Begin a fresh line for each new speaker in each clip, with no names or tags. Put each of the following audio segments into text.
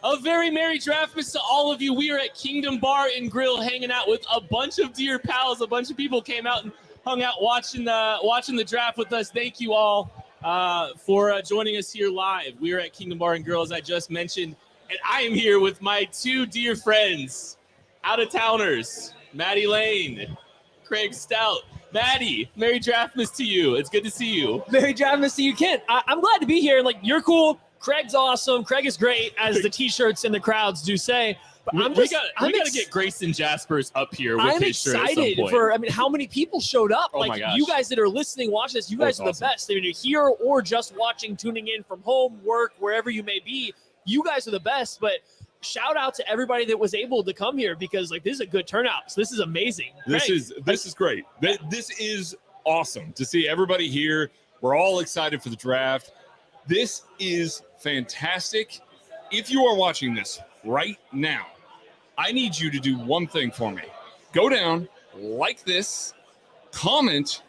A very Merry Draftmas to all of you. We are at Kingdom Bar and Grill hanging out with a bunch of dear pals. A bunch of people came out and hung out watching the draft with us. Thank you all for joining us here live. We are at Kingdom Bar and Grill, as I just mentioned, and I am here with my two dear friends, out-of-towners, Maddie Lane, Craig Stout. Maddie, Merry Draftmas to you. It's good to see you.
Merry Draftmas to you, Kent. I'm glad to be here. Like, you're cool. Craig's awesome. Craig is great, as the T-shirts and the crowds do say. But
we got to get Grayson Jaspers up here with his shirt at some point.
I'm excited for, how many people showed up?
Oh, my gosh.
You guys that are listening, watching this, you guys are the best. I mean, you're here or just watching, tuning in from home, work, wherever you may be. You guys are the best. But shout out to everybody that was able to come here, because this is a good turnout. So this is amazing.
This is great. This is awesome to see everybody here. We're all excited for the draft. This is fantastic. If you are watching this right now, I need you to do one thing for me. Go down, like this, comment,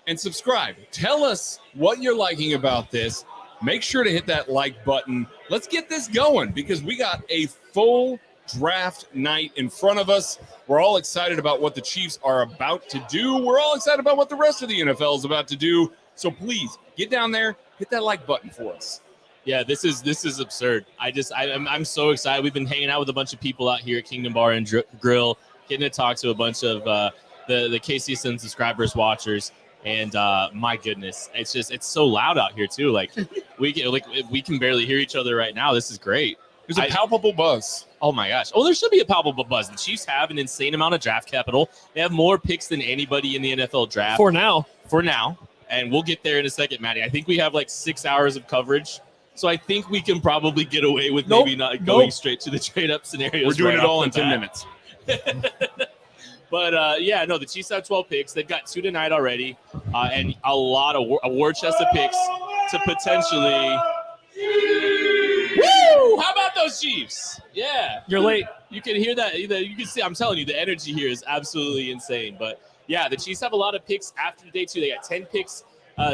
and subscribe. Tell us what you're liking about this. Make sure to hit that like button. Let's get this going, because we got a full draft night in front of us. We're all excited about what the Chiefs are about to do. We're all excited about what the rest of the NFL is about to do. So please get down there, hit that like button for us.
Yeah, this is absurd. I'm so excited. We've been hanging out with a bunch of people out here at Kingdom Bar and Grill, getting to talk to a bunch of the KCSN subscribers, watchers, and my goodness, it's so loud out here too. We can barely hear each other right now. This is great.
There's a palpable buzz.
Oh my gosh. Oh, there should be a palpable buzz. The Chiefs have an insane amount of draft capital. They have more picks than anybody in the NFL draft.
For now.
And we'll get there in a second, Maddie. I think we have 6 hours of coverage. So I think we can probably get away with maybe not going straight to the trade-up scenarios.
We're doing it all in 10 minutes.
But, the Chiefs have 12 picks. They've got 2 tonight already, and a lot of a war chest of picks to potentially – Woo! How about those Chiefs? Yeah.
You're late.
You can hear that. You can see – I'm telling you, the energy here is absolutely insane. But, yeah, the Chiefs have a lot of picks after day 2. They got 10 picks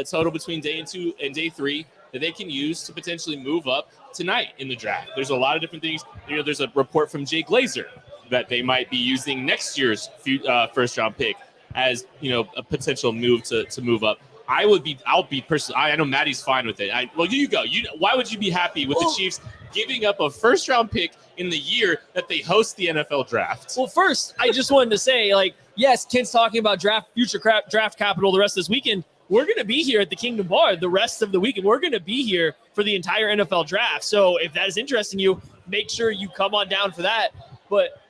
total between day 2 and day 3. That they can use to potentially move up tonight in the draft. There's a lot of different things. There's a report from Jay Glazer that they might be using next year's first-round pick as, a potential move to move up. I'll be personally. I know Maddie's fine with it. You go. Why would you be happy with the Chiefs giving up a first-round pick in the year that they host the NFL draft?
Well, first, I just wanted to say, yes, Kent's talking about future draft capital the rest of this weekend. We're going to be here at the Kingdom Bar the rest of the weekend. We're going to be here for the entire NFL draft. So if that is interesting to you, make sure you come on down for that. But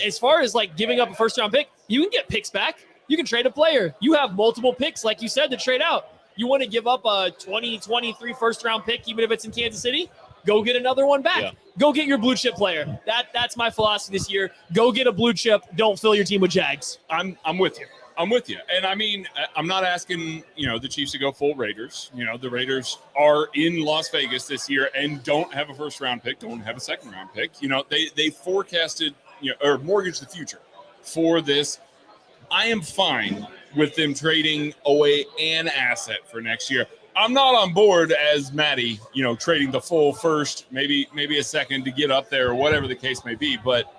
as far as giving up a first-round pick, you can get picks back. You can trade a player. You have multiple picks, like you said, to trade out. You want to give up a 2023 first-round pick, even if it's in Kansas City? Go get another one back. Yeah. Go get your blue-chip player. That's my philosophy this year. Go get a blue chip. Don't fill your team with Jags.
I'm with you. And I'm not asking, the Chiefs to go full Raiders. The Raiders are in Las Vegas this year and don't have a first round pick, don't have a second round pick. They forecasted, or mortgaged the future for this. I am fine with them trading away an asset for next year. I'm not on board as Maddie, trading the full first, maybe a second to get up there or whatever the case may be. But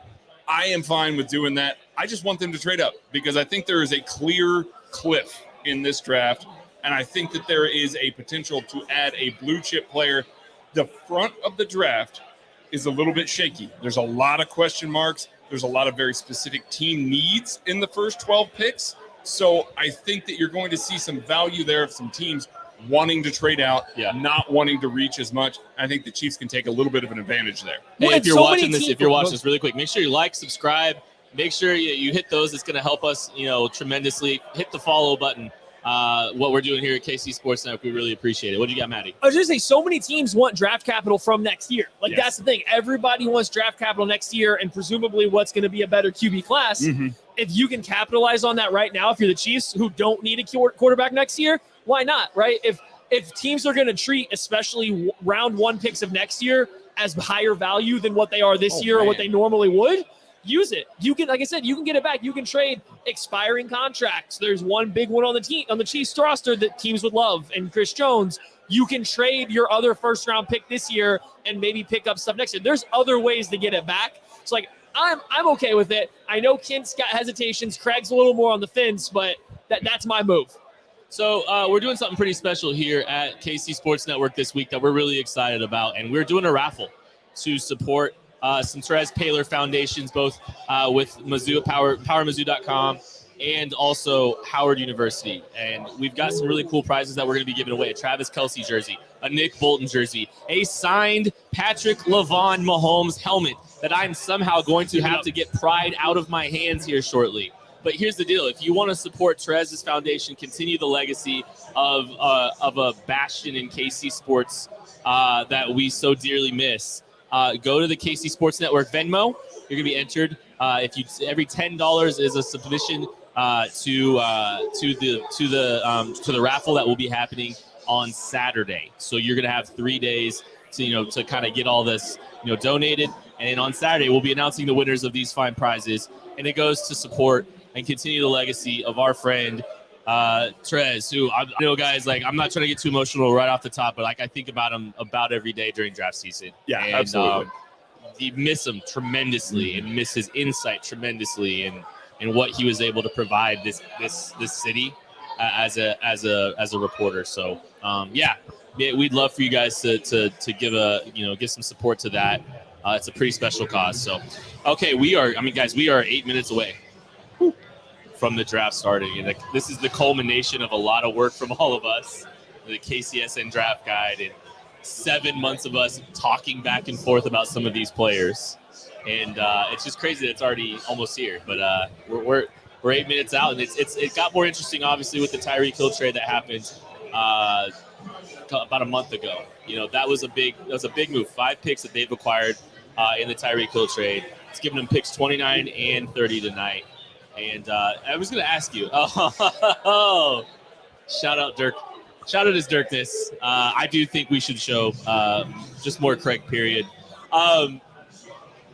I am fine with doing that. I just want them to trade up, because I think there is a clear cliff in this draft, and I think that there is a potential to add a blue chip player the front of the draft is a little bit shaky. There's a lot of question marks. There's a lot of very specific team needs in the first 12 picks. So I think that you're going to see some value there of some teams wanting to trade out, not wanting to reach as much. I think the Chiefs can take a little bit of an advantage there.
Hey, if you're watching this really quick, make sure you like, subscribe, make sure you hit those. It's going to help us, tremendously. Hit the follow button. What we're doing here at KC Sports Network, we really appreciate it. What do you got, Maddie?
I was just saying, so many teams want draft capital from next year. That's the thing. Everybody wants draft capital next year, and presumably what's going to be a better QB class.
Mm-hmm.
If you can capitalize on that right now, if you're the Chiefs who don't need a quarterback next year, why not, right? If teams are going to treat especially round 1 picks of next year as higher value than what they are this year or what they normally would, use it. You can, like I said, you can get it back. You can trade expiring contracts. There's one big one on the Chiefs roster that teams would love, and Chris Jones. You can trade your other first-round pick this year and maybe pick up stuff next year. There's other ways to get it back. It's I'm okay with it. I know Kent's got hesitations. Craig's a little more on the fence, but that's my move.
So we're doing something pretty special here at KC Sports Network this week that we're really excited about, and we're doing a raffle to support some Therese Paylor foundations, both with Mizzou, PowerMizzou.com, and also Howard University. And we've got some really cool prizes that we're going to be giving away: a Travis Kelce jersey, a Nick Bolton jersey, a signed Patrick LaVon Mahomes helmet that I'm somehow going to have to get pried out of my hands here shortly. But here's the deal. If you want to support Teresa's foundation, continue the legacy of a bastion in KC sports that we so dearly miss, go to the KC Sports Network Venmo. You're going to be entered. Every $10 is a submission to the raffle that will be happening on Saturday. So you're going to have 3 days to kind of get all this donated, and then on Saturday we'll be announcing the winners of these fine prizes, and it goes to support and continue the legacy of our friend Trez, who I know, guys, I'm not trying to get too emotional right off the top, but I think about him about every day during draft season.
Yeah,
and,
absolutely.
You miss him tremendously and miss his insight tremendously, and what he was able to provide this city as a reporter. So we'd love for you guys to give some support to that. It's a pretty special cause. So, okay, we are 8 minutes away from the draft starting, and this is the culmination of a lot of work from all of us, the KCSN Draft Guide, and 7 months of us talking back and forth about some of these players. And it's just crazy that it's already almost here. But we're 8 minutes out, and it got more interesting, obviously, with the Tyreek Hill trade that happened about a month ago. That was a big move. 5 picks that they've acquired in the Tyreek Hill trade. It's giving them picks 29 and 30 tonight. And I was going to ask you. Shout out Dirk. Shout out his Dirkness. I do think we should show just more Craig, period.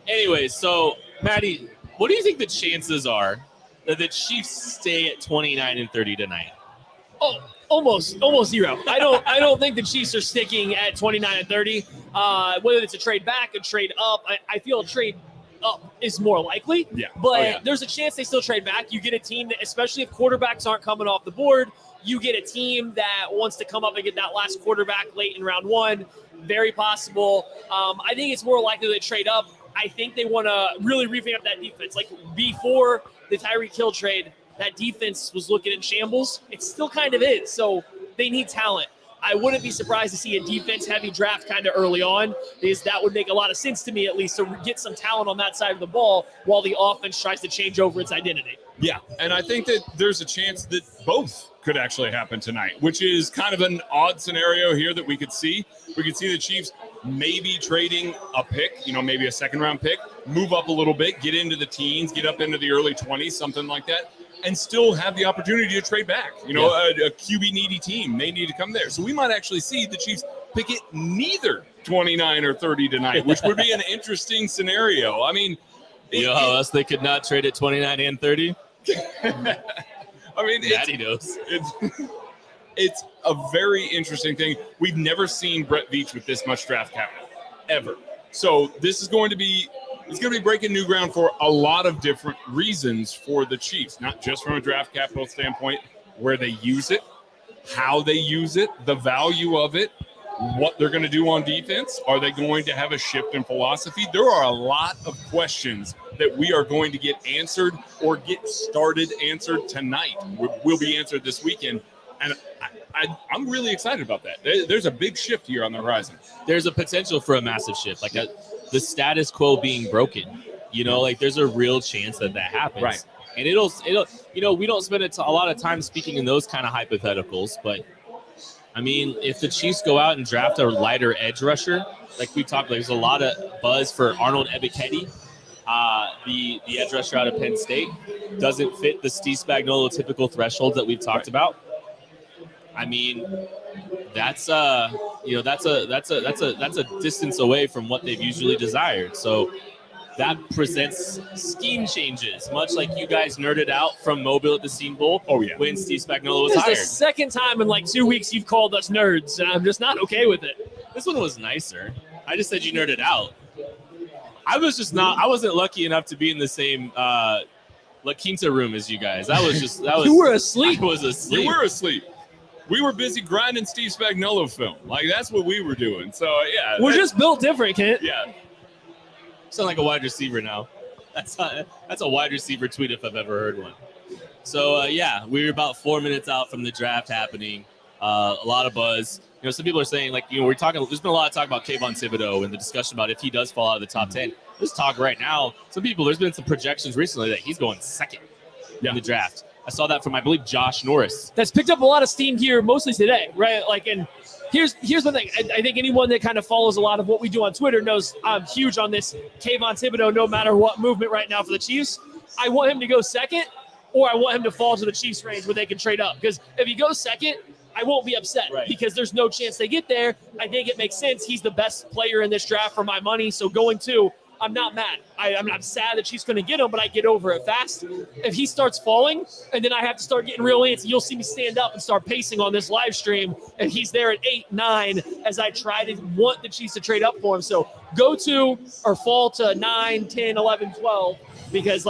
Anyways, so Maddie, what do you think the chances are that the Chiefs stay at 29 and 30 tonight?
Oh, almost zero. I don't think the Chiefs are sticking at 29 and 30. Whether it's a trade back, a trade up, I feel a trade up is more likely.
Yeah.
But there's a chance they still trade back. You get a team that, especially if quarterbacks aren't coming off the board, you get a team that wants to come up and get that last quarterback late in round 1. Very possible. I think it's more likely they trade up. I think they want to really revamp that defense. Before the Tyreek Hill trade, that defense was looking in shambles. It still kind of is. So they need talent. I wouldn't be surprised to see a defense-heavy draft kind of early on, because that would make a lot of sense to me, at least, to get some talent on that side of the ball while the offense tries to change over its identity.
Yeah, and I think that there's a chance that both could actually happen tonight, which is kind of an odd scenario here that we could see. We could see the Chiefs maybe trading a pick, maybe a second-round pick, move up a little bit, get into the teens, get up into the early 20s, something like that, and still have the opportunity to trade back. A QB-needy team, they need to come there. So we might actually see the Chiefs pick it neither 29 or 30 tonight, which would be an interesting scenario. I mean,
how else they could not trade at 29 and 30?
Daddy knows. It's a very interesting thing. We've never seen Brett Veach with this much draft capital, ever. So this is going to be breaking new ground for a lot of different reasons for the Chiefs, not just from a draft capital standpoint, where they use it, how they use it, the value of it. what they're going to do on defense. Are they going to have a shift in philosophy? There are a lot of questions that we are going to get answered or get started answered tonight. Will be answered this weekend. And I'm really excited about that. There's a big shift here on the horizon.
There's a potential for a massive shift, like the status quo being broken. Like there's a real chance that happens.
Right.
And it'll. We don't spend a lot of time speaking in those kind of hypotheticals, but I mean, if the Chiefs go out and draft a lighter edge rusher, like we talked, there's a lot of buzz for Arnold Ebiketie, the edge rusher out of Penn State, doesn't fit the Steve Spagnuolo typical threshold that we've talked about. I mean, that's a distance away from what they've usually desired. So that presents scheme changes, much like you guys nerded out from Mobile at the Senior Bowl.
Oh, yeah.
When Steve Spagnuolo was
This
hired.
is the second time in like 2 weeks you've called us nerds, and I'm just not okay with it.
This one was nicer. I just said you nerded out. I wasn't lucky enough to be in the same La Quinta room as you guys.
You were asleep.
I was asleep.
You were asleep. We were busy grinding Steve Spagnuolo film. Like, that's what we were doing. So, yeah.
We're just built different, Kent.
Yeah.
Sound like a wide receiver now. That's a wide receiver tweet if I've ever heard one. So, we're about 4 minutes out from the draft happening. A lot of buzz. Some people are saying, we're talking. There's been a lot of talk about Kayvon Thibodeaux and the discussion about if he does fall out of the top 10. There's talk right now. There's been some projections recently that he's going second in the draft. I saw that from, I believe, Josh Norris.
That's picked up a lot of steam here, mostly today, right? And here's the thing. I think anyone that kind of follows a lot of what we do on Twitter knows I'm huge on this Kayvon Thibodeaux, no matter what movement right now for the Chiefs. I want him to go second, or I want him to fall to the Chiefs range where they can trade up. Because if he goes second, I won't be upset because there's no chance they get there. I think it makes sense. He's the best player in this draft for my money. So going to, I'm not mad. I'm not sad that she's going to get him, but I get over it fast. If he starts falling and then I have to start getting real antsy, you'll see me stand up and start pacing on this live stream. And he's there at 8, 9 as I try to want the Chiefs to trade up for him. So go to or fall to 9, 10, 11, 12, because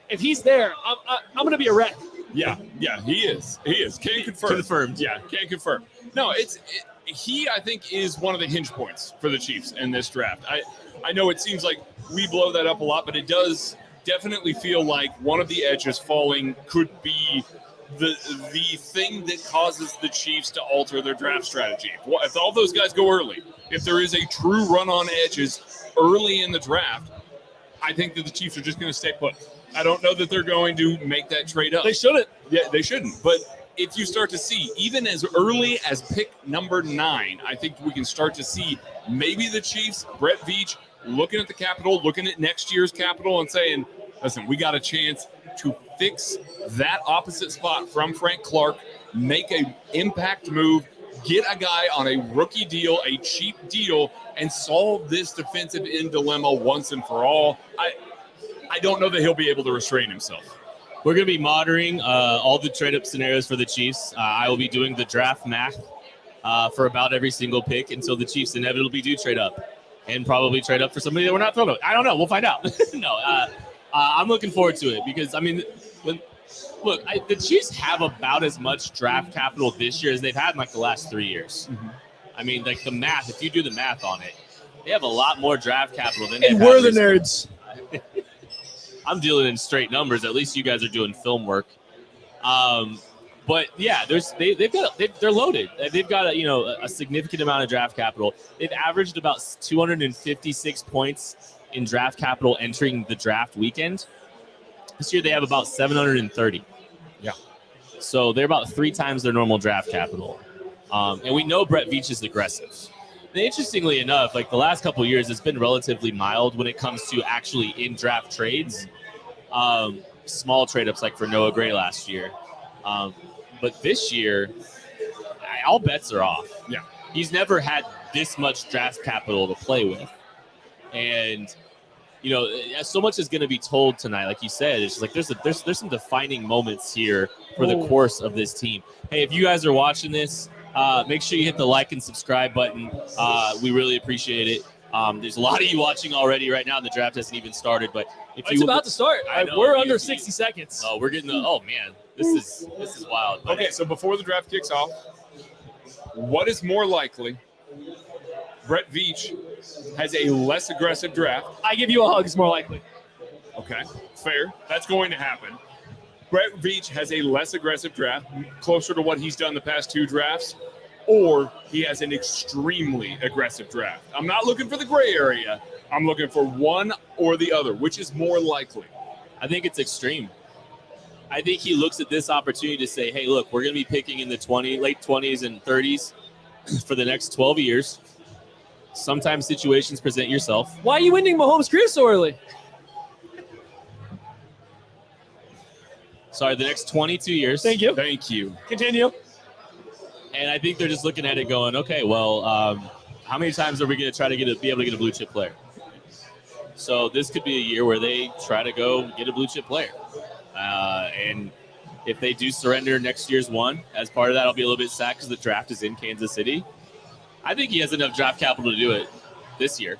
if he's there, I'm going to be a wreck.
Yeah, he is. Can confirm.
Confirmed.
Yeah, can confirm. No, he, I think, is one of the hinge points for the Chiefs in this draft. I know it seems like we blow that up a lot, but it does definitely feel like one of the edges falling could be the thing that causes the Chiefs to alter their draft strategy. If all those guys go early, if there is a true run on edges early in the draft, I think that the Chiefs are just going to stay put. I don't know that they're going to make that trade up.
They shouldn't.
Yeah, they shouldn't. But if you start to see, even as early as pick number 9, I think we can start to see maybe the Chiefs, Brett Veach, looking at the capital, looking at next year's capital and saying, listen, we got a chance to fix that opposite spot from Frank Clark, make an impact move, get a guy on a rookie deal, a cheap deal, and solve this defensive end dilemma once and for all. I don't know that he'll be able to restrain himself.
We're going to be monitoring all the trade-up scenarios for the Chiefs. I will be doing the draft math for about every single pick until the Chiefs inevitably do trade up and probably trade up for somebody that we're not throwing. I don't know. We'll find out. I'm looking forward to it because, the Chiefs have about as much draft capital this year as they've had in the last 3 years. Mm-hmm. I mean, the math, if you do the math on it, they have a lot more draft capital than they've had.
And we're the nerds.
I'm dealing in straight numbers. At least you guys are doing film work. But yeah, they're loaded. They've got a significant amount of draft capital. They've averaged about 256 points in draft capital entering the draft weekend. This year they have about 730.
Yeah.
So they're about 3 times their normal draft capital. And we know Brett Veach is aggressive. And interestingly enough, the last couple of years, it's been relatively mild when it comes to actually in draft trades. Small trade ups like for Noah Gray last year. But this year, all bets are off.
Yeah.
He's never had this much draft capital to play with. And, so much is going to be told tonight. Like you said, it's just there's some defining moments here for the course of this team. Hey, if you guys are watching this, make sure you hit the like and subscribe button. We really appreciate it. There's a lot of you watching already right now. The draft hasn't even started, but
It's about to start. We're under 60 seconds.
Oh, we're getting oh man, this is wild. But
okay, so before the draft kicks off, what is more likely, Brett Veach has a less aggressive draft.
I give you a hug is more likely.
Okay, fair. That's going to happen. Brett Veach has a less aggressive draft, closer to what he's done the past 2 drafts, or he has an extremely aggressive draft. I'm not looking for the gray area. I'm looking for one or the other. Which is more likely?
I think it's extreme. I think he looks at this opportunity to say, hey, look, we're going to be picking in the late 20s and 30s for the next 12 years. Sometimes situations present yourself.
Why are you ending Mahomes' career so early?
Sorry, the next 22 years.
Thank you.
Thank you.
Continue.
And I think they're just looking at it going, okay, well, how many times are we going to try to be able to get a blue chip player? So this could be a year where they try to go get a blue chip player. And if they do surrender next year's one, as part of that, I'll be a little bit sad because the draft is in Kansas City. I think he has enough draft capital to do it this year.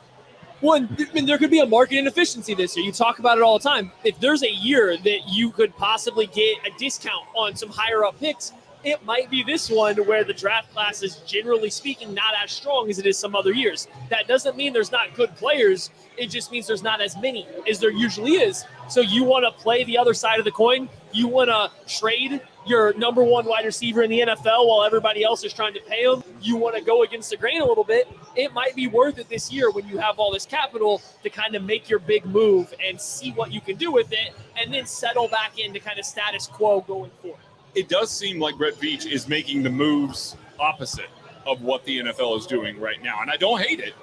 Well, I mean, there could be a market inefficiency this year. You talk about it all the time. If there's a year that you could possibly get a discount on some higher up picks, it might be this one where the draft class is, generally speaking, not as strong as it is some other years. That doesn't mean there's not good players. It just means there's not as many as there usually is. So you want to play the other side of the coin. You want to trade your number 1 wide receiver in the NFL while everybody else is trying to pay him. You want to go against the grain a little bit. It might be worth it this year when you have all this capital to kind of make your big move and see what you can do with it and then settle back into kind of status quo going forward.
It does seem like Brett Veach is making the moves opposite of what the NFL is doing right now. And I don't hate it.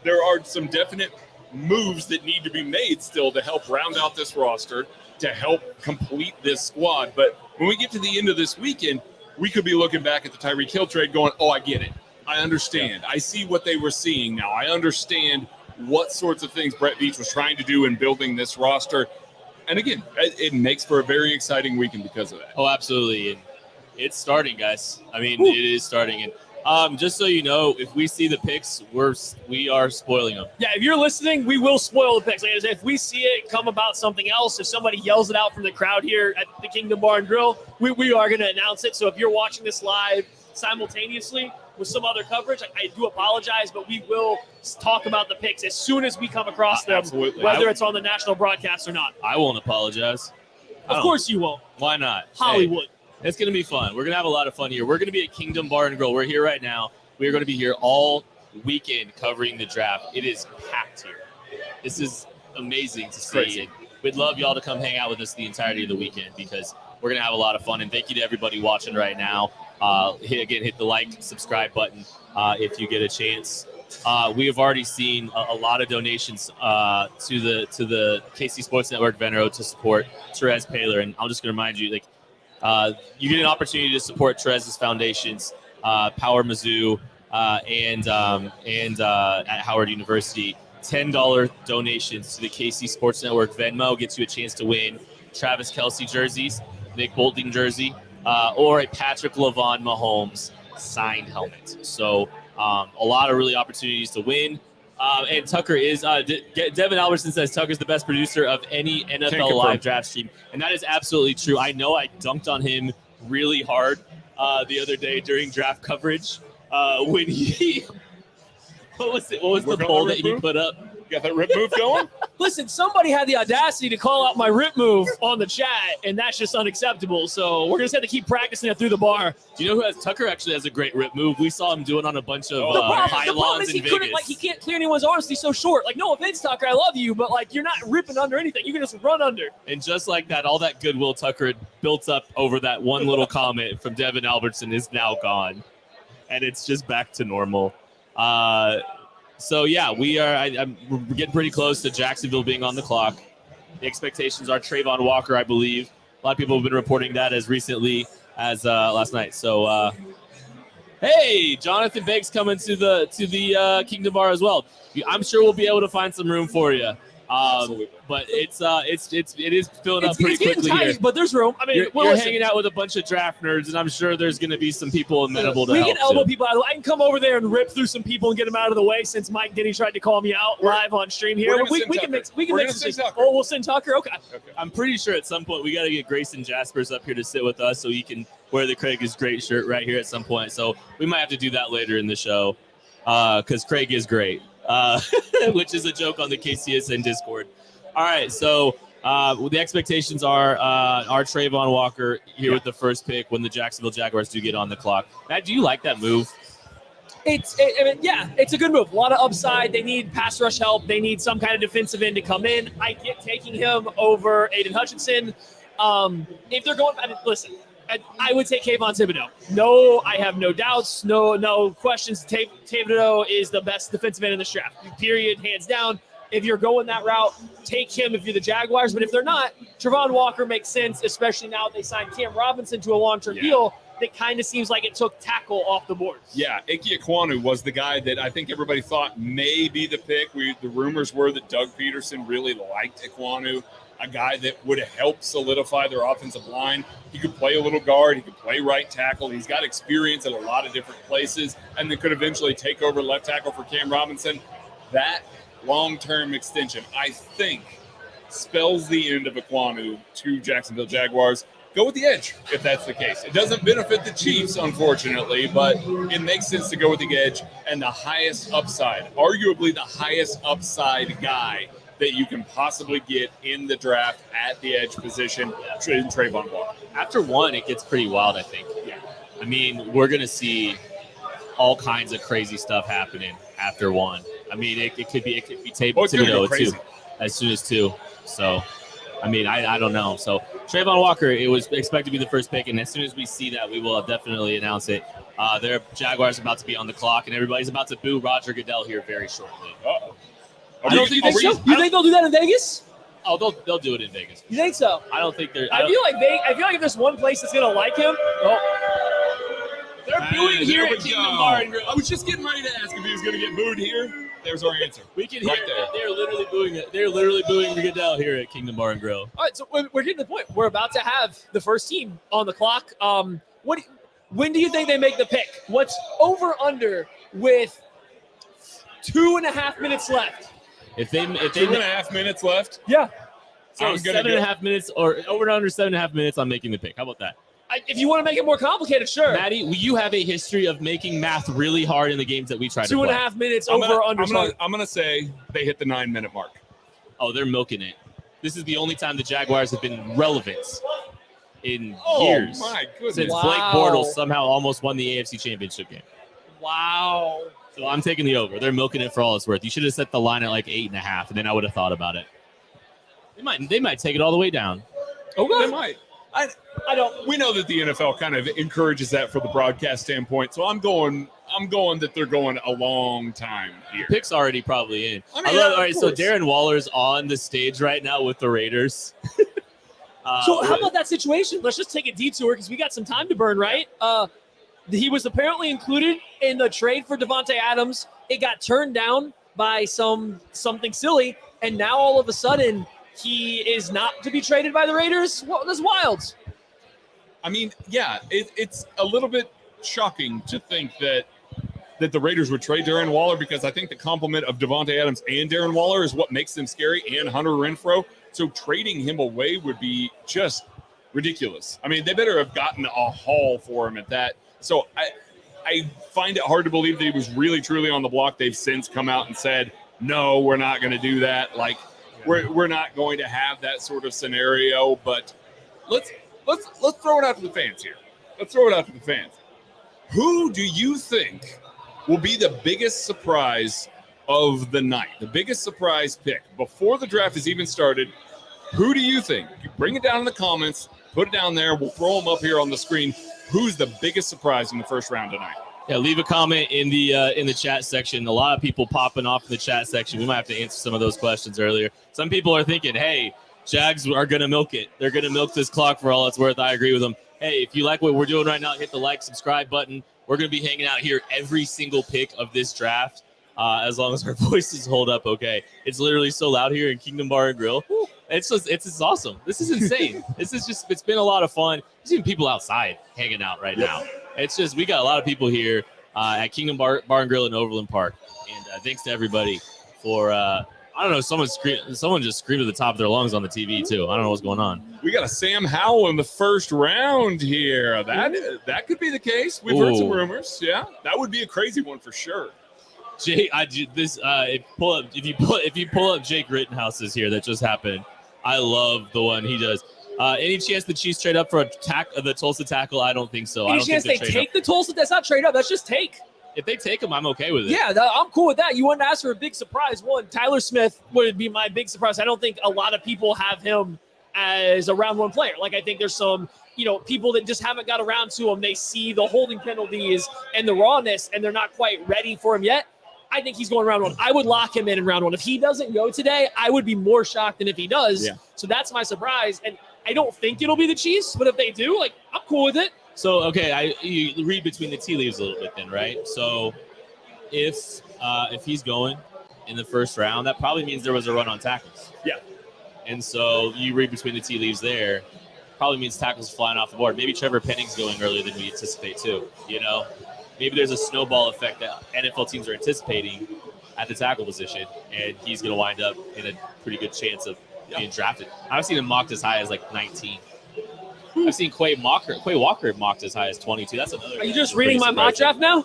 There are some definite moves that need to be made still to help round out this roster, to help complete this squad. But when we get to the end of this weekend, we could be looking back at the Tyreek Hill trade going, oh, I get it. I understand. I see what they were seeing now. I understand what sorts of things Brett Veach was trying to do in building this roster. And again, it makes for a very exciting weekend because of that.
Oh, absolutely. And it's starting, guys. I mean, It is starting. And just so you know, if we see the picks, we are spoiling them.
Yeah, if you're listening, we will spoil the picks. Like I said, if we see it come about something else, if somebody yells it out from the crowd here at the Kingdom Bar and Grill, we are going to announce it. So if you're watching this live simultaneously with some other coverage, I do apologize, but we will talk about the picks as soon as we come across them,
Absolutely.
whether it's on the national broadcast or not.
I won't apologize.
Of course you won't.
Why not?
Hollywood.
Hey, it's going to be fun. We're going to have a lot of fun here. We're going to be at Kingdom Bar and Grill. We're here right now. We are going to be here all weekend covering the draft. It is packed here. This is amazing to see.
Crazy.
We'd love y'all to come hang out with us the entirety of the weekend because we're going to have a lot of fun. And thank you to everybody watching right now. Hit the like, subscribe button if you get a chance. We have already seen a lot of donations to the KC Sports Network Venero to support Therese Paylor. And I'm just going to remind you, you get an opportunity to support Therese's foundations, Power Mizzou, and at Howard University. $10 donations to the KC Sports Network Venmo gets you a chance to win Travis Kelce jerseys, Nick Bolton jersey, or a Patrick LaVon Mahomes signed helmet. So a lot of really opportunities to win. And Tucker is Devin Albertson says Tucker's the best producer of any NFL live draft stream, and that is absolutely true. I know I dunked on him really hard the other day during draft coverage when he what was the poll that he put up?
You got that rip move going?
Listen, somebody had the audacity to call out my rip move on the chat, and that's just unacceptable. So we're just going to keep practicing it through the bar.
Do you know who has Tucker actually has a great rip move? We saw him doing on a bunch of
the problem
pylons
is
in Vegas.
he can't clear anyone's arms. He's so short. No offense, Tucker, I love you, but you're not ripping under anything. You can just run under.
And just like that, all that goodwill Tucker had built up over that one little comment from Devin Albertson is now gone, and it's just back to normal. So yeah, we're getting pretty close to Jacksonville being on the clock. The expectations are Trayvon Walker, I believe. A lot of people have been reporting that as recently as last night. So, hey, Jonathan Beggs coming to the Kingdom Bar as well. I'm sure we'll be able to find some room for you. But it is filling up pretty quickly
tight,
here.
But there's room. I mean,
you're hanging out with a bunch of draft nerds, and I'm sure there's going to be some people amenable to help.
We can elbow
too.
people out. I can come over there and rip through some people and get them out of the way. Since Mike Denny tried to call me out live on stream here, we can mix. Oh, we'll send Tucker. Okay.
I'm pretty sure at some point we got to get Grayson Jaspers up here to sit with us so he can wear the Craig is Great shirt right here at some point. So we might have to do that later in the show. because Craig is great, which is a joke on the KCSN Discord. All right, so the expectations are our Trayvon Walker here with the first pick when the Jacksonville Jaguars do get on the clock. Matt, do you like that move?
It's a good move. A lot of upside. They need pass rush help. They need some kind of defensive end to come in. I get taking him over Aiden Hutchinson. If they're going, listen, I would take Kayvon Thibodeaux. No, I have no doubts, no questions. Thibodeaux is the best defensive end in this draft. Period, hands down. If you're going that route, take him if you're the Jaguars. But if they're not, Trayvon Walker makes sense, especially now they signed Cam Robinson to a long-term deal. That kind of seems like it took tackle off the board. Yeah,
Ekwonu was the guy that I think everybody thought may be the pick. The rumors were that Doug Peterson really liked Ekwonu, a guy that would help solidify their offensive line. He could play a little guard. He could play right tackle. He's got experience at a lot of different places, and then could eventually take over left tackle for Cam Robinson. That long-term extension, I think, spells the end of Ekwonu to Jacksonville Jaguars. Go with the edge if that's the case. It doesn't benefit the Chiefs, unfortunately, but it makes sense to go with the edge and the highest upside, arguably the highest upside guy that you can possibly get in the draft at the edge position, Trayvon Walker.
After one, it gets pretty wild, I think.
Yeah.
I mean, we're going to see all kinds of crazy stuff happening after one. I mean, it could be Thibodeaux too, as soon as two. So, I mean, I don't know. So, Trayvon Walker, it was expected to be the first pick, and as soon as we see that, we will definitely announce it. Their Jaguars about to be on the clock, and everybody's about to boo Roger Goodell here very shortly.
Uh-oh.
You think they'll do that in Vegas?
Oh, they'll do it in Vegas.
You think so?
I don't think they're.
I feel like if there's one place that's gonna like him,
they're booing here at Kingdom Bar and Grill.
I was just getting ready to ask if he was going to get booed here. There's our answer.
We can hear that they're literally booing it. They're literally booing Goodell here at Kingdom Bar and Grill.
All right, so we're getting to the point. We're about to have the first team on the clock. When do you think they make the pick? What's over under with 2.5 minutes left?
If 2.5 minutes left,
yeah.
So 7.5 minutes, or over and under 7.5 minutes, I'm making the pick. How about that?
If you want to make it more complicated, sure.
Maddie, you have a history of making math really hard in the games that we try to play.
2.5 minutes over or under.
I'm gonna say they hit the 9-minute mark.
Oh, they're milking it. This is the only time the Jaguars have been relevant in years.
Oh my goodness!
Since Blake Bortles somehow almost won the AFC Championship game.
Wow.
So I'm taking the over. They're milking it for all it's worth. You should have set the line at like 8.5, and then I would have thought about it. They might take it all the way down.
Okay. They might.
I don't.
We know that the NFL kind of encourages that from the broadcast standpoint, so I'm going that they're going a long time here.
Pick's already probably in.
I mean,
all right, so Darren Waller's on the stage right now with the Raiders.
So how about that situation? Let's just take a detour because we got some time to burn, right? He was apparently included in the trade for Devontae Adams. It got turned down by something silly, and now all of a sudden he is not to be traded by the Raiders. Well, that's wild.
I mean, yeah, it's a little bit shocking to think that the Raiders would trade Darren Waller, because I think the complement of Devontae Adams and Darren Waller is what makes them scary, and Hunter Renfrow. So trading him away would be just ridiculous. I mean, they better have gotten a haul for him at that. So I find it hard to believe that he was really, truly on the block. They've since come out and said, no, we're not going to do that. Like, we're not going to have that sort of scenario. But let's throw it out to the fans here. Let's throw it out to the fans. Who do you think will be the biggest surprise of the night? The biggest surprise pick before the draft has even started? Who do you think? Bring it down in the comments. Put it down there. We'll throw them up here on the screen. Who's the biggest surprise in the first round tonight?
Yeah, leave a comment in the chat section. A lot of people popping off in the chat section. We might have to answer some of those questions earlier. Some people are thinking, hey, Jags are going to milk it. They're going to milk this clock for all it's worth. I agree with them. Hey, if you like what we're doing right now, hit the like, subscribe button. We're going to be hanging out here every single pick of this draft, as long as our voices hold up okay. It's literally so loud here in Kingdom Bar and Grill. It's just awesome. This is insane. It's been a lot of fun. There's even people outside hanging out right now. It's just, we got a lot of people here at Kingdom Bar and Grill in Overland Park. And thanks to everybody for, I don't know, someone just screamed at the top of their lungs on the TV too. I don't know what's going on.
We got a Sam Howell in the first round here. That could be the case. We've heard some rumors. Yeah, that would be a crazy one for sure.
Jake, if you pull up Jake Rittenhouse's here that just happened, I love the one he does. Any chance the Chiefs trade up for the Tulsa tackle? I don't think so.
Any chance they take the Tulsa? That's not trade up. That's just take.
If they take him, I'm okay with it.
Yeah, I'm cool with that. You wanted to ask for a big surprise. One, Tyler Smith would be my big surprise. I don't think a lot of people have him as a round one player. Like, I think there's some, people that just haven't got around to him. They see the holding penalties and the rawness, and they're not quite ready for him yet. I think he's going round one. I would lock him in round one. If he doesn't go today, I would be more shocked than if he does.
Yeah.
So that's my surprise. And I don't think it'll be the Chiefs, but if they do, I'm cool with it.
So, okay, you read between the tea leaves a little bit then, right? So if he's going in the first round, that probably means there was a run on tackles.
Yeah.
And so you read between the tea leaves there, probably means tackles flying off the board. Maybe Trevor Penning's going earlier than we anticipate too, Maybe there's a snowball effect that NFL teams are anticipating at the tackle position, and he's going to wind up in a pretty good chance of being drafted. I've seen him mocked as high as 19. I've seen Quay Walker mocked as high as 22. That's another.
Are you just reading my mock draft now?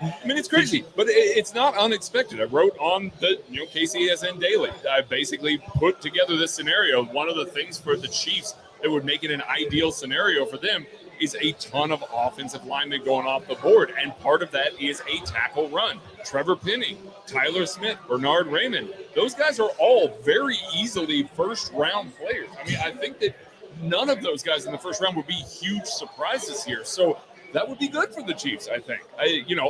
I mean, it's crazy, but it's not unexpected. I wrote on the KCSN Daily. I basically put together this scenario. One of the things for the Chiefs that would make it an ideal scenario for them is a ton of offensive linemen going off the board, and part of that is a tackle run. Trevor Penning, Tyler Smith, Bernard Raymond, those guys are all very easily first-round players. I mean, I think that none of those guys in the first round would be huge surprises here. So that would be good for the Chiefs, I think.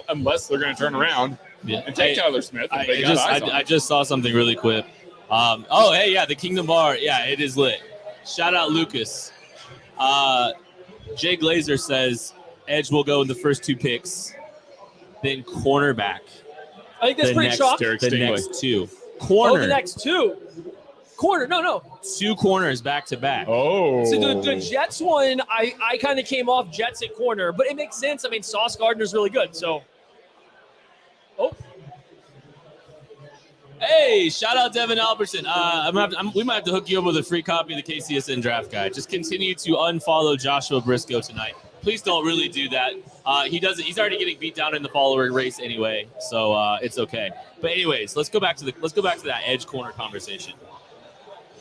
Unless they're going to turn around and take Tyler Smith.
I just saw something really quick. The Kingdom Bar. Yeah, it is lit. Shout out Lucas. Jay Glazer says Edge will go in the first 2 picks, then cornerback.
I think that's pretty shocking.
The next 2.
The next 2. Corner, no.
2 corners back to back.
Oh.
So the Jets one, I kind of came off Jets at corner, but it makes sense. I mean, Sauce Gardner's really good, so. Oh.
Hey, shout out Devin Albertson. We might have to hook you up with a free copy of the KCSN Draft Guide. Just continue to unfollow Joshua Briscoe tonight. Please don't really do that. He's already getting beat down in the follower race anyway, so it's okay. But anyways, let's go back to that edge corner conversation.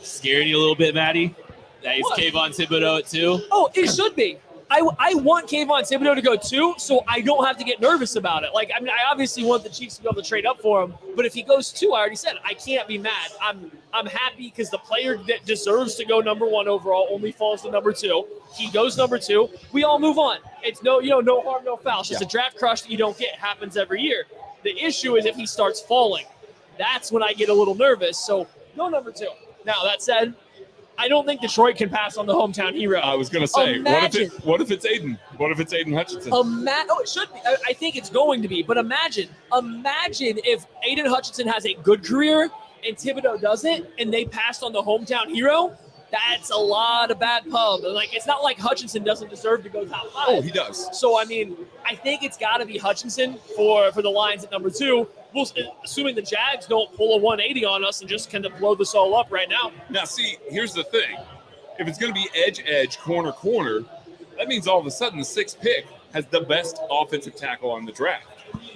Scaring you a little bit, Maddie? That he's Kayvon Thibodeaux at 2?
Oh, it should be. I want Kayvon Thibodeaux to go 2, so I don't have to get nervous about it. I obviously want the Chiefs to be able to trade up for him, but if he goes 2, I already said I can't be mad. I'm happy because the player that deserves to go number 1 overall only falls to number 2. He goes number 2. We all move on. It's no harm, no foul. It's just a draft crush that you don't get. It happens every year. The issue is if he starts falling, that's when I get a little nervous. So go number 2. Now that said, I don't think Detroit can pass on the hometown hero.
I was going to say, what if it's Aiden? What if it's Aiden Hutchinson?
It should be. I think it's going to be. But imagine if Aiden Hutchinson has a good career and Thibodeaux doesn't, and they passed on the hometown hero. That's a lot of bad pub. It's not like Hutchinson doesn't deserve to go top 5.
Oh, he does.
So, I think it's got to be Hutchinson for the Lions at number 2. Well, assuming the Jags don't pull a 180 on us and just kind of blow this all up right now.
Now, see, here's the thing. If it's going to be edge, corner, that means all of a sudden the 6th pick has the best offensive tackle on the draft.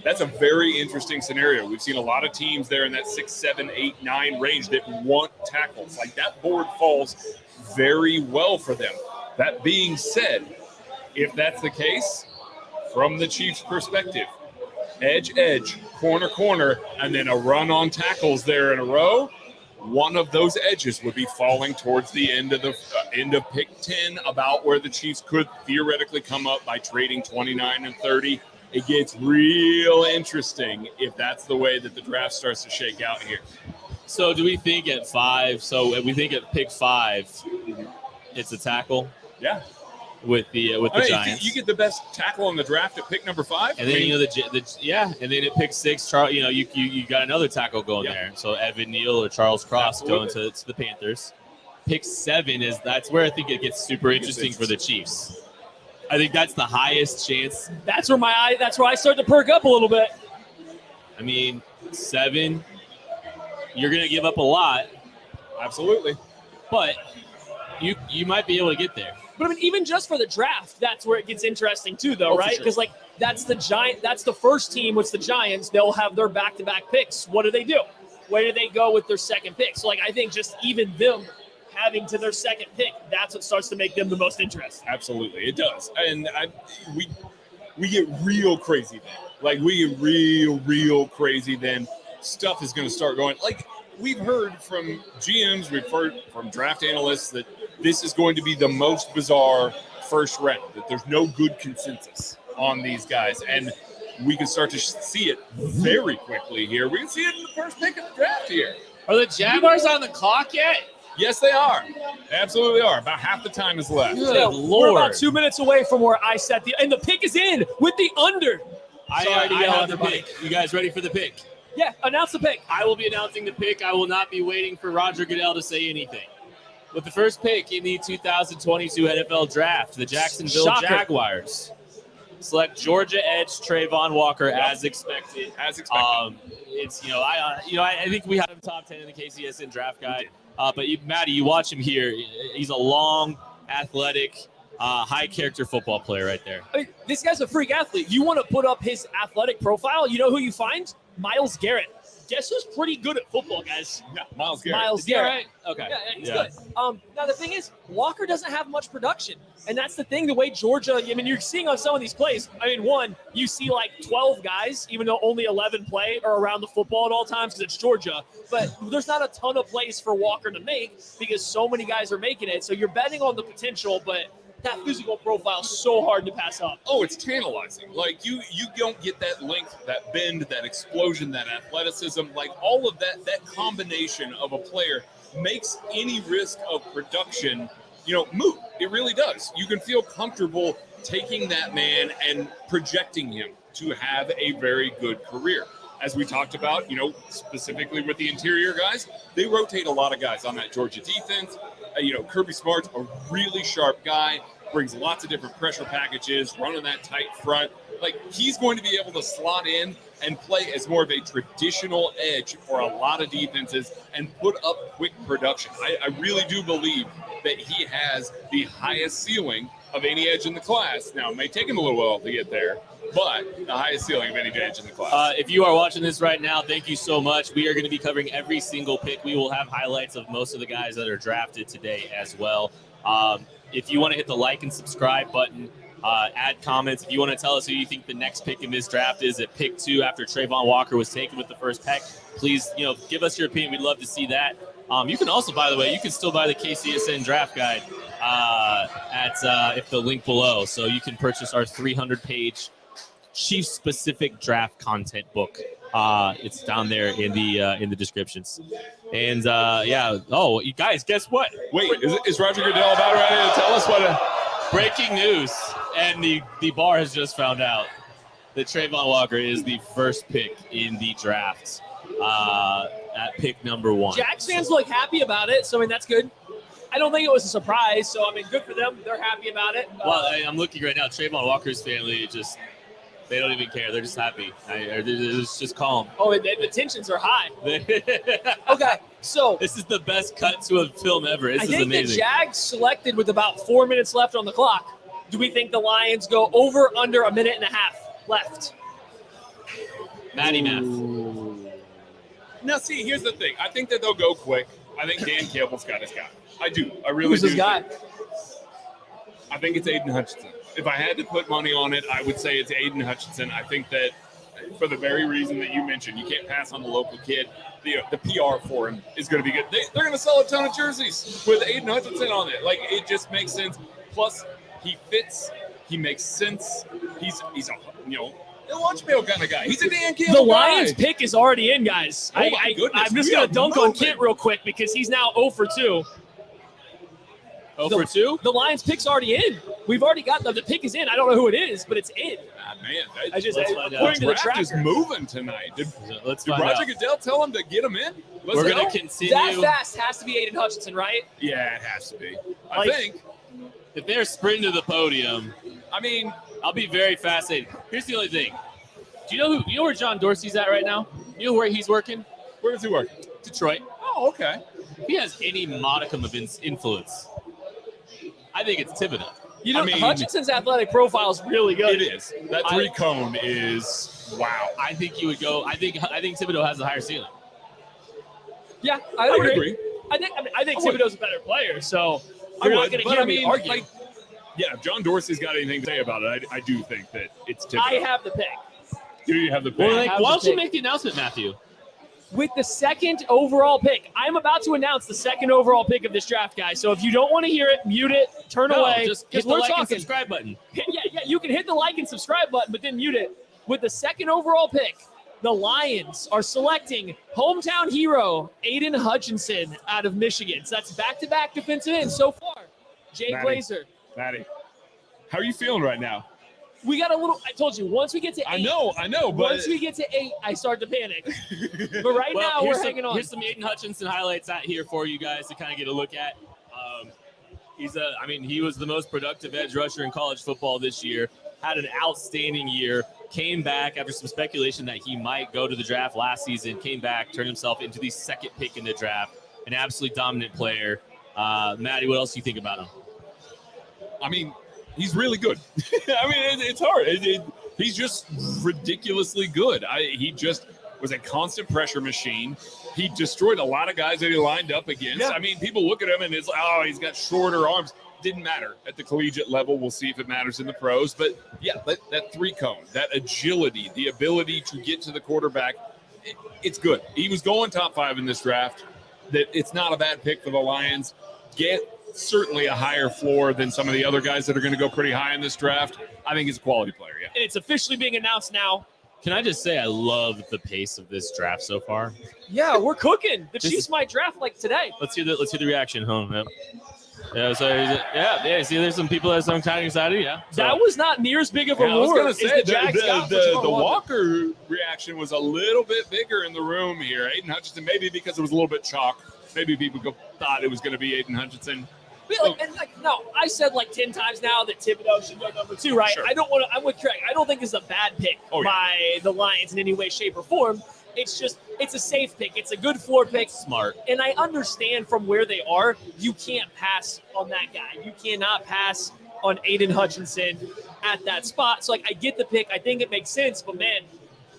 That's a very interesting scenario. We've seen a lot of teams there in that 6, 7, 8, 9 range that want tackles. That board falls very well for them. That being said, if that's the case, from the Chiefs' perspective, edge, corner, and then a run on tackles there in a row, one of those edges would be falling towards the end of pick 10, about where the Chiefs could theoretically come up by trading 29 and 30. It gets real interesting if that's the way that the draft starts to shake out here.
So do we think at 5? So we think at pick 5, it's a tackle?
Yeah.
With the Giants,
you get the best tackle in the draft at pick number 5,
and then and then at pick 6, Charles, you got another tackle going there. So Evan Neal or Charles Cross going to the Panthers. Pick 7 that's where I think it gets super interesting for the Chiefs. I think that's the highest chance.
That's where I start to perk up a little bit.
7, you're going to give up a lot,
absolutely,
but you might be able to get there.
But even just for the draft, that's where it gets interesting too, though, right? Because That's the first team, which the Giants, they'll have their back-to-back picks. What do? Where do they go with their second pick? So, I think just even them having to their second pick, that's what starts to make them the most interesting.
Absolutely, it does. And we get real crazy then. We get real crazy then. Stuff is going to start going. We've heard from GMs, we've heard from draft analysts that this is going to be the most bizarre first round, that there's no good consensus on these guys. And we can start to see it very quickly here. We can see it in the first pick of the draft here.
Are the Jaguars on the clock yet?
Yes, they are. Absolutely are. About half the time is left.
Good Lord. We're about 2 minutes away from where I set and the pick is in with the under.
I have the pick. You guys ready for the pick?
Yeah, announce the pick.
I will be announcing the pick. I will not be waiting for Roger Goodell to say anything. With the first pick in the 2022 NFL Draft, the Jacksonville Jaguars select Georgia edge Trayvon Walker as expected. I think we had him top 10 in the KCSN draft guide. But Maddie, you watch him here. He's a long, athletic, high character football player right there.
I mean, this guy's a freak athlete. You want to put up his athletic profile? You know who you find? Myles Garrett. Guess who's pretty good at football, guys?
Yeah, Myles Garrett.
Myles Garrett.
Right? Okay.
Yeah, he's good. Now, the thing is, Walker doesn't have much production. And that's the thing, the way Georgia, you're seeing on some of these plays. One, you see 12 guys, even though only 11 play or around the football at all times because it's Georgia. But there's not a ton of plays for Walker to make because so many guys are making it. So you're betting on the potential, but that physical profile is so hard to pass up.
Oh, it's tantalizing. You don't get that length, that bend, that explosion, that athleticism. All of that combination of a player makes any risk of production, moot. It really does. You can feel comfortable taking that man and projecting him to have a very good career. As we talked about, specifically with the interior guys, they rotate a lot of guys on that Georgia defense. Kirby Smart's a really sharp guy, brings lots of different pressure packages, running that tight front. He's going to be able to slot in and play as more of a traditional edge for a lot of defenses and put up quick production. I really do believe that he has the highest ceiling of any edge in the class. Now, it may take him a little while to get there, but the highest ceiling of any edge in the class.
If you are watching this right now, thank you so much. We are going to be covering every single pick. We will have highlights of most of the guys that are drafted today as well. If you want to hit the like and subscribe button, add comments. If you want to tell us who you think the next pick in this draft is at pick 2 after Trayvon Walker was taken with the first pick, please, give us your opinion. We'd love to see that. You can also, by the way, you can still buy the KCSN draft guide at the link below. So you can purchase our 300-page Chiefs-specific draft content book. It's down there in the descriptions. And you guys, guess what?
Wait, is Roger Goodell about ready to tell us what?
Breaking news, and the bar has just found out that Trayvon Walker is the first pick in the draft at pick number 1.
Jags fans look happy about it, so that's good. I don't think it was a surprise, so good for them. They're happy about it.
Well, I'm looking right now. Trayvon Walker's family they don't even care. They're just happy. They're just calm.
Oh, the tensions are high. Okay, so
this is the best cut to a film ever. This is amazing.
I think the Jags selected with about 4 minutes left on the clock. Do we think the Lions go over under a minute and a half left?
Maddie math.
Now, see, here's the thing. I think that they'll go quick. I think Dan Cable's got his guy. I do. I really
Who's
do.
his guy?
I think it's Aiden Hutchinson. If I had to put money on it, I would say it's Aiden Hutchinson. I think that for the very reason that you mentioned, you can't pass on the local kid. The PR for him is going to be good. They're going to sell a ton of jerseys with Aiden Hutchinson on it. It just makes sense. Plus, he fits. He makes sense. He's a lunch meal kind of guy. He's a Dan Campbell
The Lions pick is already in, guys.
Oh my goodness.
I'm just going to dunk on Kent real quick because he's now 0 for 2.
0 for 2?
The Lions pick's already in. We've already got the pick is in. I don't know who it is, but it's in.
Man,
according to the tracker,
is moving tonight. Did Roger Goodell tell him to get him in?
We're going to continue.
That fast has to be Aiden Hutchinson, right?
Yeah, it has to be. I think
if they're sprinting to the podium, I'll be very fascinated. Here's the only thing. Do you know where John Dorsey's at right now? You know where he's working?
Where does he work?
Detroit.
Oh, okay.
If he has any modicum of influence, I think it's Thibodeaux.
You know,
I mean,
Hutchinson's athletic profile is really good.
It is. That 3-cone is wow.
I think you would go. I think Thibodeaux has a higher ceiling.
Yeah,
I would agree.
I think Thibodeau's a better player, so you're not going to hear me argue.
Yeah, if John Dorsey's got anything to say about it, I do think that it's Thibodeaux.
I have the pick.
Do you have the pick?
Well, why don't you make the announcement, Matthew?
With the second overall pick, I'm about to announce the second overall pick of this draft, guys. So if you don't want to hear it, mute it, turn away.
Just hit the like and subscribe button.
Yeah, you can hit the like and subscribe button, but then mute it. With the second overall pick, the Lions are selecting hometown hero Aiden Hutchinson out of Michigan. So that's back-to-back defensive ends so far. Jay Glazer.
Maddie, how are you feeling right now?
We got a little. I told you. Once we get to 8,
I know. But
once we get to 8, I start to panic. But right now we're hanging on.
Here's some Aiden Hutchinson highlights out here for you guys to kind of get a look at. He was the most productive edge rusher in college football this year. Had an outstanding year. Came back after some speculation that he might go to the draft last season. Came back, turned himself into the second pick in the draft. An absolutely dominant player. Maddie, what else do you think about him?
I mean, he's really good. I mean, it's hard. He's just ridiculously good. He just was a constant pressure machine. He destroyed a lot of guys that he lined up against. Yeah. I mean, people look at him and it's like, oh, he's got shorter arms. Didn't matter at the collegiate level. We'll see if it matters in the pros. But, yeah, that 3-cone, that agility, the ability to get to the quarterback, it's good. He was going top 5 in this draft. That it's not a bad pick for the Lions. Get certainly a higher floor than some of the other guys that are going to go pretty high in this draft. I think he's a quality player, yeah.
And it's officially being announced now.
Can I just say I love the pace of this draft so far?
Yeah, we're cooking. The Chiefs might draft like today.
Let's hear the reaction, huh? Yep. Yeah, so yeah. See, there's some people that are kind of excited. Yeah,
so, that was not near as big of a roar.
I was going to say
the
Walker reaction was a little bit bigger in the room here. Aiden Hutchinson, maybe because it was a little bit chalk. Maybe people thought it was going to be Aiden Hutchinson.
I said 10 times now that Thibodeaux should go number 2, right?
Sure.
I don't want to. I'm with Craig. I don't think it's a bad pick by the Lions in any way, shape, or form. It's just, it's a safe pick. It's a good floor pick.
Smart.
And I understand from where they are, you can't pass on that guy. You cannot pass on Aiden Hutchinson at that spot. So, I get the pick. I think it makes sense. But, man.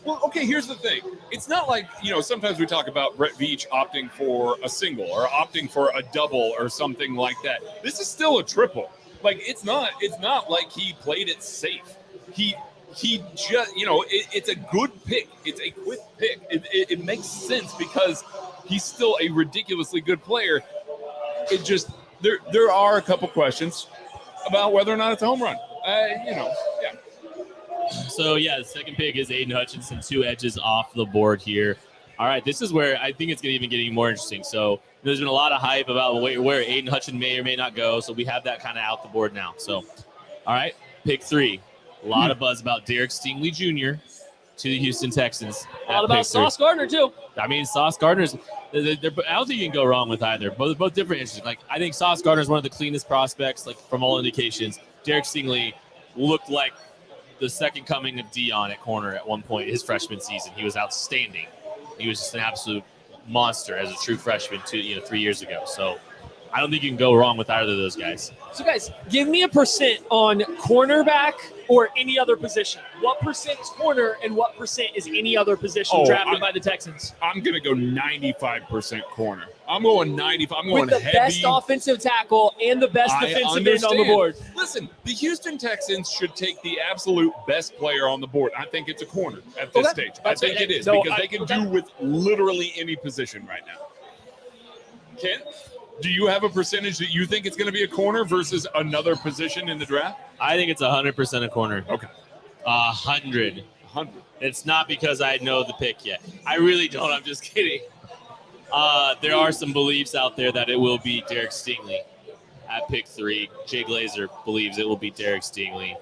Well, okay, here's the thing. It's not like, sometimes we talk about Brett Veach opting for a single or opting for a double or something like that. This is still a triple. It's not like he played it safe. He just, it's a good pick. It's a quick pick. It makes sense because he's still a ridiculously good player. It just, there are a couple questions about whether or not it's a home run. Yeah.
So, the second pick is Aiden Hutchinson, 2 edges off the board here. All right, this is where I think it's going to even get even more interesting. So, there's been a lot of hype about where Aiden Hutchinson may or may not go. So, we have that kind of out the board now. So, all right, pick 3. A lot of buzz about Derek Stingley Jr. to the Houston Texans.
A lot about Sauce Gardner, too.
I mean, Sauce Gardner's – I don't think you can go wrong with either. Both different issues. I think Sauce Gardner is one of the cleanest prospects, from all indications. Derek Stingley looked like the second coming of Dion at corner at one point his freshman season. He was outstanding. He was just an absolute monster as a true freshman 3 years ago. So I don't think you can go wrong with either of those guys.
So, guys, give me a percent on cornerback or any other position. What percent is corner and what percent is any other position drafted by the Texans?
I'm going to go 95% corner. I'm going 95. I'm going
with the
heavy.
Best offensive tackle and the best defensive end on the board.
Listen, the Houston Texans should take the absolute best player on the board. I think it's a corner at this stage. I think it is because they can do with literally any position right now. Kent, do you have a percentage that you think it's going to be a corner versus another position in the draft?
I think it's 100% a corner.
Okay.
100. It's not because I know the pick yet. I really don't. I'm just kidding. There are some beliefs out there that it will be Derek Stingley at pick 3. Jay Glazer believes it will be Derek Stingley.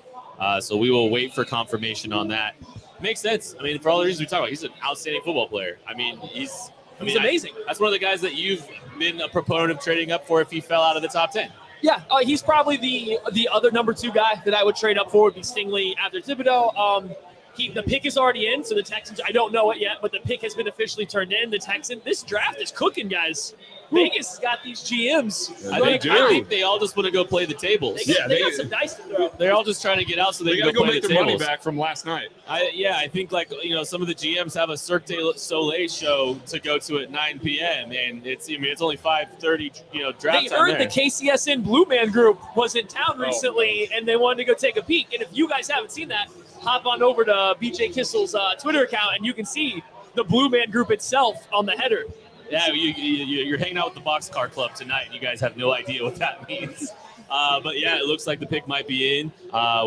So we will wait for confirmation on that. Makes sense. I mean, for all the reasons we talk about, he's an outstanding football player. I mean, he's
amazing.
That's one of the guys that you've been a proponent of trading up for if he fell out of the top 10.
Yeah, he's probably the other number 2 guy that I would trade up for would be Stingley after Thibodeaux. The pick is already in, so the Texans, I don't know it yet, but the pick has been officially turned in. This draft is cooking, guys. Vegas has got these GMs.
I think they all just want to go play the tables.
They got some dice to throw.
They're all just trying to get out so they can
got to
go
go
play
make
the
their money
tables.
back from last night.
I think some of the GMs have a Cirque du Soleil show to go to at 9 p.m. and it's only 5:30. Draft
They
time
heard
there.
the KCSN Blue Man Group was in town recently, and they wanted to go take a peek. And if you guys haven't seen that, hop on over to BJ Kissel's Twitter account, and you can see the Blue Man Group itself on the header.
Yeah, you're hanging out with the Boxcar Club tonight, and you guys have no idea what that means. But yeah, it looks like the pick might be in.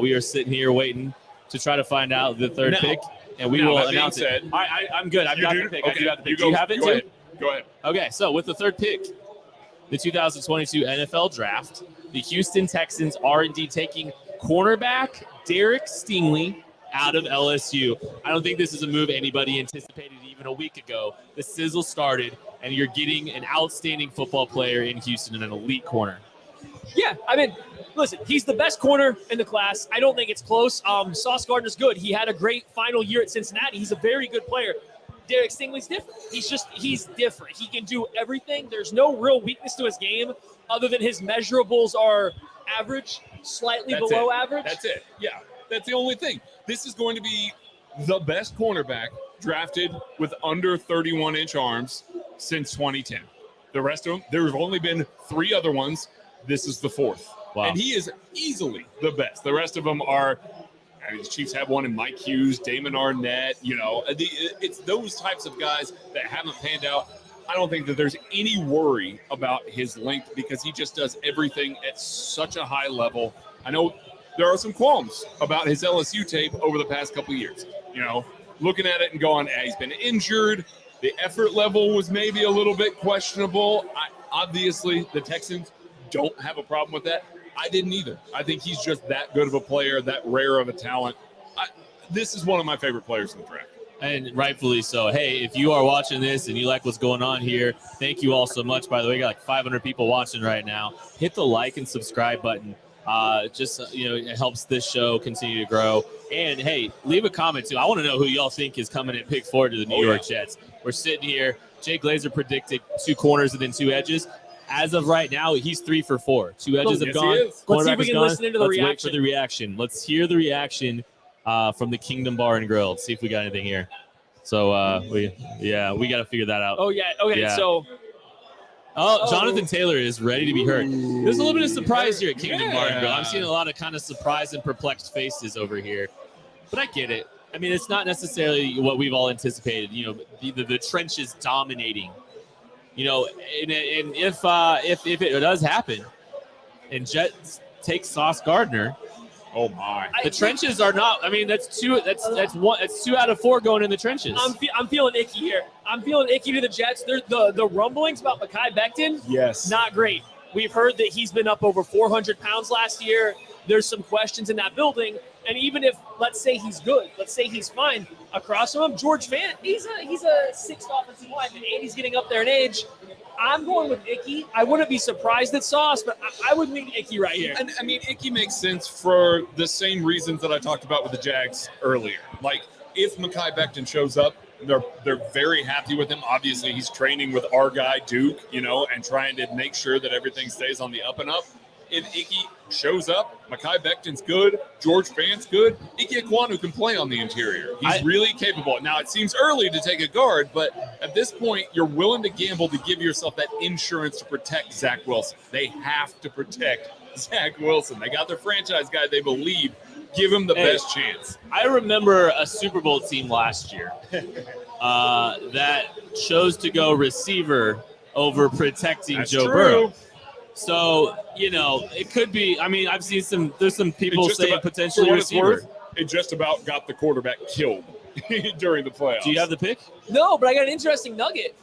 We are sitting here waiting to try to find out the third pick, and we will announce it. I'm good. I've got the pick.
Okay.
I do have the pick.
Do you have it too? Go ahead.
Okay, so with the third pick, the 2022 NFL Draft, the Houston Texans are indeed taking cornerback Derek Stingley out of LSU. I don't think this is a move anybody anticipated even a week ago. The sizzle started, and you're getting an outstanding football player in Houston and an elite corner.
Yeah, I mean, listen, he's the best corner in the class. I don't think it's close. Sauce Gardner's good. He had a great final year at Cincinnati. He's a very good player. Derek Stingley's different. He's different. He can do everything. There's no real weakness to his game other than his measurables are average, slightly below average.
That's it. Yeah, that's the only thing. This is going to be the best cornerback drafted with under 31-inch arms since 2010. The rest of them, there have only been 3 other ones. This is the 4th.
Wow.
And he is easily the best. The rest of them are, the Chiefs have one in Mike Hughes, Damon Arnett. It's those types of guys that haven't panned out. I don't think that there's any worry about his length because he just does everything at such a high level. I know there are some qualms about his LSU tape over the past couple of years. Looking at it and going, he's been injured. The effort level was maybe a little bit questionable. Obviously, the Texans don't have a problem with that. I didn't either. I think he's just that good of a player, that rare of a talent. This is one of my favorite players in the draft.
And rightfully so. Hey, if you are watching this and you like what's going on here, thank you all so much. By the way, we got like 500 people watching right now. Hit the like and subscribe button. It helps this show continue to grow. And hey, leave a comment too. I want to know who y'all think is coming at pick 4 to the New York Jets. We're sitting here. Jay Glazer predicted 2 corners and then 2 edges. As of right now, he's 3 for 4. 2 edges have gone.
Let's see if we can listen into the reaction.
Wait for the reaction. Let's hear the reaction from the Kingdom Bar and Grill. Let's see if we got anything here. So we got to figure that out.
Oh yeah. Okay.
Yeah.
So.
Jonathan Taylor is ready to be heard. There's a little bit of surprise here at Kingdom Bar and Grill. I'm seeing a lot of kind of surprised and perplexed faces over here, but I get it. I mean, it's not necessarily what we've all anticipated. The trenches dominating. And if it does happen, and Jets take Sauce Gardner,
oh my!
The trenches are not. I mean, that's 2 out of 4 going in the trenches.
I'm feeling icky here. I'm feeling icky to the Jets. The rumblings about Mekhi Becton,
yes,
not great. We've heard that he's been up over 400 pounds last year. There's some questions in that building. And even if, let's say he's good, let's say he's fine, across from him, George Fant, he's a 6th offensive lineman, and he's getting up there in age. I'm going with Icky. I wouldn't be surprised at Sauce, but I would lean Icky right here.
And I mean, Icky makes sense for the same reasons that I talked about with the Jags earlier. Like, if Mekhi Becton shows up, they're very happy with him. Obviously, he's training with our guy, Duke, and trying to make sure that everything stays on the up and up. If Icky shows up, Mekhi Becton's good, George Fant's good, Ike Ekwonu can play on the interior. He's really capable. Now, it seems early to take a guard, but at this point, you're willing to gamble to give yourself that insurance to protect Zach Wilson. They have to protect Zach Wilson. They got their franchise guy they believe. Give him the best chance.
I remember a Super Bowl team last year that chose to go receiver over protecting Joe Burrow. So, it could be. I mean, I've seen there's some people saying potentially receiver.
It just about got the quarterback killed during the playoffs.
Do you have the pick?
No, but I got an interesting nugget.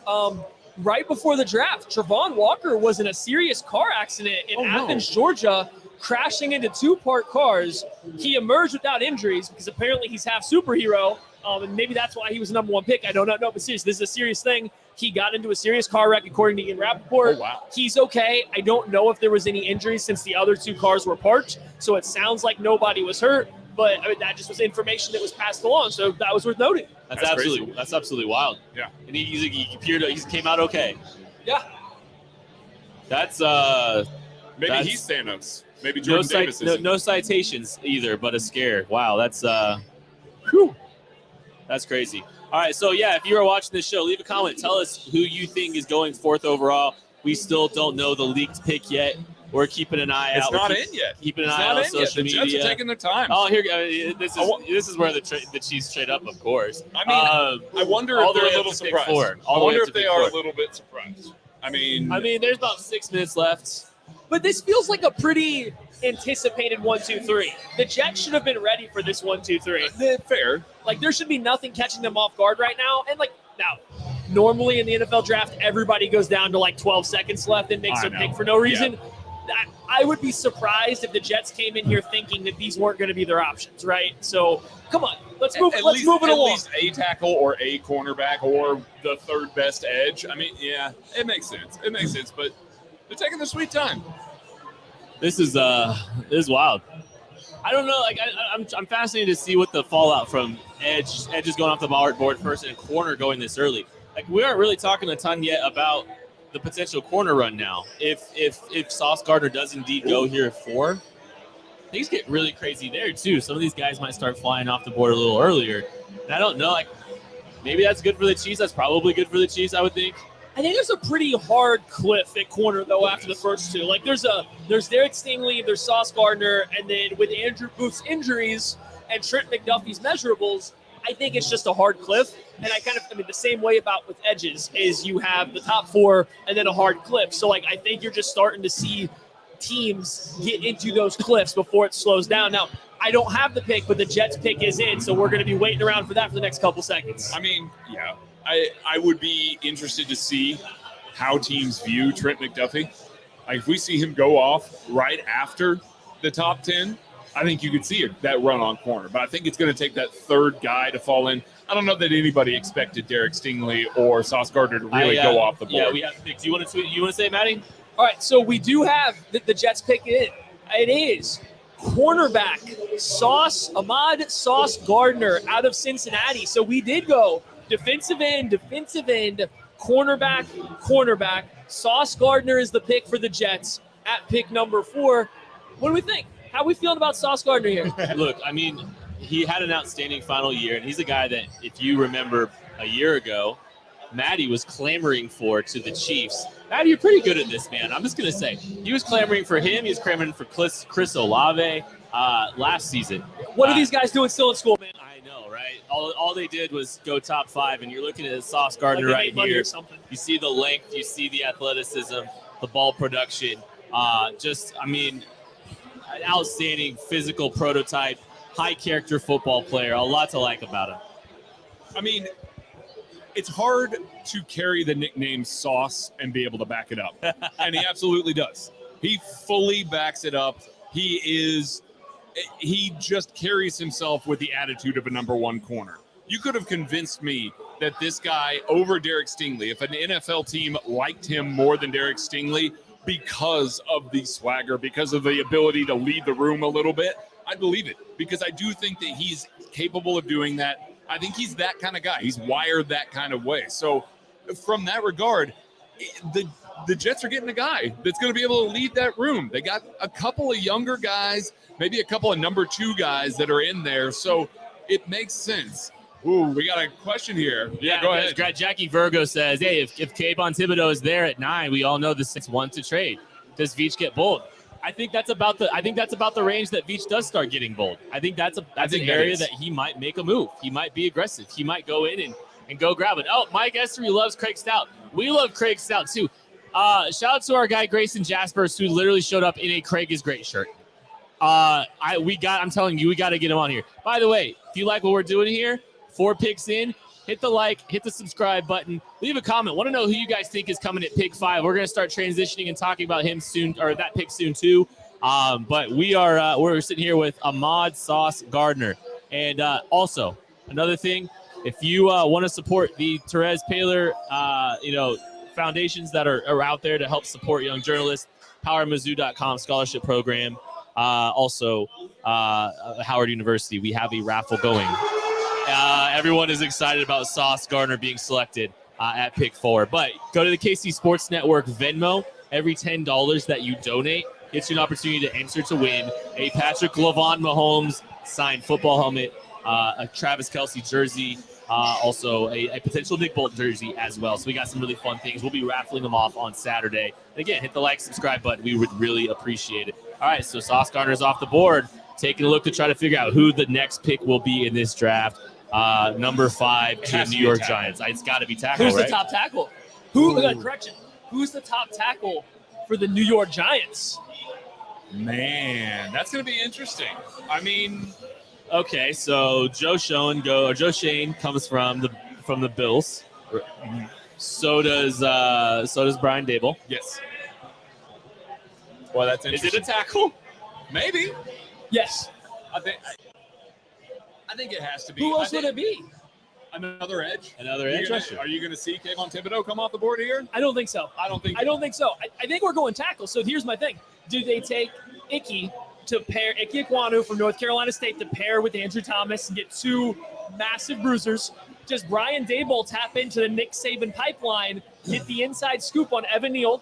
Right before the draft, Travon Walker was in a serious car accident in Athens, Georgia, crashing into 2 parked cars. He emerged without injuries because apparently he's half superhero, and maybe that's why he was the number 1 pick. I don't know, but seriously, this is a serious thing. He got into a serious car wreck, according to Ian Rappaport.
Oh, wow.
He's okay. I don't know if there was any injuries since the other 2 cars were parked, so it sounds like nobody was hurt. But that just was information that was passed along, so that was worth noting.
That's absolutely wild.
Yeah,
and he came out okay.
Yeah.
That's
Maybe
that's,
he's Thanos. Maybe Jordan Davis is.
No citations either, but a scare. Wow, that's that's crazy. All right, so yeah, if you are watching this show, leave a comment. Tell us who you think is going fourth overall. We still don't know the leaked pick yet. We're keeping an eye out.
It's not in yet.
Keeping an eye out on social media.
The Jets are taking their time.
Oh, here this is where the Chiefs trade up, of course.
I mean, I wonder if they're a little surprised. I wonder if they are a little bit surprised. I mean,
there's about 6 minutes left.
But this feels like a pretty anticipated 1-2-3. The Jets should have been ready for this 1-2-3.
Fair.
Like, there should be nothing catching them off guard right now. And, now, normally in the NFL draft, everybody goes down to, 12 seconds left and makes a pick for no reason. Yeah. I would be surprised if the Jets came in here thinking that these weren't going to be their options, right? So, come on. Let's move it along.
At least a tackle or a cornerback or the third best edge. I mean, yeah, it makes sense. But they're taking their sweet time.
This is wild. I don't know. I'm fascinated to see what the fallout from edges going off the board first and corner going this early. We aren't really talking a ton yet about the potential corner run now. If Sauce Gardner does indeed go here at 4, things get really crazy there too. Some of these guys might start flying off the board a little earlier. And I don't know. Maybe that's good for the Chiefs. That's probably good for the Chiefs, I would think.
I think there's a pretty hard cliff at corner, though, after the first two. There's Derek Stingley, there's Sauce Gardner, and then with Andrew Booth's injuries and Trent McDuffie's measurables, I think it's just a hard cliff. And the same way about with edges is you have the top 4 and then a hard cliff. So, I think you're just starting to see teams get into those cliffs before it slows down. Now, I don't have the pick, but the Jets pick is in, so we're going to be waiting around for that for the next couple seconds.
I mean, yeah. I would be interested to see how teams view Trent McDuffie. If we see him go off right after the top 10, I think you could see that run on corner. But I think it's going to take that third guy to fall in. I don't know that anybody expected Derek Stingley or Sauce Gardner to really go off the board.
Yeah, we have picks. You want to say, Maddie?
All right, so we do have the Jets pick in. It is cornerback Ahmad Sauce Gardner out of Cincinnati. So we did go defensive end, cornerback. Sauce Gardner is the pick for the Jets at pick number 4. What do we think? How are we feeling about Sauce Gardner here?
Look, he had an outstanding final year, and he's a guy that, if you remember a year ago, Maddie was clamoring to the Chiefs. Maddie, you're pretty good at this, man. I'm just going to say. He was clamoring for him. He was clamoring for Chris Olave last season.
What are these guys doing still in school, man?
I know, right? All they did was go top 5, and you're looking at Sauce Gardner right here. You see the length. You see the athleticism, the ball production. An outstanding physical prototype, high-character football player. A lot to like about him.
It's hard to carry the nickname Sauce and be able to back it up. And he absolutely does. He fully backs it up. He just carries himself with the attitude of a number 1 corner. You could have convinced me that this guy over Derek Stingley, if an NFL team liked him more than Derek Stingley because of the swagger, because of the ability to lead the room a little bit, I'd believe it. Because I do think that he's capable of doing that. I think he's that kind of guy. He's wired that kind of way. So from that regard, the Jets are getting a guy that's going to be able to lead that room. They got a couple of younger guys, maybe a couple of number 2 guys that are in there. So it makes sense. Ooh, we got a question here. Yeah, go ahead.
Jackie Virgo says, hey, if Kayvon Thibodeaux is there at 9, we all know the 6-1 to trade. Does Veach get bold? I think that's about the range that Veach does start getting bold. I think that's an area that he might make a move. He might be aggressive. He might go in and go grab it. Oh, Mike Estery loves Craig Stout. We love Craig Stout too. Shout out to our guy Grayson Jaspers, who literally showed up in a Craig is Great shirt. I'm telling you, we got to get him on here. By the way, if you like what we're doing here, 4 picks in, hit the like, hit the subscribe button, leave a comment. Want to know who you guys think is coming at pick 5. We're going to start transitioning and talking about him soon, or that pick soon too. But we're sitting here with Ahmad Sauce Gardner. And also, another thing, if you want to support the Therese Paler, foundations that are out there to help support young journalists, PowerMizzou.com scholarship program. Also, Howard University, we have a raffle going. Everyone is excited about Sauce Gardner being selected at pick 4. But go to the KC Sports Network Venmo every $10 that you donate gets you an opportunity to enter to win a Patrick Mahomes signed football helmet, a Travis Kelce jersey, also a potential Nick Bolton jersey as well. So we got some really fun things. We'll be raffling them off on Saturday. And again, hit the like, subscribe button. We would really appreciate it. All right, so Sauce Gardner's off the board. Taking a look to try to figure out who the next pick will be in this draft. Number 5 to the New York Giants. It's got to be tackle,
Who's
right?
the top tackle? Correction. Who's the top tackle for the New York Giants?
Man, that's going to be interesting. I mean,
Okay, so Joe Shane comes from the Bills. So does Brian Dable.
yes. Well, that's
Is
interesting.
it a tackle?
Maybe.
Yes.
I think it has to be.
Who else would it be?
Another edge.
Another edge rusher.
Are you going to see Kayvon Thibodeaux come off the board here?
I don't think so.
I don't think
so. I think we're going tackle. So here's my thing. Do they take Icky Ekwonu from North Carolina State to pair with Andrew Thomas and get 2 massive bruisers? Does Brian Dable tap into the Nick Saban pipeline, get the inside scoop on Evan Neal,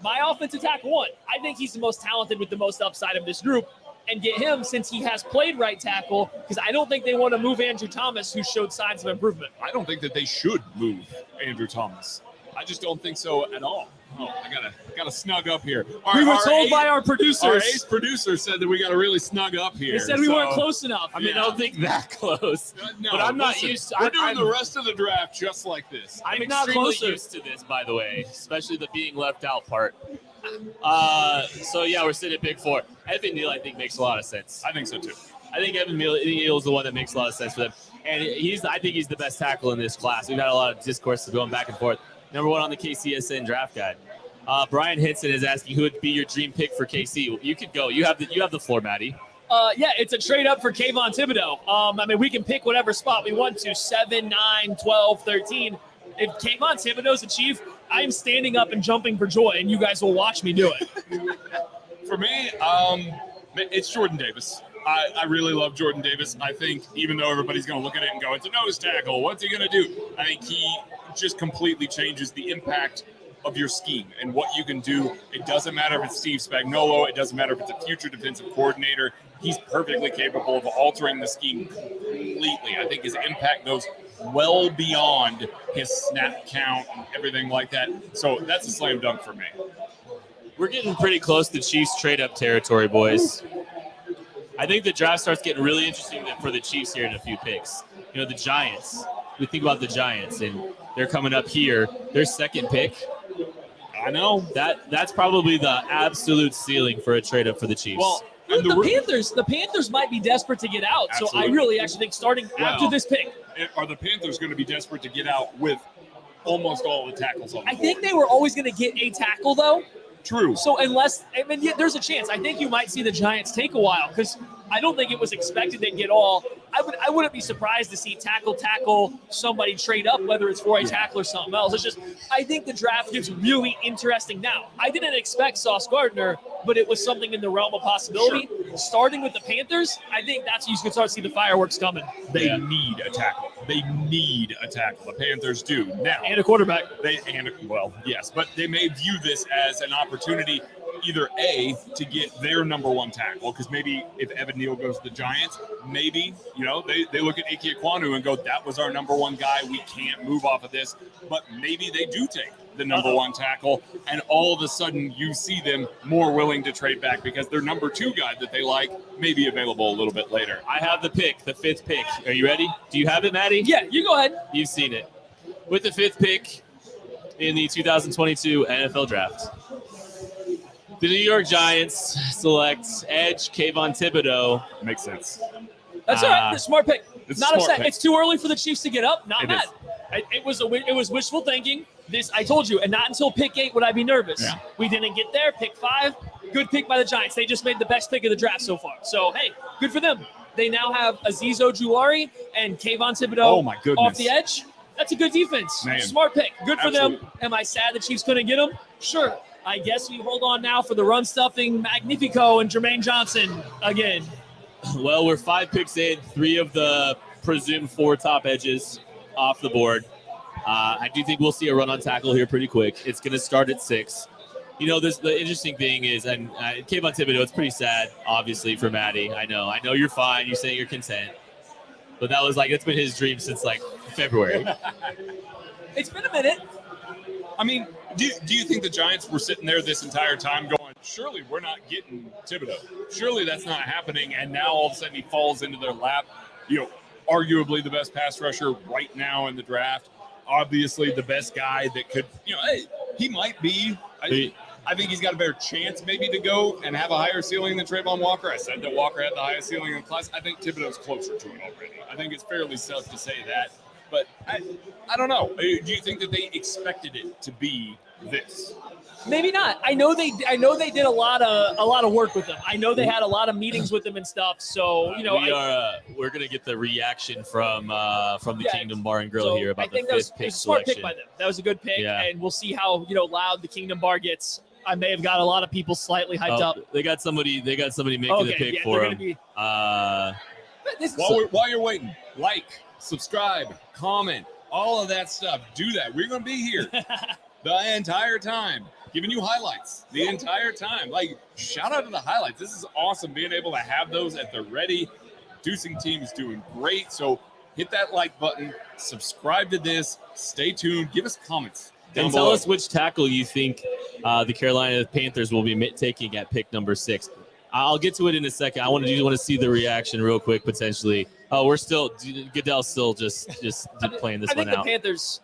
my offensive tackle 1? I think he's the most talented with the most upside of this group, and get him since he has played right tackle, because I don't think they want to move Andrew Thomas, who showed signs of improvement.
I don't think that they should move Andrew Thomas. I just don't think so at all. Oh, I gotta snug up here.
We were told by our producers.
Our ace producer said that we got to really snug up here.
They said we weren't close enough.
I mean, I don't think that close.
No,
but I'm not
listen,
used to.
We're doing
I'm
the rest of the draft just like this.
I'm
not
extremely
closer.
used to this, by the way, especially the being left out part. So yeah, we're sitting at pick 4. Evan Neal, I think, makes a lot of sense.
I think so too.
I think Evan Neal is the one that makes a lot of sense for them, and I think he's the best tackle in this class. We've had a lot of discourse going back and forth. Number 1 on the KCSN draft guide. Brian Hinson is asking who would be your dream pick for KC. You could go. You have the floor, Maddie.
Yeah, it's a trade up for Kayvon Thibodeaux. I mean, we can pick whatever spot we want to, 7, 9, 12, 13. If Kayvon Thibodeaux's a Chief, I'm standing up and jumping for joy, and you guys will watch me do it.
For me, it's Jordan Davis. I really love Jordan Davis. I think even though everybody's going to look at it and go, it's a nose tackle, what's he going to do? I think he just completely changes the impact of your scheme and what you can do. It doesn't matter if it's Steve Spagnuolo. It doesn't matter if it's a future defensive coordinator. He's perfectly capable of altering the scheme completely. I think his impact goes well beyond his snap count and everything like that. So that's a slam dunk for me.
We're getting pretty close to Chiefs trade-up territory, boys. I think the draft starts getting really interesting for the Chiefs here in a few picks. You know, the Giants. We think about the Giants, and they're coming up here. Their second pick.
I know.
That's probably the absolute ceiling for a trade-up for the Chiefs.
Well,
The Panthers might be desperate to get out.
Absolutely.
So I really actually think starting after this pick.
Are the Panthers going to be desperate to get out with almost all the tackles on the
I
board?
think they were always going to get a tackle, though.
True.
So there's a chance. I think you might see the Giants take a while because I don't think it was expected they'd get all. I wouldn't be surprised to see tackle somebody trade up, whether it's for a tackle or something else. It's just I think the draft gets really interesting now. I didn't expect Sauce Gardner, but it was something in the realm of possibility. Sure. Starting with the Panthers, I think that's when you can start to see the fireworks coming.
They need a tackle. They need a tackle. The Panthers do now.
And a quarterback.
Yes, but they may view this as an opportunity either A, to get their number 1 tackle, because maybe if Evan Neal goes to the Giants, maybe, they look at Ekwonu and go, that was our number 1 guy. We can't move off of this. But maybe they do take the number 1 tackle, and all of a sudden you see them more willing to trade back because their number 2 guy that they like may be available a little bit later.
I have the pick, the 5th pick. Are you ready? Do you have it, Maddie?
Yeah, you go ahead.
You've seen it. With the 5th pick in the 2022 NFL Draft, the New York Giants select edge Kayvon Thibodeaux.
Makes sense.
That's all right. Smart pick.
It's
Not
smart
upset.
pick.
It's too early for the Chiefs to get up. Not
It
mad. It was wishful thinking. I told you, and not until pick 8 would I be nervous.
Yeah.
We didn't get there. Pick 5, good pick by the Giants. They just made the best pick of the draft so far. So hey, good for them. They now have Azeez Ojulari and Kayvon Thibodeaux
Oh my goodness.
off the edge. That's a good defense.
Man.
Smart pick. Good for
Absolutely.
them. Am I sad the Chiefs couldn't get them? Sure. I guess we hold on now for the run-stuffing Magnifico and Jermaine Johnson again.
Well, we're 5 picks in, 3 of the presumed 4 top edges off the board. I do think we'll see a run on tackle here pretty quick. It's going to start at 6. The interesting thing is, and Kayvon Thibodeaux, it's pretty sad, obviously, for Matty. I know you're fine. You say you're content. But it's been his dream since February.
It's been a minute.
I mean, do you think the Giants were sitting there this entire time going, surely we're not getting Thibodeaux. Surely that's not happening. And now all of a sudden he falls into their lap. Arguably the best pass rusher right now in the draft. Obviously the best guy that could, he might be. I think he's got a better chance maybe to go and have a higher ceiling than Trayvon Walker. I said that Walker had the highest ceiling in the class. I think Thibodeau's closer to it already. I think it's fairly safe to say that. But I don't know. Do you think that they expected it to be this?
Maybe not. I know they did a lot of work with him. I know they had a lot of meetings with him and stuff. So
we're gonna get the reaction from the Kingdom Bar and Grill here about the fifth pick
selection. Smart pick
selection.
by them. That was a good pick, and we'll see how loud the Kingdom Bar gets. I may have got a lot of people slightly hyped up.
They got somebody making the pick for him.
While you're waiting, subscribe, comment, all of that stuff. Do that. We're going to be here the entire time, giving you highlights the entire time. Shout out to the highlights. This is awesome being able to have those at the ready. Deucing team is doing great. So hit that like button, subscribe to this, stay tuned, give us comments.
And tell us which tackle you think the Carolina Panthers will be taking at pick number 6. I'll get to it in a second. I want to see the reaction real quick, potentially. Oh, Goodell's still just playing this one out.
I think the Panthers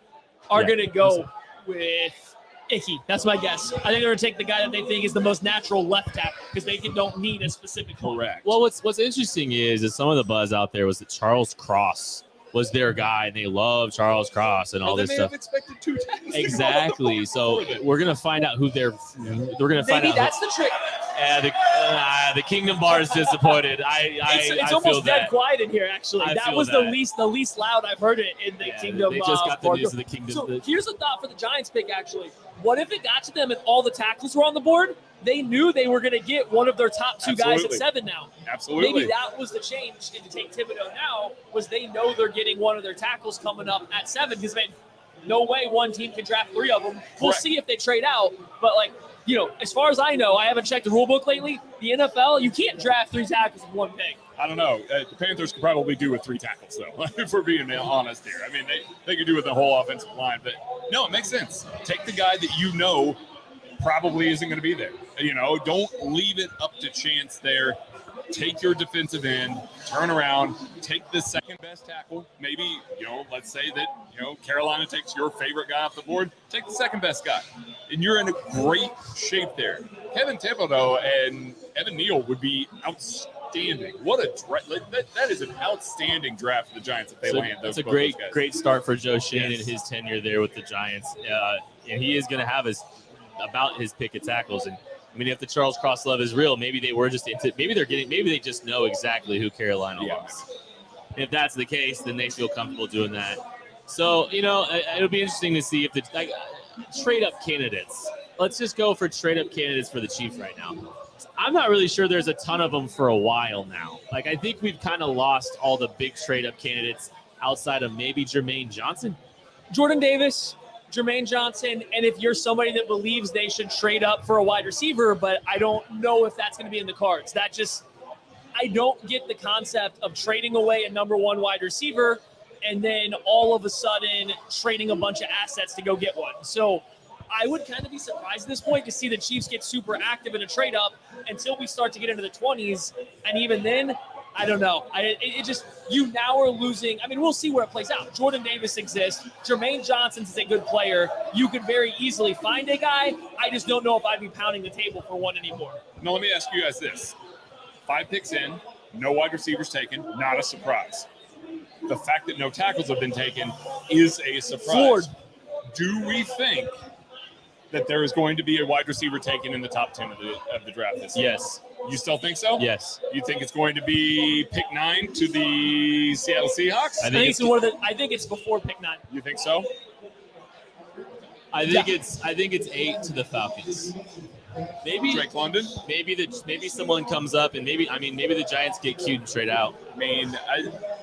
are going to go with Icky. That's my guess. I think they're going to take the guy that they think is the most natural left tackle because they don't need a specific one.
Correct.
Well, what's interesting is some of the buzz out there was that Charles Cross was their guy, and they love Charles Cross and all this stuff.
Have expected 2 tackles.
Exactly. So we're gonna find out who they're. We're gonna find out.
That's the trick.
The Kingdom Bar is disappointed.
It's almost dead quiet in here. Actually, that was the least loud I've heard it in the Kingdom.
They just got the news of the Kingdom.
So here's a thought for the Giants pick. Actually, what if it got to them and all the tackles were on the board? They knew they were going to get one of their top 2 guys at 7 now.
Absolutely.
Maybe that was the change and to take Thibodeaux now was they know they're getting one of their tackles coming up at 7 because no way one team can draft 3 of them. We'll see if they trade out. But as far as I know, I haven't checked the rule book lately. The NFL, you can't draft 3 tackles with 1 pick.
I don't know. The Panthers could probably do with 3 tackles, though, if we're being honest here. I mean, they could do with the whole offensive line. But, no, it makes sense. Take the guy that probably isn't going to be there. Don't leave it up to chance there. Take your defensive end, turn around, take the second best tackle. Maybe, let's say that, Carolina takes your favorite guy off the board. Take the second best guy. And you're in a great shape there. Kevin Thibodeaux and Evan Neal would be outstanding. What a that is an outstanding draft for the Giants if they land those.
That's a great start for Joe Schoen and his tenure there with the Giants. And he is going to have about his pick of tackles. And I mean, if the Charles Cross love is real, maybe they just know exactly who Carolina wants. And if that's the case, then they feel comfortable doing that. So, it'll be interesting to see if the trade up candidates. Let's just go for trade up candidates for the Chiefs right now. I'm not really sure there's a ton of them for a while now. I think we've kind of lost all the big trade up candidates outside of maybe Jermaine Johnson.
Jordan Davis, Jermaine Johnson, and if you're somebody that believes they should trade up for a wide receiver, but I don't know if that's going to be in the cards. I don't get the concept of trading away a number 1 wide receiver and then all of a sudden trading a bunch of assets to go get one. So I would kind of be surprised at this point to see the Chiefs get super active in a trade up until we start to get into the 20s. And even then, I don't know. You now are losing. I mean, we'll see where it plays out. Jordan Davis exists. Jermaine Johnson is a good player. You could very easily find a guy. I just don't know if I'd be pounding the table for one anymore.
Now, let me ask you guys this. 5 picks in, no wide receivers taken, not a surprise. The fact that no tackles have been taken is a surprise.
Floored.
Do we think that there is going to be a wide receiver taken in the top 10 of the draft this year?
Yes.
You still think so?
Yes.
You think it's going to be pick 9 to the Seattle Seahawks?
I think it's before pick 9.
You think so?
I think it's 8 to the Falcons. Maybe
Drake London.
Maybe someone comes up and maybe the Giants get cute and trade out.
I mean,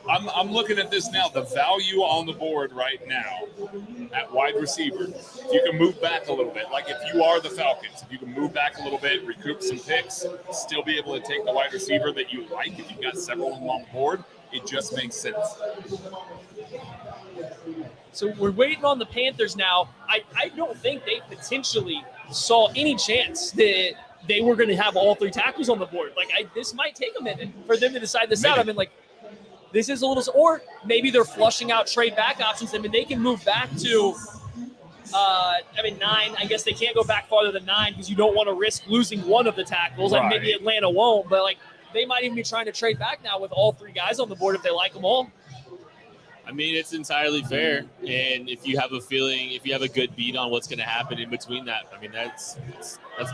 I'm looking at this now. The value on the board right now at wide receiver, if you can move back a little bit, like if you are the Falcons, if you can move back a little bit, recoup some picks, still be able to take the wide receiver that you like, if you've got several of them on the board, it just makes sense.
So we're waiting on the Panthers now. I don't think they potentially saw any chance that they were going to have all 3 tackles on the board. Like, this might take a minute for them to decide this out. I mean, like, this is a little, or maybe they're flushing out trade back options. I mean, they can move back to, 9. I guess they can't go back farther than 9 because you don't want to risk losing one of the tackles.
Right.
Like, maybe Atlanta won't, but, like, they might even be trying to trade back now with all 3 guys on the board if they like them all.
I mean, it's entirely fair. And if you have a feeling, if you have a good beat on what's going to happen in between that, I mean, that's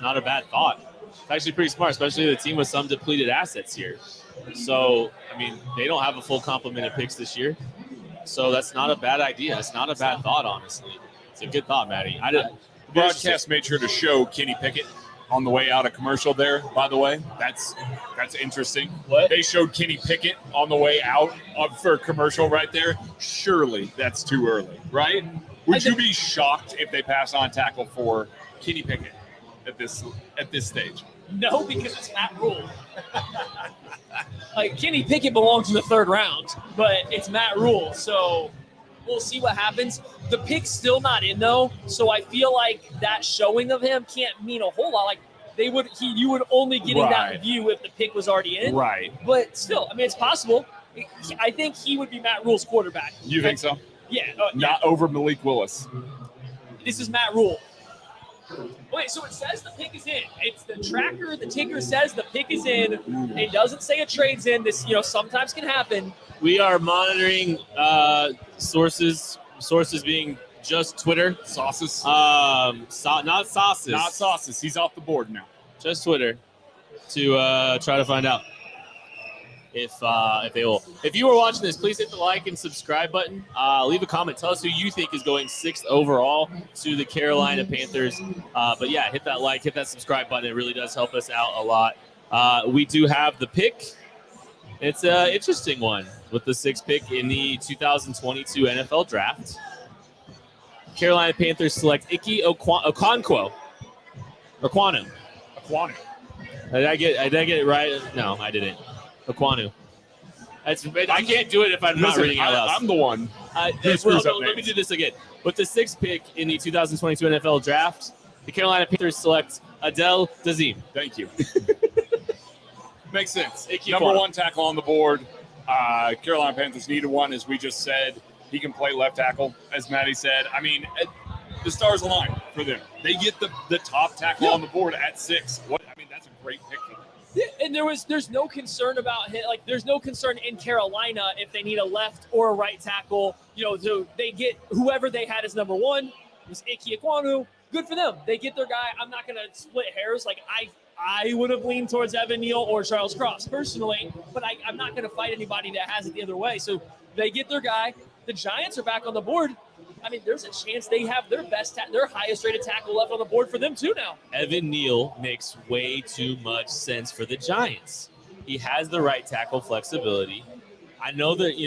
not a bad thought. It's actually pretty smart, especially the team with some depleted assets here. So, I mean, they don't have a full complement of picks this year. So that's not a bad idea. It's not a bad thought, honestly. It's a good thought, Maddie.
Broadcast made sure to show Kenny Pickett on the way out of commercial there, by the way. That's interesting.
What?
They showed Kenny Pickett on the way out for a commercial right there. Surely that's too early, right? Would you be shocked if they pass on tackle for Kenny Pickett at this stage?
No, because it's Matt Rule. Like, Kenny Pickett belongs in the 3rd round, but it's Matt Rule. So we'll see what happens. The pick's still not in, though, so I feel like that showing of him can't mean a whole lot. Like, you would only getting that view if the pick was already in.
Right.
But still, I mean, it's possible. I think he would be Matt Rule's quarterback.
You think so?
Yeah.
Not over Malik Willis.
This is Matt Rule. Wait, so it says the pick is in. It's the tracker, the ticker says the pick is in. It doesn't say a trade's in. This, sometimes can happen.
We are monitoring sources being just Twitter.
Sauces.
Not sauces.
Not sauces. He's off the board now.
Just Twitter to try to find out if they will. If you are watching this, please hit the like and subscribe button. Leave a comment. Tell us who you think is going 6th overall to the Carolina Panthers. But yeah, hit that like, hit that subscribe button. It really does help us out a lot. We do have the pick. It's an interesting one with the 6th pick in the 2022 NFL Draft. Carolina Panthers select Ekwonu. Did I get it right? No, I didn't. Ekwonu. I can't do it if I'm not reading out loud.
I'm the one.
Let me do this again. With the 6th pick in the 2022 NFL Draft, the Carolina Panthers select Adel Dazim.
Thank you. Makes sense.
Ekwonu.
Number 1 tackle on the board. Carolina Panthers needed one, as we just said. He can play left tackle, as Maddie said. I mean, the stars align for them. They get the top tackle on the board at 6. That's a great pick for them.
Yeah, and there's no concern about him. Like, there's no concern in Carolina if they need a left or a right tackle. So they get whoever they had as number 1 was Ekwonu. Good for them. They get their guy. I'm not going to split hairs. Like, I would have leaned towards Evan Neal or Charles Cross personally, but I'm not going to fight anybody that has it the other way. So they get their guy. The Giants are back on the board. I mean, there's a chance they have their their highest rated tackle left on the board for them too now.
Evan Neal makes way too much sense for the Giants. He has the right tackle flexibility. I know that,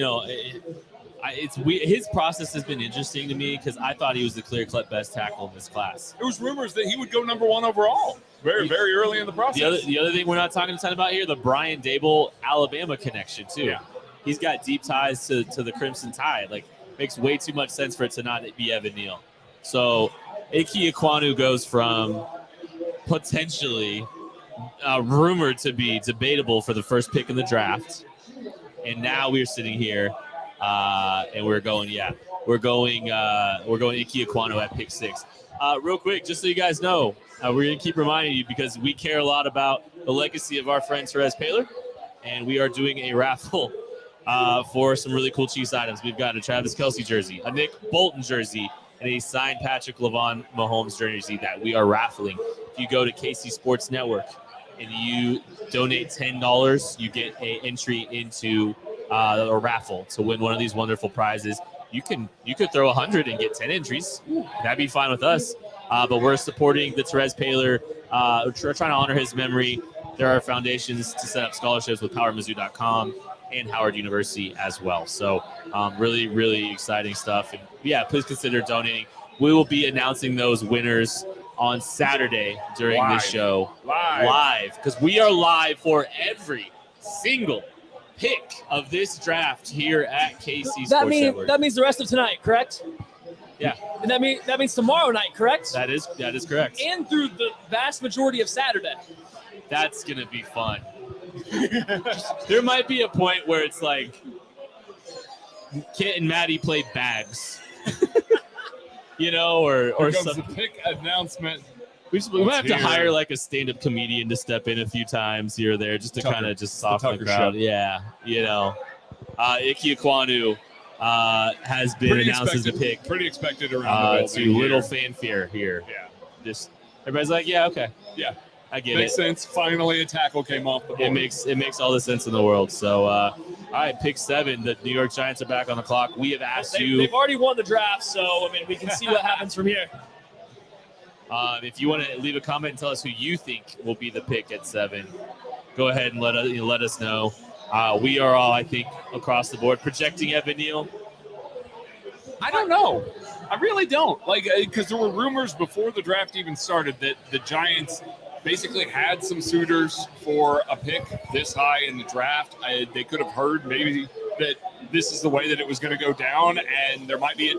his process has been interesting to me because I thought he was the clear-cut best tackle in this class.
There was rumors that he would go number 1 overall very early in the process.
The other thing we're not talking a ton about here, the Brian Dable Alabama connection too.
Yeah.
He's got deep ties to the Crimson Tide. Like, makes way too much sense for it to not be Evan Neal. So Ekwonu goes from potentially rumored to be debatable for the first pick in the draft, and now we're sitting here and we're going Ekwonu at pick 6. Real quick, just so you guys know, we're gonna keep reminding you because we care a lot about the legacy of our friend Therese Paylor, and we are doing a raffle for some really cool Chiefs items. We've got a Travis Kelce jersey, a Nick Bolton jersey, and a signed Patrick Lavon Mahomes jersey that we are raffling. If you go to KC Sports Network and you donate $10, you get an entry into a raffle to win one of these wonderful prizes. You could throw 100 and get 10 entries. That'd be fine with us. But we're supporting the Therese Paylor, trying to honor his memory. There are foundations to set up scholarships with PowerMizzou.com. and Howard University as well. So really, really exciting stuff. And yeah, please consider donating. We will be announcing those winners on Saturday during this show. Live. Because we are live for every single pick of this draft here at KC Sports Network.
That means the rest of tonight, correct?
Yeah.
And that means tomorrow night, correct?
That is correct.
And through the vast majority of Saturday.
That's going to be fun. There might be a point where it's like Kit and Maddie play bags. Or
some pick announcement.
We might have to hire like a stand-up comedian to step in a few times here or there just to kind of just soften the crowd. Show. Yeah, Ekwonu has been announced as the pick.
Pretty expected around the
building. To little fanfare here.
Yeah.
Just everybody's like, yeah, okay.
Yeah.
I get
Makes sense. Finally, a tackle came off the board.
It makes all the sense in the world. So, all right, pick 7. The New York Giants are back on the clock. We have asked you.
They've already won the draft, so we can see what happens from here.
If you want to leave a comment and tell us who you think will be the pick at 7, go ahead and let us know. We are all, I think, across the board projecting Evan Neal.
I don't know. I really don't. Because there were rumors before the draft even started that the Giants basically had some suitors for a pick this high in the draft. They could have heard maybe that this is the way that it was going to go down, and there might be a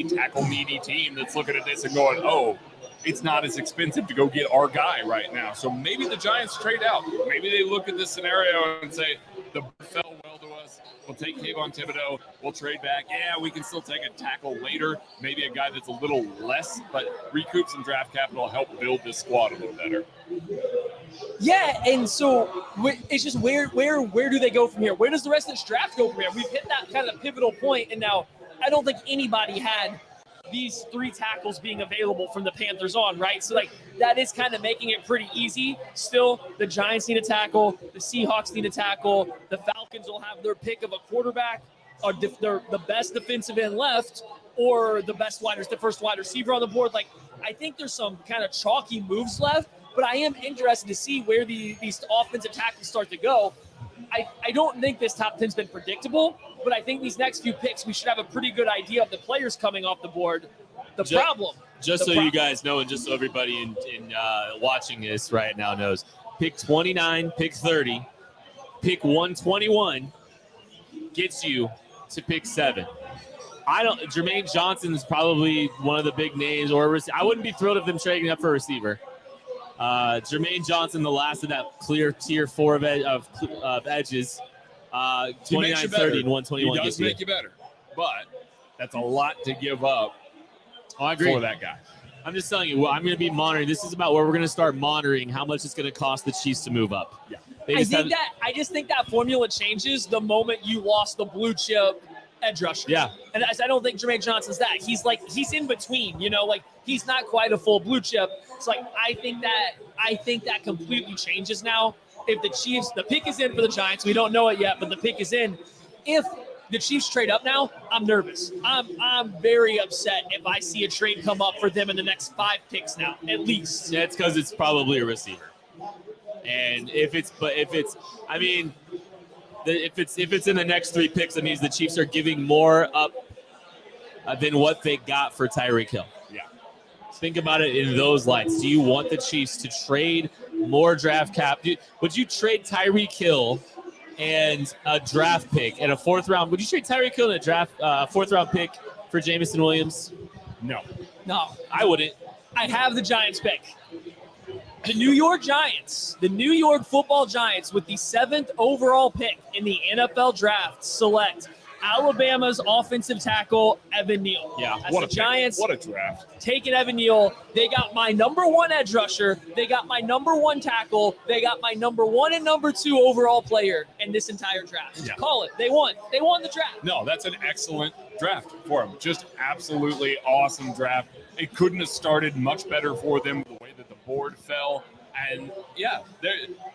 tackle-needy team that's looking at this and going, oh, it's not as expensive to go get our guy right now. So maybe the Giants trade out. Maybe they look at this scenario and say, the fell well to us. We'll take Kayvon Thibodeaux. We'll trade back. Yeah, we can still take a tackle later. Maybe a guy that's a little less, but recoup some draft capital, help build this squad a little better.
Yeah, and so it's just where do they go from here? Where does the rest of this draft go from here? We've hit that kind of pivotal point, and now I don't think anybody had these 3 tackles being available from the Panthers on, right? So, that is kind of making it pretty easy. Still, the Giants need a tackle. The Seahawks need a tackle. The Falcons will have their pick of a quarterback, or the best defensive end left, or the first wide receiver on the board. I think there's some kind of chalky moves left, but I am interested to see where these offensive tackles start to go. I don't think this top 10's been predictable, but I think these next few picks, we should have a pretty good idea of the players coming off the board. You guys know, and just so everybody in watching this right now knows, pick 29, pick 30, pick 121 gets you to pick 7. Jermaine Johnson is probably one of the big names, I wouldn't be thrilled if them trading up for a receiver. Jermaine Johnson, the last of that clear tier 4 of edges. 29, 30, and 121.
He does make you better, but that's a lot to give up.
I agree
for that guy.
I'm just telling you, I'm going to be monitoring. This is about where we're going to start monitoring how much it's going to cost the Chiefs to move up.
Yeah,
I just think that formula changes the moment you lost the blue chip edge rusher.
Yeah,
and I don't think Jermaine Johnson's that. He's in between. He's not quite a full blue chip. It's I think that completely changes now. If the Chiefs, the pick is in for the Giants, we don't know it yet, but the pick is in. If the Chiefs trade up now, I'm nervous. I'm very upset if I see a trade come up for them in the next 5 picks now, at least.
Yeah, it's because it's probably a receiver. And if it's in the next 3 picks, that means the Chiefs are giving more up than what they got for Tyreek Hill.
Yeah.
Think about it in those lights. Do you want the Chiefs to trade more draft cap? Would you trade Tyreek Hill and a draft pick and a 4th round? Would you trade Tyreek Hill and a 4th round pick for Jameson Williams?
No,
I wouldn't.
I have the Giants pick. The New York Giants, the New York Football Giants, with the 7th overall pick in the NFL draft, select Alabama's offensive tackle, Evan Neal.
Yeah,
what a Giants.
What a draft.
Taking Evan Neal. They got my number 1 edge rusher. They got my number 1 tackle. They got my number 1 and number 2 overall player in this entire draft.
Yeah.
Call it. They won. They won the draft.
No, that's an excellent draft for them. Just absolutely awesome draft. It couldn't have started much better for them the way that the board fell. And yeah,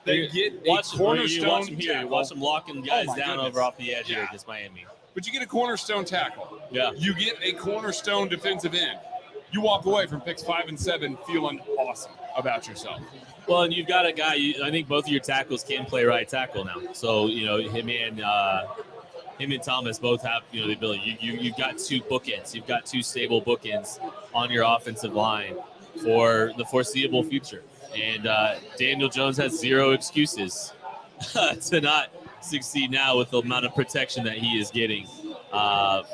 they get a cornerstone tackle.
Watch them locking guys down over off the edge here against Miami.
But you get a cornerstone tackle.
Yeah.
You get a cornerstone defensive end. you walk away from picks 5 and 7 feeling awesome about yourself.
Well, and you've got a guy. I think both of your tackles can play right tackle now. So him and Thomas both have the ability. You've got two bookends. You've got two stable bookends on your offensive line for the foreseeable future. And Daniel Jones has zero excuses to not succeed now with the amount of protection that he is getting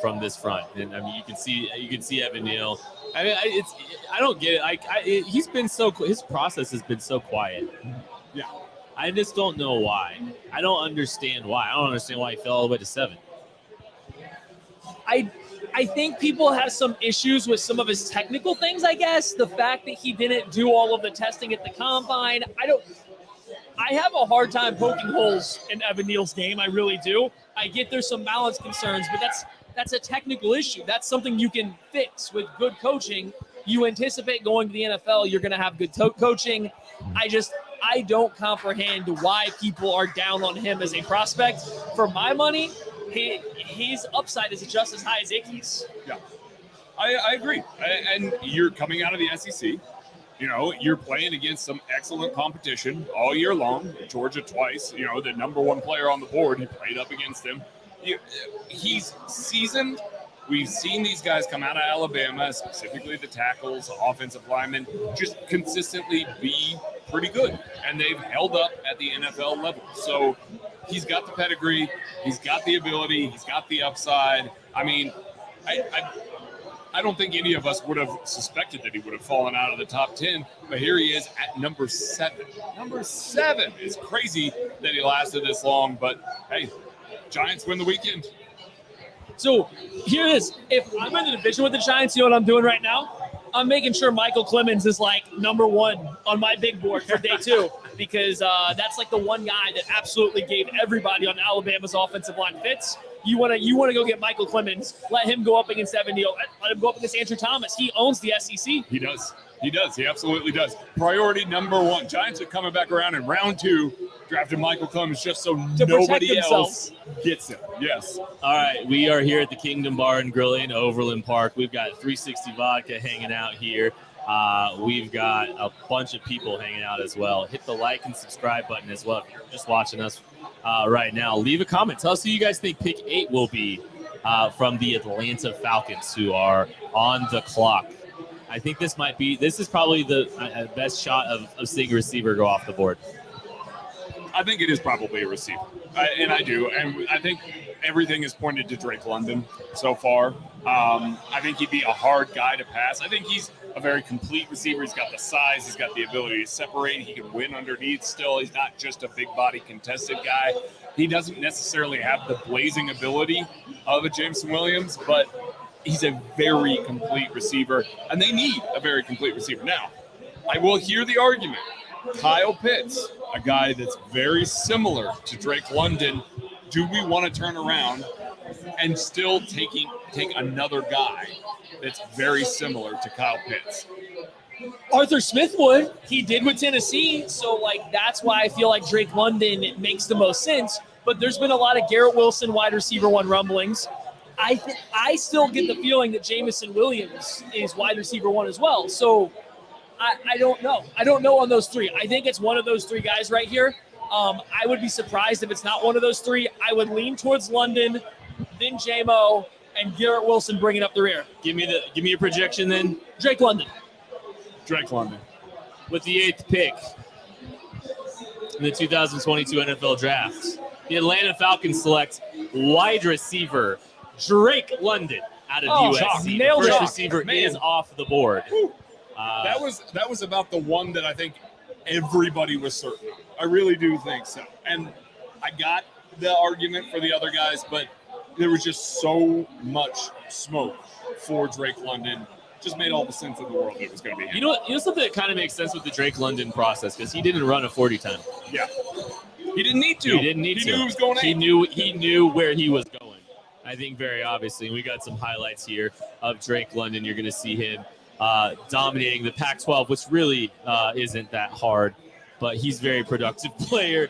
from this front. And I mean, you can see Evan Neal. I mean, I don't get it. His process has been so quiet.
Yeah.
I just don't know why. I don't understand why. I don't understand why he fell all the way to 7.
I think people have some issues with some of his technical things, I guess. The fact that he didn't do all of the testing at the combine. I have a hard time poking holes in Evan Neal's game. I really do. I get there's some balance concerns, but that's a technical issue. That's something you can fix with good coaching. You anticipate going to the NFL, you're going to have good coaching. I don't comprehend why people are down on him as a prospect. For my money, his upside is just as high as Icky's.
Yeah, I agree. And you're coming out of the SEC. You're playing against some excellent competition all year long. Georgia twice, the number 1 player on the board. You played up against him. He's seasoned. We've seen these guys come out of Alabama, specifically the tackles, offensive linemen, just consistently be pretty good. And they've held up at the NFL level. So he's got the pedigree. He's got the ability. He's got the upside. I mean, I don't think any of us would have suspected that he would have fallen out of the top 10, but here he is at number 7. Number 7. It's crazy that he lasted this long, but hey, Giants win the weekend.
So here it is. If I'm in the division with the Giants, you know what I'm doing right now? I'm making sure Michael Clemens is like number 1 on my big board for day 2 because that's like the one guy that absolutely gave everybody on Alabama's offensive line fits. You want to go get Michael Clemens, let him go up against Evan Neal, let him go up against Andrew Thomas. He owns the SEC.
He does. He absolutely does. Priority number 1. Giants are coming back around in round 2, drafted Michael Clemens just so nobody else gets him. Yes.
All right, we are here at the Kingdom Bar and Grill in Overland Park. We've got 360 Vodka hanging out here. We've got a bunch of people hanging out as well. Hit the like and subscribe button as well if you're just watching us right now. Leave a comment. Tell us who you guys think pick 8 will be from the Atlanta Falcons, who are on the clock. I think this is probably the best shot of seeing a receiver go off the board.
I think it is probably a receiver, and I do. And I think everything is pointed to Drake London so far. I think he'd be a hard guy to pass. I think he's a very complete receiver. He's got the size. He's got the ability to separate. He can win underneath still. He's not just a big body contested guy. He doesn't necessarily have the blazing ability of a Jameson Williams, but he's a very complete receiver, and they need a very complete receiver. Now, I will hear the argument. Kyle Pitts, a guy that's very similar to Drake London. Do we want to turn around and still take another guy that's very similar to Kyle Pitts?
Arthur Smith would. He did with Tennessee, so that's why I feel like Drake London makes the most sense. But there's been a lot of Garrett Wilson wide receiver 1 rumblings. I still get the feeling that Jameson Williams is wide receiver 1 as well. So I don't know. I don't know on those 3. I think it's one of those 3 guys right here. I would be surprised if it's not one of those 3. I would lean towards London, then JMO, and Garrett Wilson bringing up the rear.
Give me your projection then.
Drake London.
Drake London.
With the 8th pick in the 2022 NFL Draft, the Atlanta Falcons select wide receiver Drake London out of USC. The first receiver is off the board.
That was about the one that I think everybody was certain of. I really do think so. And I got the argument for the other guys, but there was just so much smoke for Drake London. Just made all the sense in the world that it was going to be him.
You know something that kind of makes sense with the Drake London process, because he didn't run a 40 time.
Yeah. He didn't need to. He knew he was going 8.
He knew where he was going. I think very obviously. We got some highlights here of Drake London. You're going to see him dominating the Pac-12, which really isn't that hard, but he's a very productive player,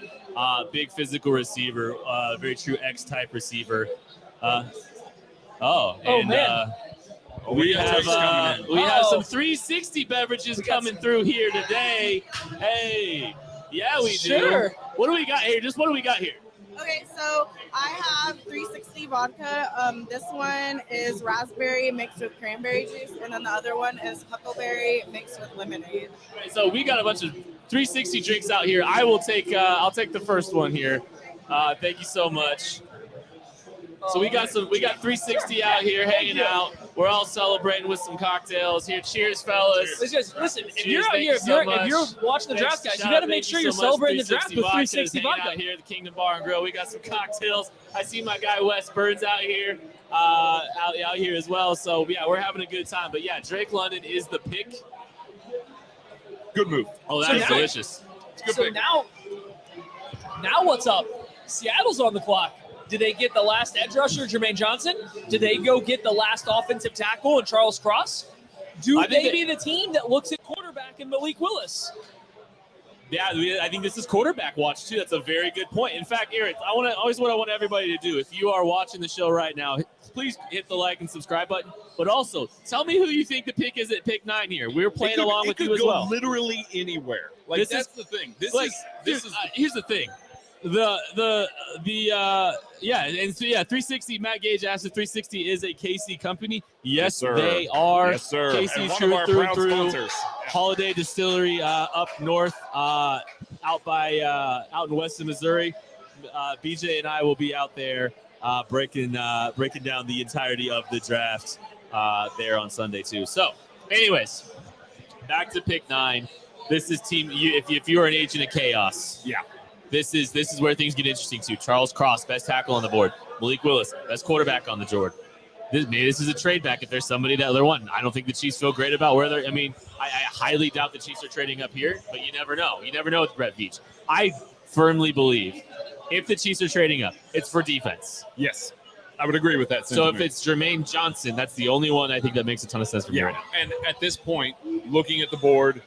big physical receiver, very true X-type receiver. Man. We
got
have
drinks coming in.
we have some 360 beverages coming through here today. Hey, yeah, we
Sure.
do. What do we got here? What do we got here?
Okay, so I have 360 vodka. This one is raspberry mixed with cranberry juice, and then the other one is huckleberry mixed with lemonade.
So we got a bunch of 360 drinks out here. I will take. I'll take the first one here. Thank you so much. So we got 360 out here hanging out. We're all celebrating with some cocktails here. Cheers, fellas.
Listen, if
Cheers,
you're out
thank
here,
you so
if you're
much.
watching the draft, guys, you
Shout
got to
out,
make
thank
sure
you
you're
so much.
celebrating the draft with 360
hanging
vodka.
out here at the Kingdom Bar and Grill. We got some cocktails. I see my guy Wes Burns out here, out here as well. So yeah, we're having a good time. But yeah, Drake London is the pick.
Good move.
Oh,
So
that is
now-
delicious.
It's a good
So
pick.
now what's up? Seattle's on the clock. Did they get the last edge rusher, Jermaine Johnson? Did they go get the last offensive tackle in Charles Cross? Do
I think
they be the team that looks at quarterback in Malik Willis?
Yeah, I think this is quarterback watch too. That's a very good point. In fact, Eric, always what I want everybody to do. If you are watching the show right now, please hit the like and subscribe button. But also, tell me who you think the pick is at pick 9 here. We're playing along with you as well.
Literally anywhere. Like
This
that's
is-
the thing.
Here's the thing. Yeah, and so yeah, 360. Matt Gage asked if 360 is a KC company. Yes,
sir.
they are.
Yes, sir.
KC
And one
true
of our
through
proud
and through.
sponsors.
Holiday Distillery up north, out in western Missouri. BJ and I will be out there breaking down the entirety of the draft there on Sunday too. So, anyways, back to pick 9. This is team. If you're an agent of chaos,
Yeah.
This is where things get interesting too. Charles Cross, best tackle on the board. Malik Willis, best quarterback on the board. Maybe this is a trade back if there's somebody that they're wanting. I don't think the Chiefs feel great about where they're. I mean, I highly doubt the Chiefs are trading up here, but you never know. You never know with Brett Veach. I firmly believe if the Chiefs are trading up, it's for defense.
Yes. I would agree with that
So
sentiment.
if it's Jermaine Johnson, that's the only one I think that makes a ton of sense for me right now.
And at this point, looking at the board,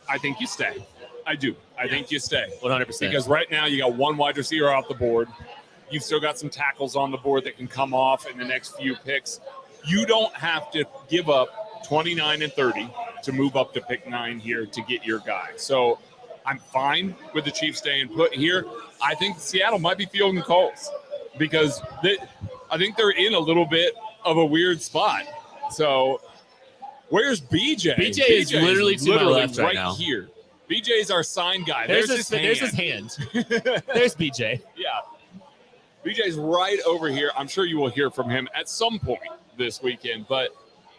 I think you stay. I do. I think you stay.
100%.
Because right now you got one wide receiver off the board. You've still got some tackles on the board that can come off in the next few picks. You don't have to give up 29 and 30 to move up to pick 9 here to get your guy. So I'm fine with the Chiefs staying put here. I think Seattle might be fielding calls because I think they're in a little bit of a weird spot. So where's BJ?
BJ is literally to my left right now.
Here. BJ's our sign guy.
There's his hand. There's BJ.
Yeah. BJ's right over here. I'm sure you will hear from him at some point this weekend, but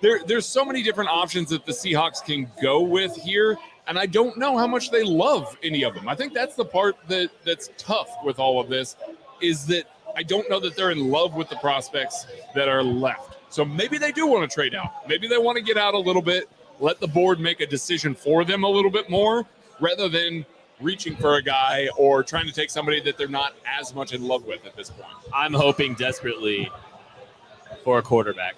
there's so many different options that the Seahawks can go with here, and I don't know how much they love any of them. I think that's the part that's tough with all of this is that I don't know that they're in love with the prospects that are left. So maybe they do want to trade out. Maybe they want to get out a little bit, let the board make a decision for them a little bit more rather than reaching for a guy or trying to take somebody that they're not as much in love with at this point.
I'm hoping desperately for a quarterback.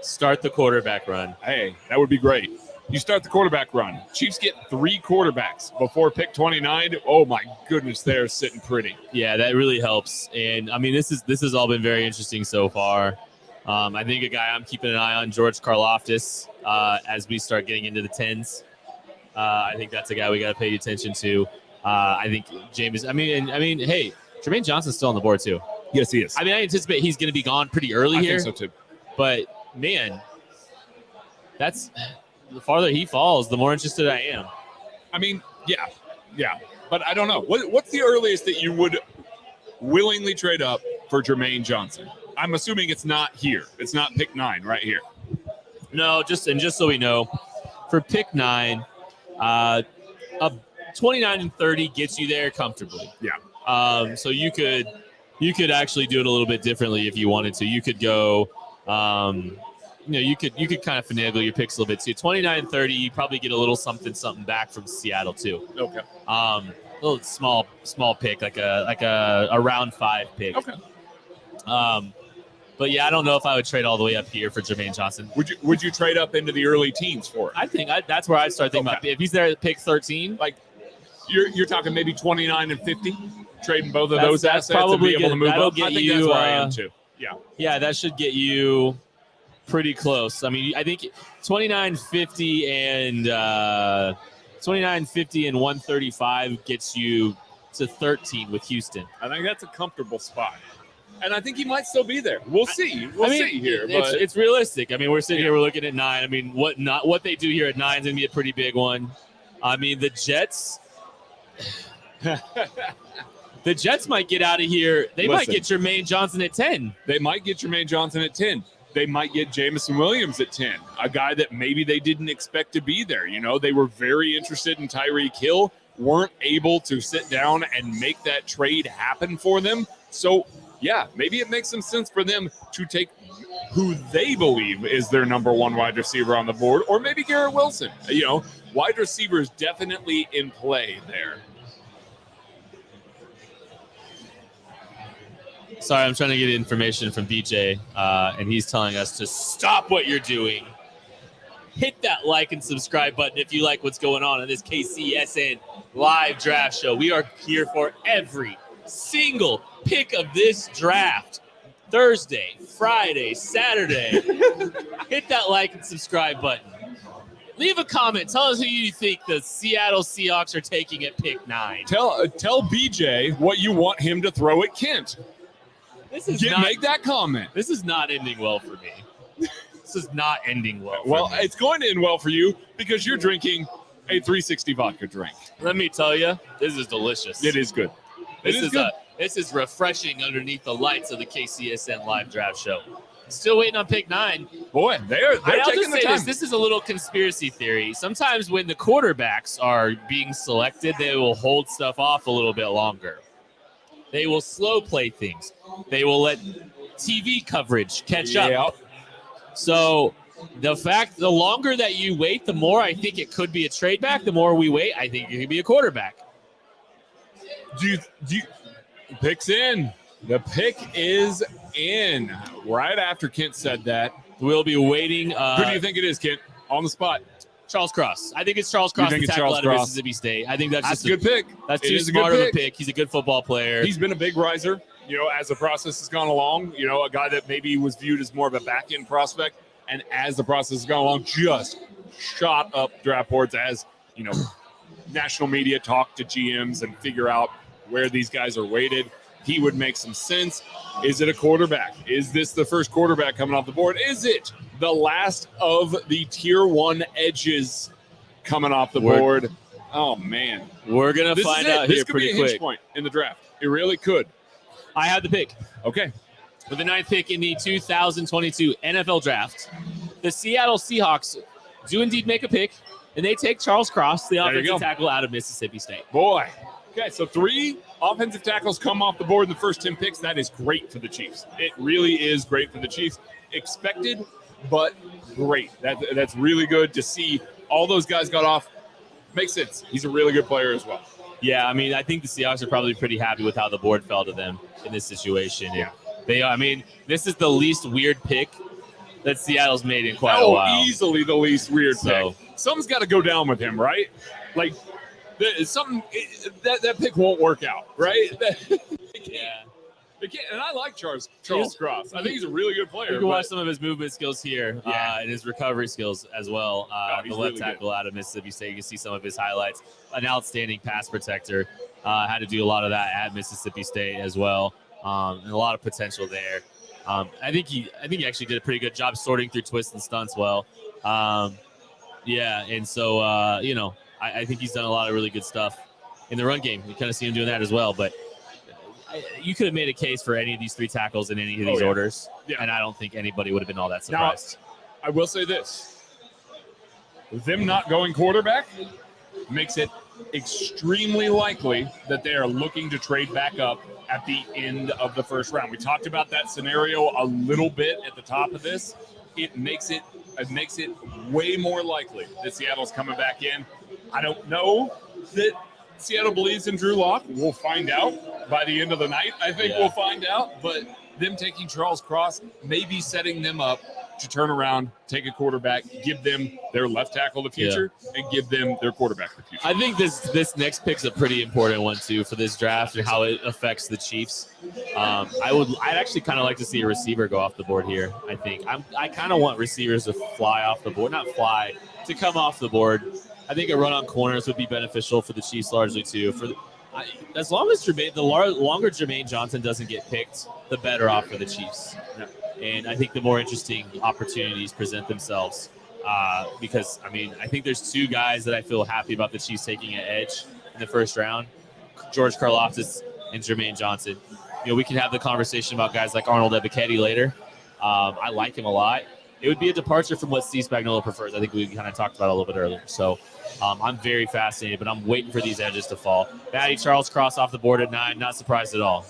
Start the quarterback run.
Hey, that would be great. You start the quarterback run. Chiefs get 3 quarterbacks before pick 29. Oh my goodness, they're sitting pretty.
Yeah, that really helps. And I mean, this has all been very interesting so far. I think a guy I'm keeping an eye on, George Karloftis, as we start getting into the 10s. I think that's a guy we got to pay attention to. I think James. I mean, hey, Jermaine Johnson's still on the board too.
Yes, he is.
I mean, I anticipate he's going to be gone pretty early here.
I think so too.
But man, that's the farther he falls, the more interested I am.
I mean, yeah. But I don't know. What's the earliest that you would willingly trade up for Jermaine Johnson? I'm assuming it's not here. It's not pick 9 right here.
No, just so we know, for pick 9, a 29 and 30 gets you there comfortably.
Yeah.
So you could actually do it a little bit differently if you wanted to. You could go, you could kind of finagle your picks a little bit too. 29 and 30, you probably get a little something back from Seattle too.
Okay.
A little small pick, like a round 5 pick.
Okay.
But yeah, I don't know if I would trade all the way up here for Jermaine Johnson.
Would you trade up into the early teens for it?
I think that's where I'd start thinking about. If he's there at pick 13,
Like you're talking maybe 29 and 50, trading both of those
that's
assets
probably
and be able to move
that'll
up.
get
I think
you,
that's where I am too. Yeah.
Yeah, that should get you pretty close. I mean, I think 2950 and 2950 and 135 gets you to 13 with Houston.
I think that's a comfortable spot. And I think he might still be there. We'll see. We'll see here. But
It's realistic. I mean, we're sitting here, we're looking at 9. I mean, what they do here at 9 is going to be a pretty big one. I mean, the Jets might get out of here. They might get Jermaine Johnson at 10.
They might get Jermaine Johnson at 10. They might get Jameson Williams at 10, a guy that maybe they didn't expect to be there. You know, they were very interested in Tyreek Hill, weren't able to sit down and make that trade happen for them. So, yeah, maybe it makes some sense for them to take who they believe is their number 1 wide receiver on the board, or maybe Garrett Wilson. You know, wide receiver is definitely in play there.
Sorry, I'm trying to get information from BJ, and he's telling us to stop what you're doing. Hit that like and subscribe button if you like what's going on in this KCSN live draft show. We are here for every single pick of this draft. Thursday, Friday, Saturday. Hit that like and subscribe button. Leave a comment. Tell us who you think the Seattle Seahawks are taking at pick 9.
Tell BJ what you want him to throw at Kent. Make that comment.
This is not ending well for me. This is not ending well.
Well, it's going to end well for you because you're drinking a 360 vodka drink.
Let me tell you, this is delicious.
It is good.
This is refreshing underneath the lights of the KCSN live draft show. Still waiting on pick 9.
Boy, they're taking the time.
This is a little conspiracy theory. Sometimes when the quarterbacks are being selected, they will hold stuff off a little bit longer. They will slow play things. They will let TV coverage catch up. So the longer that you wait, the more I think it could be a trade back. The more we wait, I think it could be a quarterback.
Do you pick's in? The pick is in. Right after Kent said that,
we'll be waiting.
Who do you think it is, Kent? On the spot.
Charles Cross. I think it's Charles Cross, the tackle out of Mississippi State. I think that's just
a good pick.
That's too smart of a pick. He's a good football player.
He's been a big riser, you know, as the process has gone along. You know, a guy that maybe was viewed as more of a back-end prospect, and as the process has gone along, just shot up draft boards as, you know, national media talk to GMs and figure out where these guys are weighted. He would make some sense. Is it a quarterback? Is this the first quarterback coming off the board? Is it the last of the tier 1 edges coming off the board? Oh, man.
We're going to find out here pretty quick. This could be a hinge
point in the draft. It really could.
I have the pick.
Okay.
With the 9th pick in the 2022 NFL Draft, the Seattle Seahawks do indeed make a pick, and they take Charles Cross, the offensive tackle out of Mississippi State.
Boy. Okay, so 3 offensive tackles come off the board in the first 10 picks. That is great for the Chiefs. It really is great for the Chiefs. Expected, but great. That's really good to see. All those guys got off. Makes sense. He's a really good player as well.
Yeah, I mean, I think the Seahawks are probably pretty happy with how the board fell to them in this situation.
Yeah.
I mean, this is the least weird pick that Seattle's made in quite a while.
Easily the least weird pick. Something's got to go down with him, right? Like, that pick won't work out, right?
Yeah.
And I like Charles Cross. I think he's a really good player.
You can watch some of his movement skills here and his recovery skills as well. The left tackle out of Mississippi State, you can see some of his highlights. An outstanding pass protector. Had to do a lot of that at Mississippi State as well. And a lot of potential there. I think he actually did a pretty good job sorting through twists and stunts well. And so, I think he's done a lot of really good stuff in the run game. You kind of see him doing that as well. But you could have made a case for any of these 3 tackles in any of these orders, and I don't think anybody would have been all that surprised.
Now, I will say this. Them not going quarterback makes it extremely likely that they are looking to trade back up at the end of the first round. We talked about that scenario a little bit at the top of this. It makes it way more likely that Seattle's coming back in. I don't know that Seattle believes in Drew Lock. We'll find out by the end of the night. I think we'll find out. But them taking Charles Cross may be setting them up to turn around, take a quarterback, give them their left tackle of the future, and give them their quarterback of the future.
I think this next pick's a pretty important one too for this draft and how it affects the Chiefs. I'd actually kind of like to see a receiver go off the board here. I kind of want receivers to fly off the board, not fly, to come off the board. I think a run on corners would be beneficial for the Chiefs largely too. As long as the longer Jermaine Johnson doesn't get picked, the better off for the Chiefs.
Yeah.
And I think the more interesting opportunities present themselves because, I think there's two guys that I feel happy about the Chiefs taking an edge in the first round, George Karloftis and Jermaine Johnson. We can have the conversation about guys like Arnold Ebiketie later. I like him a lot. It would be a departure from what Steve Spagnuolo prefers. I think we kind of talked about it a little bit earlier. So I'm very fascinated, but I'm waiting for these edges to fall. Matty Charles Cross off the board at 9, not surprised at all.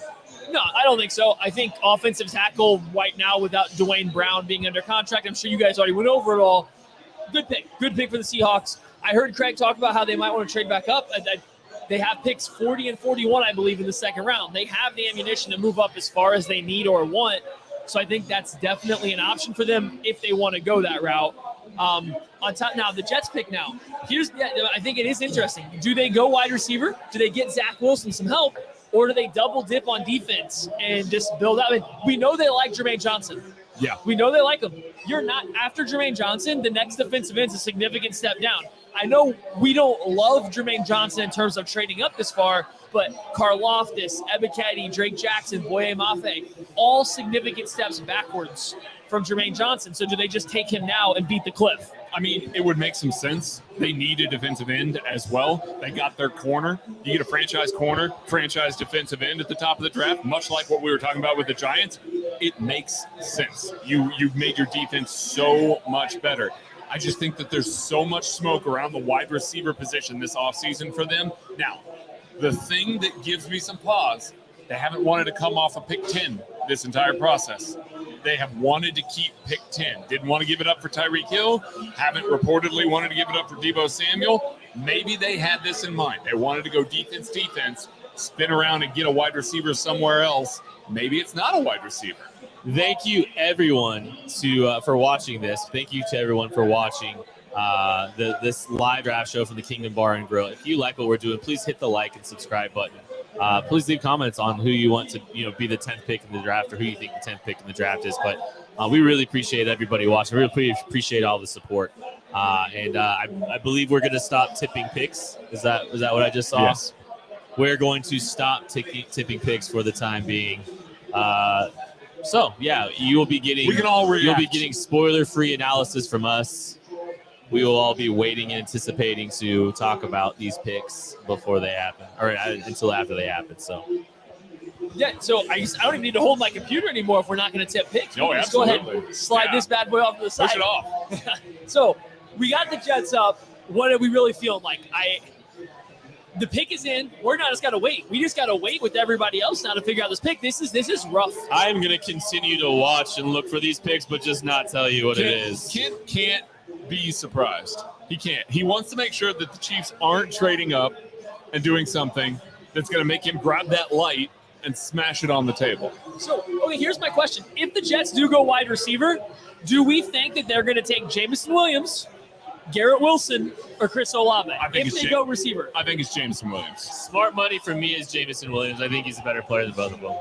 No, I don't think so. I think offensive tackle right now without Dwayne Brown being under contract. I'm sure you guys already went over it all. Good pick for the Seahawks. I heard Craig talk about how they might want to trade back up. They have picks 40 and 41, I believe, in the second round. They have the ammunition to move up as far as they need or want. So I think that's definitely an option for them if they want to go that route. On top now, the Jets pick now. I think it is interesting. Do they go wide receiver? Do they get Zach Wilson some help? Or do they double dip on defense and just build out? We know they like Jermaine Johnson.
Yeah.
We know they like him. You're not after Jermaine Johnson. The next defensive end is a significant step down. I know we don't love Jermaine Johnson in terms of trading up this far, but Karloftis, Ebiketie, Drake Jackson, Boye Mafe, all significant steps backwards from Jermaine Johnson. So do they just take him now and beat the cliff?
It would make some sense. They need a defensive end as well. They got their corner. You get a franchise corner, franchise defensive end at the top of the draft, much like what we were talking about with the Giants. It makes sense. You've made your defense so much better. I just think that there's so much smoke around the wide receiver position this offseason for them. Now, the thing that gives me some pause, they haven't wanted to come off of pick 10 this entire process. They have wanted to keep pick 10. Didn't want to give it up for Tyreek Hill. Haven't reportedly wanted to give it up for Deebo Samuel. Maybe they had this in mind. They wanted to go defense, spin around and get a wide receiver somewhere else. Maybe it's not a wide receiver.
Thank you, everyone, for watching this. Thank you to everyone for watching this live draft show from the Kingdom Bar and Grill. If you like what we're doing, please hit the like and subscribe button. Please leave comments on who you want to be the 10th pick in the draft or who you think the 10th pick in the draft is. But we really appreciate everybody watching. We really appreciate all the support. And I believe we're going to stop tipping picks. Is that what I just saw?
Yes.
We're going to stop tipping picks for the time being. So yeah, you will be getting.
We can all react.
You'll be getting spoiler-free analysis from us. We will all be waiting and anticipating to talk about these picks before they happen, or until after they happen. So
yeah, so I don't even need to hold my computer anymore if we're not going to tip picks.
No,
just go ahead
absolutely.
and slide this bad boy off to the side.
Push it off.
So we got the Jets up. What are we really feeling like? The pick is in. We're not just got to wait. We just got to wait with everybody else now to figure out this pick. This is rough.
I'm going to continue to watch and look for these picks, but just not tell you what it is.
Kent can't be surprised. He can't. He wants to make sure that the Chiefs aren't trading up and doing something that's going to make him grab that light and smash it on the table.
So, okay, here's my question. If the Jets do go wide receiver, do we think that they're going to take Jameson Williams, Garrett Wilson, or Chris Olave if they go receiver?
I think it's Jameson Williams.
Smart money for me is Jameson Williams. I think he's a better player than both of them.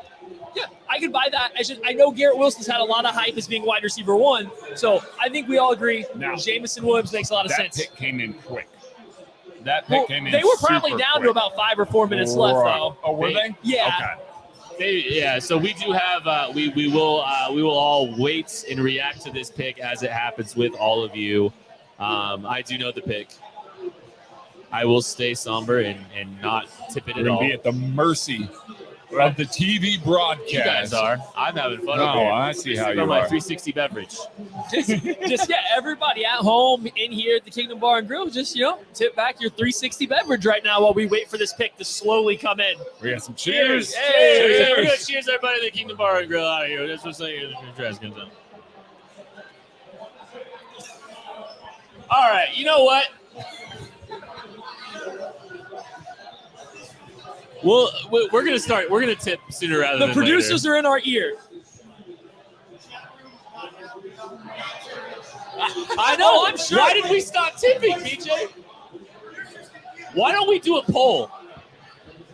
Yeah, I could buy that. I know Garrett Wilson's had a lot of hype as being wide receiver 1, so I think we all agree Jameson Williams makes a lot of sense.
That pick came in quick. Came in.
They were probably down
quick.
to about 5 or 4 minutes left, though.
Oh, were they?
Yeah.
Okay.
So we do have we will all wait and react to this pick as it happens with all of you. I do know the pick. I will stay somber and not tip it at all.
We're going to be at the mercy of the TV broadcast.
You guys are. I'm having fun
No,
over here.
I see how you
on my
are.
360 beverage.
Just get everybody at home in here at the Kingdom Bar and Grill. Just, tip back your 360 beverage right now while we wait for this pick to slowly come in.
We got some cheers.
Hey,
Cheers.
we're going to cheers everybody at the Kingdom Bar and Grill out of here. That's what's saying. All right, you know what? Well, we're going to start. We're going to tip sooner rather than
later. The producers are in our ear. I know, I'm sure.
Why did we stop tipping, BJ? Why don't we do a poll?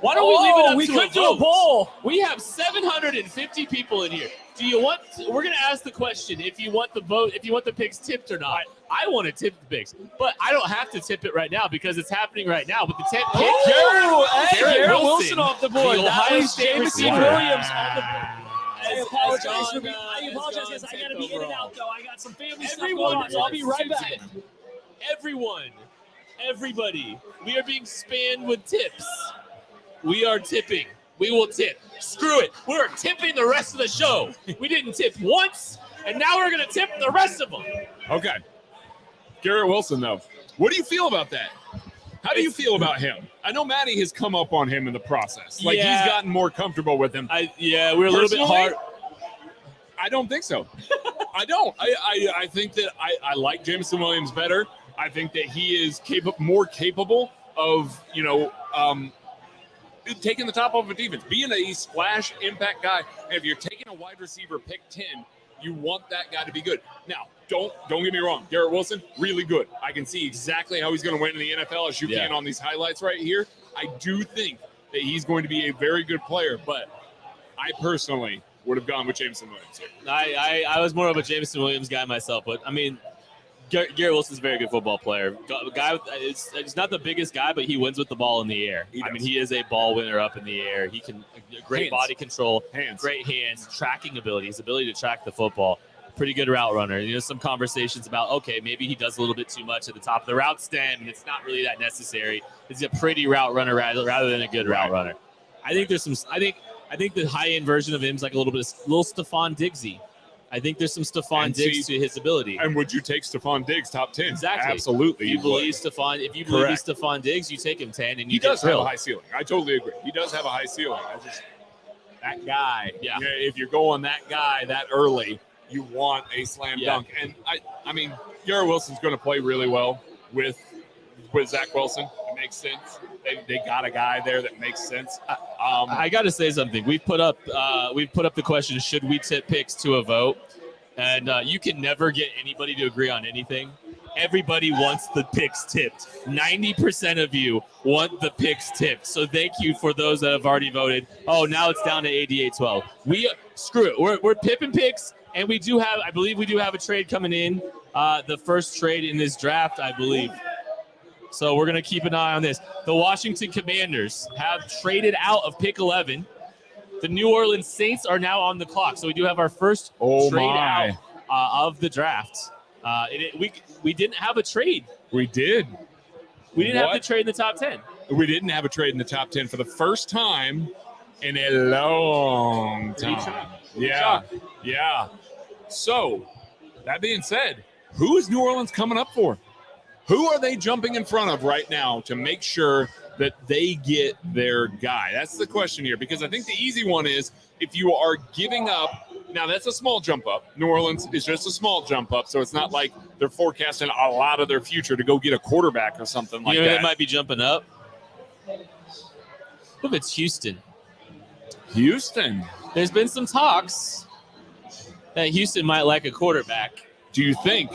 Why don't we leave it up
we
to
could
a
do a
vote?
poll.
We have 750 people in here. Do you want? We're gonna ask the question if you want the vote, if you want the picks tipped or not. I want to tip the picks, but I don't have to tip it right now because it's happening right now. But the tip pick,
Garrett Wilson off the board.
the
That
Ohio
was
State
Jameson
receiver.
Williams on the board. I apologize for being. I
has
apologize
gone
because I gotta
10th
be in and
overall.
out though. I got some family stuff
Everyone
going on, so I'll be right
wants
back.
to tip. Everybody, we are being spammed with tips. We are tipping. We will tip. Screw it. We're tipping the rest of the show. We didn't tip once, and now we're going to tip the rest of them.
Okay. Garrett Wilson, though. What do you feel about that? How do you feel about him? I know Matty has come up on him in the process. Like,
Yeah.
he's gotten more comfortable with him.
We're a little bit hard.
I don't think so. I don't. I think that I like Jameson Williams better. I think that he is more capable of, taking the top off a defense, being a splash impact guy. And if you're taking a wide receiver pick 10, you want that guy to be good. Now, don't get me wrong. Garrett Wilson, really good. I can see exactly how he's going to win in the NFL as you can on these highlights right here. I do think that he's going to be a very good player, but I personally would have gone with Jameson Williams here.
I was more of a Jameson Williams guy myself, but I mean, Garrett Wilson's a very good football player. Guy, he's not the biggest guy, but he wins with the ball in the air. I mean, he is a ball winner up in the air. He can great body control, great hands, tracking ability, his ability to track the football. Pretty good route runner. Some conversations about, okay, maybe he does a little bit too much at the top of the route stem, and it's not really that necessary. He's a pretty route runner rather than a good route runner. I think there's some. I think the high end version of him is like a little Stephon Diggsy. I think there's some Stephon Diggs to his ability.
And would you take Stephon Diggs top 10?
Exactly.
Absolutely.
If you believe he's Stephon Diggs, you take him 10, and
he does have a high ceiling. I totally agree. He does have a high ceiling. That guy. Yeah. If you're going that guy that early, you want a slam dunk. And I mean, Garrett Wilson's going to play really well with Zach Wilson. It makes sense. They got a guy there that makes sense.
I got to say something. We've put up the question: should we tip picks to a vote? And you can never get anybody to agree on anything. Everybody wants the picks tipped. 90% of you want the picks tipped. So thank you for those that have already voted. Oh, now it's down to 88-12. Screw it. We're pipping picks, and I believe we do have a trade coming in. The first trade in this draft, I believe. So we're going to keep an eye on this. The Washington Commanders have traded out of pick 11. The New Orleans Saints are now on the clock. So we do have our first trade out of the draft. We didn't have a trade.
We did.
We didn't have the trade in the top 10.
We didn't have a trade in the top 10 for the first time in a long time. Yeah. So, that being said, who is New Orleans coming up for? Who are they jumping in front of right now to make sure that they get their guy? That's the question here, because I think the easy one is if you are giving up. Now, that's a small jump up. New Orleans is just a small jump up, so it's not like they're forecasting a lot of their future to go get a quarterback or something like that.
They might be jumping up. What if it's Houston?
Houston.
There's been some talks that Houston might like a quarterback.
Do you think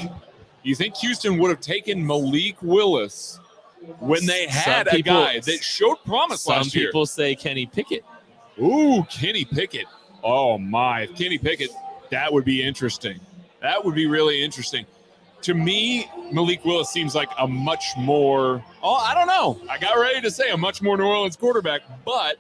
Houston would have taken Malik Willis when they had a guy that showed promise last year?
Some people say Kenny Pickett.
Ooh, Kenny Pickett. Oh, my. Kenny Pickett, that would be interesting. That would be really interesting. To me, Malik Willis seems like a much more I don't know. I got ready to say a much more New Orleans quarterback, but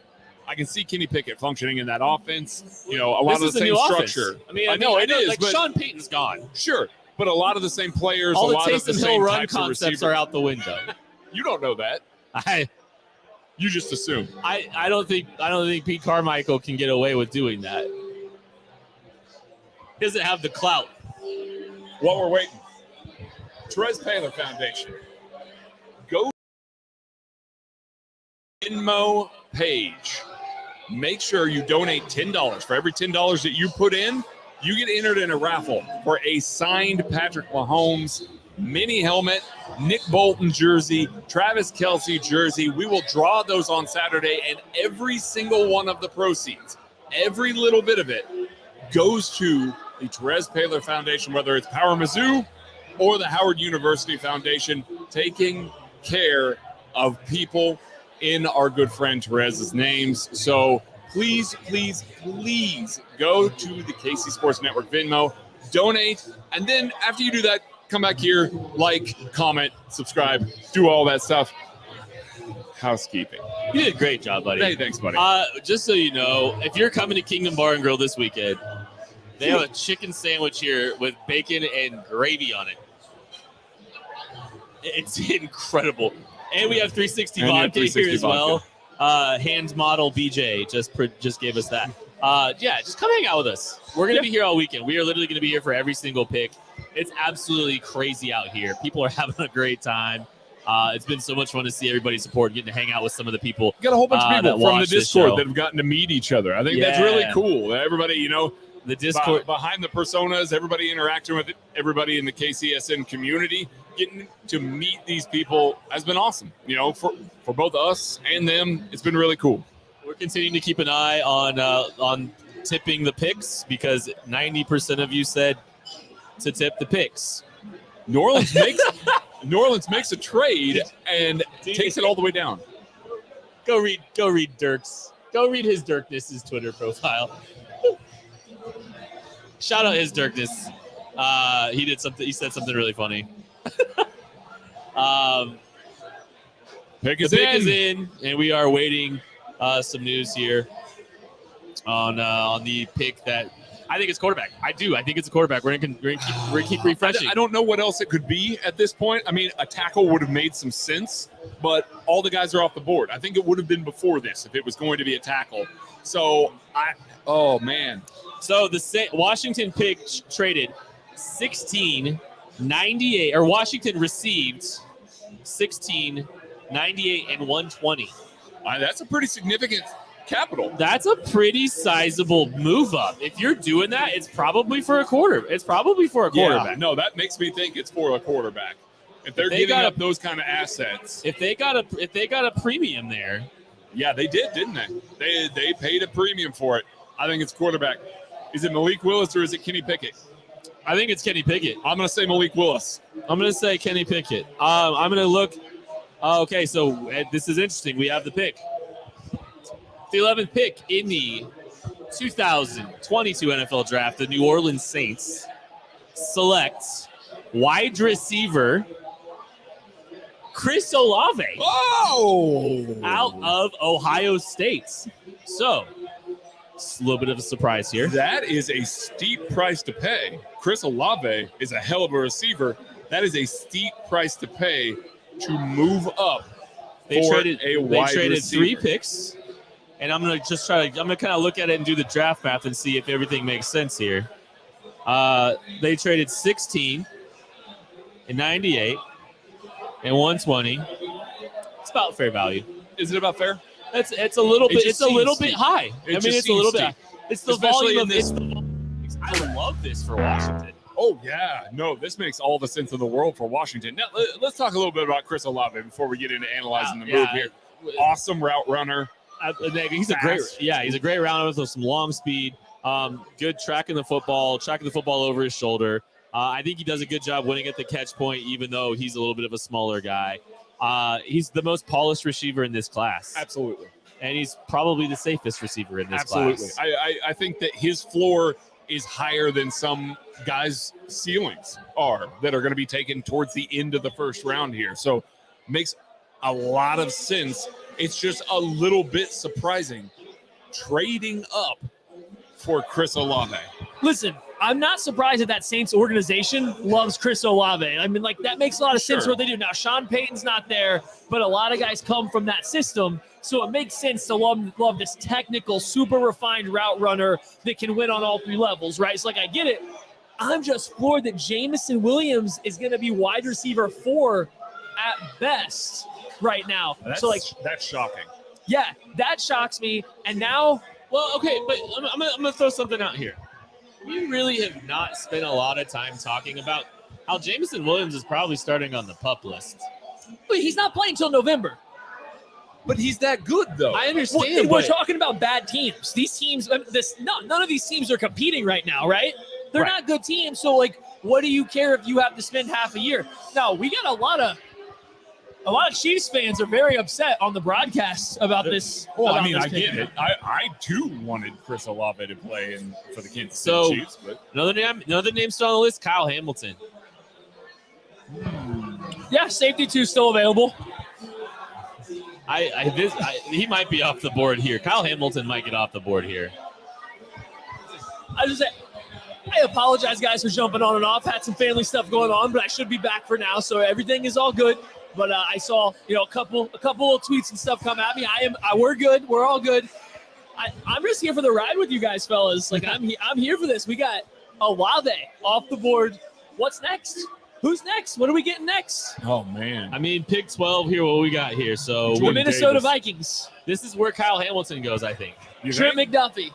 I can see Kenny Pickett functioning in that offense. A lot of the same structure.
I know it is. Like, but Sean Payton's gone.
Sure. But a lot of the same players,
all
a lot of the
Taysom
same
Hill run
types
concepts
of receivers
are out the window.
You don't know that. You just assume.
I don't think Pete Carmichael can get away with doing that. He doesn't have the clout.
While we're waiting, Therese Paler Foundation. Go to the Venmo page. Make sure you donate $10. For every $10 that you put in, you get entered in a raffle for a signed Patrick Mahomes mini helmet, Nick Bolton jersey, Travis Kelce jersey. We will draw those on Saturday, and every single one of the proceeds, every little bit of it, goes to the Therese Paler Foundation, whether it's Power Mizzou or the Howard University Foundation, taking care of people in our good friend Terez's names. So please, please, please go to the KC Sports Network Venmo, donate, and then after you do that, come back here, like, comment, subscribe, do all that stuff. Housekeeping.
You did a great job, buddy.
Hey, thanks, buddy.
Just so you know, if you're coming to Kingdom Bar and Grill this weekend, they have a chicken sandwich here with bacon and gravy on it. It's incredible. And we have 360 vodka here as well. Hand model BJ just gave us that. Just come hang out with us. We're going to be here all weekend. We are literally going to be here for every single pick. It's absolutely crazy out here. People are having a great time. It's been so much fun to see everybody support, getting to hang out with some of the people.
Got a whole bunch of people from the Discord
that
that have gotten to meet each other. I think that's really cool. Everybody,
the Discord
behind the personas, everybody interacting with everybody in the KCSN community, getting to meet these people has been awesome. For both us and them, it's been really cool.
We're continuing to keep an eye on tipping the picks because 90% of you said to tip the picks.
New Orleans makes a trade and takes it all the way down.
Go read Dirk's. Go read his Dirkness's Twitter profile. Shout out his Dirkness. He said something really funny.
Pick
is in, and we are waiting some news here on the pick that I think it's quarterback. I think it's a quarterback. We're gonna keep refreshing.
I don't know what else it could be at this point. I mean, a tackle would have made some sense, but all the guys are off the board. I think it would have been before this if it was going to be a tackle. So oh man.
So the Washington pick traded 1698, or Washington received 1698 and 120.
That's a pretty significant capital.
That's a pretty sizable move up. If you're doing that, it's probably for a quarter. It's probably for a quarterback.
Yeah, no, that makes me think it's for a quarterback. If they're giving up those kind of assets.
If they got a premium there.
Yeah, they did, didn't they? They paid a premium for it. I think it's quarterback. Is it Malik Willis or is it Kenny Pickett?
I think it's Kenny Pickett.
I'm going to say Malik Willis.
I'm going to say Kenny Pickett. I'm going to look. Okay, so this is interesting. We have the pick. The 11th pick in the 2022 NFL Draft, the New Orleans Saints select wide receiver Chris Olave.
Oh!
Out of Ohio State. So, it's a little bit of a surprise here.
That is a steep price to pay. Chris Olave is a hell of a receiver. That is a steep price to pay to move up.
They traded
receiver.
3 picks. And I'm going to kind of look at it and do the draft math and see if everything makes sense here. They traded 16 and 98 and 120. It's about fair value.
Is it about fair?
It's a little bit high. It's a little bit. It's the
Especially
volume of this. I love this for Washington.
Oh yeah, no, this makes all the sense in the world for Washington. Now let's talk a little bit about Chris Olave before we get into analyzing the move here. Awesome route runner.
He's a great rounder with some long speed. Good tracking the football over his shoulder. I think he does a good job winning at the catch point, even though he's a little bit of a smaller guy. He's the most polished receiver in this class.
Absolutely.
And he's probably the safest receiver in this class.
I think that his floor is higher than some guys' ceilings are that are going to be taken towards the end of the first round here. So makes a lot of sense. It's just a little bit surprising trading up for Chris Olave.
Listen, I'm not surprised that Saints organization loves Chris Olave. I mean, that makes a lot of sense what they do. Now, Sean Payton's not there, but a lot of guys come from that system. So it makes sense to love this technical, super refined route runner that can win on all 3 levels, right? So, I get it. I'm just floored that Jameson Williams is going to be wide receiver 4 at best right now.
That's shocking.
Yeah, that shocks me. And now,
well, okay, but I'm gonna throw something out here. We really have not spent a lot of time talking about how Jameson Williams is probably starting on the PUP list.
But he's not playing until November.
But he's that good, though.
I understand.
We're talking about bad teams. These teams, none of these teams are competing right now, right? They're not good teams. So, like, what do you care if you have to spend half a year? No, we got a lot of Chiefs fans are very upset on the broadcast about this.
Well,
about
I mean,
this
I
pick.
get it. I too wanted Chris Olave to play for the Kansas
So
City Chiefs, but
another name still on the list, Kyle Hamilton.
Yeah, safety 2 still available.
He might be off the board here. Kyle Hamilton might get off the board here.
I apologize, guys, for jumping on and off. Had some family stuff going on, but I should be back for now, so everything is all good. But I saw, a couple of tweets and stuff come at me. We're good. We're all good. I'm just here for the ride with you guys, fellas. Like I'm here for this. We got Olave off the board. What's next? Who's next? What are we getting next?
oh man,
I mean, pick 12 here. What we got here? So
The Minnesota
Davis.
Vikings.
this is where Kyle Hamilton goes, I think.
Trent McDuffie.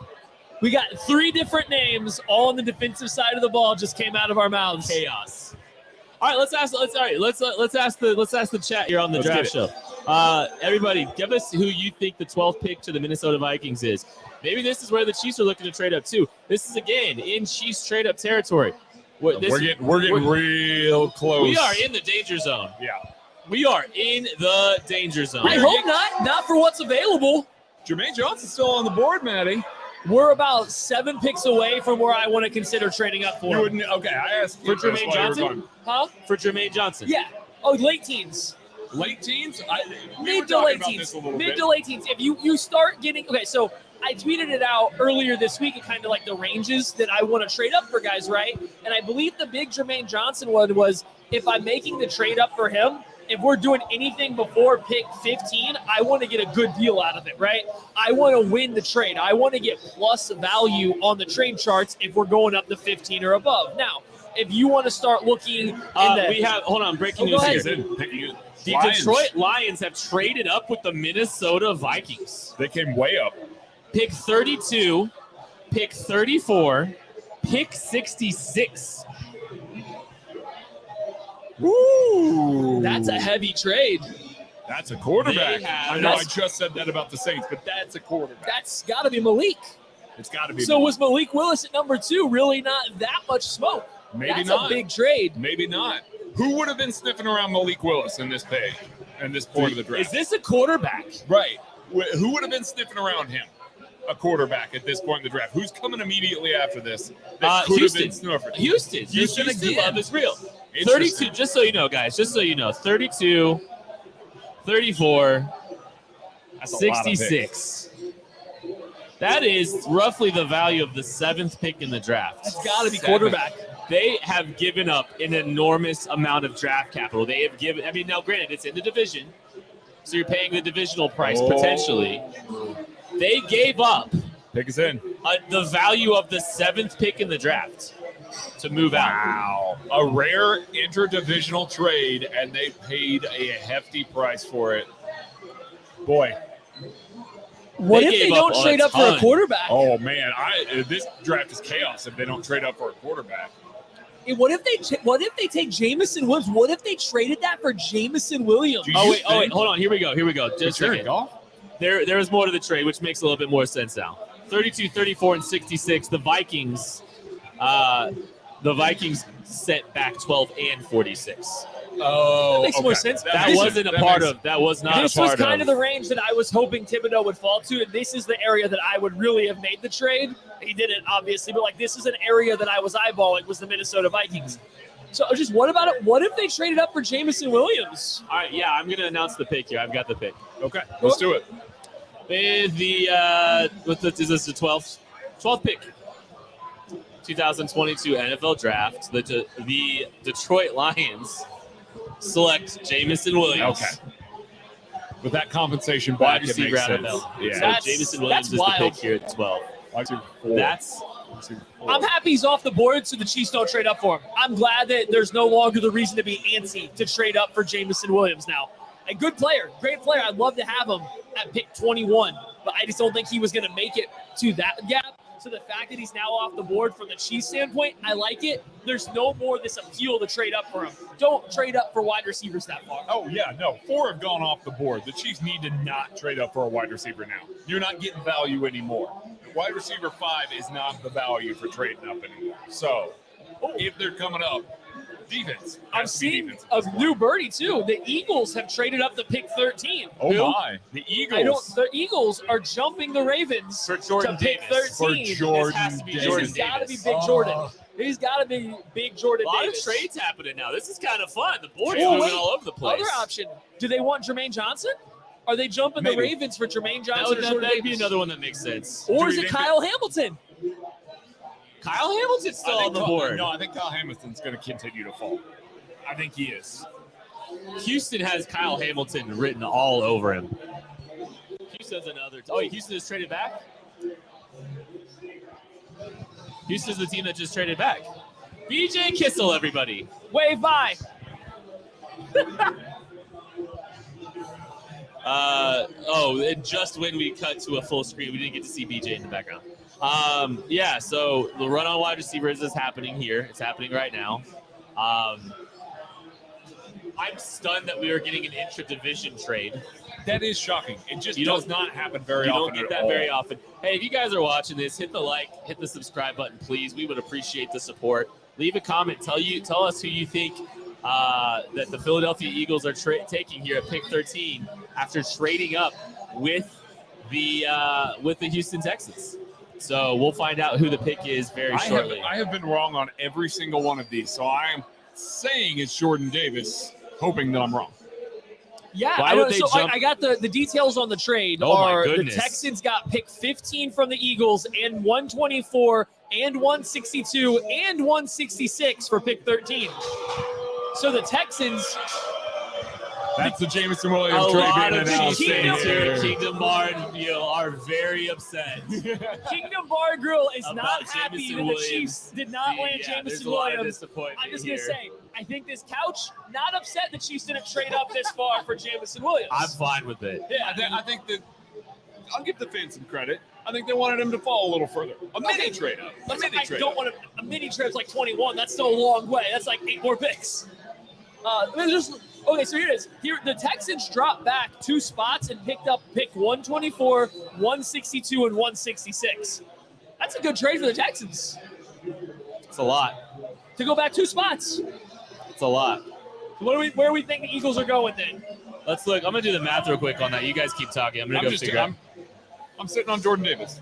We got 3 different names, all on the defensive side of the ball, just came out of our mouths.
Chaos. All right, let's ask the chat here on the
Let's
draft
get
show. Everybody, give us who you think the 12th pick to the Minnesota Vikings is. Maybe this is where the Chiefs are looking to trade up too. This is again in Chiefs trade up territory.
We're getting real close.
We are in the danger zone.
Yeah.
We are in the danger zone.
I hope not for what's available.
Jermaine Johnson's still on the board, Maddie.
We're about 7 picks away from where I want to consider trading up for.
You wouldn't. Okay, I asked
For
you this
Jermaine
while you were
Johnson?
gone.
Huh?
For Jermaine Johnson.
Yeah. Oh, late teens.
Late teens. We were
Mid to
talking
late
about
teens.
this a little
Mid
bit.
to late teens. If you start getting so I tweeted it out earlier this week, kind of like the ranges that I want to trade up for guys, right? And I believe the big Jermaine Johnson one was if I'm making the trade up for him, if we're doing anything before pick 15, I want to get a good deal out of it, right? I want to win the trade. I want to get plus value on the trade charts if we're going up to 15 or above. Now, if you want to start looking
we have breaking
go
news
ahead.
here. The
Lions.
Detroit Lions have traded up with the Minnesota Vikings.
They came way up.
Pick 32, pick 34, pick 66.
Woo!
that's a heavy trade.
That's a quarterback.
They have-
I know I
That's-
just said that about the Saints, but that's a quarterback.
That's got to be Malik.
It's got to be.
So was Malik Willis at number 2 really not that much smoke?
Maybe
That's
not.
a big trade.
Maybe not. Who would have been sniffing around Malik Willis in this pay, in this point of the draft?
Is this a quarterback?
Right. Who would have been sniffing around him? A quarterback at this point in the draft. Who's coming immediately after this? That could have been
Houston.
sniffing.
Houston.
Houston
Houston
again.
love is real.
Interesting.
32, just so you know, guys, 32, 34,
That's a lot of picks.
66. That is roughly the value of the 7th pick in the draft.
That's got to be
7.
quarterback.
They have given up an enormous amount of draft capital. They have given, I mean, now granted, it's in the division, so you're paying the divisional price potentially. They gave up
Pick us in.
the value of the 7th pick in the draft to move out.
Wow. A rare interdivisional trade, and they paid a hefty price for it. Boy.
What if
gave
they
up
don't
a
trade up for a
ton.
quarterback?
Oh, man. This draft is chaos if they don't trade up for a quarterback.
Hey, what if they take Jamison Williams? What if they traded that for Jamison Williams?
Do
Oh
you
wait,
think-
hold on. Here we go. Just a
Jared
second.
Goff?
There is more to the trade, which makes a little bit more sense now. 32, 34, and 66. The Vikings set back 12 and 46.
Oh,
That makes more sense.
That
This
wasn't a part of. That was not
This
a
was
part
kind
of.
of the range that I was hoping Thibodeaux would fall to, and this is the area that I would really have made the trade. He didn't, obviously, but this is an area that I was eyeballing was the Minnesota Vikings. So just what about it? What if they traded up for Jamison Williams?
All right, yeah, I'm going to announce the pick here. I've got the pick.
Okay, let's do it.
With is this the 12th pick? 2022 NFL Draft. The Detroit Lions select Jamison Williams.
Okay. With that compensation
Wide
back, it
receiver
makes
out of
sense.
Bell.
Yeah.
So
That's-
Jamison Williams
that's
is the
wild.
pick here at 12. That's
I'm happy he's off the board so the Chiefs don't trade up for him. I'm glad that there's no longer the reason to be antsy to trade up for Jamison Williams now. A good player, great player. I'd love to have him at pick 21, but I just don't think he was going to make it to that gap. So the fact that he's now off the board from the Chiefs standpoint, I like it. There's no more this appeal to trade up for him. Don't trade up for wide receivers that far.
Oh, yeah, no. 4 have gone off the board. The Chiefs need to not trade up for a wide receiver now. You're not getting value anymore. wide receiver 5 is not the value for trading up anymore. So if they're coming up, defense.
I'm seeing a new birdie too. The Eagles have traded up to pick 13.
Oh my! The Eagles.
The Eagles are jumping the Ravens
For Jordan
to pick
Davis.
13.
For Jordan
This has to be
Davis.
Jordan
He's got to be
Davis.
Big Jordan. He's got to be Big Jordan
A lot
Davis.
of trades happening now. This is kind of fun. The board's
Oh,
moving
wait.
all over the place.
Other option. Do they want Jermaine Johnson? Are they jumping the
Maybe.
Ravens for Jermaine
That
Johnson
would
or Jordan
that'd be
Davis?
another one that makes sense.
Or
Do
is
you
it
think
Kyle Hamilton?
Kyle Hamilton's still on the board.
No, I think Kyle Hamilton's going to continue to fall. I think he is.
Houston has Kyle Hamilton written all over him. Houston's another. Houston has traded back. Houston's the team that just traded back. BJ Kissel, everybody.
Wave by.
And just when we cut to a full screen, we didn't get to see BJ in the background. So the run on wide receivers is happening here. It's happening right now. I'm stunned that we are getting an intra-division trade.
That is shocking. It just
You
does
don't-
not happen very
You
often.
don't get
at
that
all.
very often. Hey, if you guys are watching this, hit the like, hit the subscribe button, please. We would appreciate the support. Leave a comment. Tell us who you think that the Philadelphia Eagles are taking here at pick 13 after trading up with the Houston Texans. So we'll find out who the pick is very shortly.
I have been wrong on every single one of these, so I am saying it's Jordan Davis, hoping that I'm wrong.
Yeah,
Why would they
so
jump-
I got the details on the trade.
Oh, my
are
goodness.
The Texans got pick 15 from the Eagles and 124 and 162 and 166 for pick 13. So the Texans,
That's the Jameson
A
Williams trade
lot
being
of
announced
Chiefs fans
here.
here at Kingdom Bar are very upset.
Kingdom Bar Grill is
About
not happy
Jameson
that
Williams.
the Chiefs did not land
There's
Jameson
a lot of
Williams.
disappointment
I'm just going to
here.
say, I think this couch, not upset the Chiefs didn't trade up this far for Jameson Williams.
I'm fine with it.
yeah.
I think that I'll give the fans some credit. I think they wanted him to fall a little further. A mini trade up. A mini
I
trade
don't
up.
want a mini trip's like 21. That's still a long way. That's like 8 more picks. Okay, so here it is. Here the Texans dropped back 2 spots and picked up pick 124, 162, and 166. That's a good trade for the Texans
It's a lot.
to go back 2 spots.
It's a lot.
Where do we think the Eagles are going then?
Let's look. I'm gonna do the math real quick on that. You guys keep talking. I'm gonna figure out.
I'm sitting on Jordan Davis.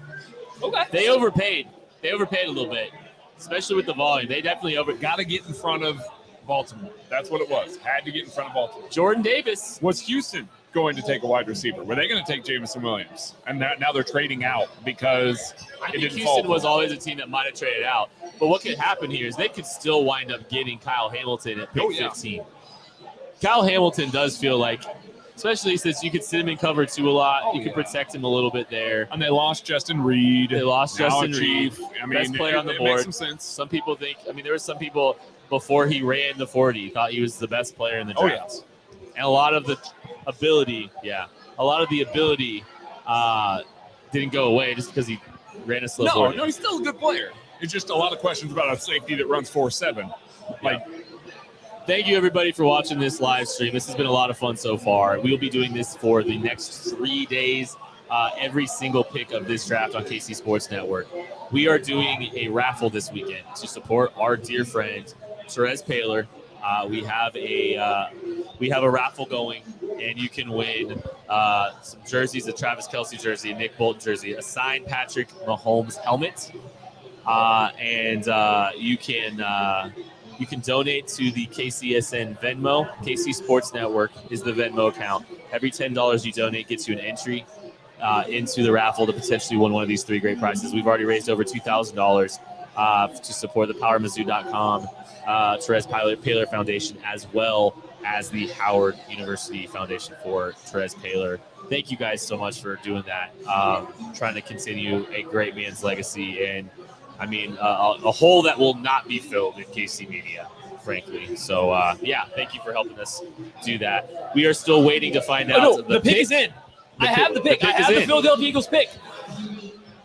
Okay.
They overpaid. They overpaid a little bit, especially with the volume. They definitely
Got to get in front of Baltimore. That's what it was. Had to get in front of Baltimore.
Jordan Davis.
Was Houston going to take a wide receiver? Were they going to take Jameson Williams? And now they're trading out because
I
it
think
didn't
Houston
fall.
was always a team that might have traded out. But what could happen here is they could still wind up getting Kyle Hamilton at pick 15. Kyle Hamilton does feel like, especially since you could sit him in cover 2 a lot, you could protect him a little bit there.
And they lost Justin Reed.
They lost
Now
Justin
a
Reed,
Chief. I mean,
best player on the
it
board.
makes some sense.
Some people think, there were some people before he ran the 40 thought he was the best player in the
Oh,
draft. And a lot of the ability didn't go away just because he ran a slow 40.
No, he's still a good player. It's just a lot of questions about a safety that runs 4.7.
Thank you, everybody, for watching this live stream. This has been a lot of fun so far. We will be doing this for the next 3 days, every single pick of this draft on KC Sports Network. We are doing a raffle this weekend to support our dear friend, Therese Paylor. We have a raffle going, and you can win some jerseys, a Travis Kelce jersey, a Nick Bolton jersey, a signed Patrick Mahomes helmet, and you can donate to the KCSN Venmo. KC Sports Network is the Venmo account. Every $10 you donate gets you an entry into the raffle to potentially win one of these 3 great prizes. We've already raised over $2,000 to support the PowerMizzou.com, Therese Paylor Foundation, as well as the Howard University Foundation for Therese Paylor. Thank you guys so much for doing that. Trying to continue a great man's legacy and a hole that will not be filled in KC Media, frankly. So, thank you for helping us do that. We are still waiting to find out.
The pick is in. I have the pick. I have the Philadelphia Eagles pick.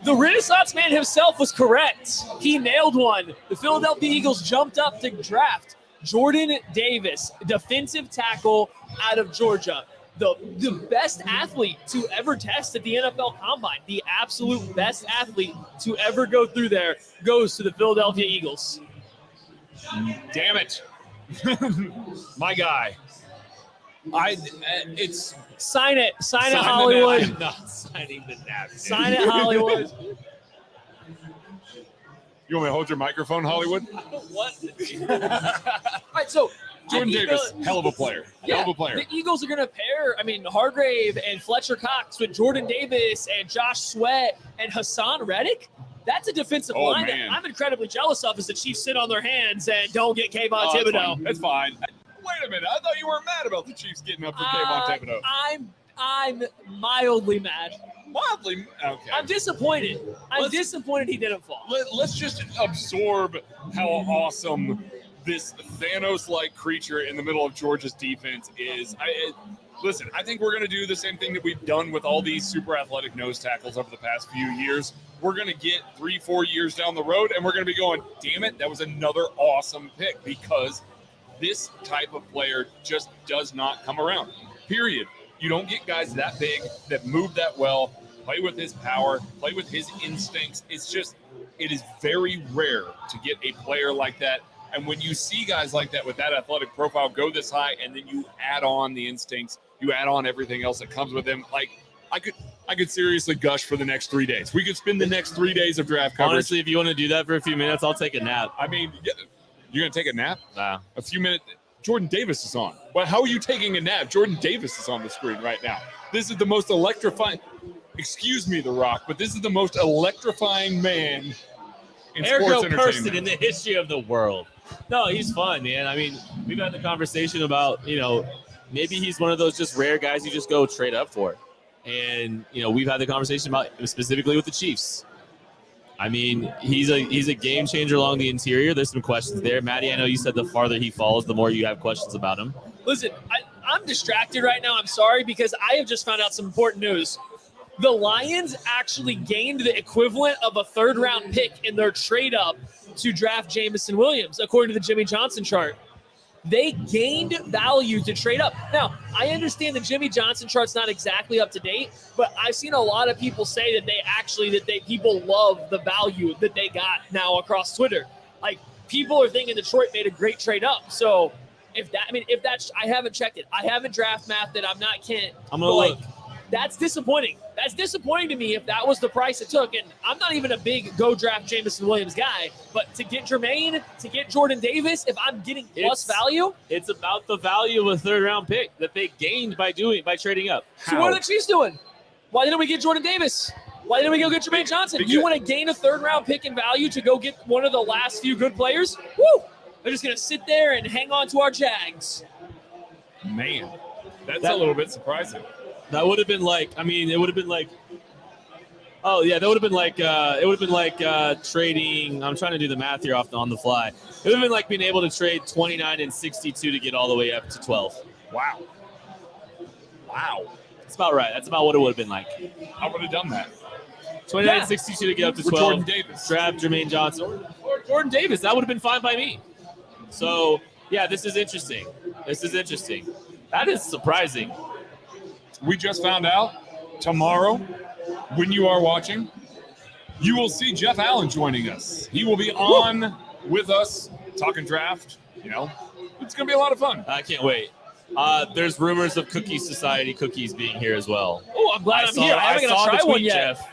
The Renaissance man himself was correct. He nailed one. The Philadelphia Eagles jumped up to draft Jordan Davis, defensive tackle out of Georgia. the best athlete to ever test at the NFL Combine, the absolute best athlete to ever go through there, goes to the Philadelphia Eagles.
Damn it. My guy. It's
Sign it. Sign it,
the
Hollywood.
I'm not signing the napkin.
Sign it, Hollywood.
You want me to hold your microphone, Hollywood?
I don't want to.
All right, so
Jordan
the
Davis,
Eagles-
hell of a player.
Yeah,
Hell of a player.
the Eagles are going to pair, Hargrave and Fletcher Cox with Jordan Davis and Josh Sweat and Hassan Reddick. That's a defensive
Oh,
line
man.
that I'm incredibly jealous of as the Chiefs sit on their hands and don't get Kayvon
Oh, that's
Thibodeaux.
fine. That's fine. Wait a minute. I thought you weren't mad about the Chiefs getting up for Kayvon Thibodeaux.
I'm mildly mad.
Wildly. Okay.
I'm disappointed. I'm
Let's-
disappointed he didn't fall.
Let's just absorb how awesome this Thanos-like creature in the middle of Georgia's defense is. Listen, I think we're going to do the same thing that we've done with all these super athletic nose tackles over the past few years. We're going to get 3-4 years down the road, and we're going to be going, damn it, that was another awesome pick, because this type of player just does not come around, period. You don't get guys that big, that move that well, play with his power, play with his instincts. It is very rare to get a player like that. And when you see guys like that with that athletic profile go this high, and then you add on the instincts, you add on everything else that comes with him, like I could seriously gush for the next 3 days. We could spend the next 3 days of draft coverage.
Honestly, if you want to do that for a few minutes, I'll take a nap.
I mean, you're going to take a nap?
Nah.
A few minutes. Jordan Davis is on. Well, how are you taking a nap? Jordan Davis is on the screen right now. This is the most electrifying. Excuse me, The Rock, but this is the most electrifying man in sports
Ergo
entertainment.
person in the history of the world. No, he's fun, man. I mean, we've had the conversation about, maybe he's one of those just rare guys you just go trade up for. And, we've had the conversation about specifically with the Chiefs. I mean, he's a game changer along the interior. There's some questions there. Maddie, I know you said the farther he falls, the more you have questions about him.
Listen, I'm distracted right now. I'm sorry, because I have just found out some important news. The Lions actually gained the equivalent of a third-round pick in their trade-up to draft Jamison Williams, according to the Jimmy Johnson chart. They gained value to trade up. Now, I understand the Jimmy Johnson chart's not exactly up to date, but I've seen a lot of people say that people love the value that they got now across Twitter. Like, people are thinking Detroit made a great trade up. So I haven't checked it. I haven't draft mathed it. I'm not Kent.
I'm gonna look.
That's disappointing. That's disappointing to me if that was the price it took. And I'm not even a big go draft Jamison Williams guy, but to get Jermaine, to get Jordan Davis, if I'm getting plus value.
It's about the value of a third-round pick that they gained by trading up.
So what are the Chiefs doing? Why didn't we get Jordan Davis? Why didn't we go get Jermaine Johnson?
Because-
You want to gain a third-round pick in value to go get one of the last few good players? Woo! They're just going to sit there and hang on to our Jags.
Man, that's a little bit surprising.
That would have been like, it would have been like, that would have been like, trading. I'm trying to do the math here on the fly. It would have been like being able to trade 29 and 62 to get all the way up to 12.
Wow.
That's about right. That's about what it would have been like.
I would have done that.
29 and 62 to get up to
For
12.
Jordan Davis.
Draft Jermaine Johnson or Jordan Davis. That would have been fine by me. So, yeah, this is interesting. That is surprising.
We just found out tomorrow, when you are watching, you will see Jeff Allen joining us. He will be on with us talking draft. It's going to be a lot of fun.
I can't wait. There's rumors of Cookie Society cookies being here as well.
Oh, I'm glad I'm here. I haven't got to try one yet.
Jeff.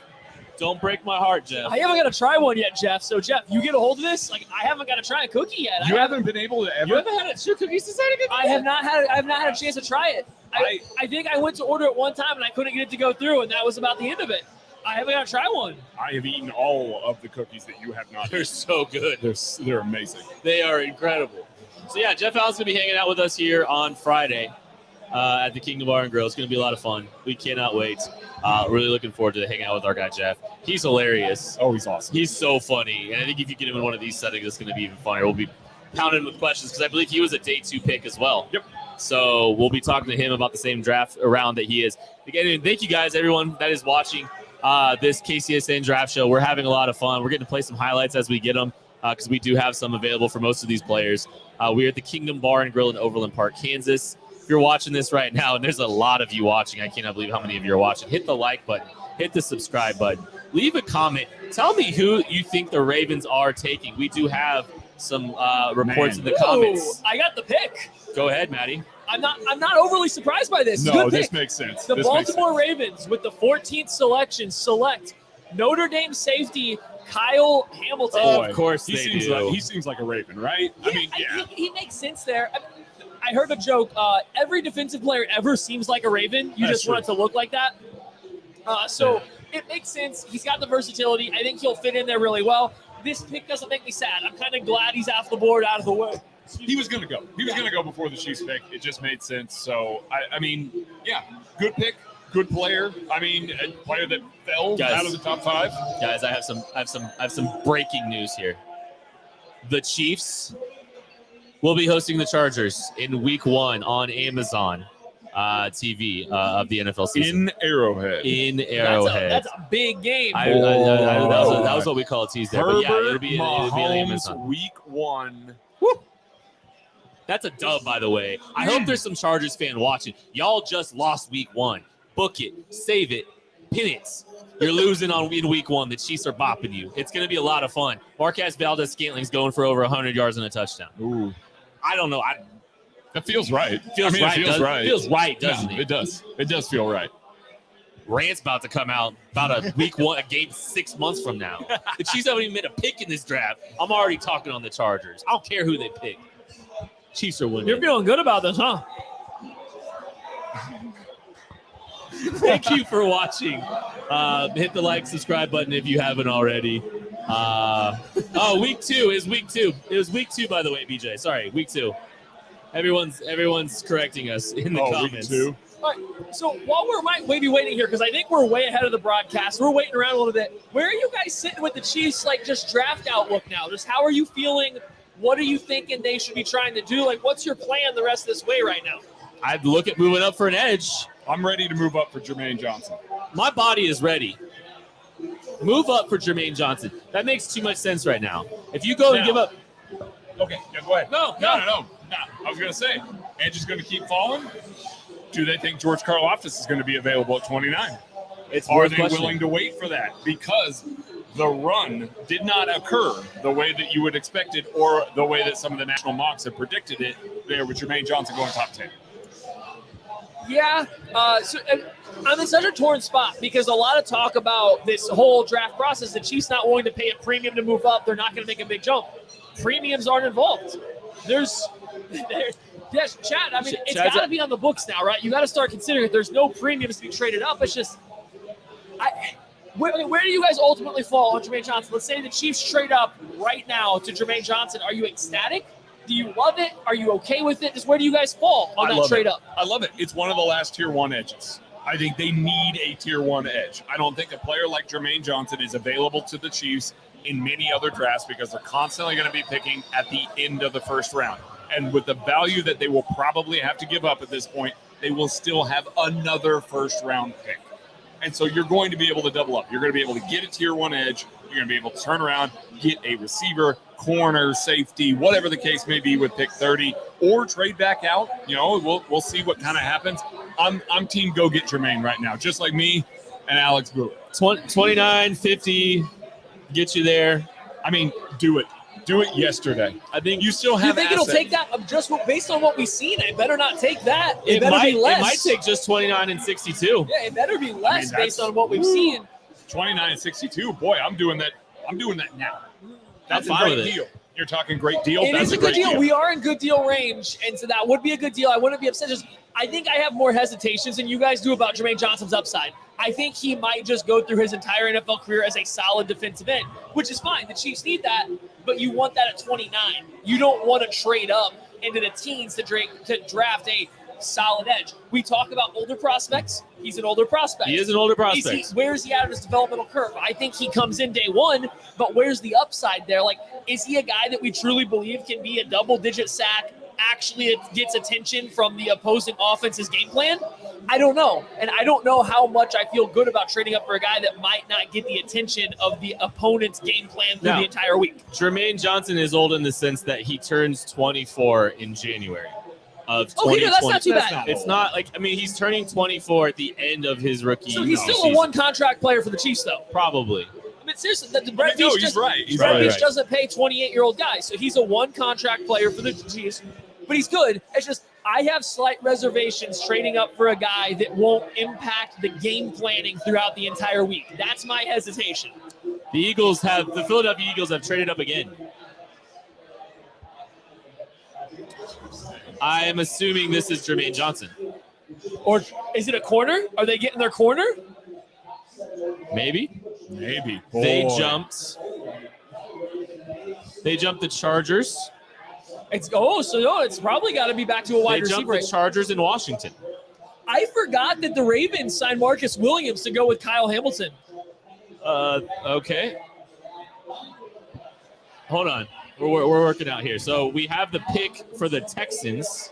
Don't break my heart, Jeff.
I haven't got to try one yet, Jeff. So, Jeff, you get a hold of this? Like, I haven't got to try a cookie yet.
You haven't been able to ever?
You haven't had a Cookie Society cookie?
I have not had a chance to try it. I think I went to order it one time and I couldn't get it to go through, and that was about the end of it. I haven't got to try one.
I have eaten all of the cookies that you have not.
They're so good.
They're amazing.
They are incredible. So, yeah, Jeff Allen's going to be hanging out with us here on Friday at the Kingdom Bar and Grill. It's going to be a lot of fun. We cannot wait. Really looking forward to hanging out with our guy, Jeff. He's hilarious.
Oh, he's awesome.
He's so funny. And I think if you get him in one of these settings, it's going to be even funnier. We'll be pounding him with questions because I believe he was a day 2 pick as well.
Yep.
So we'll be talking to him about the same draft round that he is. Again, thank you guys, everyone that is watching this KCSN draft show. We're having a lot of fun. We're getting to play some highlights as we get them because we do have some available for most of these players. We're at the Kingdom Bar and Grill in Overland Park, Kansas. if you're watching this right now, and there's a lot of you watching, I cannot believe how many of you are watching. Hit the like button, hit the subscribe button, leave a comment. Tell me who you think the Ravens are taking. We do have some reports in the comments.
I got the pick.
Go ahead, Maddie.
I'm not overly surprised by this.
No,
Good
this
pick.
makes sense.
The Baltimore Ravens with the 14th selection select Notre Dame safety Kyle Hamilton.
Of course
he
they
seems
do.
he seems like a Raven, right?
He makes sense there. I heard a joke. Every defensive player ever seems like a Raven. You
That's
just want it to look like that. So it makes sense. He's got the versatility. I think he'll fit in there really well. This pick doesn't make me sad. I'm kind of glad he's off the board, out of the way.
He was going to go. He was going to go before the Chiefs pick. It just made sense. So, I mean, yeah, good pick, good player. I mean, a player that fell out of the top 5.
Guys, I have some breaking news here. The Chiefs will be hosting the Chargers in Week 1 on Amazon TV of the NFL season.
In Arrowhead.
That's a big game.
that was what we call a tease there. But yeah, it'll be on Amazon.
Week 1.
That's a dub, by the way. I hope there's some Chargers fan watching. Y'all just lost Week 1. Book it, save it, pin it. You're losing in Week 1. The Chiefs are bopping you. It's going to be a lot of fun. Marquez Valdez-Scantling's going for over 100 yards and a touchdown.
Ooh.
I don't know.
That feels right.
It feels right, doesn't it?
It does. It does feel right.
Rant's about to come out about a Week 1, a game 6 months from now. The Chiefs haven't even made a pick in this draft. I'm already talking on the Chargers. I don't care who they pick. Chiefs are winning.
You're feeling good about this, huh?
Thank you for watching. Hit the like, subscribe button if you haven't already. Week 2 is Week 2. It was Week 2, by the way, BJ. Sorry, Week 2. Everyone's correcting us in the comments.
Week 2.
All right, so while we're maybe waiting here, because I think we're way ahead of the broadcast, we're waiting around a little bit. Where are you guys sitting with the Chiefs, like just draft outlook now? Just how are you feeling? What are you thinking they should be trying to do? Like, what's your plan the rest of this way right now?
I'd look at moving up for an edge.
I'm ready to move up for Jermaine Johnson.
My body is ready. Move up for Jermaine Johnson. That makes too much sense right now. If you go and give up.
Okay, yeah, go ahead.
No.
I was going to say, Edge is going to keep falling. Do they think George Karloftis is going to be available at 29? Are they willing to wait for that? Because the run did not occur the way that you would expect it or the way that some of the national mocks have predicted it there with Jermaine Johnson going top 10.
Yeah, so I'm in such a torn spot because a lot of talk about this whole draft process. The Chiefs not willing to pay a premium to move up. They're not going to make a big jump. Premiums aren't involved. Yes, Chad. I mean, it's got to be on the books now, right? You got to start considering it. There's no premiums to be traded up. It's just, where do you guys ultimately fall on Jermaine Johnson? Let's say the Chiefs trade up right now to Jermaine Johnson. Are you ecstatic? Do you love it? Are you okay with it? Just where do you guys fall on that trade up?
I love it. It's one of the last tier 1 edges. I think they need a tier 1 edge. I don't think a player like Jermaine Johnson is available to the Chiefs in many other drafts because they're constantly going to be picking at the end of the first round. And with the value that they will probably have to give up at this point, they will still have another first round pick. And so you're going to be able to double up. You're going to be able to get a tier 1 edge. You're going to be able to turn around, get a receiver, corner, safety, whatever the case may be with pick 30, or trade back out. You know, we'll see what kind of happens. I'm team go get Jermaine right now, just like me and Alex Brewer.
29, 50, get you there.
I mean, do it. Do it yesterday.
I think
you still have.
You think
assets.
it'll take that? Just based on what we've seen, it better not take that. It better be less.
It might take just 29 and 62.
Yeah, it better be less based on what we've seen.
29 and 62. Boy, I'm doing that. I'm doing that now. That's a
fine
great deal. You're talking great deal.
It is a good deal. We are in good deal range, and so that would be a good deal. I wouldn't be upset. I think I have more hesitations than you guys do about Jermaine Johnson's upside. I think he might just go through his entire NFL career as a solid defensive end, which is fine. The Chiefs need that, but you want that at 29. You don't want to trade up into the teens to draft a solid edge. We talk about older prospects. He's an older prospect.
He is an older prospect.
Where's he out of his developmental curve? I think he comes in day 1, but where's the upside there? Like, is he a guy that we truly believe can be a double-digit sack, actually gets attention from the opposing offense's game plan? I don't know. And I don't know how much I feel good about trading up for a guy that might not get the attention of the opponent's game plan through the entire week.
Jermaine Johnson is old in the sense that he turns 24 in January. of
Okay,
2020.
no, that's not too bad.
It's not like, I mean, he's turning 24 at the end of his rookie.
So he's still
season.
a one contract player for the Chiefs, though.
Probably.
I mean, seriously, the Brett
No,
Veach
he's right. He's
Brett
right.
Veach doesn't pay 28-year-old guys, so he's a one contract player for the Chiefs, but he's good. It's just I have slight reservations trading up for a guy that won't impact the game planning throughout the entire week. That's my hesitation.
The Philadelphia Eagles have traded up again. I am assuming this is Jermaine Johnson.
Or is it a corner? Are they getting their corner?
Maybe.
Maybe.
They
Boy.
jumped the Chargers.
It's probably got to be back to a wide
They jumped
receiver.
the Chargers in Washington.
I forgot that the Ravens signed Marcus Williams to go with Kyle Hamilton.
Okay. Hold on. We're working out here. So we have the pick for the Texans,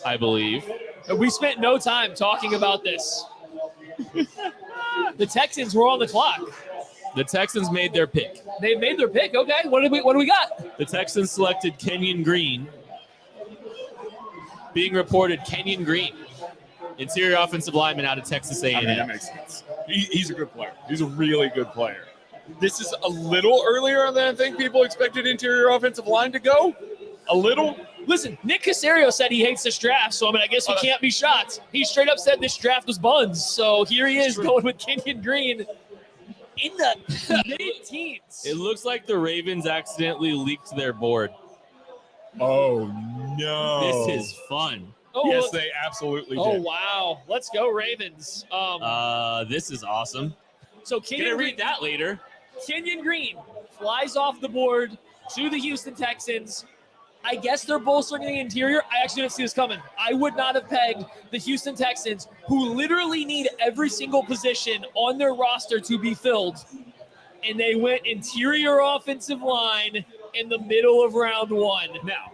I believe.
We spent no time talking about this. The Texans were on the clock.
The Texans made their pick.
They made their pick. Okay, what do we got?
The Texans selected Kenyon Green. Being reported, Kenyon Green, interior offensive lineman out of Texas A&M.
I mean, that makes sense. He's a good player. He's a really good player. This is a little earlier than I think people expected interior offensive line to go. A little.
Listen, Nick Caserio said he hates this draft, so I guess we can't be shocked. He straight up said this draft was buns, so here he is going with Kenyon Green in the mid-teens.
It looks like the Ravens accidentally leaked their board.
Oh, no.
This is fun.
Oh,
Yes, they absolutely
oh
did.
wow. Let's go, Ravens.
This is awesome.
So
Can I
Kenyon
read that later?
Green flies off the board to the Houston Texans. I guess they're bolstering the interior. I actually didn't see this coming. I would not have pegged the Houston Texans, who literally need every single position on their roster to be filled. And they went interior offensive line in the middle of round one.
Now,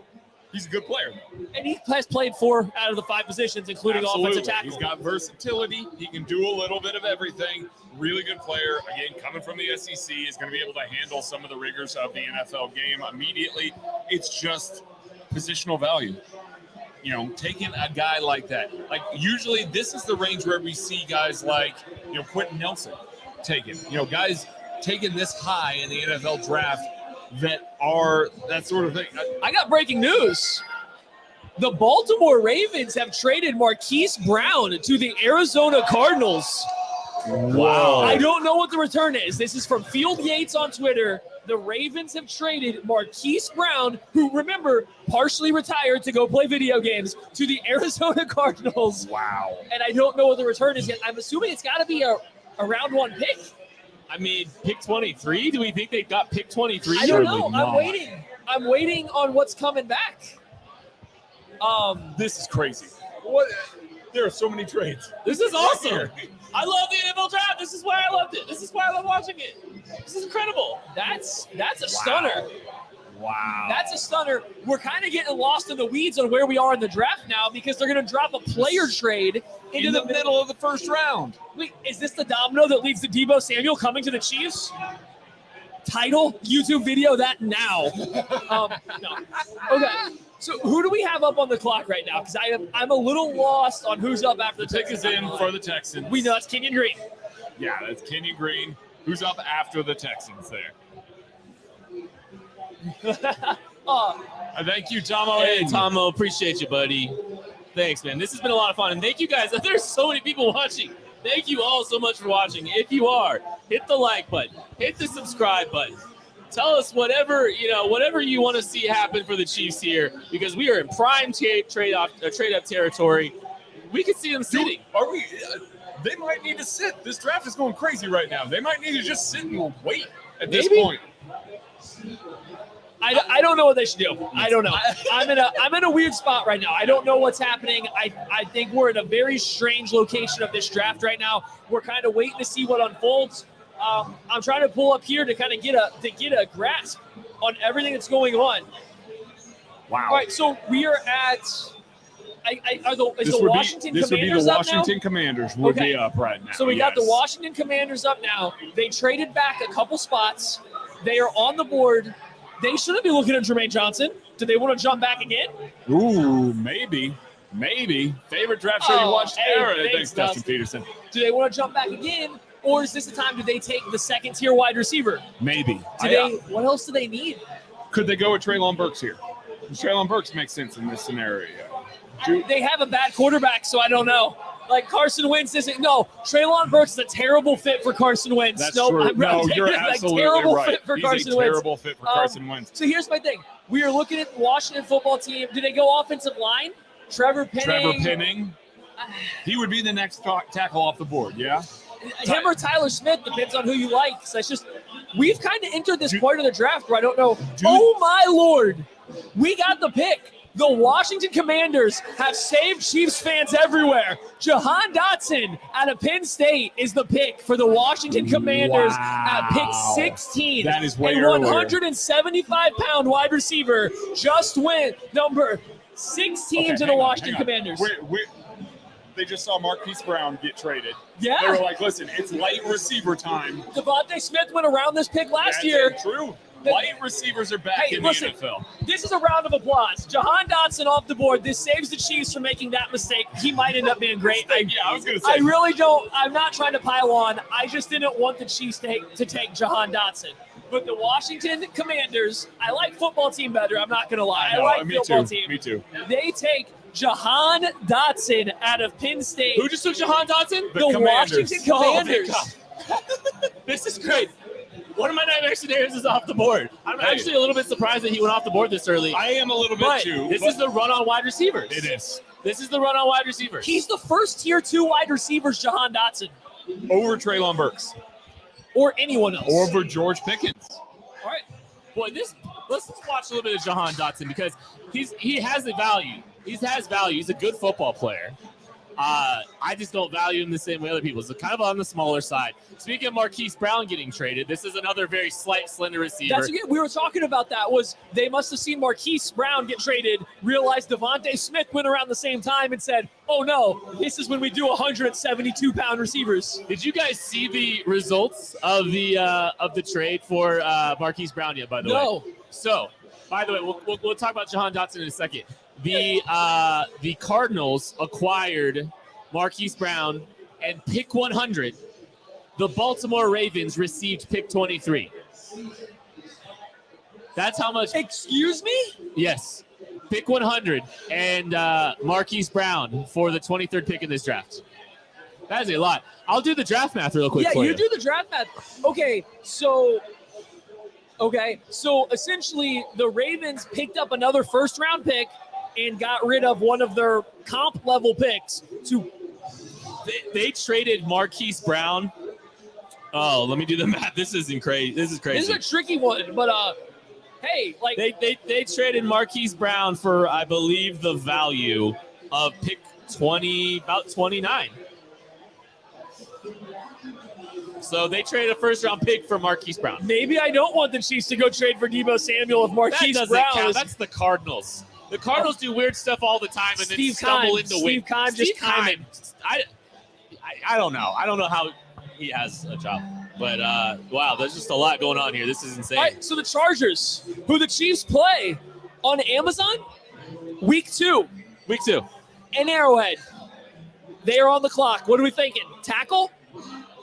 he's a good player.
And he has played 4 out of the 5 positions, including offensive tackle.
He's got versatility. He can do a little bit of everything. Really good player. Again, coming from the SEC, is going to be able to handle some of the rigors of the NFL game immediately. It's just positional value. You know, taking a guy like that. Like, usually this is the range where we see guys like, Quentin Nelson taken. Guys taken this high in the NFL draft that are that sort of thing.
I got breaking news. The Baltimore Ravens have traded Marquise Brown to the Arizona Cardinals.
Wow.
I don't know what the return is. This is from Field Yates on Twitter. The Ravens have traded Marquise Brown, who, remember, partially retired to go play video games, to the Arizona Cardinals.
Wow.
And I don't know what the return is yet. I'm assuming it's got to be a round 1 pick.
I mean, pick 23? Do we think they got pick 23?
I don't
Surely
know.
not.
I'm waiting on what's coming back.
This is crazy. What? There are so many trades.
This is awesome. I love the NFL draft. This is why I loved it. This is why I love watching it. This is incredible.
That's a stunner.
Wow.
That's a stunner. We're kind of getting lost in the weeds on where we are in the draft now because they're going to drop a player trade into
in the middle of the first round.
Wait, is this the domino that leads to Deebo Samuel coming to the Chiefs? Title, YouTube video, that now. No. Okay. So who do we have up on the clock right now? Because I'm a little lost on who's up after the
Pick is in for the Texans.
We know it's Kenyon Green.
Yeah, that's Kenyon Green. Who's up after the Texans there? Thank you, Tomo.
Hey, Tomo, appreciate you, buddy. Thanks, man. This has been a lot of fun. And thank you guys. There's so many people watching. Thank you all so much for watching. If you are, hit the like button. Hit the subscribe button. Tell us whatever you want to see happen for the Chiefs here, because we are in prime trade up territory. We could see them sitting.
Are we? They might need to sit. This draft is going crazy right now. They might need to just sit and wait at this
Maybe.
point.
I don't know what they should do. I don't know. I'm in a weird spot right now. I don't know what's happening. I think we're in a very strange location of this draft right now. We're kind of waiting to see what unfolds. I'm trying to pull up here to kind of get a grasp on everything that's going on.
Wow.
All right, so we are at. Is the Washington
This would be the
Commanders up now?
Washington Commanders would
Okay.
be up right now.
So we got the
yes.
Washington Commanders up now. They traded back a couple spots. They are on the board. They shouldn't be looking at Jermaine Johnson. Do they want to jump back again?
Ooh, maybe. Favorite draft show you watched ever?
Thanks,
Dustin Peterson.
Do they want to jump back again? Or is this the time do they take the second-tier wide receiver?
Maybe.
What else do they need?
Could they go with Treylon Burks here? Treylon Burks makes sense in this scenario.
They have a bad quarterback, so I don't know. Like Carson Wentz isn't. No, Treylon Burks is a terrible fit for Carson Wentz.
That's true. No, you're absolutely
terrible
right.
Fit for
He's
Carson
a
Wentz.
terrible fit for Carson Wentz.
So here's my thing. We are looking at the Washington football team. Do they go offensive line? Trevor Penning.
He would be the next tackle off the board, yeah?
Him or Tyler Smith, depends on who you like. So it's just, we've kind of entered this point of the draft where I don't know. Oh my Lord, we got the pick. The Washington Commanders have saved Chiefs fans everywhere. Jahan Dotson out of Penn State is the pick for the Washington Commanders at pick 16.
That is way
a
earlier.
175-pound wide receiver just went number 16 to the Washington Commanders.
They just saw Marquise Brown get traded.
Yeah.
They were like, listen, it's light receiver time.
Devontae Smith went around this pick last year.
True. Light receivers are back in the NFL.
This is a round of applause. Jahan Dotson off the board. This saves the Chiefs from making that mistake. He might end up being great.
I was going to say.
I really don't. I'm not trying to pile on. I just didn't want the Chiefs to take Jahan Dotson. But the Washington Commanders, I like football team better. I'm not going to lie. I like football team.
Me too.
They take Jahan Dotson out of Penn State.
Who just took Jahan Dotson?
The Washington Commanders.
This is great. One of my nightmare scenarios is off the board. I'm actually a little bit surprised that he went off the board this early.
I am a little bit too.
This is the run on wide receivers.
It is.
This is the run on wide receivers.
He's the first tier 2 wide receivers, Jahan Dotson.
Over Treylon Burks.
Or anyone else.
Or over George Pickens.
All right. Boy, let's just watch a little bit of Jahan Dotson because he has a value. He has value. He's a good football player. I just don't value him the same way other people. So kind of on the smaller side. Speaking of Marquise Brown getting traded, this is another very slight, slender receiver.
We were talking about that. Was they must have seen Marquise Brown get traded, realized Devontae Smith went around the same time and said, "Oh no, this is when we do 172-pound receivers."
Did you guys see the results of the trade for Marquise Brown yet? By the way,
no.
So, by the way, we'll talk about Jahan Dotson in a second. The Cardinals acquired Marquise Brown and pick 100. The Baltimore Ravens received pick 23. That's how much.
Excuse me?
Yes. Pick 100 and Marquise Brown for the 23rd pick in this draft. That is a lot. I'll do the draft math real quick for you.
Yeah, you do the draft math. Okay, so essentially the Ravens picked up another first-round pick and got rid of one of their comp level picks to.
They traded Marquise Brown. Oh, let me do the math. This is crazy. This is
a tricky one, but hey, like
they traded Marquise Brown for, I believe, the value of pick 20, about 29. So they traded a first-round pick for Marquise Brown.
Maybe I don't want the Chiefs to go trade for Deebo Samuel if Marquise Brown.
Count. That's the Cardinals. The Cardinals do weird stuff all the time and then stumble into wins.
Steve Keim.
I don't know. I don't know how he has a job. But, wow, there's just a lot going on here. This is insane.
All right, so the Chargers, who the Chiefs play on Amazon, week 2.
Week 2.
In Arrowhead. They are on the clock. What are we thinking? Tackle?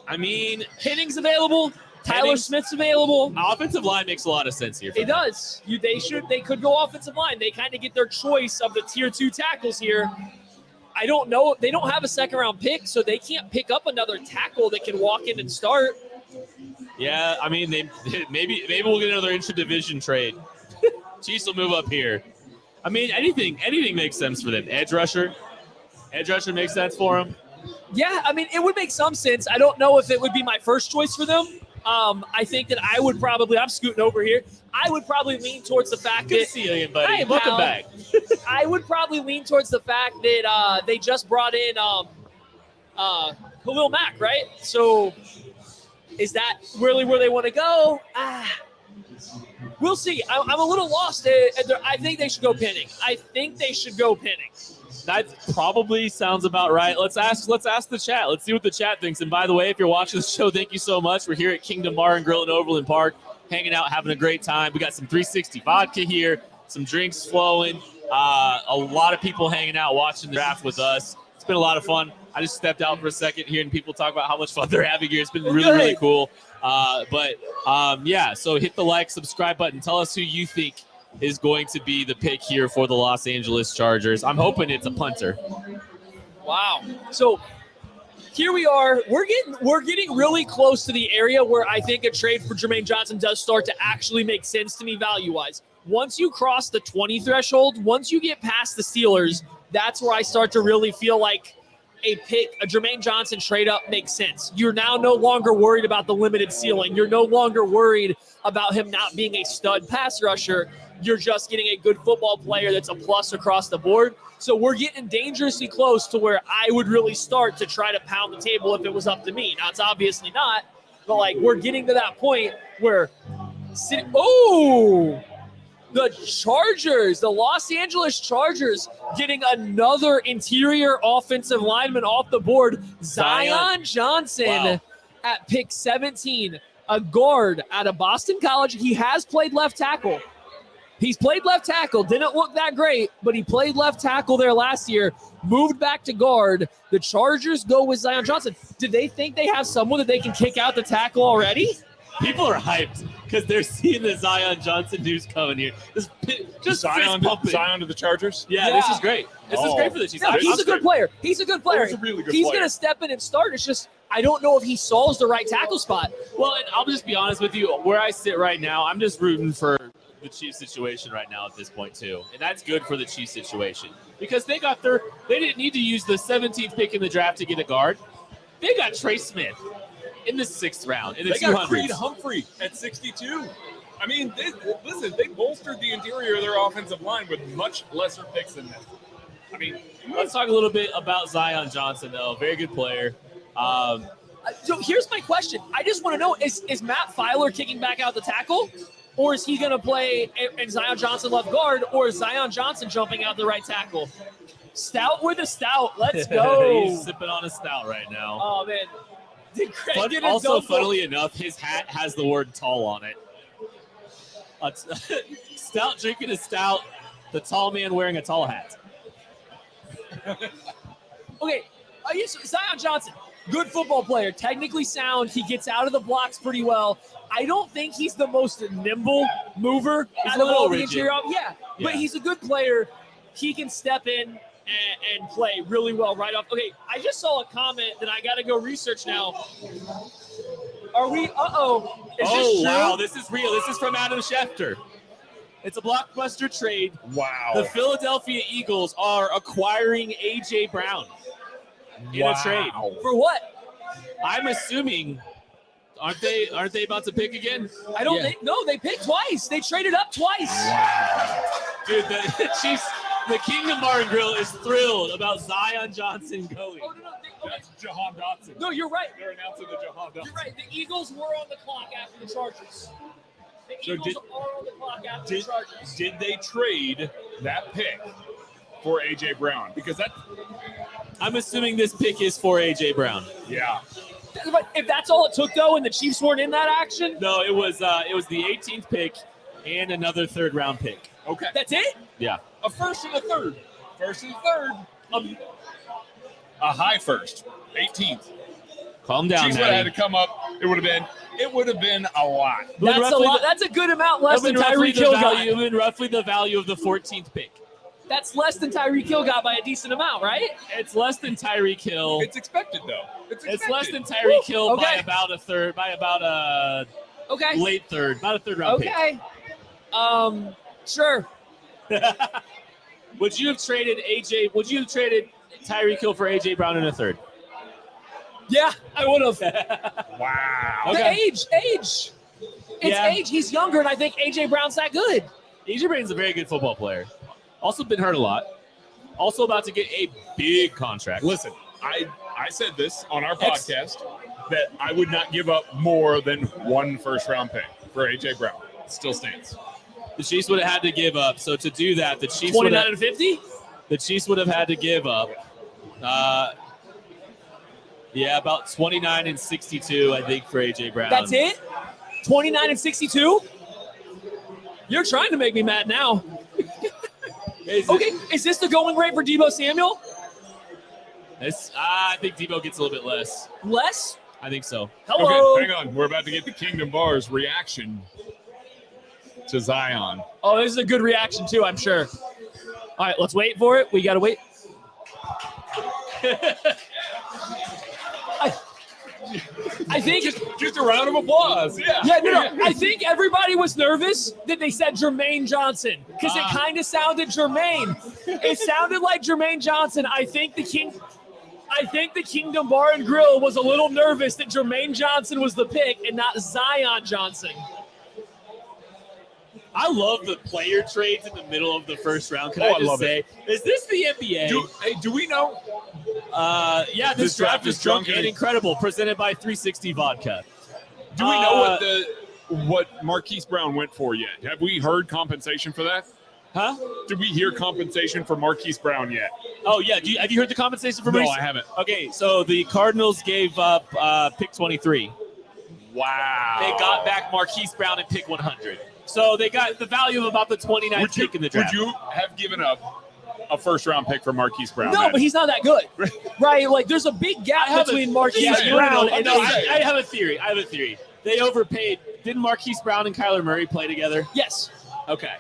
I mean,
Penning's available. Tyler Smith's available.
Offensive line makes a lot of sense here.
It does. They could go offensive line. They kind of get their choice of the tier 2 tackles here. I don't know. They don't have a second-round pick, so they can't pick up another tackle that can walk in and start.
Yeah, I mean, maybe we'll get another intra-division trade. Chiefs will move up here. I mean, anything makes sense for them. Edge rusher makes sense for them.
Yeah, I mean, it would make some sense. I don't know if it would be my first choice for them. I think that I would probably – I'm scooting over here. I would probably lean towards the fact
Good
that –
to see you again, buddy.
Hey,
welcome
pal.
back.
I would probably lean towards the fact that they just brought in Khalil Mack, right? So is that really where they want to go? We'll see. I'm a little lost. I think they should go Penning.
That probably sounds about right. Let's ask the chat. Let's see what the chat thinks. And by the way, if you're watching the show, thank you so much. We're here at Kingdom Bar and Grill in Overland Park. hanging out, having a great time. We got some 360 vodka here, some drinks flowing, a lot of people hanging out, watching the draft with us. It's been a lot of fun. I just stepped out for a second hearing people talk about how much fun they're having here. It's been really, really cool. So hit the like, subscribe button. Tell us who you think is going to be the pick here for the Los Angeles Chargers. I'm hoping it's a punter.
Wow. So here we are. We're getting really close to the area where I think a trade for Jermaine Johnson does start to actually make sense to me value-wise. Once you cross the 20 threshold, once you get past the Steelers, that's where I start to really feel like a Jermaine Johnson trade up makes sense. You're now no longer worried about the limited ceiling. You're no longer worried about him not being a stud pass rusher. You're just getting a good football player that's a plus across the board. So we're getting dangerously close to where I would really start to try to pound the table if it was up to me. Now, it's obviously not, but like we're getting to that point where the Chargers, the Los Angeles Chargers, getting another interior offensive lineman off the board, Zion Johnson at pick 17, a guard out of Boston College. He has played left tackle. He's played left tackle. Didn't look that great, but he played left tackle there last year, moved back to guard. The Chargers go with Zion Johnson. Do they think they have someone that they can kick out the tackle already?
People are hyped because they're seeing the Zion Johnson news coming here. Just
Zion to the Chargers?
Yeah, this is great. This is great for the Chiefs.
No, he's a good player. He's a good player.
He's a really good
He's
player.
going to step in and start. It's just I don't know if he solves the right tackle spot.
Well, and I'll just be honest with you. Where I sit right now, I'm just rooting for the Chiefs situation right now at this point too. And that's good for the Chiefs situation because they didn't need to use the 17th pick in the draft to get a guard. They got Trey Smith in the 6th round. In the
They
200s.
got Creed Humphrey at 62. I mean, they bolstered the interior of their offensive line with much lesser picks than that. I mean,
let's talk a little bit about Zion Johnson, though. Very good player.
So here's my question. I just want to know, is Matt Filer kicking back out the tackle? Or is he going to play and Zion Johnson left guard? Or is Zion Johnson jumping out the right tackle? Stout with a Stout. Let's go.
He's sipping on a Stout right now.
Oh, man. Did Craig get a
also,
double?
funnily enough, his hat has the word tall on it. Stout drinking a Stout, the tall man wearing a tall hat.
Okay, Zion Johnson, good football player, technically sound. He gets out of the blocks pretty well. I don't think he's the most nimble mover out of all the interior. Yeah, but he's a good player. He can step in and play really well right off. Okay, I just saw a comment that I got to go research now. Are we? Is this true?
Wow, this is real. This is from Adam Schefter. It's a blockbuster trade.
wow.
The Philadelphia Eagles are acquiring A.J. Brown in a trade.
For what?
I'm assuming, aren't they about to pick again?
I don't think. No, they picked twice. They traded up twice.
Dude, the Chiefs, the Kingdom Bar and Grill is thrilled about Zion Johnson going.
Oh, no.
That's Jahan Dotson.
No, you're right.
They're announcing the Jahan Dotson.
You're right. The Eagles were on the clock after the Chargers. The Eagles are on the clock after the Chargers.
Did they trade that pick for A.J. Brown? Because
I'm assuming this pick is for A.J. Brown.
yeah.
If that's all it took, though, and the Chiefs weren't in that action,
No, it was the 18th pick and another 3rd round pick.
Okay.
that's it?
Yeah.
A first and a third. First and third. A high first. 18th.
Calm down,
Chiefs would have had
Matty.
to come up. It would have been a lot.
That's a lot. That's a good amount less than Tyreek Hill got.
It would roughly the value of the 14th pick.
That's less than Tyreek Hill got by a decent amount, right?
It's less than Tyreek Hill.
It's expected though.
It's less than Tyreek Hill by
Okay.
about a third, by about a
Okay.
late third, about a 3rd round
Okay. Sure.
pick. Would you have traded Tyreek Hill for AJ Brown in a 3rd?
Yeah, I would have.
Wow.
The age. It's age. He's younger, and I think A.J. Brown's that good.
AJ Brown's a very good football player. Also been hurt a lot. Also about to get a big contract.
Listen, I said this on our podcast that I would not give up more than 1 first round pick for A.J. Brown. It still stands.
The Chiefs would have had to give up. So to do that, the Chiefs would
29
have,
and 50?
the Chiefs would have had to give up. About 29 and 62, I think, for AJ Brown.
That's it? 29-62? You're trying to make me mad now. Okay, is this the going rate for Deebo Samuel?
I think Deebo gets a little bit less.
Less?
I think so.
Hello.
Okay, hang on. We're about to get the Kingdom Bars reaction to Zion.
Oh, this is a good reaction too, I'm sure. All right, let's wait for it. We got to wait. I think
Just a round of applause. Yeah.
Yeah, no. I think everybody was nervous that they said Jermaine Johnson because it kind of sounded Jermaine. It sounded like Jermaine Johnson. I think the Kingdom Bar and Grill was a little nervous that Jermaine Johnson was the pick and not Zion Johnson.
I love the player trades in the middle of the first round. Can
Oh,
I
I love
just say, is this the NBA?
Do we know?
Yeah, this draft is drunk and incredible, presented by 360 Vodka.
Do we know what Marquise Brown went for yet? Have we heard compensation for that?
Huh?
Did we hear compensation for Marquise Brown yet?
Oh, yeah. Have you heard the compensation for
No,
Maurice?
I haven't.
Okay, so the Cardinals gave up pick 23.
Wow.
They got back Marquise Brown and pick 100. So they got the value of about the 29th pick in the draft.
Would you have given up a first-round pick for Marquise Brown?
No, but he's not that good, right? Like, there's a big gap between Marquise Brown and
I have a theory. They overpaid. Didn't Marquise Brown and Kyler Murray play together?
Yes.
Okay.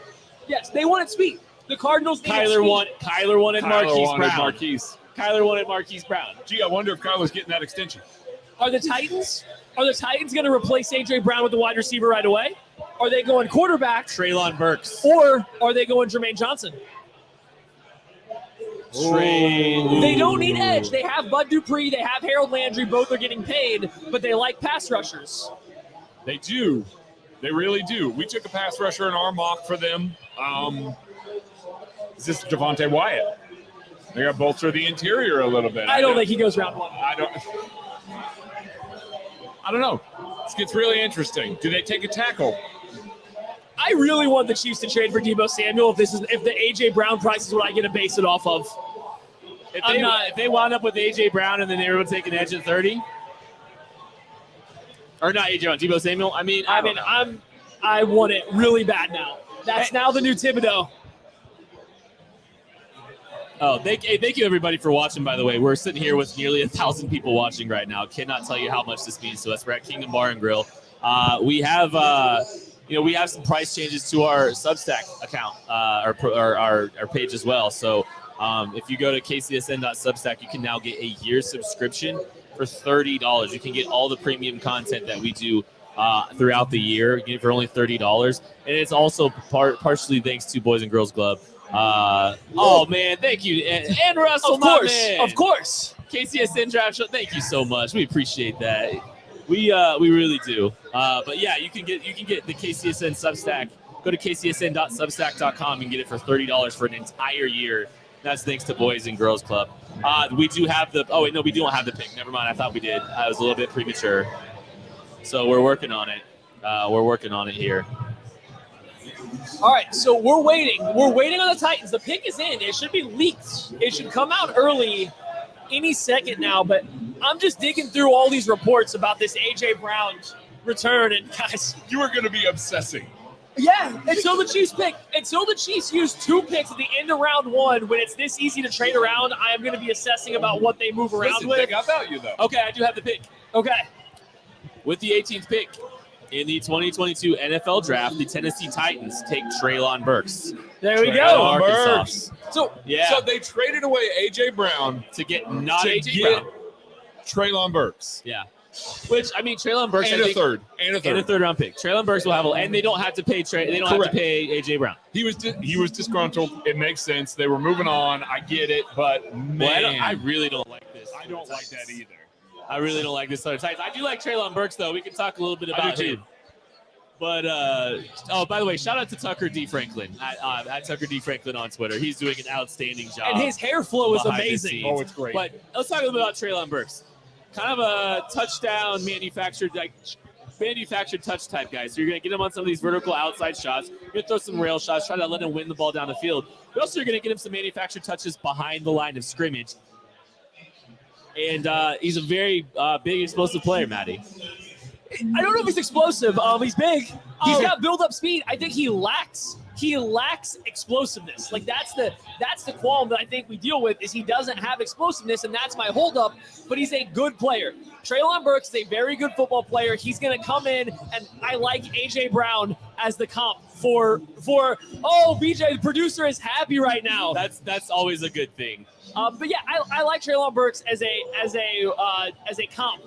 Yes, they wanted speed. The Cardinals needed
Kyler
speed.
wanted Marquise Brown.
Marquise.
Kyler wanted Marquise Brown.
Gee, I wonder if Kyler's getting that extension.
Are the Titans going to replace A.J. Brown with the wide receiver right away? Are they going quarterback?
Treylon Burks.
Or are they going Jermaine Johnson? They don't need edge. They have Bud Dupree. They have Harold Landry. Both are getting paid, but they like pass rushers.
They do. They really do. We took a pass rusher in our mock for them. Is this Devontae Wyatt? They got to bolster the interior a little bit.
I don't think he goes round one.
I don't know. This gets really interesting. Do they take a tackle?
I really want the Chiefs to trade for Deebo Samuel if the A.J. Brown price is what I get to base it off of.
If they wound up with A.J. Brown and then they were able to take an edge at 30, or not A.J. Brown, Deebo Samuel.
I want it really bad now. That's now the new Thibodeaux.
Oh, thank you everybody for watching. By the way, we're sitting here with nearly 1,000 people watching right now. Cannot tell you how much this means to us. We're at Kingdom Bar and Grill. We have some price changes to our Substack account, our page as well. So if you go to kcsn.substack, you can now get a year subscription for $30. You can get all the premium content that we do throughout the year. You get it for only $30, and it's also partially thanks to Boys and Girls Club. Oh man, thank you, and Russell,
Of course.
KCSN Draft Show. Thank you so much. We appreciate that. We really do. But yeah, you can get the KCSN Substack. Go to kcsn.substack.com and get it for $30 for an entire year. That's thanks to Boys and Girls Club. We do have the. Oh wait, no, we don't have the pick. Never mind. I thought we did. I was a little bit premature. So we're working on it. We're working on it here.
All right, so we're waiting. We're waiting on the Titans. The pick is in. It should be leaked. It should come out early, any second now. But I'm just digging through all these reports about this A.J. Brown return. And guys,
You are going to be obsessing.
yeah, until the Chiefs pick. Until the Chiefs use 2 picks at the end of round 1, when it's this easy to trade around, I am going to be assessing about what they move around
Listen,
with.
they got value, though.
Okay, I do have the pick.
Okay.
With the 18th pick in the 2022 NFL Draft, the Tennessee Titans take Treylon Burks.
There we
Treylon
go.
Arkansas.
So they traded away A.J. Brown
To get not
to
A.J.
get
Brown.
Treylon Burks.
Yeah. Which, I mean, Treylon Burks
And
I
a
think-
third.
And a third round pick. Treylon Burks will have and they don't have to pay They don't have
Correct.
to pay A.J. Brown.
He was disgruntled. It makes sense. They were moving on. I get it, but man,
Well, I really don't like this.
I don't like that either.
I really don't like this other Titans. I do like Treylon Burks, though. We can talk a little bit
I
about
do too.
him. But, by the way, shout out to Tucker D. Franklin at Tucker D. Franklin on Twitter. He's doing an outstanding job.
And his hair flow is
behind the
amazing.
scenes.
Oh, it's great.
But let's talk a little bit about Treylon Burks. Kind of a touchdown manufactured touch type guy. So you're going to get him on some of these vertical outside shots. You're going to throw some rail shots, try to let him win the ball down the field. But also you're going to get him some manufactured touches behind the line of scrimmage. And he's a very big, explosive player, Matty.
I don't know if he's explosive. He's big. He's got build-up speed. I think he lacks explosiveness. Like that's the qualm that I think we deal with is he doesn't have explosiveness, and that's my holdup. But he's a good player. Treylon Burks is a very good football player. He's going to come in, and I like AJ Brown as the comp for. BJ, the producer is happy right now.
That's always a good thing.
But yeah, I like Treylon Burks as a comp.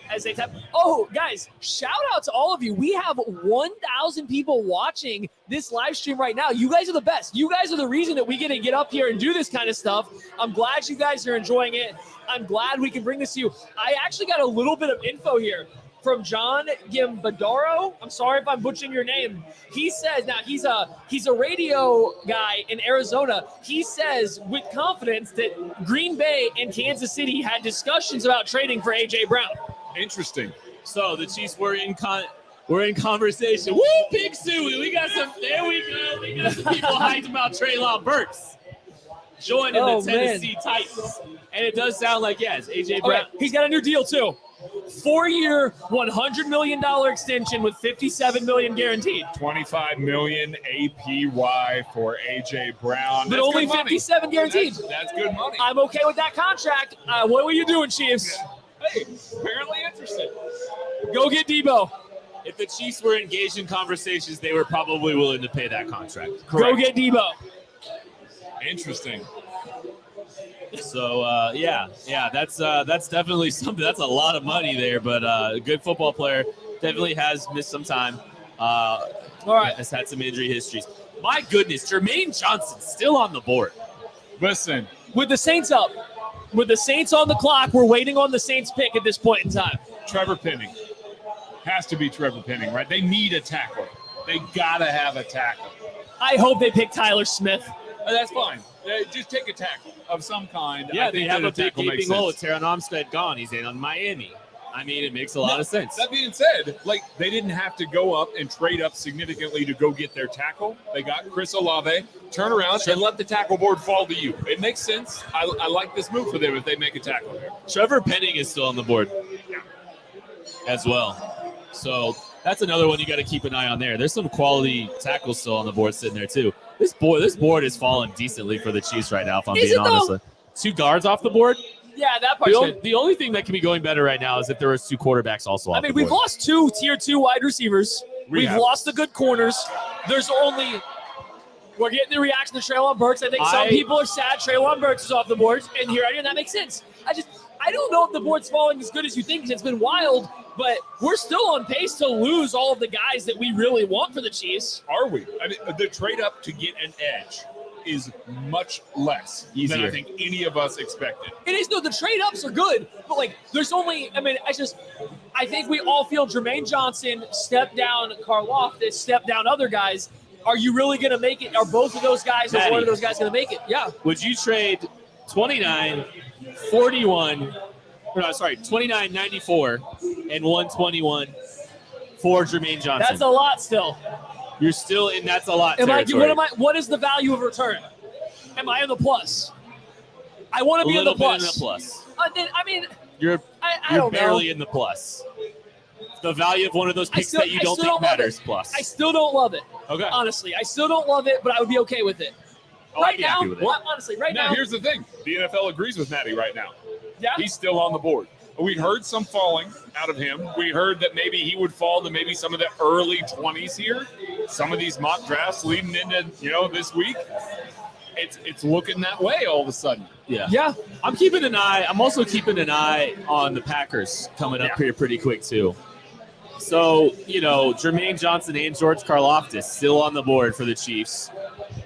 As a type. Oh, guys, shout out to all of you. We have 1,000 people watching this live stream right now. You guys are the best. You guys are the reason that we get to get up here and do this kind of stuff. I'm glad you guys are enjoying it. I'm glad we can bring this to you. I actually got a little bit of info here from John Gimbadaro. I'm sorry if I'm butchering your name. He says, now he's a radio guy in Arizona. He says with confidence that Green Bay and Kansas City had discussions about trading for AJ Brown.
Interesting.
So the Chiefs were in conversation. Woo, Big Suey. We got some. There we go. We got some people hyped about Treylon Burks joining the Tennessee Titans, and it does sound like yes, AJ Brown.
Okay, he's got a new deal too. 4-year, $100 million extension with $57 million guaranteed.
$25 million APY for AJ Brown.
But only $57 guaranteed.
That's good money.
I'm okay with that contract. What were you doing, Chiefs?
Hey, apparently interested.
Go get Debo.
If the Chiefs were engaged in conversations, they were probably willing to pay that contract.
Correct.
Go get Debo.
Interesting.
So that's definitely something. That's a lot of money there, but a good football player. Definitely has missed some time.
All right,
has had some injury histories. My goodness, Jermaine Johnson still on the board.
Listen,
with the Saints up, with the Saints on the clock, we're waiting on the Saints pick at this point in time.
Trevor Penning has to be Trevor Penning, right? They need a tackle. They gotta have a tackle.
I hope they pick Tyler Smith.
That's fine. Just take a tackle of some kind.
Yeah,
I think
they have a big gaping hole with
sense.
Teron Armstead gone. He's in on Miami. I mean, it makes a lot of sense.
That being said, they didn't have to go up and trade up significantly to go get their tackle. They got Chris Olave, turn around and let the tackle board fall to you. It makes sense. I like this move for them if they make a tackle here.
Trevor Penning is still on the board as well. So that's another one you got to keep an eye on there. There's some quality tackles still on the board sitting there too. This board is falling decently for the Chiefs right now, if I'm being honest. 2 guards off the board.
Yeah, that part's
the only thing that can be going better right now is if there was 2 quarterbacks also off the board.
we've lost 2 tier 2 wide receivers. We've lost the good corners. We're getting the reaction to Treylon Burks. I think some people are sad Treylon Burks is off the board, and that makes sense. I don't know if the board's falling as good as you think. It's been wild, but we're still on pace to lose all of the guys that we really want for the Chiefs.
Are we? I mean, the trade up to get an edge is much less than I think any of us expected.
It is, though. The trade ups are good, but there's only. I think we all feel Jermaine Johnson step down, Karloftis step down, other guys. Are you really going to make it? Are both of those guys or one of those guys going to make it? Yeah.
Would you trade 29, 41, 29, 94, and 121 for Jermaine Johnson?
That's a lot still.
You're still in that's a lot territory.
What is the value of return? Am I in the plus? I want to be in the plus.
In the plus.
You're
barely in the plus. The value of one of those picks that you don't think matters plus.
I still don't love it.
Okay.
Honestly, I still don't love it, but I would be okay with it. Right now,
here's the thing. The NFL agrees with Matty right now.
Yeah.
He's still on the board. We heard some falling out of him. We heard that maybe he would fall to maybe some of the early 20s here. Some of these mock drafts leading into, this week. It's looking that way all of a sudden.
Yeah. I'm also keeping an eye on the Packers coming up here pretty quick too. So, Jermaine Johnson and George Karloftis still on the board for the Chiefs.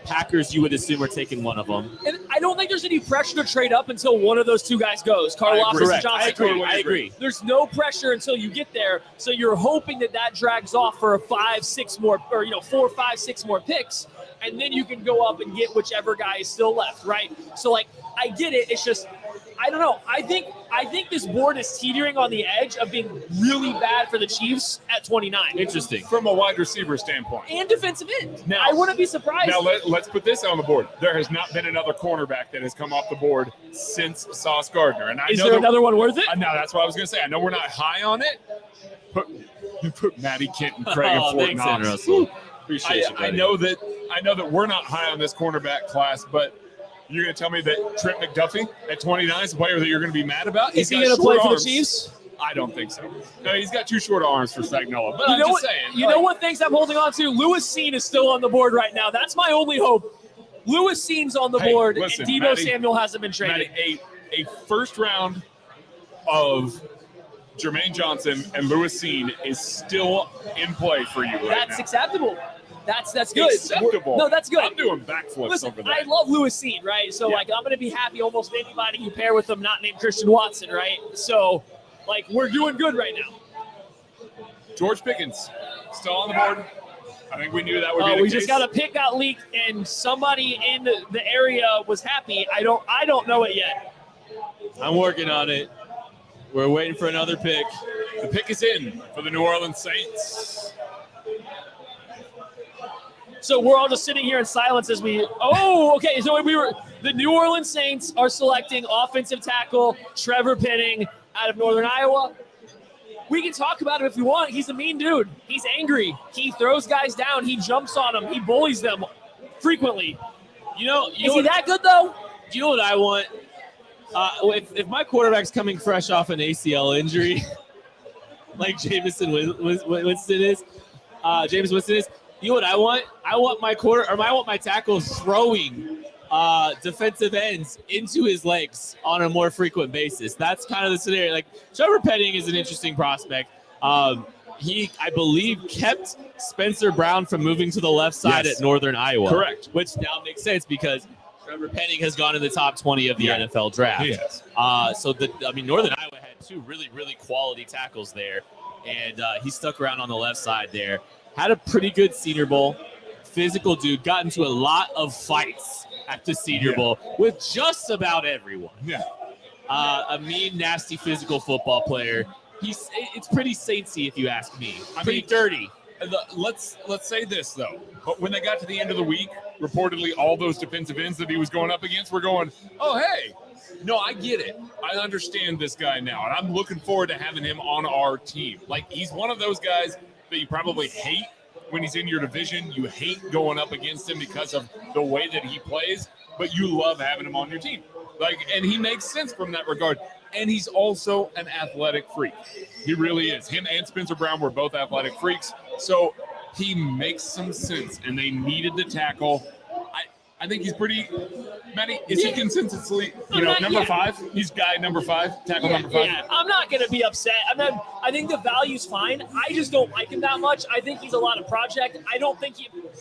Packers, you would assume, are taking one of them.
And I don't think there's any pressure to trade up until one of those 2 guys goes. Karloftis and Johnson.
I agree.
There's no pressure until you get there. So you're hoping that drags off for 5, 6 more, or 4, 5, 6 more picks. And then you can go up and get whichever guy is still left, right? So, I get it. It's just, I don't know. I think this board is teetering on the edge of being really bad for the Chiefs at 29.
Interesting.
From a wide receiver standpoint.
And defensive end.
Now,
I wouldn't be surprised.
Now, let's put this on the board. There has not been another cornerback that has come off the board since Sauce Gardner. And
is there another one worth it?
No, that's what I was going to say. I know we're not high on it, but Matty Kent and Craig and Fort
Thanks,
Knox.
Aaron Russell. Appreciate you,
I
buddy.
know that we're not high on this cornerback class, but you're going to tell me that Trent McDuffie at 29 is a player that you're going to be mad about?
Is he
got
going to play
short
for the
arms.
Chiefs?
I don't think so. No, he's got too short arms for Spagnuolo. But
You
I'm
know
just
what?
saying.
You know what things I'm holding on to? Lewis Seen is still on the board right now. That's my only hope. Lewis Seen's on the
Hey,
board,
listen,
and Deebo
Matty-
Samuel hasn't been traded.
A first round of Jermaine Johnson and Lewis Seen is still in play for you right
That's
now.
acceptable. That's good.
Acceptable.
No, that's good.
I'm doing backflips
Listen,
over there.
I love Lewis Seen, right? So,
Yeah.
like, I'm going to be happy almost anybody you pair with him not named Christian Watson, right? So, like, we're doing good right now.
George Pickens still on the board. I think we knew that would be the
We
case.
just got a pick got leaked, and somebody in the area was happy. I don't know it yet.
I'm working on it. We're waiting for another pick.
The pick is in for the New Orleans Saints.
So we're all just sitting here in silence as we. Oh, okay. So the New Orleans Saints are selecting offensive tackle Trevor Penning out of Northern Iowa. We can talk about him if you want. He's a mean dude. He's angry. He throws guys down. He jumps on them. He bullies them frequently.
You know
Is he
what,
that good though?
do you know what I want? If my quarterback's coming fresh off an ACL injury, like Jameis Winston is, you know what I want? I want my tackle throwing defensive ends into his legs on a more frequent basis. That's kind of the scenario. Like Trevor Penning is an interesting prospect. He, I believe, kept Spencer Brown from moving to the left side
Yes.
at Northern Iowa.
Correct.
Which now makes sense because Trevor Penning has gone in the top 20 of the NFL draft.
He has.
Northern Iowa had two really, really quality tackles there, and he stuck around on the left side there. Had a pretty good Senior Bowl. Physical dude. Got into a lot of fights at the Senior Bowl with just about everyone.
Yeah.
A mean, nasty physical football player. It's pretty saintsy if you ask me. Pretty dirty.
Let's say this though. But when they got to the end of the week, reportedly all those defensive ends that he was going up against were going, "Oh hey, no, I get it. I understand this guy now, and I'm looking forward to having him on our team." Like he's one of those guys that you probably hate when he's in your division. You hate going up against him because of the way that he plays, but you love having him on your team. And he makes sense from that regard. And he's also an athletic freak. He really is. Him and Spencer Brown were both athletic freaks. So he makes some sense. And they needed the tackle. I think he's pretty. Matty, is he consistently, number 5? He's guy number 5, tackle number 5.
Yeah, I'm not going to be upset. I think the value's fine. I just don't like him that much. I think he's a lot of project. I don't think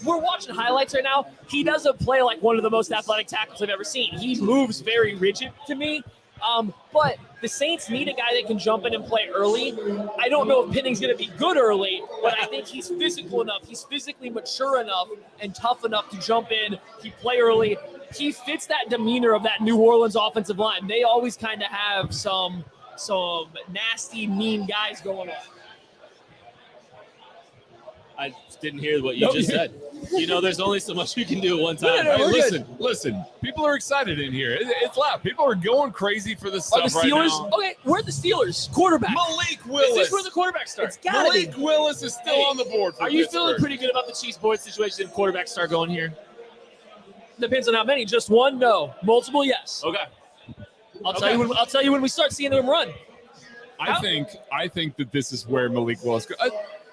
we're watching highlights right now. He doesn't play like one of the most athletic tackles I've ever seen. He moves very rigid to me. But the Saints need a guy that can jump in and play early. I don't know if Penning's going to be good early, but I think he's physical enough. He's physically mature enough and tough enough to jump in. He play early. He fits that demeanor of that New Orleans offensive line. They always kind of have some nasty, mean guys going on.
I didn't hear what you just said. There's only so much you can do at one time.
No,
Hey, listen. People are excited in here. It's loud. People are going crazy for this
Are the
stuff
Steelers?
right now.
Okay, where are the Steelers? Quarterback.
Malik Willis.
Is this where the quarterback starts? It's gotta
Malik
be.
Willis is still on the board for
Are you
Pittsburgh.
feeling pretty good about the Chiefs board situation if quarterbacks start going here?
Depends on how many. Just one? No. Multiple? Yes.
Okay.
I'll tell you when we start seeing them run.
I think that this is where Malik Willis goes.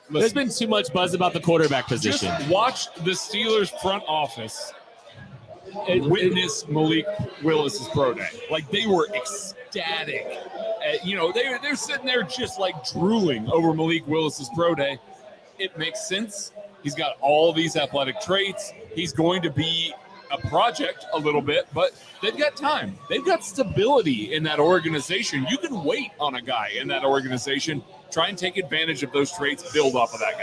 There's been too much buzz about the quarterback position.
Just watch the Steelers front office witness Malik Willis's pro day. Like they were ecstatic. They're sitting there just like drooling over Malik Willis's pro day. It makes sense. He's got all these athletic traits. He's going to be a project a little bit, but they've got time. They've got stability in that organization. You can wait on a guy in that organization. Try and take advantage of those traits, build off of that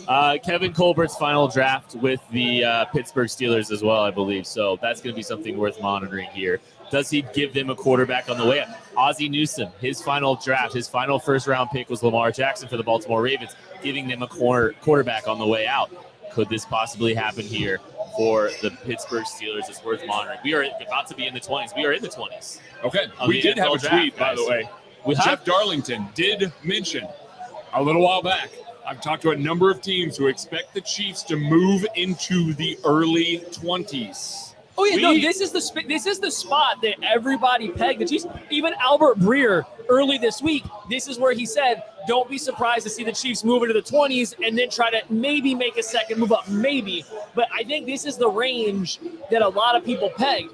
guy.
Kevin Colbert's final draft with the Pittsburgh Steelers as well, I believe. So that's going to be something worth monitoring here. Does he give them a quarterback on the way up? Ozzie Newsome, his final draft, his final first-round pick was Lamar Jackson for the Baltimore Ravens, giving them a quarterback on the way out. Could this possibly happen here for the Pittsburgh Steelers? It's worth monitoring. We are about to be in the 20s. We are in the 20s.
Okay.
Of
We
the
did have
NFL
a
draft,
tweet, by
guys.
the way.
We have
Jeff Darlington did mention a little while back, I've talked to a number of teams who expect the Chiefs to move into the early 20s.
Oh yeah, no. This is the spot that everybody pegged the Chiefs. Even Albert Breer early this week. This is where he said, "Don't be surprised to see the Chiefs move into the 20s and then try to maybe make a second move up, maybe." But I think this is the range that a lot of people pegged.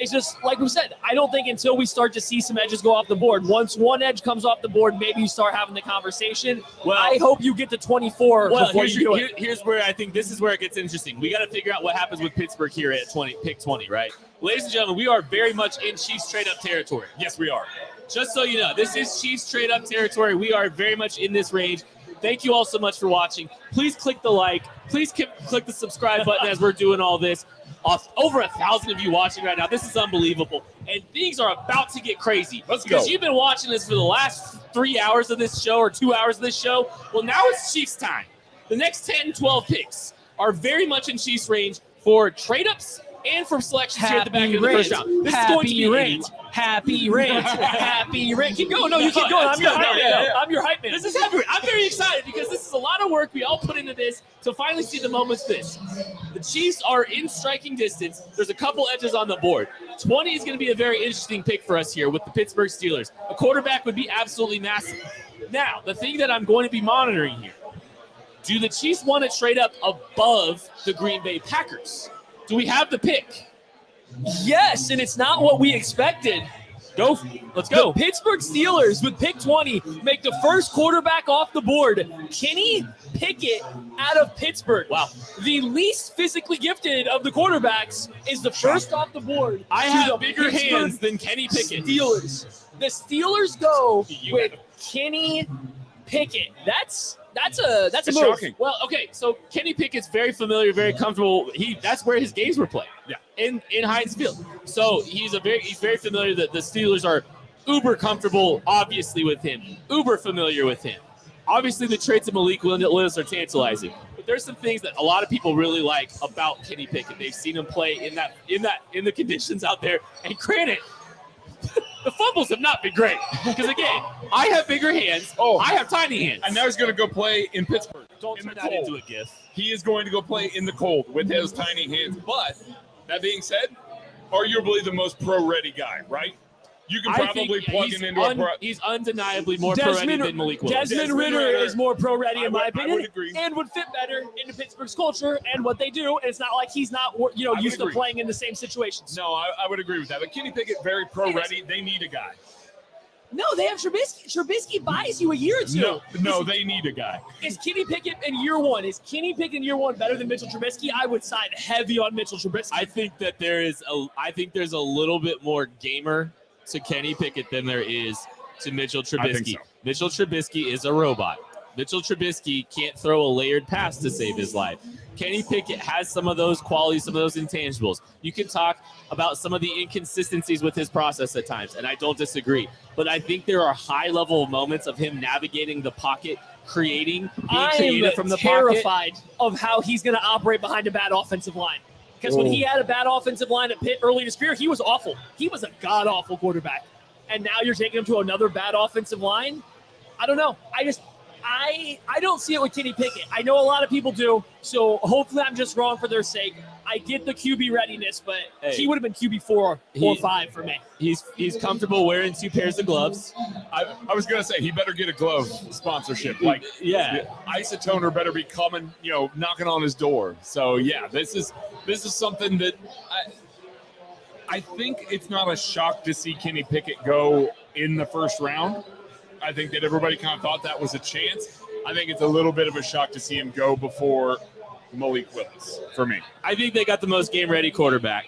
It's just like we said. I don't think until we start to see some edges go off the board. Once one edge comes off the board, maybe you start having the conversation. Well, I hope you get to 24 before you do it.
Here's where I think this is where it gets interesting. We got to figure out what happens with Pittsburgh here at pick 20, right? Ladies and gentlemen, we are very much in Chiefs trade-up territory.
Yes, we are.
Just so you know, this is Chiefs trade-up territory. We are very much in this range. Thank you all so much for watching. Please click the like. Please click the subscribe button as we're doing all this. Over 1,000 of you watching right now. This is unbelievable. And things are about to get crazy.
Let's go.
Because you've been watching this for the last 3 hours of this show or 2 hours of this show. Well, now it's Chiefs time. The next 10, 12 picks are very much in Chiefs range for trade-ups and for selections here at the back end of the first round. This is going to be
Happy rant. Happy rant. Keep going. No, you keep going. I'm your hype man.
This is happy. I'm very excited because this is a lot of work we all put into this to finally see the moments this. The Chiefs are in striking distance. There's a couple edges on the board. 20 is going to be a very interesting pick for us here with the Pittsburgh Steelers. A quarterback would be absolutely massive. Now, the thing that I'm going to be monitoring here, do the Chiefs want to trade up above the Green Bay Packers? Do we have the pick?
Yes, and it's not what we expected.
Let's go.
The Pittsburgh Steelers with pick 20 make the first quarterback off the board. Kenny Pickett out of Pittsburgh.
Wow.
The least physically gifted of the quarterbacks is the first off the board.
I have bigger hands than Kenny Pickett.
Steelers. The Steelers go with Kenny Pickett. That's a move.
Shocking.
Well, okay, so Kenny Pickett's very familiar, very comfortable. That's where his games were played.
Yeah.
In Heinz Field. So he's very familiar that the Steelers are uber comfortable, obviously, with him. Uber familiar with him. Obviously, the traits of Malik Willis are tantalizing. But there's some things that a lot of people really like about Kenny Pickett. They've seen him play in the conditions out there. And granted, the fumbles have not been great. Because again, I have bigger hands. I have tiny hands.
And now he's going to go play in Pittsburgh.
Don't
in
turn
the
that
cold.
into a GIF.
He is going to go play in the cold with his tiny hands. But that being said, arguably the most pro-ready guy, right? You can probably plug him into
he's undeniably more pro-ready than Malik Willis.
Desmond Ritter is more pro-ready in my opinion,
I would agree.
and would fit better into Pittsburgh's culture and what they do. And it's not like he's not used to playing in the same situations.
No, I would agree with that. But Kenny Pickett, very pro-ready. They need a guy.
No, they have Trubisky. Trubisky buys you a year or two.
No, they need a guy.
Is Kenny Pickett in year one? Is Kenny Pickett in year one better than Mitchell Trubisky? I would side heavy on Mitchell Trubisky.
I think that there's a little bit more gamer to Kenny Pickett than there is to Mitchell Trubisky.
I think so.
Mitchell Trubisky is a robot. Mitchell Trubisky can't throw a layered pass to save his life. Kenny Pickett has some of those qualities, some of those intangibles. You can talk about some of the inconsistencies with his process at times, and I don't disagree. But I think there are high-level moments of him navigating the pocket, being creative from the pocket.
I'm terrified of how he's going to operate behind a bad offensive line. Because when he had a bad offensive line at Pitt early in his career, he was awful. He was a god-awful quarterback. And now you're taking him to another bad offensive line? I don't know. I don't see it with Kenny Pickett. I know a lot of people do, so hopefully I'm just wrong for their sake. I get the QB readiness, but he would have been QB 4 or 5 for me.
He's comfortable wearing 2 pairs of gloves.
I was going to say, he better get a glove sponsorship. Like, Isotoner better be coming, knocking on his door. So, yeah, this is something that I think it's not a shock to see Kenny Pickett go in the first round. I think that everybody kind of thought that was a chance. I think it's a little bit of a shock to see him go before Malik Willis for me.
I think they got the most game-ready quarterback.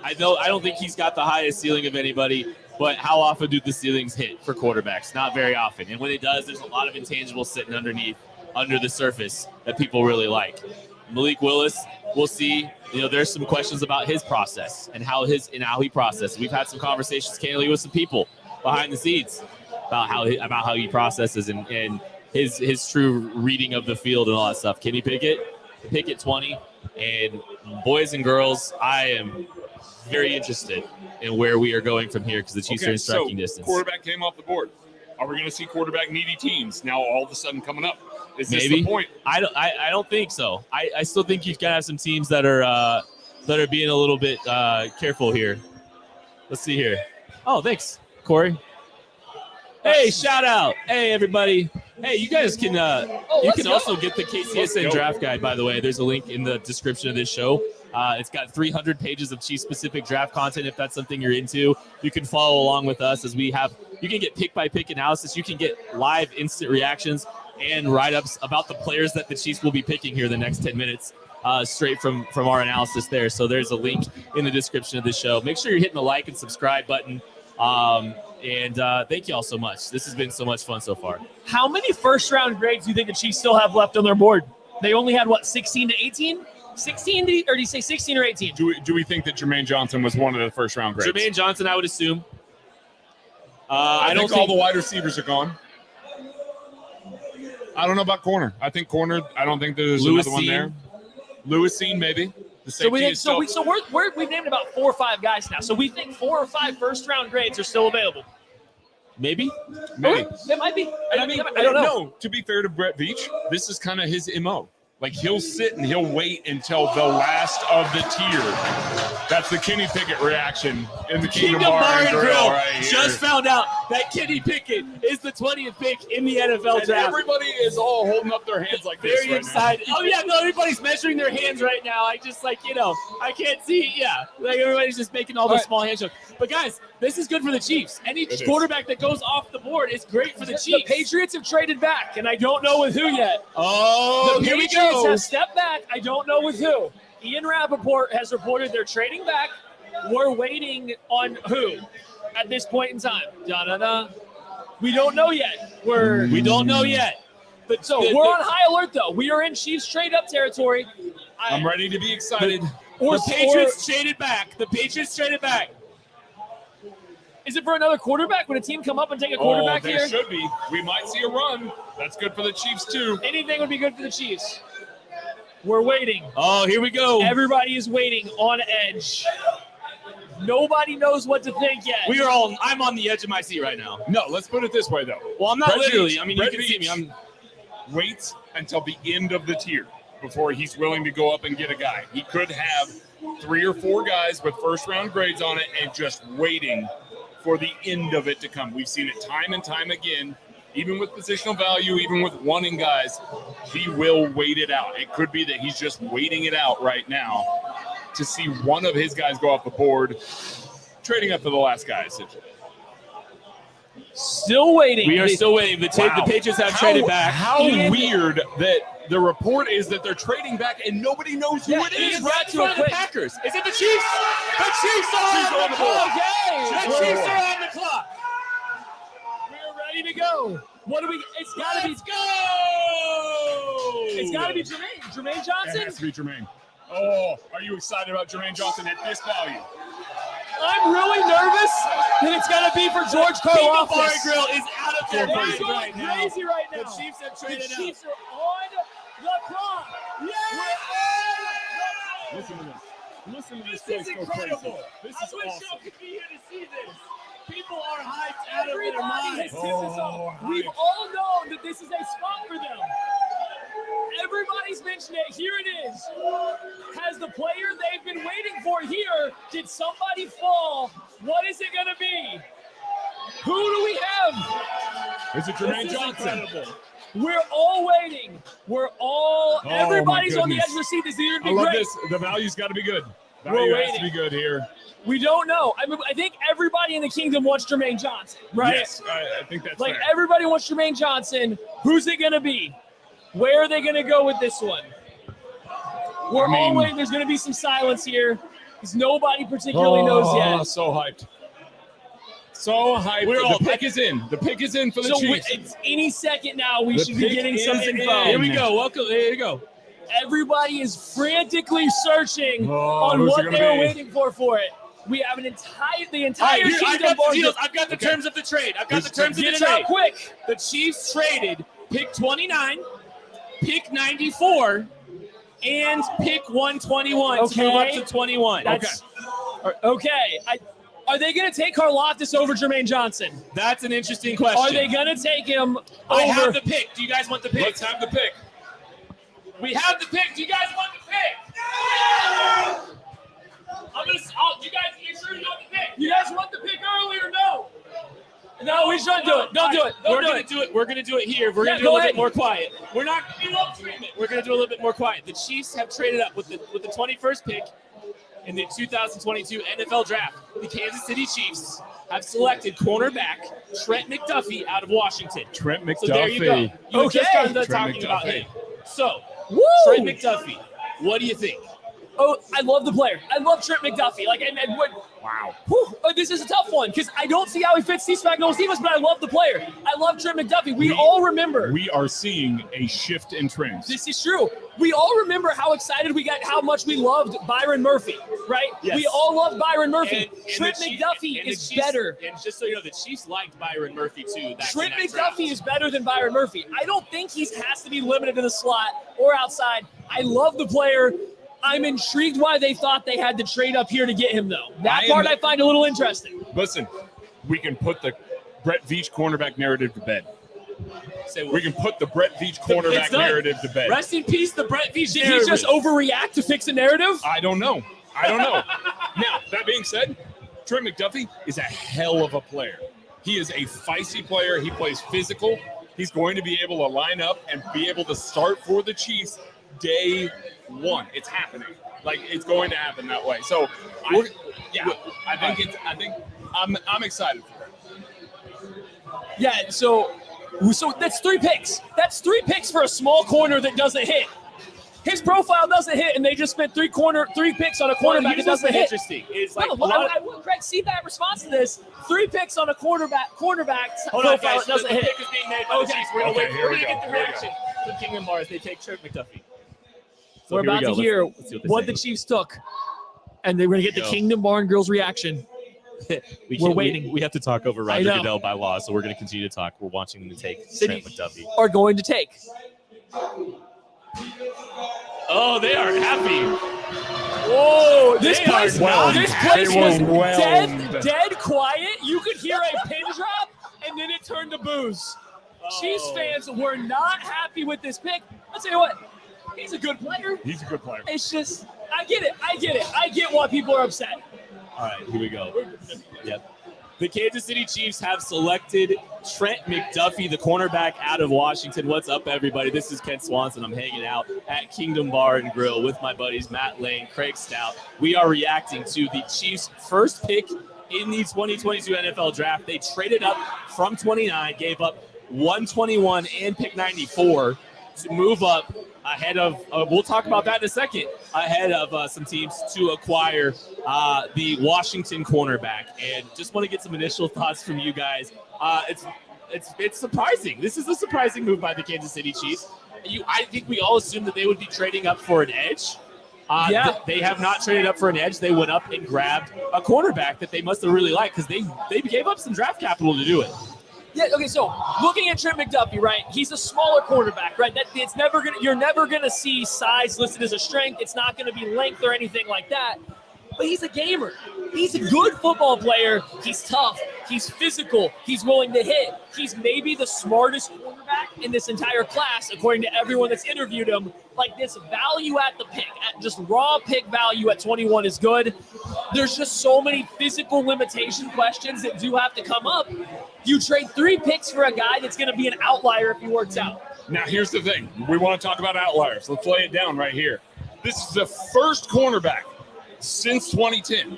I don't think he's got the highest ceiling of anybody, but how often do the ceilings hit for quarterbacks? Not very often. And when it does, there's a lot of intangibles sitting under the surface that people really like. Malik Willis, we'll see. There's some questions about his process and how he processes. We've had some conversations candidly with some people behind the scenes about how he processes and his true reading of the field and all that stuff. Kenny Pickett 20, and boys and girls, I am very interested in where we are going from here because the Chiefs are in striking distance.
Quarterback came off the board. Are we going to see quarterback needy teams now all of a sudden coming up? Is this
Maybe.
the point?
I don't think so. I still think you've got to have some teams that are being a little bit careful here. Let's see here. Oh, thanks, Corey. Hey, shout out. Hey, everybody. Hey, you guys can you can also get the KCSN draft guide, by the way. There's a link in the description of this show. It's got 300 pages of Chiefs-specific draft content if that's something you're into. You can follow along with us as we have – you can get pick-by-pick analysis. You can get live instant reactions and write-ups about the players that the Chiefs will be picking here the next 10 minutes straight from our analysis there. So there's a link in the description of this show. Make sure you're hitting the like and subscribe button. And thank you all so much. This has been so much fun so far.
How many first-round grades do you think the Chiefs still have left on their board? They only had, 16 to 18? 16 or do you say 16 or 18?
Do we think that Jermaine Johnson was one of the first-round grades?
Jermaine Johnson, I would assume.
I don't think all the wide receivers are gone. I don't know about corner. I think corner. I don't think there's another one there. Lewis Seen, maybe. The safety
we've named about 4 or 5 guys now. So we think 4 or 5 first-round grades are still available.
Maybe.
It might be.
I
don't know.
No, to be fair to Brett Veach, this is kind of his MO. Like, he'll sit and he'll wait until the last of the tier. That's the Kenny Pickett reaction in the Kingdom Bar and Grill right
just found out that Kenny Pickett is the 20th pick in the NFL draft.
Everybody is all holding up their hands like this.
Very excited. Oh, yeah, no, everybody's measuring their hands right now. I just, I can't see. Yeah, like everybody's just making all the small handshakes. But, guys, this is good for the Chiefs. Any quarterback that goes off the board is great for the Chiefs.
The Patriots have traded back, and I don't know with who yet.
Oh,
here we go. The Patriots have stepped back. I don't know with who. Ian Rappaport has reported they're trading back. We're waiting on who at this point in time. We don't know yet.
We don't know yet.
We're on high alert, though. We are in Chiefs trade-up territory.
I'm ready to be excited.
The Patriots traded back. The Patriots traded back.
Is it for another quarterback? Would a team come up and take a quarterback here?
There should be. We might see a run. That's good for the Chiefs, too.
Anything would be good for the Chiefs. We're waiting.
Oh, here we go.
Everybody is waiting on edge. Nobody knows what to think yet.
I'm on the edge of my seat right now.
No, let's put it this way, though.
Well, I'm not literally.
Veach,
I mean, you can see me.
Waits until the end of the tier before he's willing to go up and get a guy. He could have 3 or 4 guys with first-round grades on it and just waiting for the end of it to come. We've seen it time and time again. Even with positional value, even with wanting guys, he will wait it out. It could be that he's just waiting it out right now to see one of his guys go off the board, trading up for the last guy, essentially.
Still waiting.
We are still waiting. The Patriots have traded back.
How weird that the report is that they're trading back and nobody knows who it is.
Right to the Packers. Is it the Chiefs? The Chiefs are on the clock.
Okay.
The Chiefs are on the clock.
To go. What do we? It's got to be.
Let's go.
It's got to be Jermaine. Jermaine Johnson.
It has to be Jermaine. Oh, are you excited about Jermaine Johnson at this value?
I'm really nervous that it's going to be for George Karloftis.
Bar and Grill is out of their mind
right now. Crazy right now.
The Chiefs have traded out.
The Chiefs are on the clock.
Yeah.
Listen to this. Listen to this.
This is incredible.
This is
I wish
awesome.
y'all could be here to see this. People are hyped out of their minds.
We've all known that this is a spot for them. Everybody's mentioned it. Here it is. Has the player they've been waiting for here? Did somebody fall? What is it going to be? Who do we have?
Is it Jermaine Johnson?
Incredible.
We're all waiting. Everybody's on the edge of the seat. This is going to be great.
I love this. The value's got to be good. Value has to be good here.
We don't know. I think everybody in the kingdom wants Jermaine Johnson, right?
Yes, I think that's
like
fair.
Everybody wants Jermaine Johnson. Who's it going to be? Where are they going to go with this one? We're all waiting. There's going to be some silence here because nobody particularly knows yet.
So hyped. So hyped. The pick is in. The pick is in for the Chiefs.
It's any second now. We should be getting some info.
Here we go. Welcome. Here we go.
Everybody is frantically searching on what they're waiting for it. We have the entire kingdom.
I've got the terms of the trade.
Get it out quick.
The Chiefs traded pick 29, pick 94, and pick 121 to move up to 21.
Okay. Are they going to take Karloftis over Jermaine Johnson?
That's an interesting question.
Are they going to take him
I
over?
have the pick. Do you guys want the pick?
Let's have the pick.
We have the pick. Do you guys want the pick? You guys, you sure you want the pick?
You guys want the pick early or no? No, we shouldn't do it. Don't do it.
We're gonna do it. We're gonna do it here. We're gonna do it a little bit more quiet. We're not. We love treatment. We're gonna do a little bit more quiet. The Chiefs have traded up with the 21st pick in the 2022 NFL Draft. The Kansas City Chiefs have selected cornerback Trent McDuffie out of Washington.
Trent McDuffie.
So there you go. You
Okay.
just got done
Trent
talking about
McDuffie.
him. So
Woo!
Trent McDuffie, what do you think?
Oh, I love the player. I love Trent McDuffie.
Wow.
This is a tough one because I don't see how he fits Steve Spagnuolo's defense, but I love the player. I love Trent McDuffie. We all remember.
We are seeing a shift in trends.
This is true. We all remember how excited we got, how much we loved Byron Murphy, right?
Yes.
We all loved Byron Murphy.
And
Trent
the Chiefs-
McDuffie
and the
is
Chiefs-
better.
And just so you know, the Chiefs liked Byron Murphy too.
Trent McDuffie is better than Byron Murphy. I don't think he has to be limited to the slot or outside. I love the player. I'm intrigued why they thought they had to trade up here to get him, though. That part I find a little interesting.
Listen, we can put the Brett Veach cornerback narrative to bed. We can put the Brett Veach cornerback narrative to bed.
Rest in peace, the Brett Veach
Did
narrative.
he just overreact to fix a narrative?
I don't know. Now, that being said, Trent McDuffie is a hell of a player. He is a feisty player. He plays physical. He's going to be able to line up and be able to start for the Chiefs day one. It's happening. Like, it's going to happen that way. So, I'm excited for it.
Yeah, so that's 3 picks. That's 3 picks for a small corner that doesn't hit. His profile doesn't hit, and they just spent 3 picks on a cornerback that doesn't hit.
Interesting. It's like
I want Craig see that response to this. 3 picks on a cornerback
hold on,
profile
guys.
that doesn't
the
hit.
pick is being made by the Chiefs. We're gonna wait.
here
We're
we
gonna
go.
get the
Here we
reaction from Kingdom Mars. They take Trent McDuffie. So
We're
here we
about
go.
to hear
Let's see
what
they
the
say.
Chiefs took, and they're going to get the
Yo.
Kingdom Barn Girls reaction. We're waiting.
We have to talk over
I
Roger
know.
Goodell by law, so we're going to continue to talk. We're watching them to take
City-
Trent McDuffie.
Are going to take.
Oh, they are happy.
Whoa! This
They
place,
are
this
whelmed.
place
They
was
were whelmed.
dead quiet. You could hear a pin drop, and then it turned to booze. Chiefs fans were not happy with this pick. I'll tell you what, he's a good player.
He's a good player.
It's just, I get it. I get why people are upset.
All right, here we go. Yep. The Kansas City Chiefs have selected Trent McDuffie, the cornerback out of Washington. What's up, everybody? This is Ken Swanson. I'm hanging out at Kingdom Bar and Grill with my buddies Matt Lane, Craig Stout. We are reacting to the Chiefs' first pick in the 2022 NFL Draft. They traded up from 29, gave up 121 and pick 94 to move up ahead of, we'll talk about that in a second, ahead of some teams to acquire the Washington cornerback. And just want to get some initial thoughts from you guys. It's surprising. This is a surprising move by the Kansas City Chiefs. I think we all assumed that they would be trading up for an edge. They have not traded up for an edge. They went up and grabbed a cornerback that they must have really liked because they gave up some draft capital to do it.
Yeah. Okay. So looking at Trent McDuffie, right? He's a smaller cornerback, right? You're never gonna see size listed as a strength. It's not gonna be length or anything like that. But he's a gamer. He's a good football player. He's tough. He's physical. He's willing to hit. He's maybe the smartest quarterback in this entire class, according to everyone that's interviewed him. Like, this value at the pick, at just raw pick value at 21 is good. There's just so many physical limitation questions that do have to come up. You trade 3 picks for a guy that's going to be an outlier if he works out.
Now, here's the thing. We want to talk about outliers. Let's lay it down right here. This is the first cornerback since 2010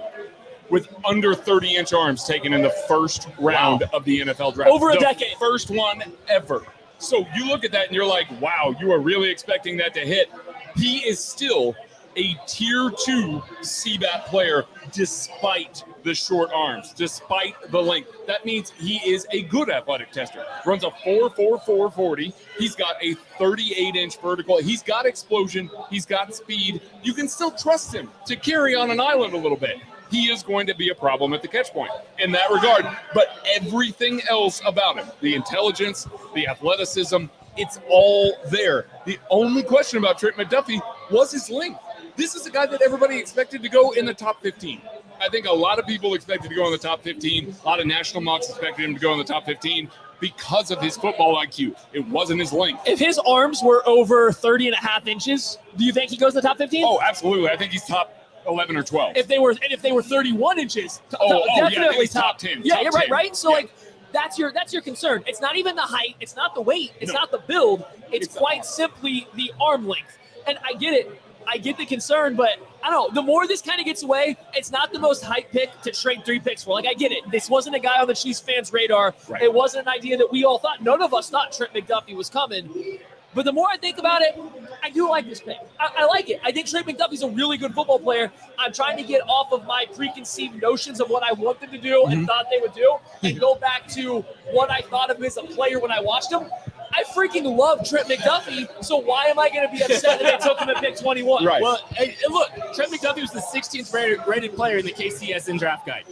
with under 30-inch arms taken in the first round of the NFL Draft.
Over a decade.
First one ever. So you look at that and you're like, wow, you are really expecting that to hit. He is still a tier 2 CBAT player despite the short arms, despite the length. That means he is a good athletic tester. Runs a 4.44 40. He's got a 38-inch vertical. He's got explosion. He's got speed. You can still trust him to carry on an island a little bit. He is going to be a problem at the catch point in that regard. But everything else about him, the intelligence, the athleticism, it's all there. The only question about Trent McDuffie was his length. This is a guy that everybody expected to go in the top 15. I think a lot of people expected to go in the top 15. A lot of national mocks expected him to go in the top 15 because of his football IQ. It wasn't his length.
If his arms were over 30 and a half inches, do you think he goes to the top 15?
Oh, absolutely. I think he's top 11 or 12.
If they were 31 inches, definitely
top 10.
Yeah,
top
you're
10.
right. So like that's your concern. It's not even the height, it's not the weight, it's not the build. It's quite simply the arm length. And I get it. I get the concern, but I don't know. The more this kind of gets away, it's not the most hype pick to trade 3 picks for. Like, I get it. This wasn't a guy on the Chiefs fans' radar.
Right.
It wasn't an idea that we all thought. None of us thought Trent McDuffie was coming. But the more I think about it, I do like this pick. I like it. I think Trent McDuffie's a really good football player. I'm trying to get off of my preconceived notions of what I want them to do and thought they would do and go back to what I thought of him as a player when I watched him. I freaking love Trent McDuffie, so why am I going to be upset that they took him at pick 21?
Right.
Well, and look, Trent McDuffie was the 16th rated player in the KCSN draft guide.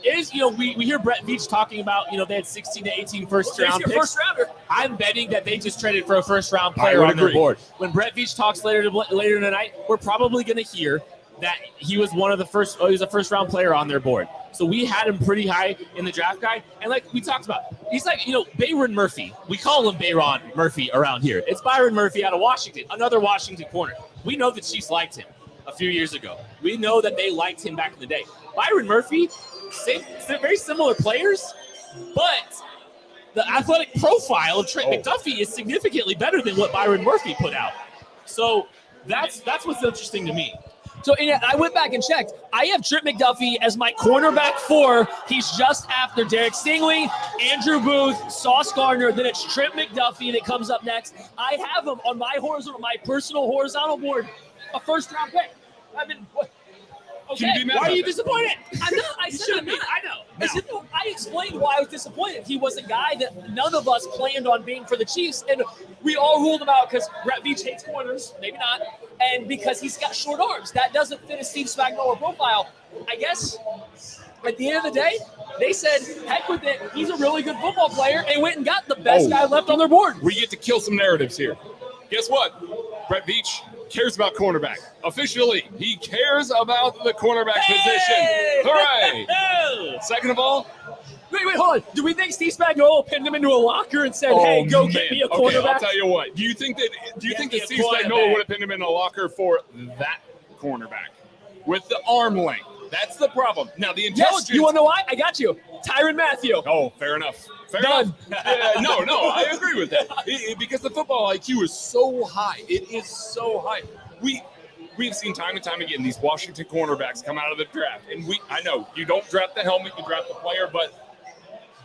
It is, we hear Brett Veach talking about, they had 16 to 18 first-round picks.
First rounder.
I'm betting that they just traded for a first-round player on their board. When Brett Veach talks later in the night, we're probably going to hear that he was one of the first. He was a first-round player on their board. So we had him pretty high in the draft guide. And like we talked about, he's like, Byron Murphy. We call him Byron Murphy around here. It's Byron Murphy out of Washington, another Washington corner. We know the Chiefs liked him a few years ago. We know that they liked him back in the day. Byron Murphy, very similar players, but the athletic profile of Trent McDuffie is significantly better than what Byron Murphy put out. So that's what's interesting to me.
So I went back and checked. I have Trent McDuffie as my cornerback 4. He's just after Derek Stingley, Andrew Booth, Sauce Gardner. Then it's Trent McDuffie that comes up next. I have him on my personal horizontal board, a first-round pick. Okay.
Why are you disappointed?
I'm not. I said I'm not.
I know.
I explained why I was disappointed. He was a guy that none of us planned on being for the Chiefs, and we all ruled him out because Brett Veach hates corners, maybe not, and because he's got short arms. That doesn't fit a Steve Spagnuolo profile. I guess at the end of the day, they said, heck with it. He's a really good football player, and went and got the best guy left on their board.
We get to kill some narratives here. Guess what? Brett Veach cares about cornerback. Officially, he cares about the cornerback position. Hooray! Second of all,
Wait, hold on. Do we think Steve Spagnuolo pinned him into a locker and said, "Hey, go get me a cornerback"?
Okay, I'll tell you what. Do you think that Steve Spagnuolo would have pinned him in a locker for that cornerback with the arm length? That's the problem. Now the intelligence.
Yes, you want to know why? I got you. Tyrann Mathieu.
Oh, fair enough.
Done.
No, I agree with that. Because the football IQ is so high. It is so high. We've seen time and time again these Washington cornerbacks come out of the draft. And I know you don't draft the helmet, you draft the player, but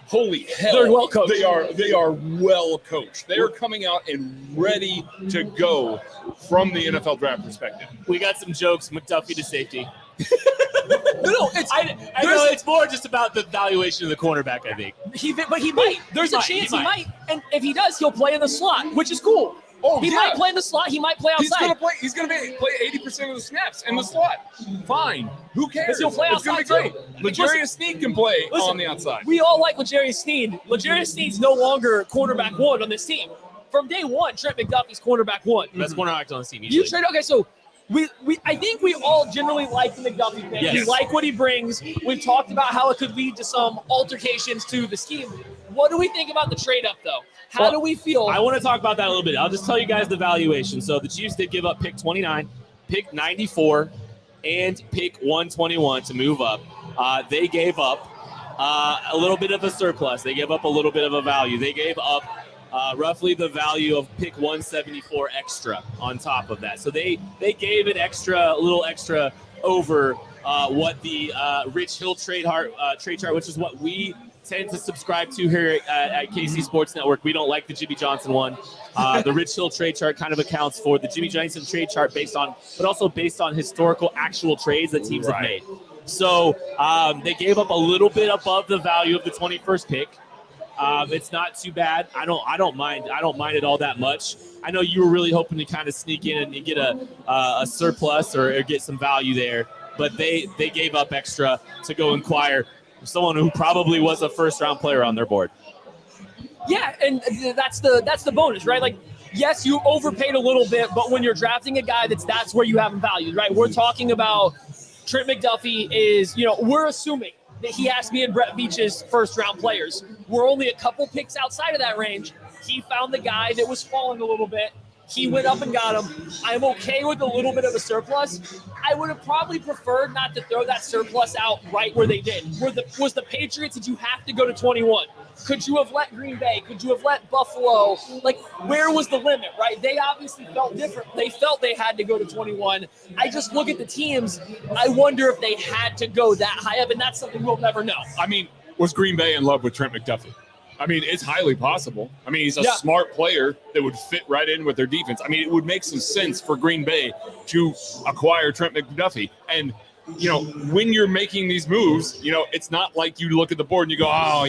holy hell.
They're well coached.
They are well coached. They are coming out and ready to go from the NFL draft perspective.
We got some jokes, McDuffie to safety.
No,
I know it's more just about the valuation of the cornerback, I think.
But he might. There's a chance he might. And if he does, he'll play in the slot, which is cool. He might play in the slot. He might play outside.
He's gonna play 80% of the snaps in the slot. Fine. Who cares?
He'll play outside
it's gonna be great. L'Jarius Sneed can play on the outside.
We all like L'Jarius Sneed. L'Jarius Sneed's no longer cornerback 1 on this team. From day one, Trent McDuffie's cornerback 1.
Best cornerback on the team. Usually.
So I think we all generally like the McDuffie pick.
Yes.
We like what he brings. We've talked about how it could lead to some altercations to the scheme. What do we think about the trade up, though? How do we feel?
I want to talk about that a little bit. I'll just tell you guys the valuation. So the Chiefs did give up pick 29, pick 94, and pick 121 to move up. They gave up a little bit of a surplus. They gave up a little bit of a value. They gave up roughly the value of pick 174 extra on top of that. So they gave it a little extra over what the Rich Hill trade chart, which is what we tend to subscribe to here at KC Sports Network. We don't like the Jimmy Johnson one. The Rich Hill trade chart kind of accounts for the Jimmy Johnson trade chart but also based on historical actual trades that teams have made. So they gave up a little bit above the value of the 21st pick. It's not too bad. I don't mind it all that much. I know you were really hoping to kind of sneak in and get a surplus or get some value there, but they gave up extra to go acquire someone who probably was a first-round player on their board.
Yeah, and that's the bonus, right? Like, yes, you overpaid a little bit, but when you're drafting a guy that's where you have him valued, right? We're talking about Trent McDuffie is, we're assuming that he has to be in Brett Veach's first-round players. We're only a couple picks outside of that range. He found the guy that was falling a little bit. He went up and got him. I'm okay with a little bit of a surplus. I would have probably preferred not to throw that surplus out right where they did. Was the Patriots, did you have to go to 21? Could you have let Green Bay? Could you have let Buffalo? Like, where was the limit, right? They obviously felt different. They felt they had to go to 21. I just look at the teams. I wonder if they had to go that high up, and that's something we'll never know.
I mean, was Green Bay in love with Trent McDuffie? I mean, it's highly possible. I mean, he's a smart player that would fit right in with their defense. I mean, it would make some sense for Green Bay to acquire Trent McDuffie. And, when you're making these moves, it's not like you look at the board and you go, I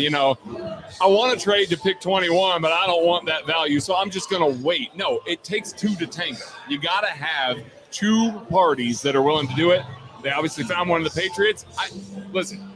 want to trade to pick 21, but I don't want that value, so I'm just going to wait. No, it takes two to tango. You got to have two parties that are willing to do it. They obviously found one of the Patriots. Listen,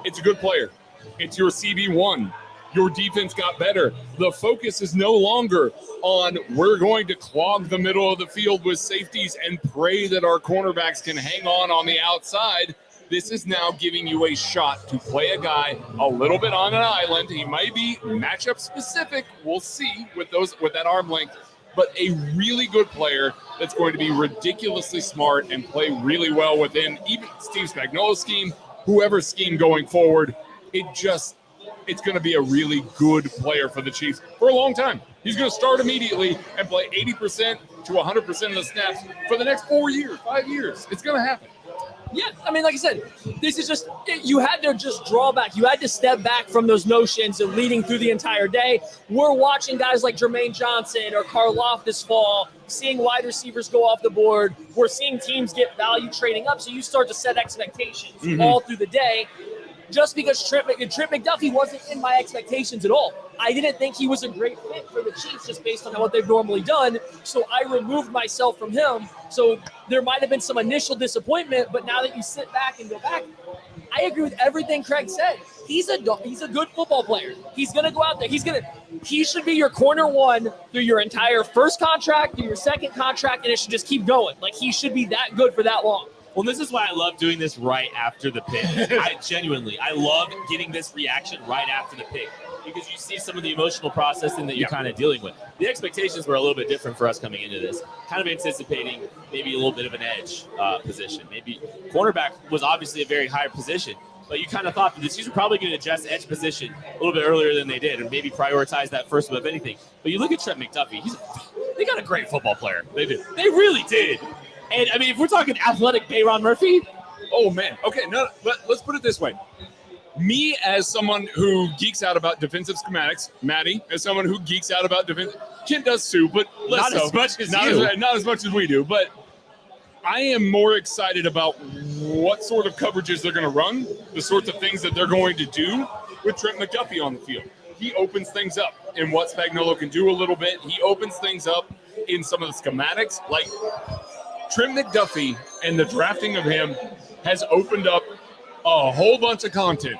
it's a good player. It's your CB1. Your defense got better. The focus is no longer on we're going to clog the middle of the field with safeties and pray that our cornerbacks can hang on the outside. This is now giving you a shot to play a guy a little bit on an island. He might be matchup specific. We'll see with that arm length, but a really good player that's going to be ridiculously smart and play really well within even Steve Spagnuolo's scheme, whoever's scheme going forward. It's going to be a really good player for the Chiefs for a long time. He's going to start immediately and play 80% to 100% of the snaps for the next 4 years, 5 years. It's going to happen.
Yeah, I mean, like I said, this is just – you had to just draw back. You had to step back from those notions of leading through the entire day. We're watching guys like Jermaine Johnson or Karloftis fall, seeing wide receivers go off the board. We're seeing teams get value trading up, so you start to set expectations all through the day. Just because Trent McDuffie wasn't in my expectations at all. I didn't think he was a great fit for the Chiefs just based on what they've normally done. So I removed myself from him. So there might have been some initial disappointment, but now that you sit back and go back, I agree with everything Craig said. He's a good football player. He's going to go out there. He should be your corner one through your entire first contract, through your second contract, and it should just keep going. Like, he should be that good for that long.
Well, this is why I love doing this right after the pick. I love getting this reaction right after the pick because you see some of the emotional processing that you're kind of dealing with. The expectations were a little bit different for us coming into this, kind of anticipating maybe a little bit of an edge position. Maybe cornerback was obviously a very high position, but you kind of thought that the Chiefs were probably going to adjust edge position a little bit earlier than they did and maybe prioritize that first above anything. But you look at Trent McDuffie, they got a great football player. They did. They really did. And, I mean, if we're talking athletic Bayron Murphy.
Oh, man. Okay, no, let's put it this way. Me, as someone who geeks out about defensive schematics, Maddie, as someone who geeks out about defense, Kent does too, but less
not
so.
As much as
not as much as we do. But I am more excited about what sort of coverages they're going to run, the sorts of things that they're going to do with Trent McDuffie on the field. He opens things up in what Spagnuolo can do a little bit. He opens things up in some of the schematics, like – Trent McDuffie and the drafting of him has opened up a whole bunch of content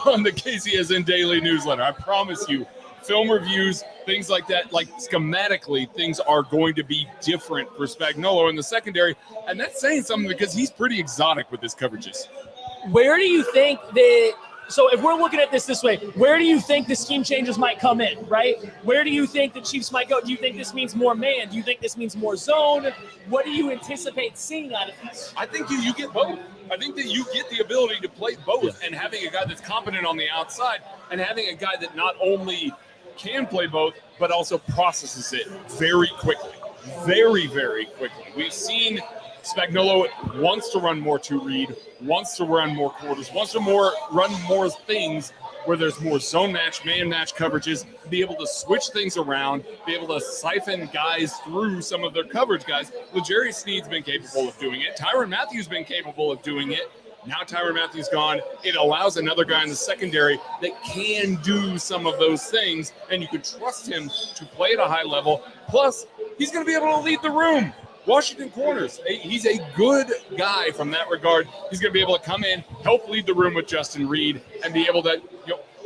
on the KCSN Daily newsletter. I promise you, film reviews, things like that, like schematically, things are going to be different for Spagnuolo in the secondary. And that's saying something because he's pretty exotic with his coverages.
Where do you think that – so if we're looking at this way, where do you think the scheme changes might come in, right? Where do you think the Chiefs might go? Do you think this means more man? Do you think this means more zone? What do you anticipate seeing out of this?
I think you get both. I think that you get the ability to play both, and having a guy that's competent on the outside and having a guy that not only can play both, but also processes it very quickly. Very, very quickly. We've seen Spagnuolo wants to run more two-read, wants to run more quarters, wants to run more things where there's more zone match, man match coverages, be able to switch things around, be able to siphon guys through some of their coverage guys. L'Jarius Sneed's been capable of doing it. Tyrann Mathieu been capable of doing it. Now Tyrann Mathieu's gone. It allows another guy in the secondary that can do some of those things, and you can trust him to play at a high level. Plus, he's going to be able to lead the room. Washington corners, he's a good guy from that regard. He's going to be able to come in, help lead the room with Justin Reed, and be able to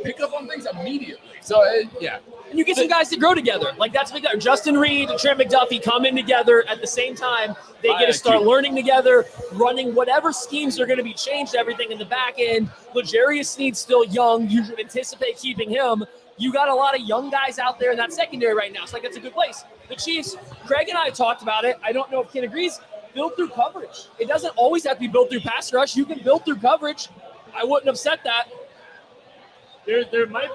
pick up on things immediately. So, yeah,
And you get some guys that grow together. Like that's big. Justin Reed, Trent McDuffie come in together at the same time. They get to start learning together, running whatever schemes are going to be changed, everything in the back end. L'Jarius Sneed's still young. You anticipate keeping him. You got a lot of young guys out there in that secondary right now. It's like that's a good place. The Chiefs, Craig and I talked about it. I don't know if Ken agrees. Build through coverage. It doesn't always have to be built through pass rush. You can build through coverage. I wouldn't have said that.
There might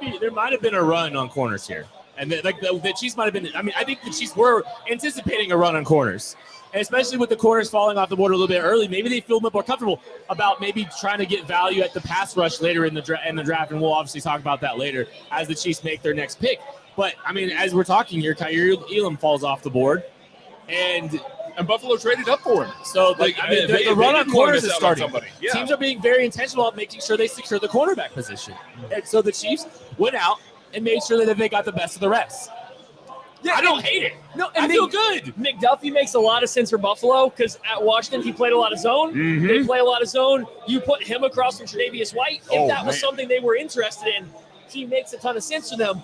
have been a run on corners here, and the Chiefs might have been. I mean, I think the Chiefs were anticipating a run on corners, and especially with the corners falling off the board a little bit early, maybe they feel a bit more comfortable about maybe trying to get value at the pass rush later in the draft, and we'll obviously talk about that later as the Chiefs make their next pick. But I mean, as we're talking here, Kaiir Elam falls off the board, and Buffalo traded up for him. So, the run on corners is starting. Yeah. Teams are being very intentional about making sure they secure the cornerback position. And so the Chiefs went out and made sure that they got the best of the rest. Yeah, I don't hate it. No, and I feel good.
McDuffie makes a lot of sense for Buffalo because at Washington, he played a lot of zone. Mm-hmm. They play a lot of zone. You put him across from Tre'Davious White. If that was something they were interested in, he makes a ton of sense for them.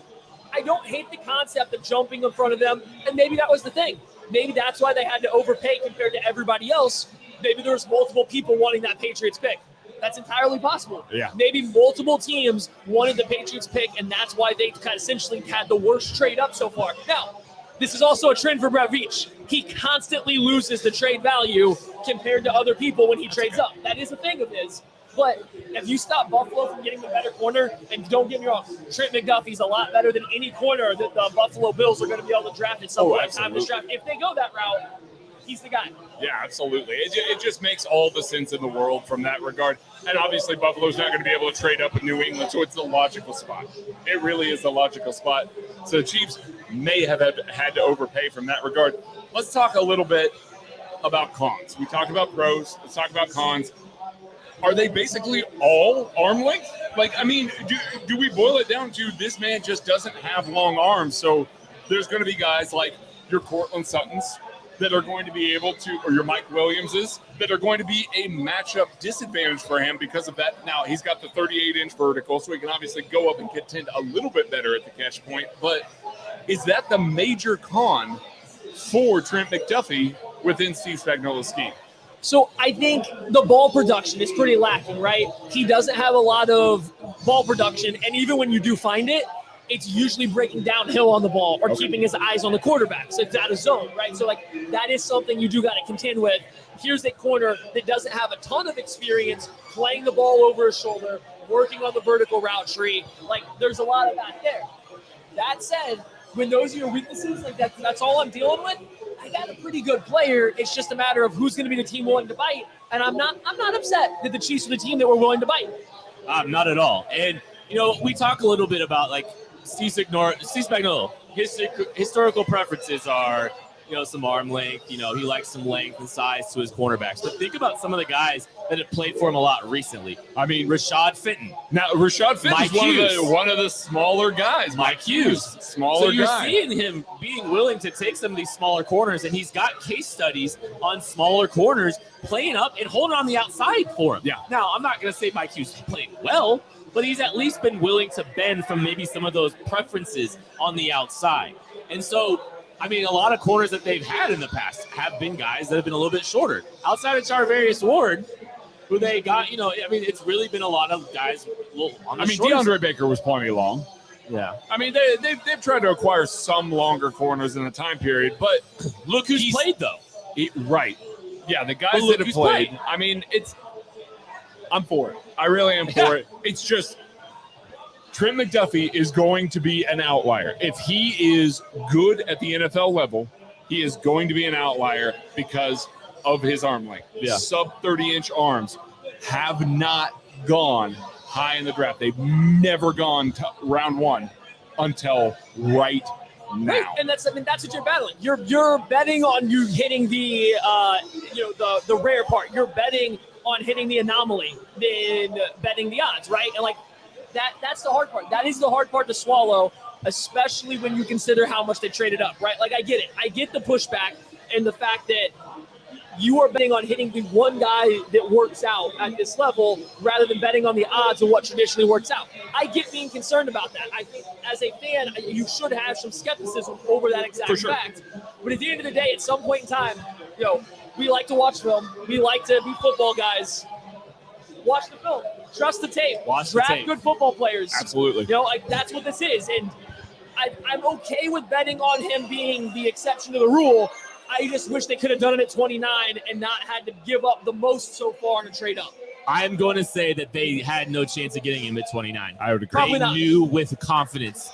I don't hate the concept of jumping in front of them, and maybe that was the thing. Maybe that's why they had to overpay compared to everybody else. Maybe there was multiple people wanting that Patriots pick. That's entirely possible.
Yeah.
Maybe multiple teams wanted the Patriots pick, and that's why they kind of essentially had the worst trade up so far. Now, this is also a trend for Brett Veach. He constantly loses the trade value compared to other people when he trades up. That is a thing of his. But if you stop Buffalo from getting the better corner, and don't get me wrong, Trent McDuffie's a lot better than any corner that the Buffalo Bills are going to be able to draft at some point in time this draft. If they go that route, he's the guy.
Yeah, absolutely. It just makes all the sense in the world from that regard. And obviously, Buffalo's not going to be able to trade up with New England, so it's the logical spot. It really is the logical spot. So the Chiefs may have had to overpay from that regard. Let's talk a little bit about cons. We talked about pros. Let's talk about cons. Are they basically all arm length? Like, I mean, do we boil it down to this man just doesn't have long arms? So there's going to be guys like your Cortland Suttons that are going to be able to, or your Mike Williamses, that are going to be a matchup disadvantage for him because of that. Now, he's got the 38-inch vertical, so he can obviously go up and contend a little bit better at the catch point. But is that the major con for Trent McDuffie within Steve Spagnuolo's scheme?
So I think the ball production is pretty lacking, right? He doesn't have a lot of ball production, and even when you do find it, it's usually breaking downhill on the ball or keeping his eyes on the quarterback. So it's out of zone, right? So, like, that is something you do got to contend with. Here's a corner that doesn't have a ton of experience playing the ball over his shoulder, working on the vertical route tree. Like, there's a lot of that there. That said, when those are your weaknesses, like that's all I'm dealing with, I got a pretty good player. It's just a matter of who's going to be the team willing to bite. And I'm not upset that the Chiefs are the team that were willing to bite.
Not at all. And, you know, we talk a little bit about, like, Steve Spagnuolo. His historical preferences are, you know, some arm length. You know, he likes some length and size to his cornerbacks. But think about some of the guys that have played for him a lot recently. I mean, Rashad Fenton.
Now, Rashad Fenton's one of the smaller guys.
Mike Hughes.
Smaller guy.
So you're seeing him being willing to take some of these smaller corners, and he's got case studies on smaller corners playing up and holding on the outside for him.
Yeah.
Now, I'm not going to say Mike Hughes played well, but he's at least been willing to bend from maybe some of those preferences on the outside. And so, I mean, a lot of corners that they've had in the past have been guys that have been a little bit shorter. Outside of Charvarius Ward, who they got, you know, I mean, it's really been a lot of guys on the
DeAndre Baker was plenty long.
Yeah.
I mean, they've tried to acquire some longer corners in the time period, but
look who's played, though.
Right. Yeah, the guys that have played. I mean, I'm for it. I really am for it. It's just Trent McDuffie is going to be an outlier. If he is good at the NFL level, he is going to be an outlier because of his arm length.
Yeah.
Sub 30-inch arms have not gone high in the draft. They've never gone to round one until right now.
Right. And that's what you're battling. You're betting on you hitting the the rare part. You're betting on hitting the anomaly than betting the odds, right? And like that's the hard part. That is the hard part to swallow, especially when you consider how much they traded up, right? Like, I get it. I get the pushback and the fact that you are betting on hitting the one guy that works out at this level rather than betting on the odds of what traditionally works out. I get being concerned about that. I think as a fan, you should have some skepticism over that exact fact. But at the end of the day, at some point in time, we like to watch film. We like to be football guys. Watch the film. Trust the tape. Draft good football players.
Absolutely.
That's what this is. And I'm okay with betting on him being the exception to the rule. I just wish they could have done it at 29 and not had to give up the most so far on a trade up.
I'm going to say that they had no chance of getting him at 29.
I would agree.
Probably
They
not.
knew with confidence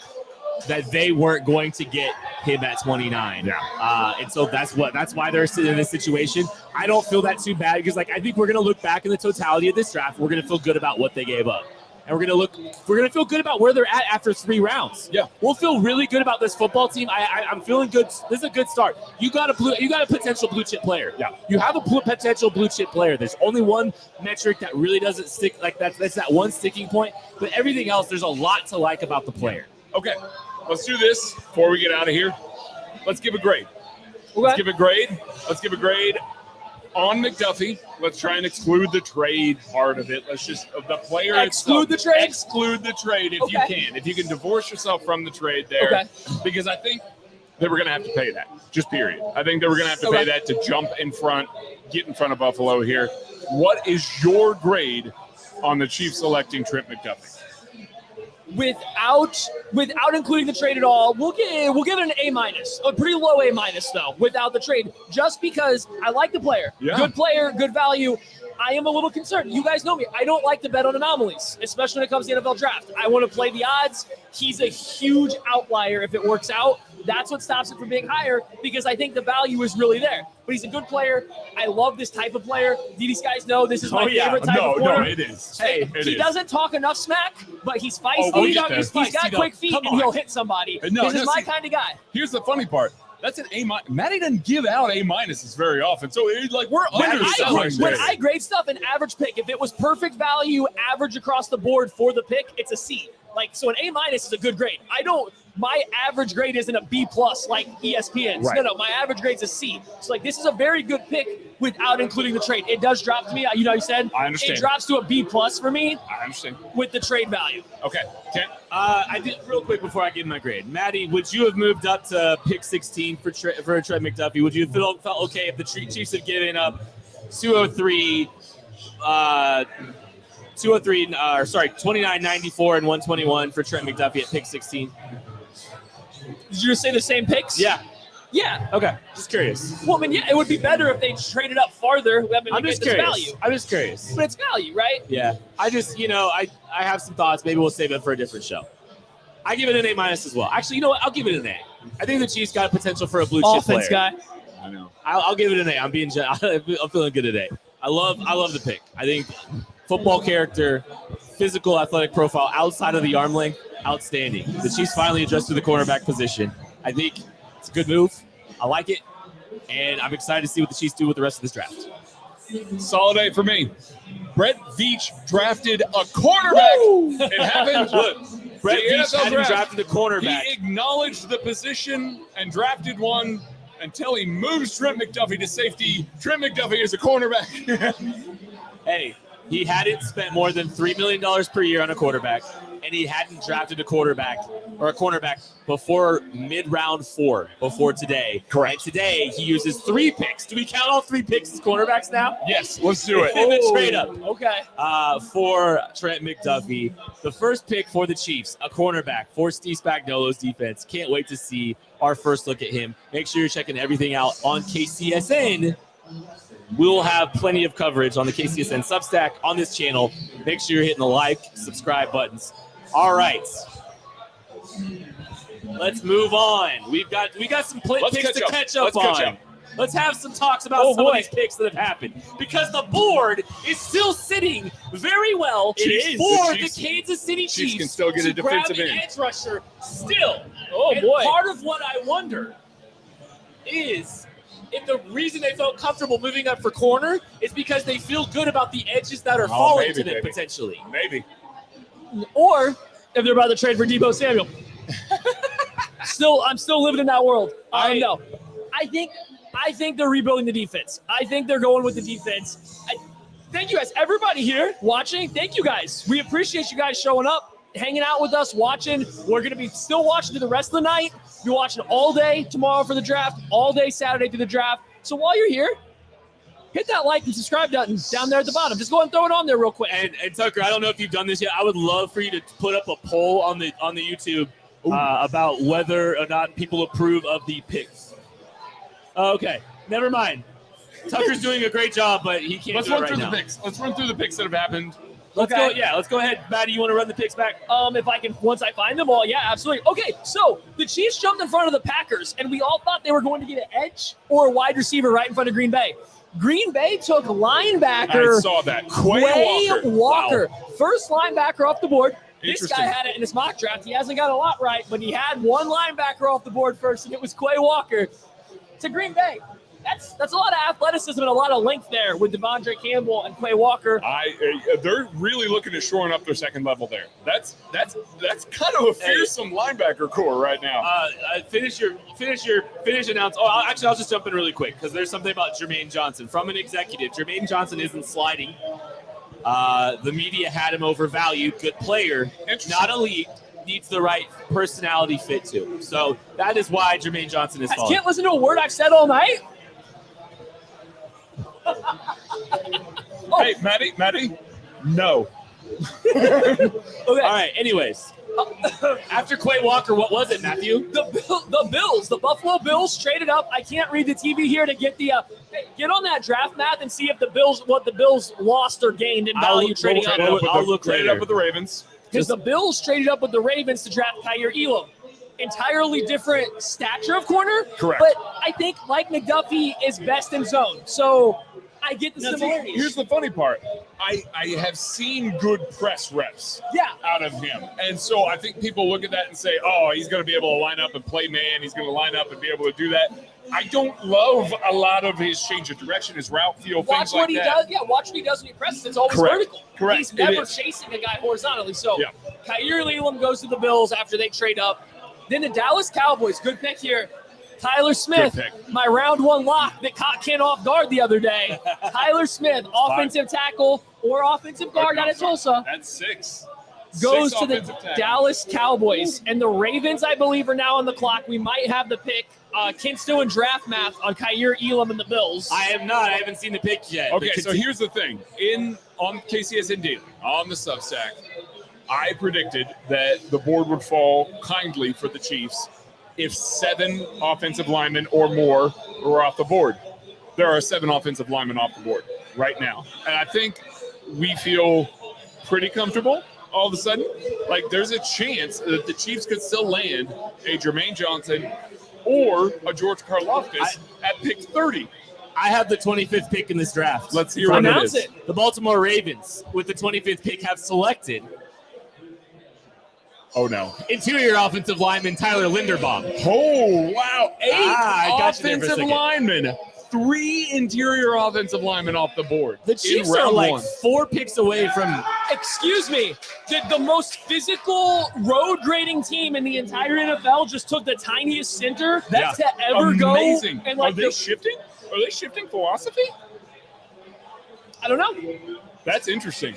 that they weren't going to get him at 29.
Yeah.
And so that's why they're sitting in this situation. I don't feel that too bad because I think we're going to look back in the totality of this draft. We're going to feel good about what they gave up. And we're going to feel good about where they're at after 3 rounds.
Yeah.
We'll feel really good about this football team. I'm feeling good. This is a good start. You got a potential blue chip player.
Yeah.
You have a potential blue chip player. There's only one metric that really doesn't stick that's that one sticking point, but everything else, there's a lot to like about the player.
Okay. Let's do this before we get out of here. Let's give a grade.
Okay.
Let's give a grade on McDuffie. Let's try and exclude the trade part of it. Let's just the player
Exclude
itself.
the trade?
Exclude the trade if you can. If you can divorce yourself from the trade there.
Okay.
Because I think that we're going to have to pay that. Just period. I think that we're going to have to pay that to jump in front, get in front of Buffalo here. What is your grade on the Chiefs selecting Trent McDuffie?
Without including the trade at all, we'll give it an A-, a pretty low A- though, without the trade, just because I like the player.
Yeah.
Good player, good value. I am a little concerned. You guys know me. I don't like to bet on anomalies, especially when it comes to the NFL draft. I want to play the odds. He's a huge outlier if it works out. That's what stops it from being higher because I think the value is really there. But he's a good player. I love this type of player. These guys know this is my favorite type of player.
No, it is.
Hey, he doesn't talk enough smack, but he's feisty.
we'll get there.
He's got quick feet, and he'll hit somebody. This is my kind of guy.
Here's the funny part. That's an A-. Matty doesn't give out A-s very often, so we're underselling.
When I grade stuff, an average pick, if it was perfect value, average across the board for the pick, it's a C. So an A- is a good grade. My average grade isn't a B+ like ESPN's.
Right.
No, my average grade's a C. So this is a very good pick without including the trade. It does drop to me. You know, you said
I understand.
It drops to a B+ for me.
I understand.
With the trade value.
Okay, Kent.
I did real quick before I give my grade. Maddie, would you have moved up to pick 16 for Trent McDuffie? Would you have felt okay if the Chiefs had given up 29.94 and 121 for Trent McDuffie at pick 16?
Did you just say the same picks?
Yeah.
Yeah.
Okay. Just curious.
Well, it would be better if they traded up farther.
I'm just curious.
But it's value, right?
Yeah. I just, I have some thoughts. Maybe we'll save it for a different show. I give it an A- as well. Actually, you know what? I'll give it an A. I think the Chiefs got potential for a blue chip player.
Offense guy.
I know.
I'll give it an A. I'm feeling good today. I love the pick. I think football character, physical athletic profile outside of the arm length, outstanding. The Chiefs finally adjusted the cornerback position. I think it's a good move. I like it. And I'm excited to see what the Chiefs do with the rest of this draft.
Solid A for me. Brett Veach drafted a quarterback.
Woo!
It happened.
Look, Brett Veach hadn't drafted a cornerback.
He acknowledged the position and drafted one until he moves Trent McDuffie to safety. Trent McDuffie is a cornerback.
Hey, he hadn't spent more than $3 million per year on a quarterback, and he hadn't drafted a quarterback or a cornerback before mid-round 4, before today.
Correct.
And today, he uses 3 picks. Do we count all 3 picks as cornerbacks now?
Yes, let's do it.
In the trade up.
Okay.
For Trent McDuffie. The first pick for the Chiefs, a cornerback for Steve Spagnuolo's defense. Can't wait to see our first look at him. Make sure you're checking everything out on KCSN. We'll have plenty of coverage on the KCSN Substack on this channel. Make sure you're hitting the like, subscribe buttons. All right. Let's move on. We got some picks to catch up on. Let's have some talks about some of these picks that have happened. Because the board is still sitting very well for the Kansas City Chiefs.
Chiefs can still get a defensive end.
Edge rusher still.
Oh, boy.
Part of what I wonder is if the reason they felt comfortable moving up for corner is because they feel good about the edges that are falling to them potentially.
Maybe.
Or if they're about to trade for Deebo Samuel. I'm still living in that world. I don't know. I think I think they're rebuilding the defense. I think they're going with the defense. Thank you guys, everybody here watching. Thank you guys. We appreciate you guys showing up, hanging out with us, watching. We're going to be still watching through the rest of the night. Be watching all day tomorrow for the draft, all day Saturday through the draft. So while you're here, hit that like and subscribe button down there at the bottom. Just go and throw it on there real quick.
And Tucker, I don't know if you've done this yet. I would love for you to put up a poll on the YouTube about whether or not people approve of the picks. Okay, never mind. Tucker's doing a great job, but he can't do it right now.
Let's run through the picks that have happened.
Let's go ahead. Maddie, you want to run the picks back?
If I can, once I find them all, yeah, absolutely. Okay, so the Chiefs jumped in front of the Packers, and we all thought they were going to get an edge or a wide receiver right in front of Green Bay. Green Bay took linebacker.
I saw that.
Quay Walker.
Wow.
First linebacker off the board. This guy had it in his mock draft. He hasn't got a lot right, but he had one linebacker off the board first, and it was Quay Walker to Green Bay. That's a lot of athleticism and a lot of length there with Devondre Campbell and Quay Walker.
They're really looking at shoring up their second level there. That's kind of a fearsome linebacker core right now.
Finish announce. Oh, actually, I'll just jump in really quick because there's something about Jermaine Johnson from an executive. Jermaine Johnson isn't sliding. The media had him overvalued. Good player, not elite. Needs the right personality fit too. So that is why Jermaine Johnson is falling.
I can't listen to a word I've said all night.
Hey, Maddie, no.
Okay.
All right. Anyways, after Quay Walker, what was it, Matthew?
The Bills, the Buffalo Bills traded up. I can't read the TV here to get the get on that draft math and see if the Bills lost or gained in value trading up.
I'll look
traded up with the Ravens.
Because the Bills traded up with the Ravens to draft Kaiir Elam. Entirely different stature of corner.
Correct.
But I think Mike McDuffie is best in zone. So I get the similarities.
Here's the funny part. I have seen good press reps out of him. And so I think people look at that and say, oh, he's going to be able to line up and play man. He's going to line up and be able to do that. I don't love a lot of his change of direction, his route feel, things like that.
Watch what he does when he presses. It's always vertical.
Correct.
He's never chasing a guy horizontally. So Kaiir Elam goes to the Bills after they trade up. Then the Dallas Cowboys, good pick here. Tyler Smith, my round one lock that caught Ken off guard the other day. Tyler Smith, offensive tackle or offensive guard out of Tulsa.
That's six.
Goes to the Dallas Cowboys. And the Ravens, I believe, are now on the clock. We might have the pick. Kent's doing draft math on Kaiir Elam and the Bills.
I am not. I haven't seen the pick yet.
Okay, so here's the thing. On KCSN Daily, on the Substack, I predicted that the board would fall kindly for the Chiefs if 7 offensive linemen or more were off the board. There are 7 offensive linemen off the board right now. And I think we feel pretty comfortable all of a sudden. Like there's a chance that the Chiefs could still land a Jermaine Johnson or a George Karloftis at pick 30.
I have the 25th pick in this draft.
Let's hear what it is.
The Baltimore Ravens, with the 25th pick, have selected interior offensive lineman Tyler Linderbaum.
Oh, wow. 8 offensive
linemen.
linemen. 3 interior offensive linemen off the board.
The Chiefs are like 4 picks away from...
Excuse me. The most physical road grading team in the entire NFL just took the tiniest center to ever
Amazing.
go. And
Are they shifting? Are they shifting philosophy?
I don't know.
That's interesting.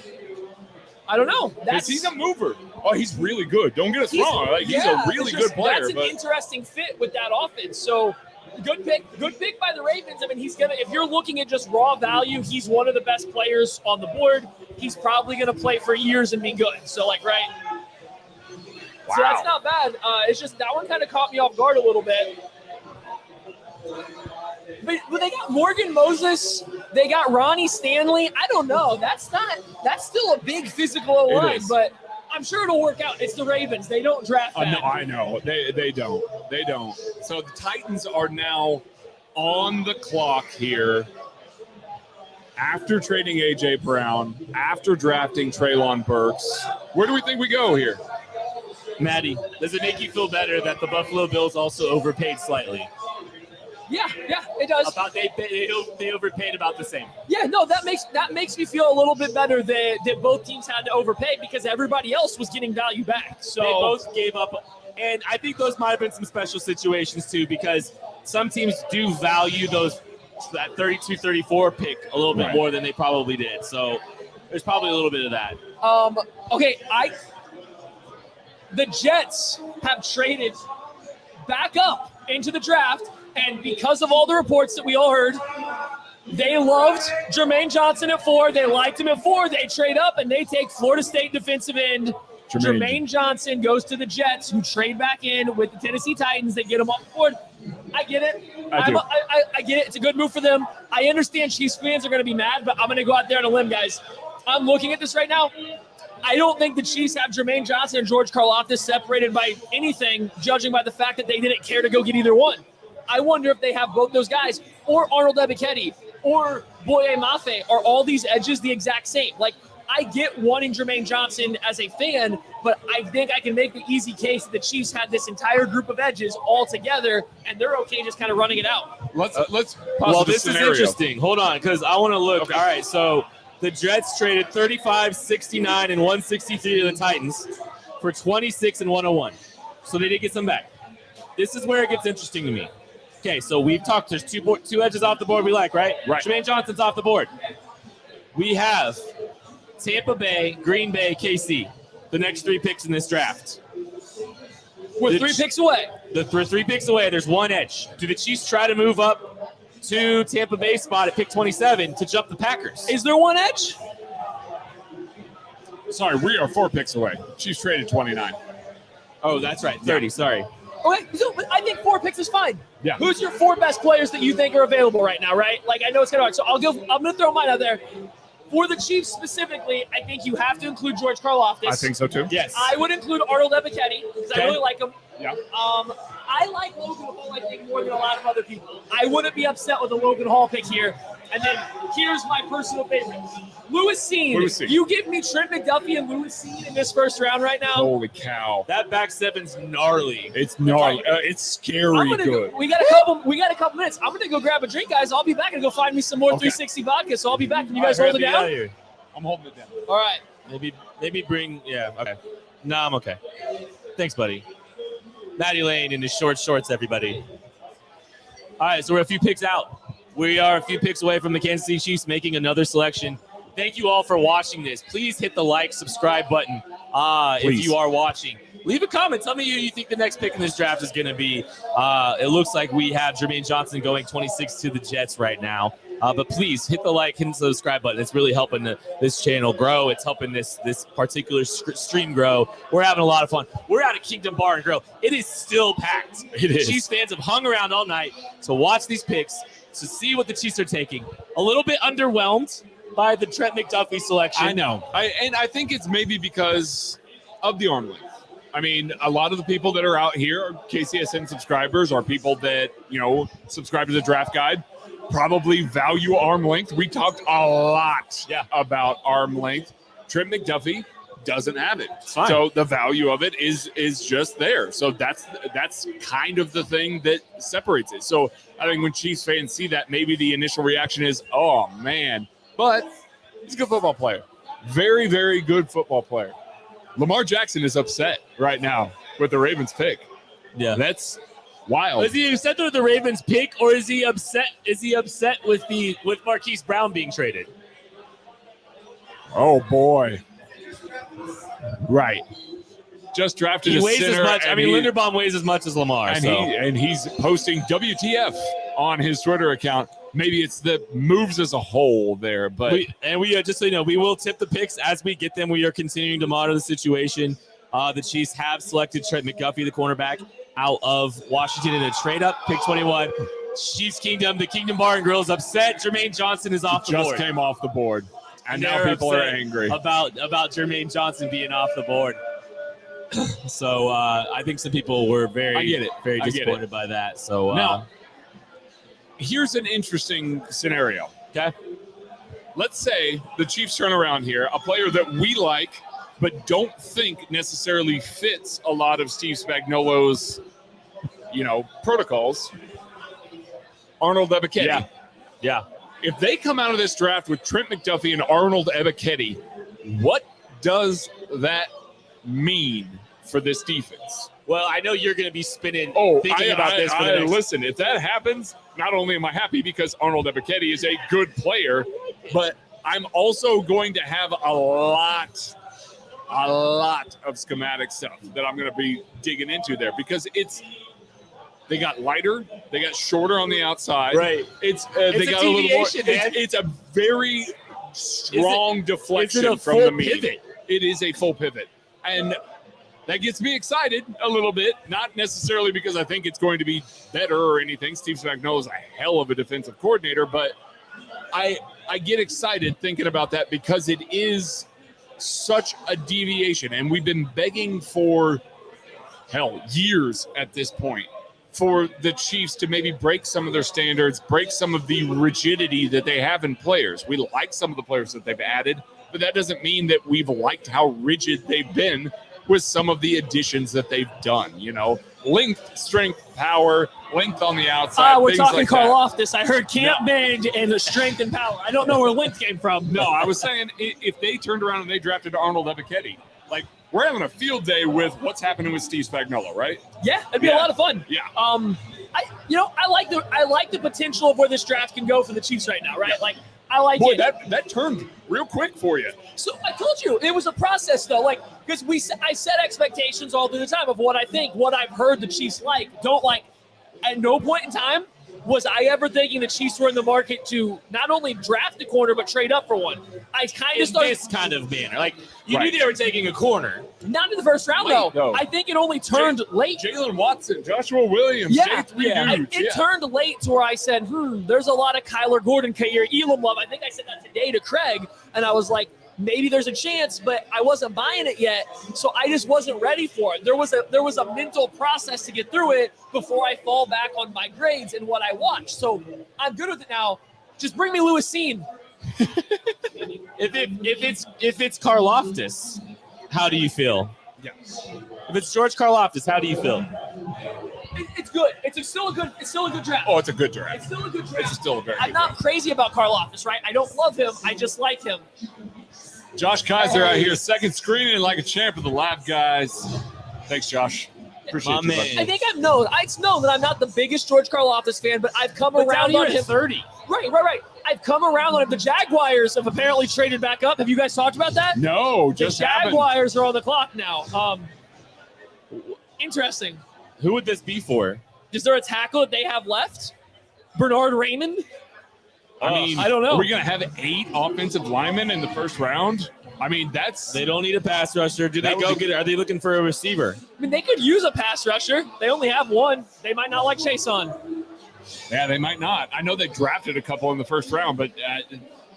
I don't know.
Because he's a mover. Oh, he's really good. Don't get us wrong. He's a really good player.
That's an interesting fit with that offense. So good pick by the Ravens. I mean, if you're looking at just raw value, he's one of the best players on the board. He's probably gonna play for years and be good. So right. Wow. So that's not bad. It's just that one kind of caught me off guard a little bit. But they got Morgan Moses. They got Ronnie Stanley. I don't know. That's still a big physical line, but I'm sure it'll work out. It's the Ravens. They don't draft that.
No, I know. They don't. They don't. So the Titans are now on the clock here after trading A.J. Brown, after drafting Treylon Burks. Where do we think we go here?
Maddie, does it make you feel better that the Buffalo Bills also overpaid slightly?
Yeah, it does.
They overpaid about the same.
Yeah, no, that makes me feel a little bit better that both teams had to overpay because everybody else was getting value back. So
they both gave up And I think those might have been some special situations too, because some teams do value that 32-34 pick a little bit more than they probably did. So there's probably a little bit of that.
Okay, the Jets have traded back up into the draft, and because of all the reports that we all heard, they loved Jermaine Johnson at 4. They liked him at 4. They trade up, and they take Florida State defensive end Jermaine Johnson goes to the Jets, who trade back in with the Tennessee Titans. They get him off the board. I get it. I get it. It's a good move for them. I understand Chiefs fans are going to be mad, but I'm going to go out there on a limb, guys. I'm looking at this right now. I don't think the Chiefs have Jermaine Johnson and George Karloftis separated by anything, judging by the fact that they didn't care to go get either one. I wonder if they have both those guys, or Arnold Ebiketie, or Boye Mafe. Are all these edges the exact same? Like, I get wanting Jermaine Johnson as a fan, but I think I can make the easy case that the Chiefs had this entire group of edges all together, and they're okay just kind of running it out.
Let's
well, this is interesting. Hold on, because I want to look. Okay. All right, so the Jets traded 35, 69, and 163 to the Titans for 26 and 101. So they did get some back. This is where it gets interesting to me. Okay, so we've talked. There's two edges off the board we like, right?
Right.
Jermaine Johnson's off the board. We have Tampa Bay, Green Bay, KC, the next 3 picks in this draft.
We're 3 picks away.
We're 3 picks away. There's one edge. Do the Chiefs try to move up to Tampa Bay spot at pick 27 to jump the Packers?
Is there one edge?
Sorry, we are 4 picks away. Chiefs traded 29.
Oh, that's right. 30, sorry.
Okay, so I think 4 picks is fine.
Yeah.
Who's your 4 best players that you think are available right now, right? Like, I know it's kind of hard. So I'm going to throw mine out there. For the Chiefs specifically, I think you have to include George Karloftis.
I think so too.
Yes.
I would include Arnold Ebiketie because I really like him.
Yeah.
I like Logan Hall, I think, more than a lot of other people. I wouldn't be upset with a Logan Hall pick here. And then here's my personal favorite. Lewis Cine. You give me Trent McDuffie and Lewis Cine in this first round right now.
Holy cow.
That back seven's gnarly.
It's gnarly. It's scary good.
We got a couple minutes. I'm going to go grab a drink, guys. I'll be back and go find me some more 360 vodka. So I'll be back. Can you guys hold it down?
I'm holding it down.
All right.
Maybe bring, yeah, okay. No, I'm okay. Thanks, buddy. Matty Lane in his short shorts, everybody. All right, so we're a few picks out. We are a few picks away from the Kansas City Chiefs making another selection. Thank you all for watching this. Please hit the like, subscribe button if you are watching. Leave a comment. Tell me who you think the next pick in this draft is going to be. It looks like we have Jermaine Johnson going 26 to the Jets right now. But please hit the like and subscribe button. It's really helping this channel grow. It's helping this particular stream grow. We're having a lot of fun. We're out at Kingdom Bar and Grill. It is still packed.
It is.
Chiefs fans have hung around all night to watch these picks, to see what the Chiefs are taking. A little bit underwhelmed by the Trent McDuffie selection.
I know. I think it's maybe because of the arm length. I mean, a lot of the people that are out here are KCSN subscribers, are people that, subscribe to the draft guide, probably value arm length. We talked a lot about arm length. Trent McDuffie doesn't have it. So the value of it is just there. So that's kind of the thing that separates it. So I think when Chiefs fans see that, maybe the initial reaction is, oh, man. But he's a good football player. Very, very good football player. Lamar Jackson is upset right now with the Ravens pick.
Yeah.
That's wild.
Is he upset with the Ravens pick, or is he upset with Marquise Brown being traded?
Oh boy. Right. Just drafted
he
a
weighs
center.
As much. I mean, Linderbaum weighs as much as Lamar.
And he's posting WTF on his Twitter account. Maybe it's the moves as a whole there, but
we just so you know, we will tip the picks as we get them. We are continuing to monitor the situation. The Chiefs have selected Trent McDuffie, the cornerback, out of Washington in a trade up, pick 21. Chiefs Kingdom, the Kingdom Bar and Grill is upset. Jermaine Johnson is off the board.
Just came off the board, and now people are angry
about Jermaine Johnson being off the board. So I think some people were very disappointed by that. So
now, here's an interesting scenario.
Okay.
Let's say the Chiefs turn around here, a player that we like, but don't think necessarily fits a lot of Steve Spagnuolo's, protocols. Arnold Ebiketie.
Yeah.
If they come out of this draft with Trent McDuffie and Arnold Ebiketie, what does that mean for this defense?
Well, I know you're going to be spinning,
Oh,
thinking about this. For the next.
Listen, if that happens, not only am I happy because Arnold Ebiketie is a good player, but I'm also going to have a lot of schematic stuff that I'm going to be digging into there because they got lighter, they got shorter on the outside.
Right.
It's
It's
they
a
got a little more.
deviation, man.
It's a very strong deflection
is it a
from
full
the mean.
pivot?
It is a full pivot, and that gets me excited a little bit. Not necessarily because I think it's going to be better or anything. Steve Spagnuolo is a hell of a defensive coordinator, but I get excited thinking about that because it is such a deviation, and we've been begging for years at this point for the Chiefs to maybe break some of their standards, break some of the rigidity that they have in players. We like some of the players that they've added, but that doesn't mean that we've liked how rigid they've been with some of the additions that they've done. Length, strength, power, length on the outside.
We're
things
talking
like that.
Karloftis. I heard camp band and the strength and power. I don't know where length came from.
No, I was saying if they turned around and they drafted Arnold Ebiketie, like we're having a field day with what's happening with Steve Spagnuolo, right?
Yeah, it'd be a lot of fun.
Yeah.
I like the potential of where this draft can go for the Chiefs right now, right?
Yeah.
Like I like
Boy,
it.
that turned real quick for you.
So I told you it was a process though, like because I set expectations all through the time of what I think, what I've heard the Chiefs don't like. At no point in time was I ever thinking the Chiefs were in the market to not only draft a corner but trade up for one. I kind of
In
started
this kind of manner. Like, you
Right.
knew they were taking a corner.
not in the first round though.
No.
I think it only turned late.
Jalen Watson, Joshua Williams,
Yeah,
J3 dudes.
It turned late to where I said, there's a lot of Kyler Gordon, Kair Elam love. I think I said that today to Craig, and I was like, maybe there's a chance, but I wasn't buying it yet, so I just wasn't ready for it. There was a mental process to get through it before I fall back on my grades and what I watched. So I'm good with it now. Just bring me Lewis Seen.
If it's Karloftis, how do you feel?
Yeah.
If it's George Karloftis, how do you feel?
It's good. It's still a good draft.
Oh, it's a good draft.
It's still a good draft.
It's still a very
I'm
good
not crazy about Karloftis, right? I don't love him. I just like him.
Josh Kaiser out here, second screening like a champ of the lab guys. Thanks, Josh. Appreciate
My
you,
man.
buddy.
I think it's known that I'm not the biggest George Karloftis fan, but I've come
But
around
down
on
here
him.
at 30.
Right. I've come around on him. The Jaguars have apparently traded back up. Have you guys talked about that?
No,
The
just happened.
Jaguars are on the clock now. Interesting.
Who would this be for?
Is there a tackle that they have left? Bernard Raymond?
I mean,
I don't know.
Are we going to have 8 offensive linemen in the first round? I mean, that's
They don't need a pass rusher. Do they
That would
go
be-
get it? Are they looking for a receiver?
I mean, they could use a pass rusher. They only have one. They might not like Chason.
yeah, they might not. I know they drafted a couple in the first round, but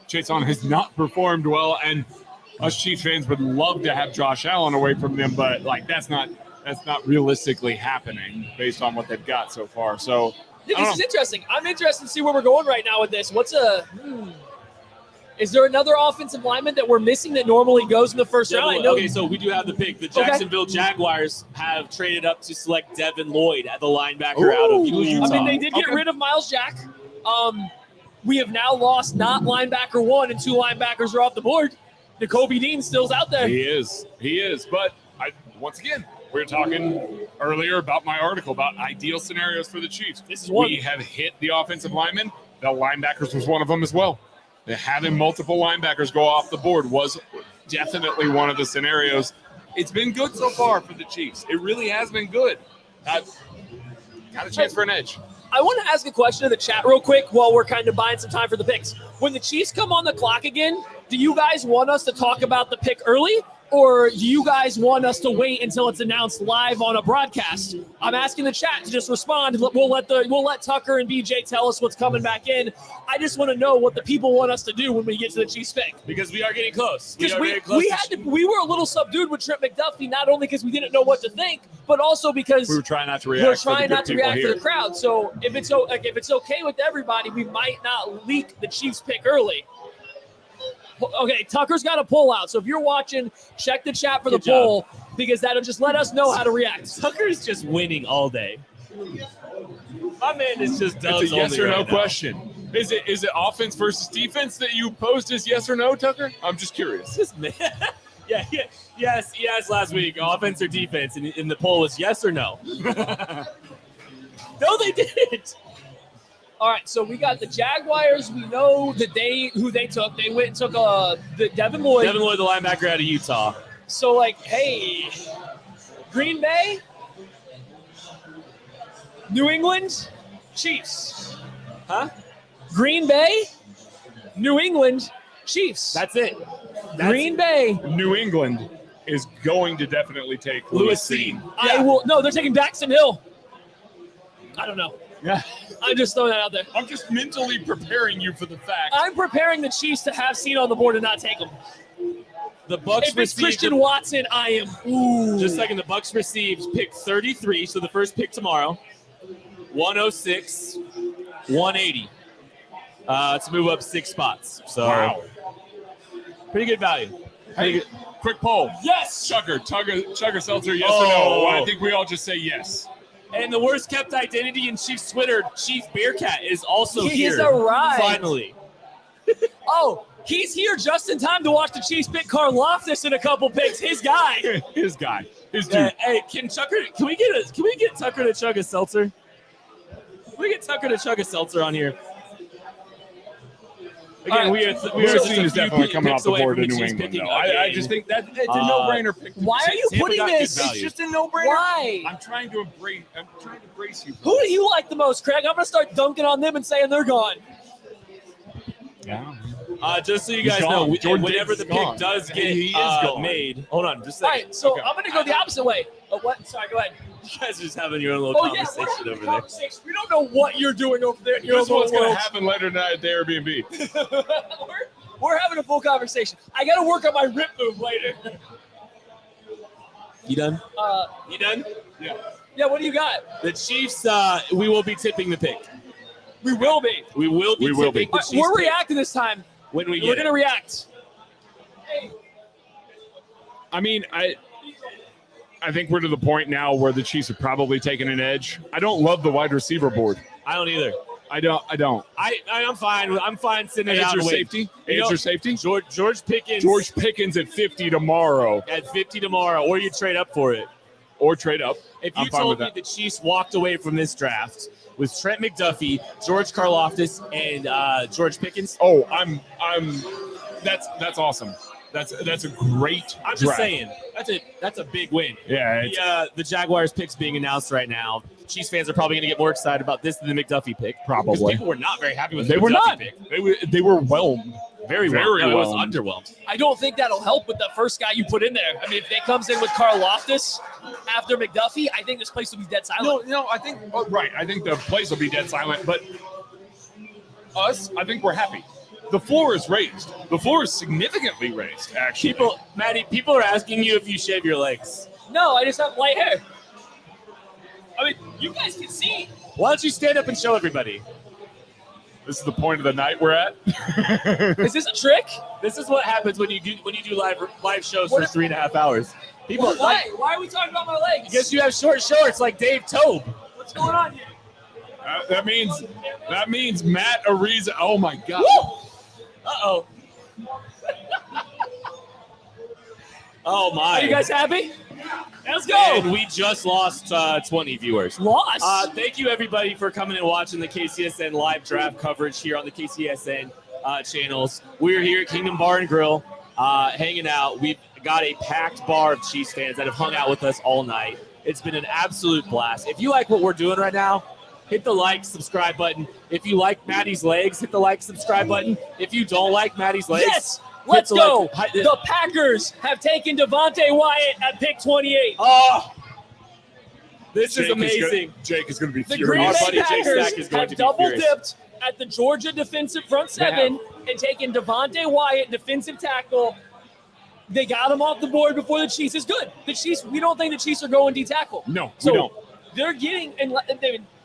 Chason has not performed well, and us Chiefs fans would love to have Josh Allen away from them, but like that's not realistically happening based on what they've got so far. So
Yeah,
I don't
this is interesting. I'm interested to see where we're going right now with this. Is there another offensive lineman that we're missing that normally goes in the first round? I know.
Okay, so we do have the pick. The Jacksonville Jaguars have traded up to select Devin Lloyd at the linebacker out of Utah.
I mean, they did get rid of Miles Jack. We have now lost not linebacker 1 and 2 linebackers are off the board. Nakobe Dean still's out there.
He is. But once again, we were talking earlier about my article about ideal scenarios for the Chiefs.
This is one.
We have hit the offensive linemen. The linebackers was one of them as well. Having multiple linebackers go off the board was definitely one of the scenarios. It's been good so far for the Chiefs. It really has been good. Got a chance for an edge.
I want to ask a question in the chat real quick while we're kind of buying some time for the picks. When the Chiefs come on the clock again, do you guys want us to talk about the pick early? Or do you guys want us to wait until it's announced live on a broadcast? I'm asking the chat to just respond. We'll let Tucker and BJ tell us what's coming back in. I just want to know what the people want us to do when we get to the Chiefs pick.
Because we are getting close.
Because
very close.
we were a little subdued with Trent McDuffie, not only because we didn't know what to think, but also because
We were trying not to react.
we're
for the
trying
good
not to
people
react
here.
to the crowd. So if it's okay with everybody, we might not leak the Chiefs pick early. Okay, Tucker's got a poll out. So if you're watching, check the chat for the
Good job.
poll because that'll just let us know how to react.
Tucker's just winning all day. My man is just dubs
It's a yes
only
or no
right now.
question. Is it offense versus defense that you posed as yes or no, Tucker? I'm just curious.
This man. Yeah, yes, last week, offense or defense, and the poll was yes or no. No, they didn't.
All right, so we got the Jaguars. We know that who they took. They went and took the Devin Lloyd.
Devin Lloyd, the linebacker out of Utah.
So, hey, Green Bay, New England, Chiefs.
Huh?
Green Bay, New England, Chiefs.
That's it.
Green Bay.
New England is going to definitely take
Lewis
Cine.
Cine.
No, they're taking Daxton Hill. I don't know.
Yeah.
I'm just throwing that out there.
I'm just mentally preparing you for the fact.
I'm preparing the Chiefs to have Cine on the board and not take them.
The Bucks
If it's
received
Christian Watson, I am. Ooh.
Just a second. The Bucks received pick 33, so the first pick tomorrow. 106, 180. To move up 6 spots. So
Wow.
pretty good value.
Hey, quick poll.
Yes.
Chugger Seltzer, yes
Oh.
or no? I think we all just say yes.
And the worst kept identity in Chiefs Twitter, Chief Bearcat, is also
He's
here.
arrived.
Finally.
Oh, he's here just in time to watch the Chiefs pick Karloftis in a couple picks. His guy.
His guy. His dude.
Hey, can we get Tucker to chug a seltzer? Can we get Tucker to chug a seltzer on here? Again, we are just
Cine
a
is
few
definitely coming
picks
off the
away
board
from
to
the
New
Chiefs
England,
picking
though.
up
I
a-
just think that it's a no-brainer pick.
Why are you
Tampa
putting
got good
this?
value.
It's just a no-brainer.
Why?
I'm trying to brace you.
Who do you like the most, Craig? I'm going to start dunking on them and saying they're gone.
Yeah.
Just so you
He's
guys
gone.
know,
Jordan
whenever
Davis
the
is
pick
gone.
does get
He is gone.
made, hold on, just a
All
second.
right, so
Okay.
I'm going to go the opposite way. What? Sorry, go ahead.
You guys are just having your own little
Oh, yeah, we're
conversation
having a
over there.
conversation. We don't know what you're doing over there in your
Here's what's
little
going
world.
to happen later tonight at the Airbnb.
We're having a full conversation. I got to work on my rip move later.
You done? You done?
Yeah, what do you got?
The Chiefs, we will be tipping the pick.
We will be.
We will be
We will
tipping
be.
the
All
Chiefs
right, we're
pick
reacting this time.
when we
We're
get
going to react.
I mean, I think we're to the point now where the Chiefs have probably taken an edge. I don't love the wide receiver board.
I don't either.
I don't.
I'm fine. I'm fine sitting it
Edge
out
or
and waiting.
safety?
You
Edge
know,
or safety?
George Pickens.
George Pickens at 50 tomorrow,
at 50 tomorrow, or you trade up for it.
or trade up.
If
I'm
you
fine
told
with
me
that.
the Chiefs walked away from this draft with Trent McDuffie, George Karloftis, and George Pickens,
Oh, that's awesome. That's a great
I'm
draft.
just saying that's a big win.
Yeah, it's
The Jaguars picks being announced right now. Chiefs fans are probably going to get more excited about this than the McDuffie pick.
Probably.
Because people were not very happy with
they
the
were
McDuffie
not.
pick.
They were whelmed.
Very
Very
well. No, it was
whelmed.
underwhelmed.
I don't think that'll help with the first guy you put in there. I mean, if they comes in with Karloftis after McDuffie, I think this place will be dead silent.
No, I think right. I think the place will be dead silent, but us, I think we're happy. The floor is raised. The floor is significantly raised, actually.
People are asking you if you shave your legs.
No, I just have light hair. I mean, you guys can see.
Why don't you stand up and show everybody?
This is the point of the night we're at.
Is this a trick?
This is what happens when you do live shows
What
for
if-
3.5 hours. People
Why? Why are we talking about my legs?
because you have short shorts like Dave Tobe.
What's going on here?
that means Matt Ariza. Oh my God.
Uh-oh. Oh my.
Are you guys happy? Let's go.
And we just lost 20 viewers.
Lost.
Thank you, everybody, for coming and watching the KCSN live draft coverage here on the KCSN channels. We're here at Kingdom Bar and Grill hanging out. We've got a packed bar of Chiefs fans that have hung out with us all night. It's been an absolute blast. If you like what we're doing right now, hit the like, subscribe button. If you like Maddie's legs, hit the like, subscribe button. If you don't like Maddie's legs,
Yes. Let's
the
go.
like-
The Packers have taken Devontae Wyatt at pick 28.
oh, this is amazing.
Jake is going to be
The
furious.
Green
Our
Bay
buddy Jake
Packers
Stack is going
have
to be
double
furious.
dipped at the Georgia defensive front seven and taken Devontae Wyatt, defensive tackle. They got him off the board before the Chiefs. Is good. The Chiefs. We don't think the Chiefs are going D tackle.
No,
So
we don't.
they're getting and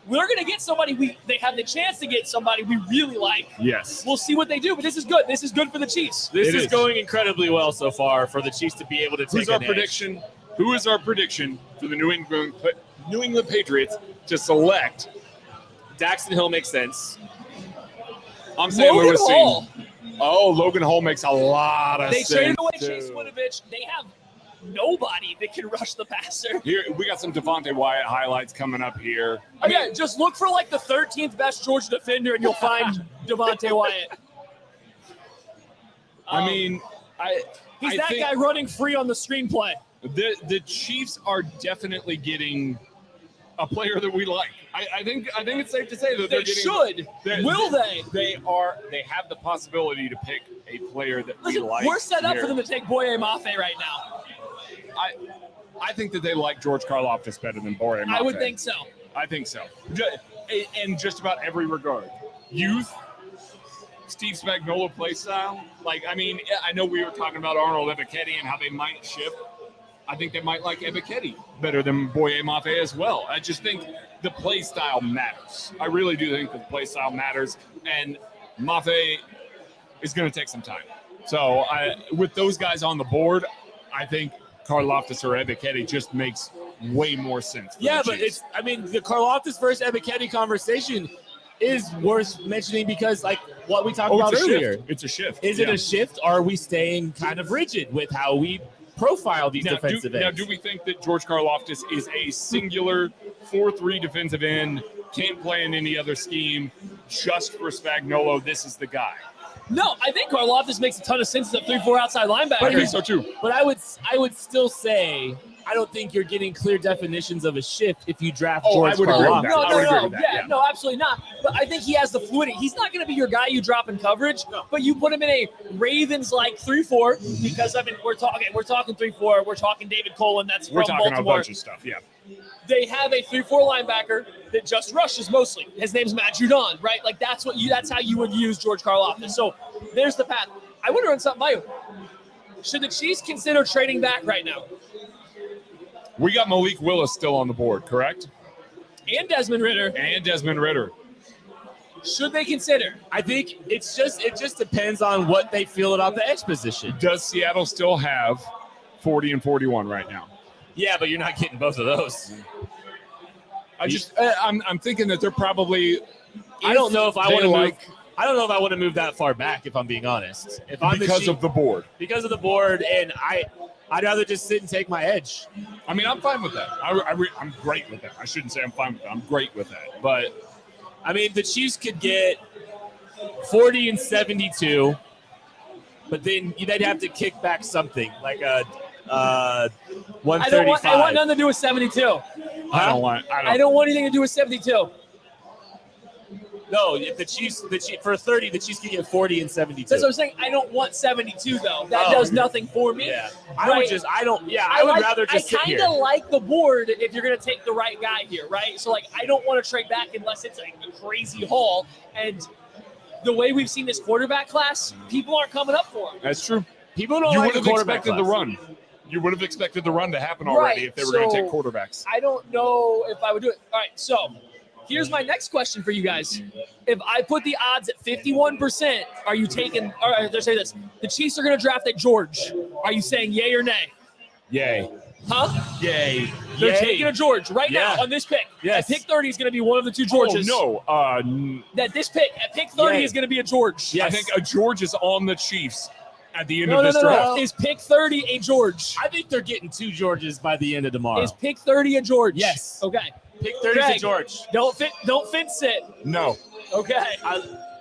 we're going to get somebody. They have the chance to get somebody we really like.
Yes.
We'll see what they do, but this is good. This is good for the Chiefs.
This
It
is
is.
going incredibly well so far for the Chiefs to be able to take
Who's our
an edge.
prediction? Who is our prediction for the New England Patriots to select?
Daxton Hill makes sense.
I'm saying
Logan
Lewis
Hall.
Cine. Oh, Logan Hall makes a lot of
They
sense.
traded away
too.
Chase Winovich. They have nobody that can rush the passer.
Here, we got some Devontae Wyatt highlights coming up here.
Okay, just look for like the 13th best Georgia defender, and you'll find Devontae Wyatt. He's that
think
guy running free on the screenplay.
The Chiefs are definitely getting a player that we like. I think it's safe to say that
They should. Will they?
They have the possibility to pick a player that we like.
We're set up
here.
for them to take Boye Mafe right now.
I think that they like George Karloftis better than Boye Mafe.
I would think so.
I think so. In just about every regard. Youth, Steve Spagnuolo play style. I know we were talking about Arnold Ebiketie and how they might shift. I think they might like Ebiketie better than Boye Mafe as well. I just think the play style matters. I really do think the play style matters, and Mafe is going to take some time. So with those guys on the board, I think Karloftis or Ebiketie just makes way more sense.
Yeah, but the Karloftis versus Ebiketie conversation is worth mentioning because, like what we talked about earlier,
it's a shift.
Is it a shift? Are we staying kind of rigid with how we profile these defensive ends?
Now, do we think that George Karloftis is a singular 4-3 defensive end, can't play in any other scheme, just for Spagnuolo, this is the guy?
No, I think Karloftis makes a ton of sense as a 3-4 outside linebacker.
I think so too.
But I would still say I don't think you're getting clear definitions of a shift if you draft George
I would agree with
Karloftis.
that.
No,
I would agree with that,
yeah, no, absolutely not. But I think he has the fluidity. He's not going to be your guy you drop in coverage, but you put him in a Ravens-like 3-4 because we're talking 3-4. We're talking David Colin. That's
We're
from
talking
Baltimore.
a bunch of stuff, yeah.
They have a 3-4 linebacker that just rushes mostly. His name's Matt Judon, right? Like that's how you would use George Karloftis. So there's the path. I want to run something by you. Should the Chiefs consider trading back right now?
We got Malik Willis still on the board, correct?
And Desmond Ridder. Should they consider?
I think it just depends on what they feel about the edge position.
Does Seattle still have 40 and 41 right now?
Yeah, but you're not getting both of those.
I'm thinking that they're probably.
I don't know if I want to
like.
I don't know if I want to move that far back. If I'm being honest, if I'm
because of the board.
Because of the board, and I'd rather just sit and take my edge.
I mean, I'm fine with that. I'm great with that. I shouldn't say I'm fine with that. I'm great with that. But
I mean, the Chiefs could get 40 and 72, but then they'd have to kick back something like a 135.
I want nothing to do with 72.
I don't want
anything to do with 72.
No, if the Chiefs for 30, the Chiefs can get 40 and 72.
That's what I'm saying. I don't want 72 though. That does nothing for me.
Yeah,
I would
rather just sit here.
I kind of like the board if you're going to take the right guy here, right? So I don't want to trade back unless it's like a crazy haul. And the way we've seen this quarterback class, people aren't coming up for him.
That's true.
People don't
You
like
would
the
have
quarterback
expected
class.
the run. You would have expected the run to happen already if they were going to take quarterbacks.
I don't know if I would do it. All right, so here's my next question for you guys. If I put the odds at 51%, are you taking – or let's say this. The Chiefs are going to draft at George. Are you saying yay or nay?
Yay.
Huh?
Yay.
They're
Yay.
taking a George right now on this pick.
Yes.
At pick 30 is going to be one of the two Georges.
Oh, no.
That this pick, at pick 30
Yay.
is going to be a George.
Yes.
I think a George is on the Chiefs at the end of this
No.
draft.
Is pick 30 a George?
I think they're getting two Georges by the end of tomorrow.
Is pick 30 a George?
Yes.
Okay.
Pick 30 is
Greg,
a George.
Don't fit sit.
No.
Okay.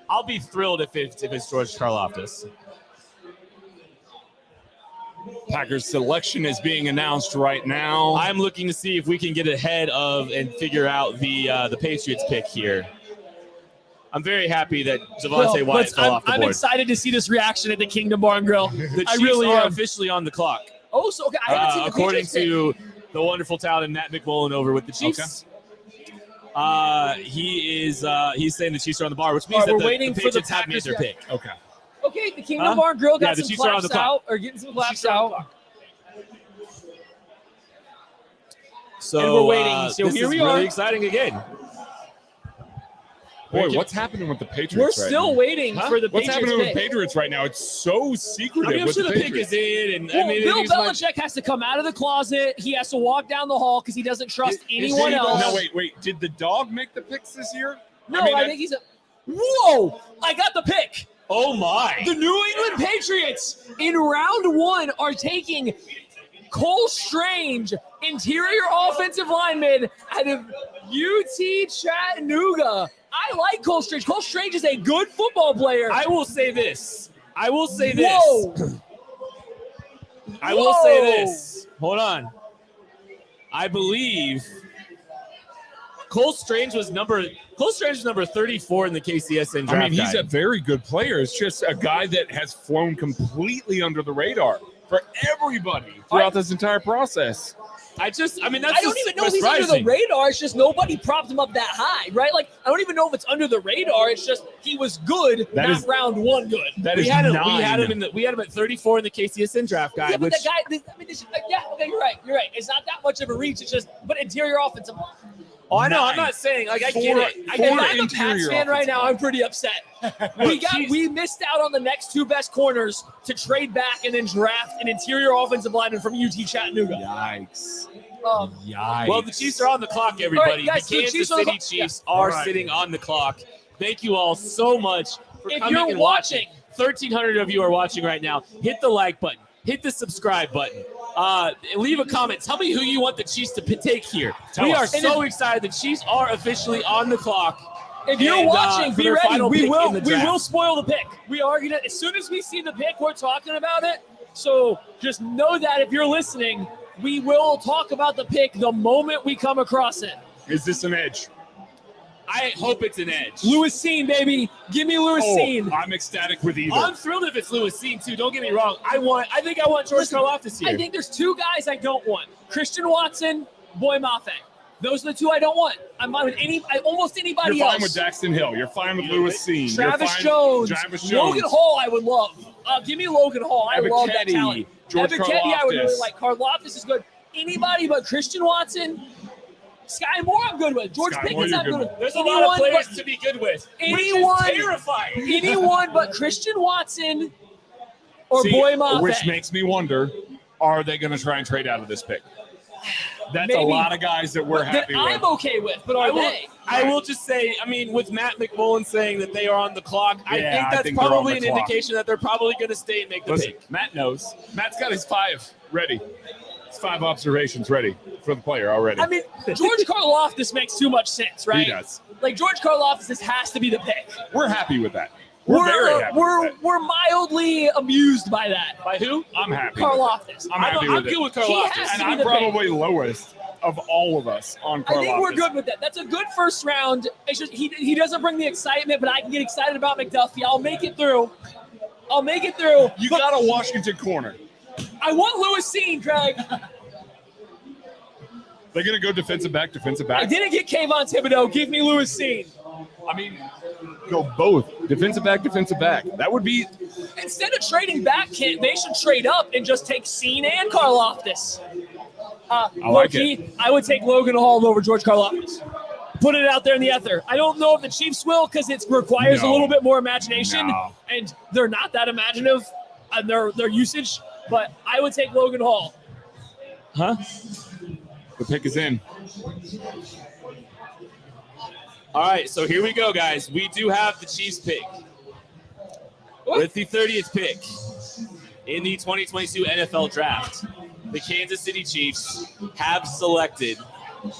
I'll be thrilled if it's George Karloftis.
Packers selection is being announced right now.
I'm looking to see if we can get ahead of and figure out the Patriots pick here. I'm very happy that Devontae Wyatt fell off the board.
I'm excited to see this reaction at the Kingdom Bar and Grill.
The
I
Chiefs
really
are
am.
officially on the clock.
Oh, so okay. I haven't seen the
According
Patriots pick.
to the wonderful talented Matt McMullen over with the Chiefs. He's saying the Chiefs are on the bar, which means
All right,
that
we're waiting
the
for the
Patriots have made
Packers
their
pick.
pick.
Okay.
Okay, the Kingdom Bar and Grill got
the
some
Chiefs are on the
claps
clock.
out, or getting some claps
Chiefs are on the
out.
So
And we're waiting. So
this
here
is
we
really
are.
exciting again.
Boy, what's happening with the Patriots
We're
right
still
now?
waiting for the
What's
Patriots
happening with
pick.
Patriots right now? It's so secretive.
I mean, I'm
with
sure the pick
Patriots.
is in, and
Well,
I mean,
Bill
he's my-
Belichick has to come out of the closet. He has to walk down the hall because he doesn't trust
Is
anyone
he-
else.
No, wait. Did the dog make the picks this year?
No,
I mean,
I think he's a. Whoa! I got the pick.
Oh my!
The New England Patriots in round 1 are taking Cole Strange, interior offensive lineman out of UT Chattanooga. I like Cole Strange. Cole Strange is a good football player.
I will say this.
Whoa.
I will say this. Hold on. I believe Cole Strange was number 34 in the KCSN draft.
I mean, he's
guide.
a very good player. It's just a guy that has flown completely under the radar for everybody throughout this entire process.
That's
I don't
just
even know if he's under the
surprising.
radar. It's just nobody propped him up that high, right? Like, I don't even know if it's under the radar. It's just he was good, not round 1 good.
That
We
is
had him
nine.
we had him at 34 in the KCSN draft guide.
Yeah, but
which,
that guy, okay, you're right. It's not that much of a reach. It's just, but interior offensive line.
oh, I know. I'm
nine.
not saying like I
Four-
get it. I
four
get
If
it.
I'm a Pats
interior
fan right
offensive
now, I'm pretty upset. We missed out on the next 2 best corners to trade back and then draft an interior offensive lineman from UT Chattanooga.
Yikes.
Yikes.
Well, the Chiefs are on the clock, everybody.
All right, guys,
the
the
Kansas
Chiefs are on the
City
clock.
Chiefs are
All right.
sitting on the clock. Thank you all so much for
If
coming
you're
and
watching,
1,300 of you are watching right now. Hit the like button. Hit the subscribe button. Leave a comment. Tell me who you want the Chiefs to take here. We are so excited. The Chiefs are officially on the clock.
if you're
And,
watching,
for
be
their
ready.
final
We
pick
will
in the draft.
spoil the pick. We are gonna, as soon as we see the pick, we're talking about it. So just know that if you're listening, we will talk about the pick the moment we come across it.
Is this an edge?
I hope it's an edge.
Lewis Seen, baby. Give me Lewis Seen.
I'm ecstatic with either.
I'm thrilled if it's Lewis Seen too. Don't get me wrong. I think I want George
Listen,
Karloftis here.
I think there's 2 guys I don't want. Christian Watson, Boy Mafe. Those are the 2 I don't want. I'm fine with almost anybody
You're
else.
fine with Daxton Hill. You're fine with Lewis Seen.
Travis Jones. Logan Hall I would love. Give me Logan Hall. I love that
Ebiketie,
talent.
George
Ebiketie I would really
Karloftis.
like. Karloftis is good. Anybody but Christian Watson. Sky Moore I'm good with. George
Sky Moore
Pickens
you're
I'm
good
good
with.
with.
There's a lot of players to be good with.
anyone-
Which is terrifying.
Anyone but Christian Watson or
See,
Boy Mafe.
which makes me wonder, are they going to try and trade out of this pick? That's
Maybe.
a lot of guys that we're
that
happy
I'm
with.
okay with, but are they?
I will just say, I mean, with Matt McMullen saying that they are on the clock, I
Yeah,
think
I
that's
think they're on
probably
the
an
clock.
indication that they're probably going to stay and make the
Listen,
pick.
Matt knows. Matt's got his 5 ready. His 5 observations ready for the player already.
I mean, George Karloftis makes too much sense, right?
He does.
Like George Karloftis, this has to be the pick.
We're happy with that. We're very happy with that.
we're mildly amused by that.
By who?
I'm happy. with
Karloftis.
it. I'm happy
I'm
with it.
good with
He
Karloftis.
has
And
to be
I'm
the pick.
probably lowest of all of us on Karloftis.
I think we're good with that. That's a good first round. It's just he doesn't bring the excitement, but I can get excited about McDuffie. I'll make it through.
You
But
got a Washington corner.
I want Lewis Seen, Greg.
They're going to go defensive back.
I didn't get Kayvon Thibodeaux. Give me Lewis Seen.
I mean, go both. Defensive back. That would be
Instead of trading back, Kent, they should trade up and just take Seen and Karloftis.
like
Low-key, I would take Logan Hall over George Karloftis. Put it out there in the ether. I don't know if the Chiefs will because it requires a
No.
little bit more imagination,
No.
and they're not that imaginative in their usage. But I would take Logan Hall.
the pick is in.
All right, so here we go, guys. We do have the Chiefs pick. With the 30th pick in the 2022 NFL Draft, the Kansas City Chiefs have selected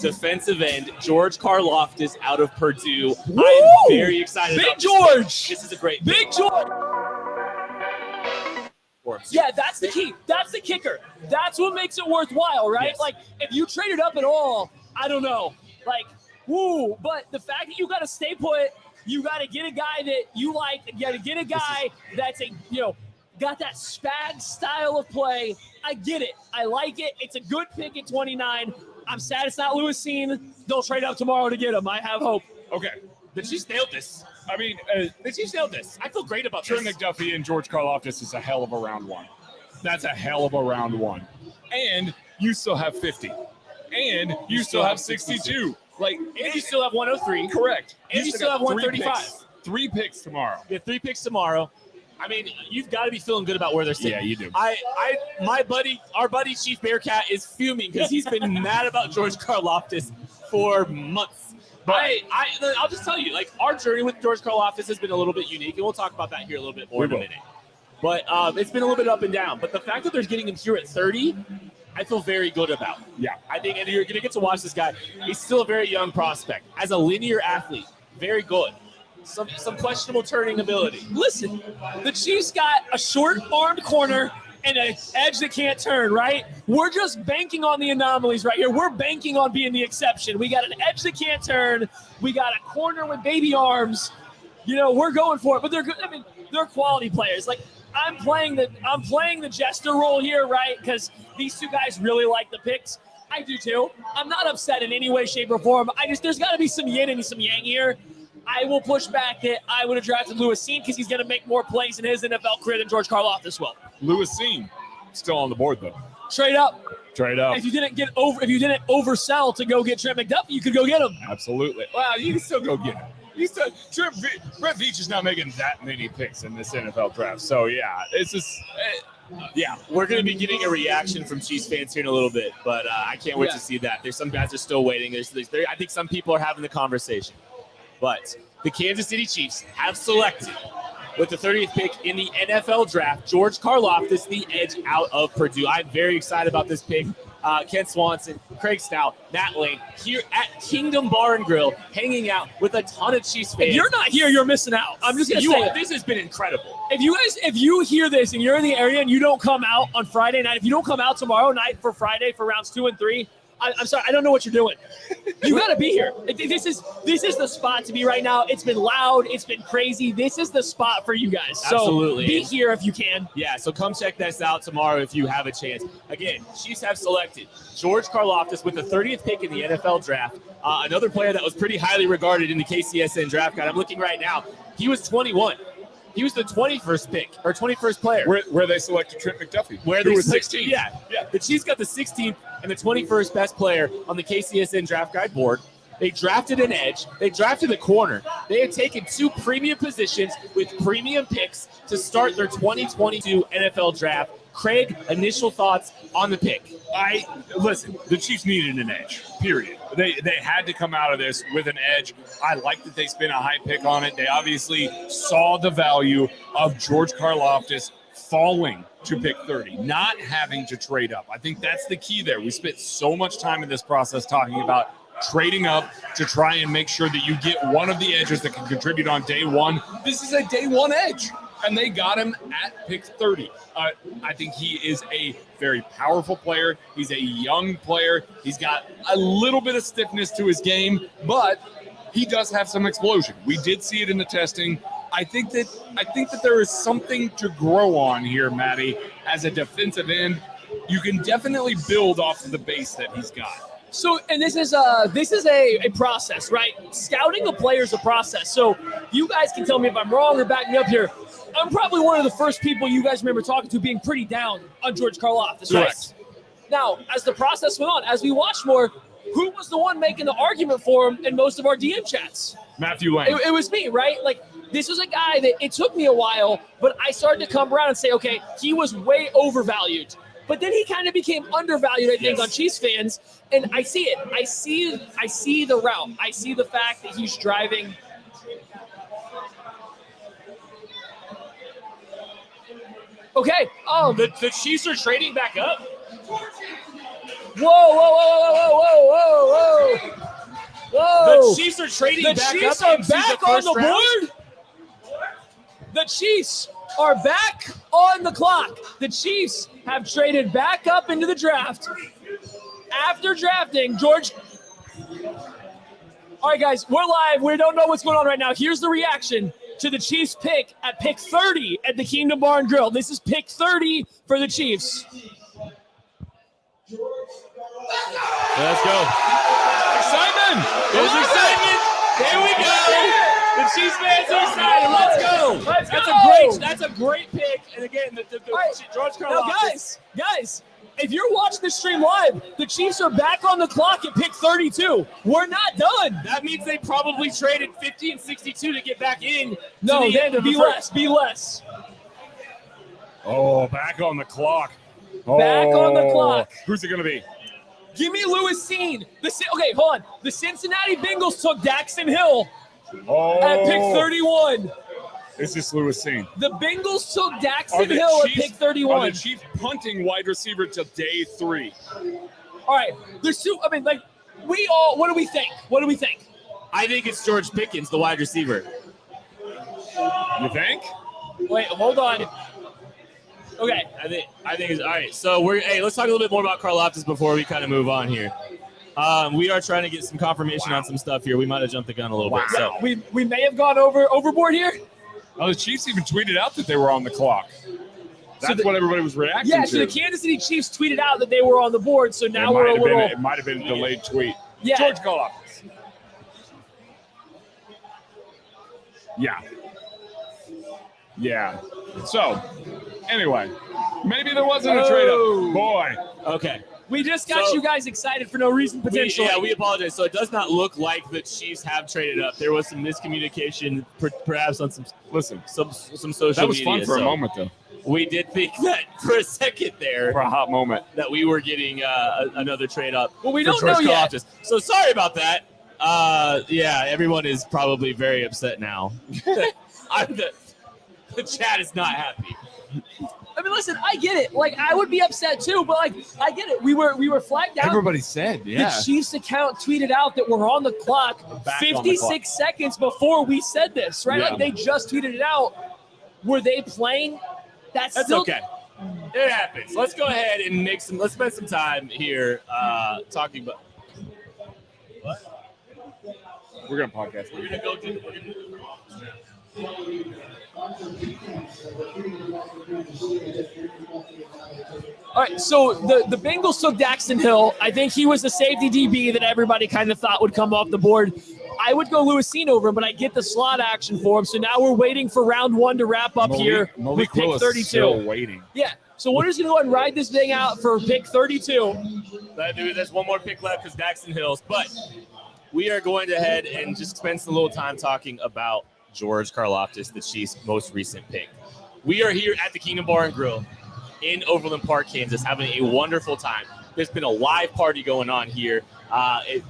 defensive end George Karloftis out of Purdue.
Woo!
I am very excited
Big
about
George!
This pick. This is a great
Big
pick.
George.
For him.
Yeah, that's the key. That's the kicker. That's what makes it worthwhile, right?
Yes.
Like, if you traded up at all, I don't know. Like, woo. But the fact that you got to stay put, you got to get a guy that you like. You got to get a guy that's got that spag style of play. I get it. I like it. It's a good pick at 29. I'm sad it's not Lewis Seen. They'll trade up tomorrow to get him. I have hope.
Okay.
The Chiefs nailed this.
I mean,
The Chiefs nailed this. I feel great about
Trey
this.
McDuffie and George Karloftis is a hell of a round 1. That's a hell of a round 1. And you still have 50. And you still have 62. Like,
And you still have 103.
correct.
And you still
got
have 135.
3 picks tomorrow.
You have 3 picks tomorrow. I mean, you've got to be feeling good about where they're sitting.
Yeah, you do.
Our buddy Chief Bearcat is fuming because he's been mad about George Karloftis for months. I'll just tell you, like, our journey with George Karloftis has been a little bit unique, and we'll talk about that here a little bit more in a minute. But it's been a little bit up and down. But the fact that they're getting him here at 30, I feel very good about.
Yeah.
I think, and you're going to get to watch this guy. He's still a very young prospect. As a linear athlete, very good. Some questionable turning ability.
Listen, the Chiefs got a short-armed corner and an edge that can't turn, right? We're just banking on the anomalies right here. We're banking on being the exception. We got an edge that can't turn. We got a corner with baby arms. We're going for it. But they're good. I mean, they're quality players. Like, I'm playing the jester role here, right? Because these two guys really like the picks. I do too. I'm not upset in any way, shape, or form. There's got to be some yin and some yang here. I will push back that I would have drafted Lewis Cine because he's going to make more plays in his NFL career than George Karloftis will.
Lewis Cine still on the board though.
Trade up.
If
you didn't oversell to go get Trent McDuffie, you could go get him.
Absolutely. Well, you can still go get him. Brett Veach is not making that many picks in this NFL draft. So yeah, it's just.
We're going to be getting a reaction from Chiefs fans here in a little bit, but I can't wait to see that. There's some guys are still waiting. I think some people are having the conversation. But the Kansas City Chiefs have selected, with the 30th pick in the NFL draft, George Karloftis, the edge out of Purdue. I'm very excited about this pick. Ken Swanson, Craig Stout, Matt Lane, here at Kingdom Bar and Grill, hanging out with a ton of Chiefs fans.
If you're not here, you're missing out. I'm just going to say
this has been incredible.
If you hear this and you're in the area and you don't come out on Friday night, if you don't come out tomorrow night for Friday for rounds 2 and 3, I'm sorry, I don't know what you're doing. You got to be here. This is the spot to be right now. It's been loud. It's been crazy. This is the spot for you guys. So
absolutely.
Be here if you can.
Yeah, so come check this out tomorrow if you have a chance. Again, Chiefs have selected George Karloftis with the 30th pick in the NFL draft. Another player that was pretty highly regarded in the KCSN draft guide. I'm looking right now. He was 21. He was the 21st pick, or 21st player.
Where they selected Trent McDuffie.
Where they
was 16.
Yeah. The Chiefs got the 16th and the 21st best player on the KCSN draft guide board. They drafted an edge. They drafted a corner. They had taken 2 premium positions with premium picks to start their 2022 NFL draft. Craig, initial thoughts on the pick?
Listen, the Chiefs needed an edge, period. They had to come out of this with an edge. I like that they spent a high pick on it. They obviously saw the value of George Karloftis falling to pick 30, not having to trade up. I think that's the key there. We spent so much time in this process talking about trading up to try and make sure that you get one of the edges that can contribute on day one. This is a day one edge, and they got him at pick 30. I think he is a very powerful player. He's a young player. He's got a little bit of stiffness to his game, but he does have some explosion. We did see it in the testing. I think that there is something to grow on here, Maddie. As a defensive end, you can definitely build off of the base that he's got.
So, and this is a process, right? Scouting a player is a process. So you guys can tell me if I'm wrong or back me up here. I'm probably one of the first people you guys remember talking to being pretty down on George Karloftis, right?
Correct.
Now, as the process went on, as we watched more, who was the one making the argument for him in most of our DM chats?
Matthew Lane.
It was me, right? Like, this was a guy that it took me a while, but I started to come around and say, okay, he was way overvalued. But then he kind of became undervalued, I think, on Chiefs fans. And I see it. I see the route. I see the fact that he's driving. Okay.
The Chiefs are trading back up.
Whoa.
The Chiefs are trading back up.
The Chiefs are back on the board. The Chiefs are back on the clock. The Chiefs have traded back up into the draft after drafting George. All right, guys, we're live. We don't know what's going on right now. Here's the reaction to the Chiefs pick at pick 30 at the Kingdom Bar and Grill. This is pick 30 for the Chiefs.
Let's go. Excitement. There's excitement. There we go. The Chiefs fans are excited. Let's go. That's a great pick. And again, the George Karloftis.
Now, guys, if you're watching the stream live, the Chiefs are back on the clock at pick 32. We're not done.
That means they probably traded 50 and 62 to get back in.
No, be less.
Oh, back on the clock.
Back on the clock.
Who's it going to be?
Give me Lewis Seen. Okay, hold on. The Cincinnati Bengals took Daxton Hill at pick 31.
Is this Lewis Seen?
The Bengals took Daxton Hill at pick 31.
Are the Chiefs punting wide receiver to day 3?
All right. There's two. I mean, like, what do we think? What do we think?
I think it's George Pickens, the wide receiver.
You think?
Wait, hold on. Okay.
I think it's all right. So let's talk a little bit more about Karloftis before we kind of move on here. We are trying to get some confirmation on some stuff here. We might have jumped the gun a little bit. So
we may have gone overboard here.
Oh, the Chiefs even tweeted out that they were on the clock. That's what everybody was reacting to.
Yeah, so the Kansas City Chiefs tweeted out that they were on the board, so now
it might have been a delayed tweet.
Yeah.
George Karloftis. Yeah. Yeah. So, anyway, maybe there wasn't a trade-up. Boy.
Okay.
We just got you guys excited for no reason, potentially.
We apologize. So it does not look like the Chiefs have traded up. There was some miscommunication, perhaps on some social media.
That was fun for a moment, though.
We did think that for a second there.
For a hot moment.
That we were getting another trade up.
Well, we don't know yet.
So sorry about that. Everyone is probably very upset now. The chat is not happy.
I mean, listen, I get it. Like, I would be upset too, but like, I get it. We were flagged down.
Everybody said, yeah.
The Chiefs account tweeted out that we're on the clock 56 seconds before we said this, right?
Yeah.
Like, they just tweeted it out. Were they playing? That's still
okay. It happens. Let's go ahead and let's spend some time here talking about. What?
We're going to podcast.
We're going to go do.
All right, so the Bengals took Daxton Hill. I think he was the safety DB that everybody kind of thought would come off the board. I would go Lewis Seen over him, but I get the slot action for him. So now we're waiting for round 1 to wrap up here with pick 32.
Still waiting.
Yeah, so we're just going to go ahead and ride this thing out for pick 32.
There's one more pick left because Daxton Hills, but we are going to head and just spend a little time talking about George Karloftis, the Chiefs' most recent pick. We are here at the Kingdom Bar and Grill in Overland Park, Kansas, having a wonderful time. There's been a live party going on here.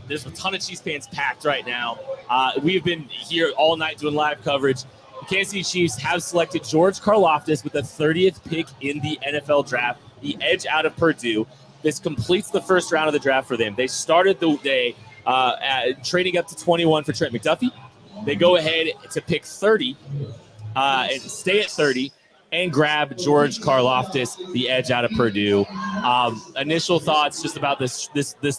There's a ton of Chiefs fans packed right now. We've been here all night doing live coverage. The Kansas City Chiefs have selected George Karloftis with the 30th pick in the NFL draft, the edge out of Purdue. This completes the first round of the draft for them. They started the day trading up to 21 for Trent McDuffie. They go ahead to pick 30 and stay at 30 and grab George Karloftis, the edge out of Purdue. Initial thoughts just about this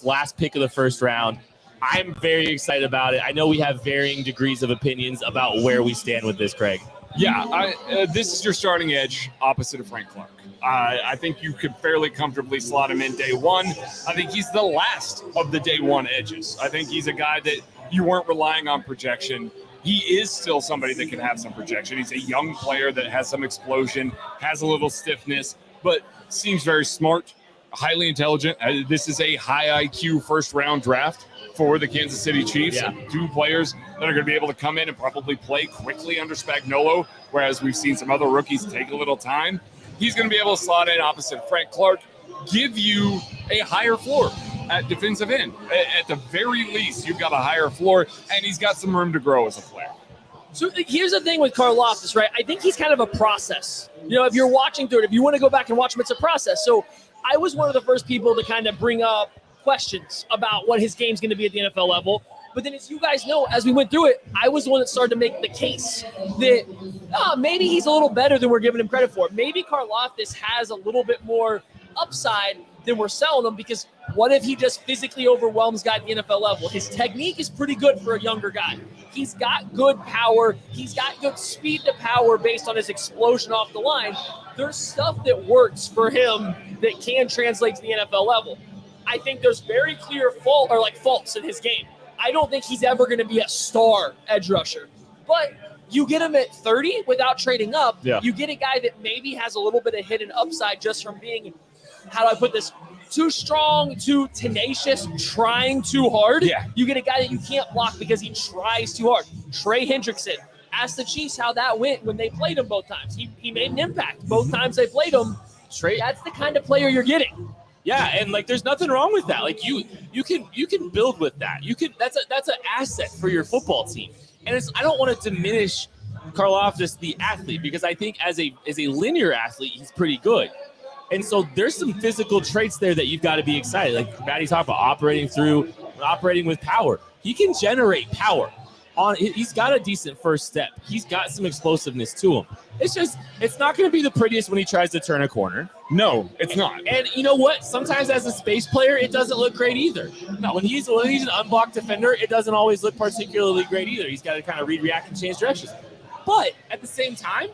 last pick of the first round. I'm very excited about it. I know we have varying degrees of opinions about where we stand with this, Craig.
Yeah, this is your starting edge opposite of Frank Clark. I think you could fairly comfortably slot him in day 1. I think he's the last of the day 1 edges. I think he's a guy that you weren't relying on projection. He is still somebody that can have some projection. He's a young player that has some explosion, has a little stiffness, but seems very smart, highly intelligent. This is a high IQ first-round draft for the Kansas City Chiefs.
Yeah.
2 players that are going to be able to come in and probably play quickly under Spagnuolo, whereas we've seen some other rookies take a little time. He's going to be able to slot in opposite Frank Clark, give you a higher floor at defensive end. At the very least, you've got a higher floor, and he's got some room to grow as a player.
So here's the thing with Karloftis, right? I think he's kind of a process. You know, if you're watching through it, if you want to go back and watch him, it's a process. So I was one of the first people to kind of bring up questions about what his game's going to be at the NFL level. But then, as you guys know, as we went through it, I was the one that started to make the case that maybe he's a little better than we're giving him credit for. Maybe Karloftis has a little bit more upside than we're selling him, because what if he just physically overwhelms guys at the NFL level? His technique is pretty good for a younger guy. He's got good power. He's got good speed to power based on his explosion off the line. There's stuff that works for him that can translate to the NFL level. I think there's very clear faults in his game. I don't think he's ever going to be a star edge rusher. But you get him at 30 without trading up. Yeah. You get a guy that maybe has a little bit of hidden upside just from being, how do I put this, too strong, too tenacious, trying too hard.
Yeah.
You get a guy that you can't block because he tries too hard. Trey Hendrickson. Ask the Chiefs how that went when they played him both times. He made an impact both times they played him. Trey, that's the kind of player you're getting.
Yeah, and like there's nothing wrong with that. Like you can build with that. That's an asset for your football team. And I don't want to diminish Karloftis the athlete, because I think as a linear athlete he's pretty good. And so there's some physical traits there that you've got to be excited. Like Maddie talked about operating with power. He can generate power. He's got a decent first step. He's got some explosiveness to him. It's not going to be the prettiest when he tries to turn a corner.
No, it's not.
And you know what? Sometimes as a space player, it doesn't look great either. No, when he's an unblocked defender, it doesn't always look particularly great either. He's got to kind of read, react, and change directions. But at the same time,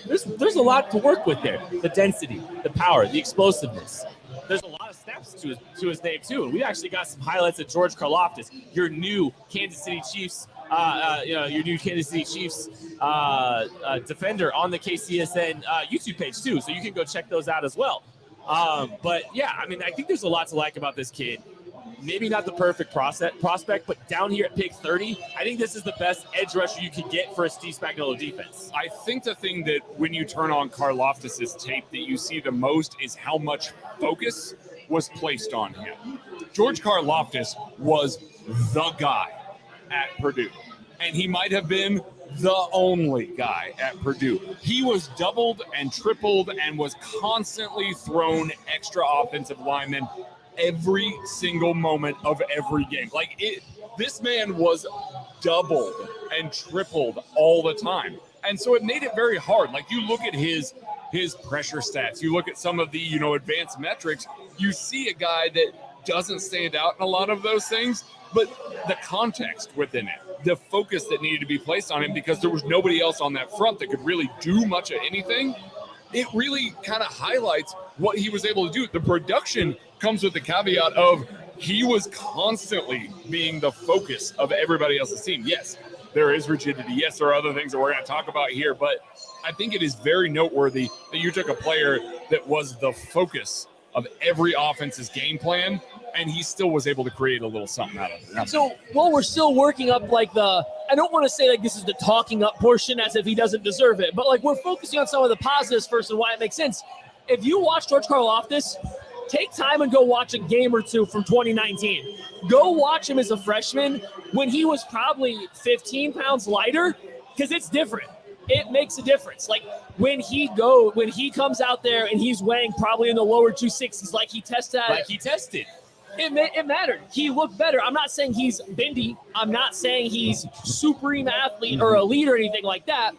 there's a lot to work with there. The density, the power, the explosiveness. There's a lot of steps to his name too. And we actually got some highlights of George Karloftis, your new Kansas City Chiefs. Your new Kansas City Chiefs defender on the KCSN YouTube page too, so you can go check those out as well. But yeah, I mean, I think there's a lot to like about this kid. Maybe not the perfect prospect, but down here at pick 30, I think this is the best edge rusher you could get for a Steve Spagnuolo defense.
I think the thing that when you turn on Karloftis' tape that you see the most is how much focus was placed on him. George Karloftis was the guy at Purdue, and he might have been the only guy at Purdue. He was doubled and tripled and was constantly thrown extra offensive linemen every single moment of every game. This man was doubled and tripled all the time. And so it made it very hard. Like, you look at his pressure stats, you look at some of the, advanced metrics, you see a guy that doesn't stand out in a lot of those things, but the context within it, the focus that needed to be placed on him because there was nobody else on that front that could really do much of anything, it really kind of highlights what he was able to do. The production comes with the caveat of he was constantly being the focus of everybody else's team. Yes, there is rigidity. Yes, there are other things that we're going to talk about here, but I think it is very noteworthy that you took a player that was the focus of every offense's game plan, and he still was able to create a little something out of it.
So while we're still working up I don't want to say like this is the talking up portion as if he doesn't deserve it, but like we're focusing on some of the positives first and why it makes sense. If you watch George Karloftis, take time and go watch a game or two from 2019. Go watch him as a freshman when he was probably 15 pounds lighter, because it's different. It makes a difference. Like when he comes out there and he's weighing probably in the lower 260s, like he tested. It mattered. He looked better. I'm not saying he's bendy. I'm not saying he's supreme athlete or elite or anything like that,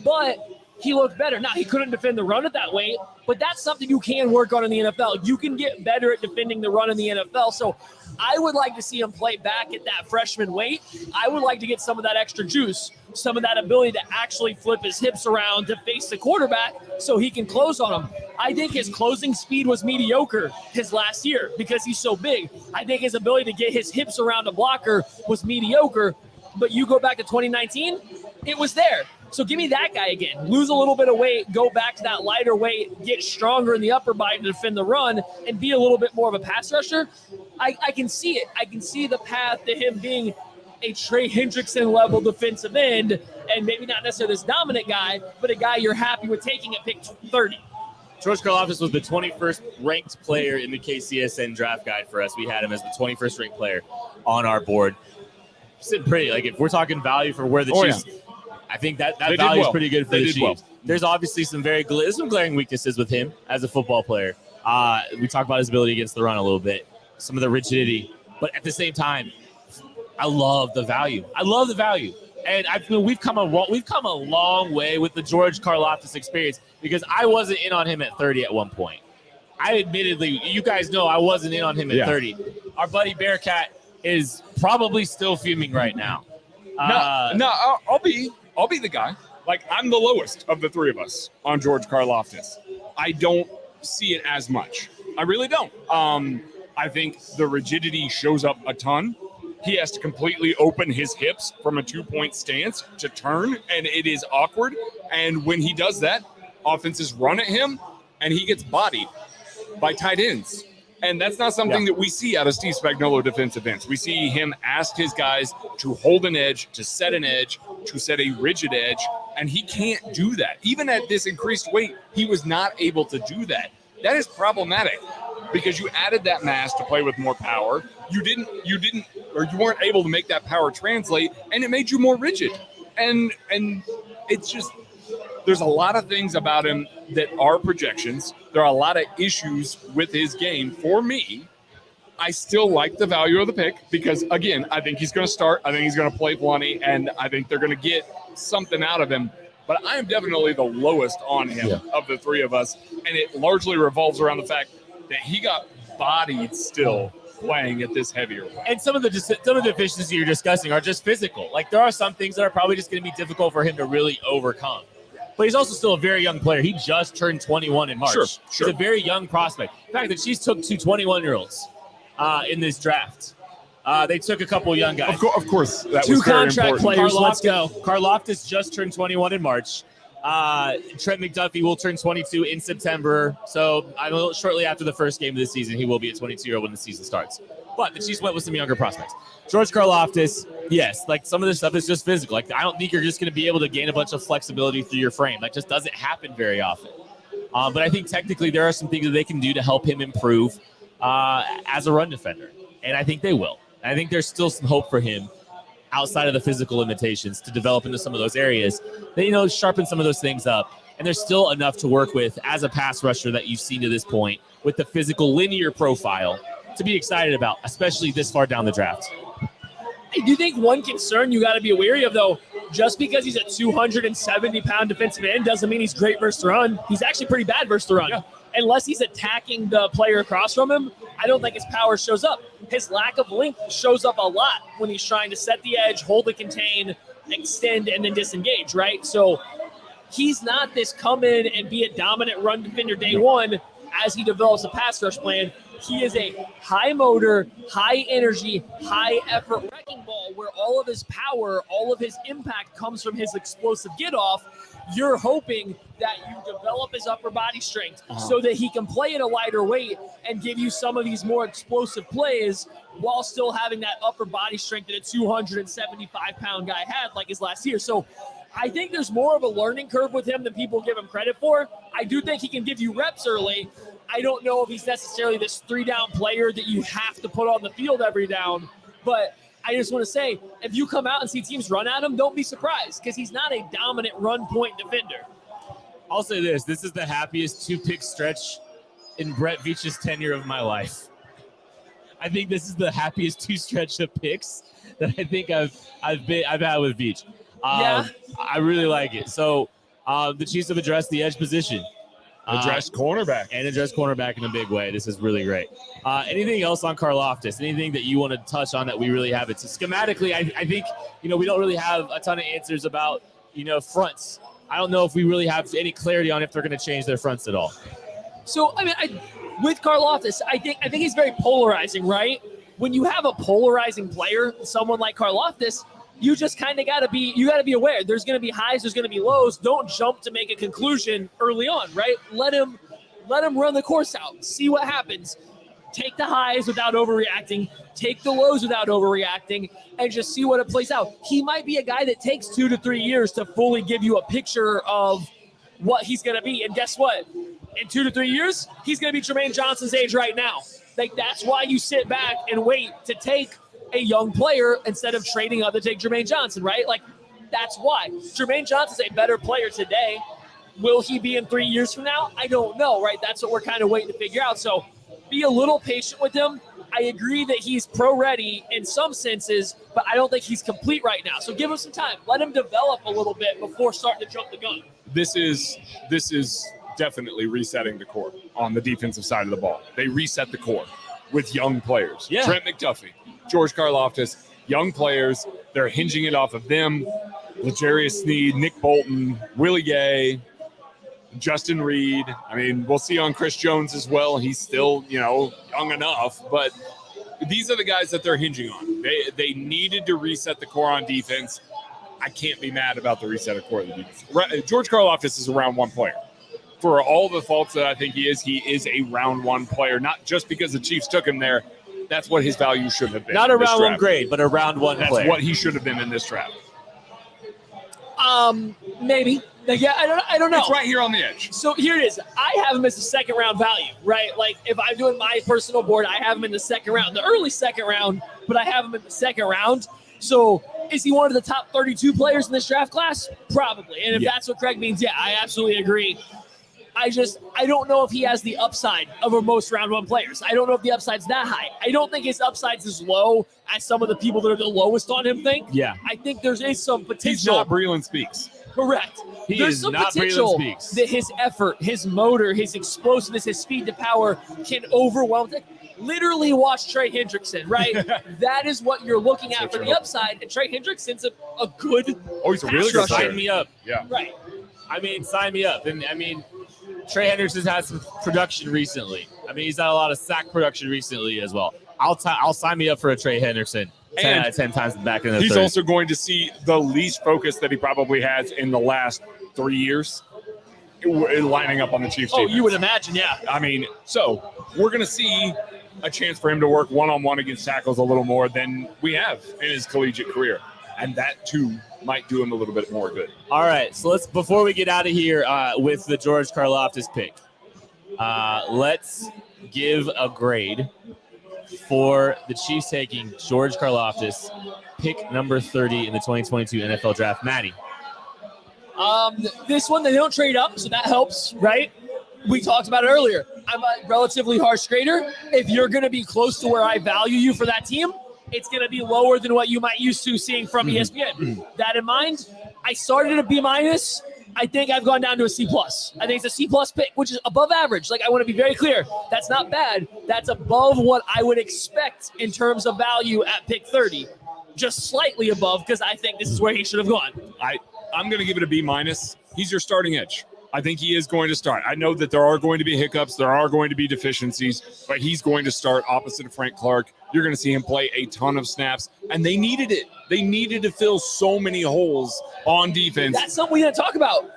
but he looked better. Now, he couldn't defend the run at that weight, but that's something you can work on in the NFL. You can get better at defending the run in the NFL. So I would like to see him play back at that freshman weight. I would like to get some of that extra juice, some of that ability to actually flip his hips around to face the quarterback so he can close on him. I think his closing speed was mediocre his last year because he's so big. I think his ability to get his hips around a blocker was mediocre, but you go back to 2019, it was there. So give me that guy again. Lose a little bit of weight, go back to that lighter weight, get stronger in the upper body to defend the run, and be a little bit more of a pass rusher. I can see it. I can see the path to him being a Trey Hendrickson level defensive end, and maybe not necessarily this dominant guy, but a guy you're happy with taking at pick 30.
George Karloftis was the 21st ranked player in the KCSN draft guide for us. We had him as the 21st ranked player on our board. Sitting pretty. Like, if we're talking value for where the Chiefs... Yeah. I think that value is pretty good for the Chiefs. Well. There's obviously some glaring weaknesses with him as a football player. We talked about his ability against the run a little bit, some of the rigidity, but at the same time, I love the value. And we've come a long way with the George Karloftis experience because I wasn't in on him at 30 at one point. I admittedly, you guys know I wasn't in on him at 30. Our buddy Bearcat is probably still fuming right now.
I'll be the guy. Like, I'm the lowest of the three of us on George Karloftis. I don't see it as much. I really don't. I think the rigidity shows up a ton. He has to completely open his hips from a 2-point stance to turn, and it is awkward. And when he does that, offenses run at him, and he gets bodied by tight ends. And that's not something that we see out of Steve Spagnuolo defensive ends. We see him ask his guys to hold an edge, to set an edge, to set a rigid edge, and he can't do that. Even at this increased weight, he was not able to do that. That is problematic. because you added that mass to play with more power. You weren't able to make that power translate, and it made you more rigid. And it's just, there's a lot of things about him that are projections. There are a lot of issues with his game. For me, I still like the value of the pick because, again, I think he's going to start. I think he's going to play plenty, and I think they're going to get something out of him. But I am definitely the lowest on him of the three of us, and it largely revolves around the fact that he got bodied still playing at this heavier weight.
And some of the deficiencies you're discussing are just physical. Like, there are some things that are probably just going to be difficult for him to really overcome. But he's also still a very young player. He just turned 21 in March.
Sure.
He's a very young prospect. In fact, the Chiefs took 2 21-year-olds in this draft. They took a couple young guys.
Of course, that
2
was very
contract
important.
players. Let's go.
Karloftis just turned 21 in March. Trent Mcduffie will turn 22 in September. So shortly after the first game of the season, he will be a 22-year-old when the season starts. But the Chiefs went with some younger prospects. George Karloftis, yes, like some of this stuff is just physical. Like, I don't think you're just going to be able to gain a bunch of flexibility through your frame. That just doesn't happen very often. But I think technically there are some things that they can do to help him improve as a run defender. And I think they will. I think there's still some hope for him outside of the physical limitations to develop into some of those areas that, sharpen some of those things up. And there's still enough to work with as a pass rusher that you've seen to this point with the physical linear profile to be excited about, especially this far down the draft.
I do think one concern you got to be wary of, though, just because he's a 270-pound defensive end doesn't mean he's great versus the run. He's actually pretty bad versus the run. Yeah. Unless he's attacking the player across from him, I don't think his power shows up. His lack of length shows up a lot when he's trying to set the edge, hold and contain, extend, and then disengage, right? So he's not this come in and be a dominant run defender day one as he develops a pass rush plan. He is a high motor, high energy, high effort wrecking ball where all of his power, all of his impact comes from his explosive get off. You're hoping that you develop his upper body strength so that he can play at a lighter weight and give you some of these more explosive plays while still having that upper body strength that a 275-pound guy had like his last year. So I think there's more of a learning curve with him than people give him credit for. I do think he can give you reps early. I don't know if he's necessarily this 3-down player that you have to put on the field every down, but I just want to say, if you come out and see teams run at him, don't be surprised because he's not a dominant run point defender.
I'll say this. This is the happiest 2-pick stretch in Brett Veach's tenure of my life. I think this is the happiest 2 stretch of picks that I think I've had with Veach. I really like it. So the Chiefs have addressed the edge position.
Addressed cornerback.
And addressed cornerback in a big way. This is really great. Anything else on Karloftis? Anything that you want to touch on that we really haven't? So schematically, I think, we don't really have a ton of answers about, fronts. I don't know if we really have any clarity on if they're going to change their fronts at all.
So, with Karloftis, I think he's very polarizing, right? When you have a polarizing player, someone like Karloftis, you just kind of got to be aware. There's going to be highs, there's going to be lows. Don't jump to make a conclusion early on, right? Let him run the course out. See what happens. Take the highs without overreacting. Take the lows without overreacting and just see what it plays out. He might be a guy that takes 2 to 3 years to fully give you a picture of what he's going to be. And guess what? In 2 to 3 years, he's going to be Jermaine Johnson's age right now. Like, that's why you sit back and wait to take a young player instead of trading up to take Jermaine Johnson, right? Like, that's why. Jermaine Johnson's a better player today. Will he be in 3 years from now? I don't know, right? That's what we're kind of waiting to figure out. So be a little patient with him. I agree that he's pro-ready in some senses, but I don't think he's complete right now. So give him some time. Let him develop a little bit before starting to jump the gun.
This is definitely resetting the core on the defensive side of the ball. They reset the core with young players.
Yeah.
Trent Mcduffie, George Karloftis, young players. They're hinging it off of them. L'Jarius Sneed, Nick Bolton, Willie Gay, Justin Reed. We'll see on Chris Jones as well. He's still, young enough, but these are the guys that they're hinging on. They needed to reset the core on defense. I can't be mad about the reset of core of the defense. George Karloftis is a round 1 player. For all the faults that I think he is a round 1 player, not just because the Chiefs took him there. That's what his value should have been.
Not a round 1 grade, but a round 1
player. That's what he should have been in this draft.
Maybe. Like, yeah, I don't know.
It's right here on the edge.
So here it is. I have him as a second round value, right? Like if I'm doing my personal board, I have him in the second round, the early second round, but I have him in the second round. So is he one of the top 32 players in this draft class? Probably. And if that's what Craig means, yeah, I absolutely agree. I don't know if he has the upside of our most round one players. I don't know if the upside's that high. I don't think his upside's as low as some of the people that are the lowest on him think.
Yeah.
I think there is some potential.
He's not Breland Speaks.
Correct. There's some potential that his effort, his motor, his explosiveness, his speed to power can overwhelm. Literally watch Trey Hendrickson, right? That is what you're looking at for the upside. And Trey Hendrickson's a good.
Oh, he's a really good
Sign me up.
Yeah.
Right.
I mean, sign me up. And I mean, Trey Hendrickson's had some production recently. I mean, he's had a lot of sack production recently as well. I'll sign me up for a Trey Hendrickson. 10 out of 10 times back in the
He's
third.
also going to see the least focus that he probably has in the last 3 years lining up on the Chiefs defense.
You would imagine, yeah.
I mean, so we're going to see a chance for him to work one-on-one against tackles a little more than we have in his collegiate career. And that, too, might do him a little bit more good.
All right, so before we get out of here with the George Karloftis pick, let's give a grade for the Chiefs taking George Karloftis, pick number 30 in the 2022 NFL Draft. Maddie.
This one, they don't trade up, so that helps, right? We talked about it earlier. I'm a relatively harsh grader. If you're going to be close to where I value you for that team, it's going to be lower than what you might used to seeing from ESPN. That in mind, I started at a B-. I think I've gone down to a C+. I think it's a C+ pick, which is above average. Like, I want to be very clear. That's not bad. That's above what I would expect in terms of value at pick 30. Just slightly above, because I think this is where he should have gone.
I'm going to give it a B-. He's your starting edge. I think he is going to start. I know that there are going to be hiccups. There are going to be deficiencies, but he's going to start opposite of Frank Clark. You're going to see him play a ton of snaps, and they needed it. They needed to fill so many holes on defense.
That's something we didn't talk about.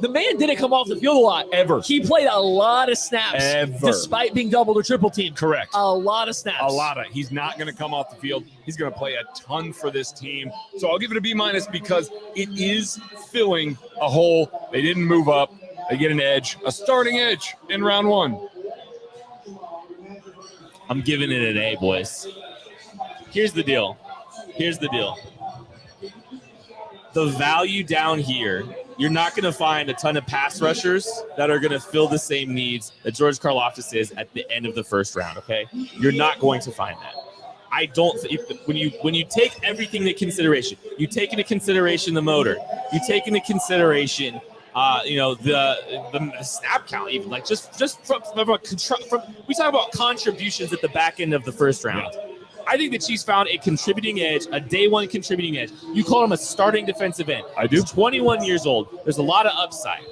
The man didn't come off the field a lot.
Ever.
He played a lot of snaps.
Ever.
Despite being doubled or triple teamed.
Correct.
A lot of snaps.
A lot of. He's not going to come off the field. He's going to play a ton for this team. So I'll give it a B- because it is filling a hole. They didn't move up. They get an edge, a starting edge in round one.
I'm giving it an A, boys. Here's the deal. The value down here, you're not going to find a ton of pass rushers that are going to fill the same needs that George Karloftis is at the end of the first round, okay? You're not going to find that. I don't when you take everything into consideration, you take into consideration the motor, you take into consideration the snap count, even like just from we talk about contributions at the back end of the first round. Yeah. I think the Chiefs found a contributing edge, a day one contributing edge. You call him a starting defensive end.
I do.
He's 21 years old. There's a lot of upside.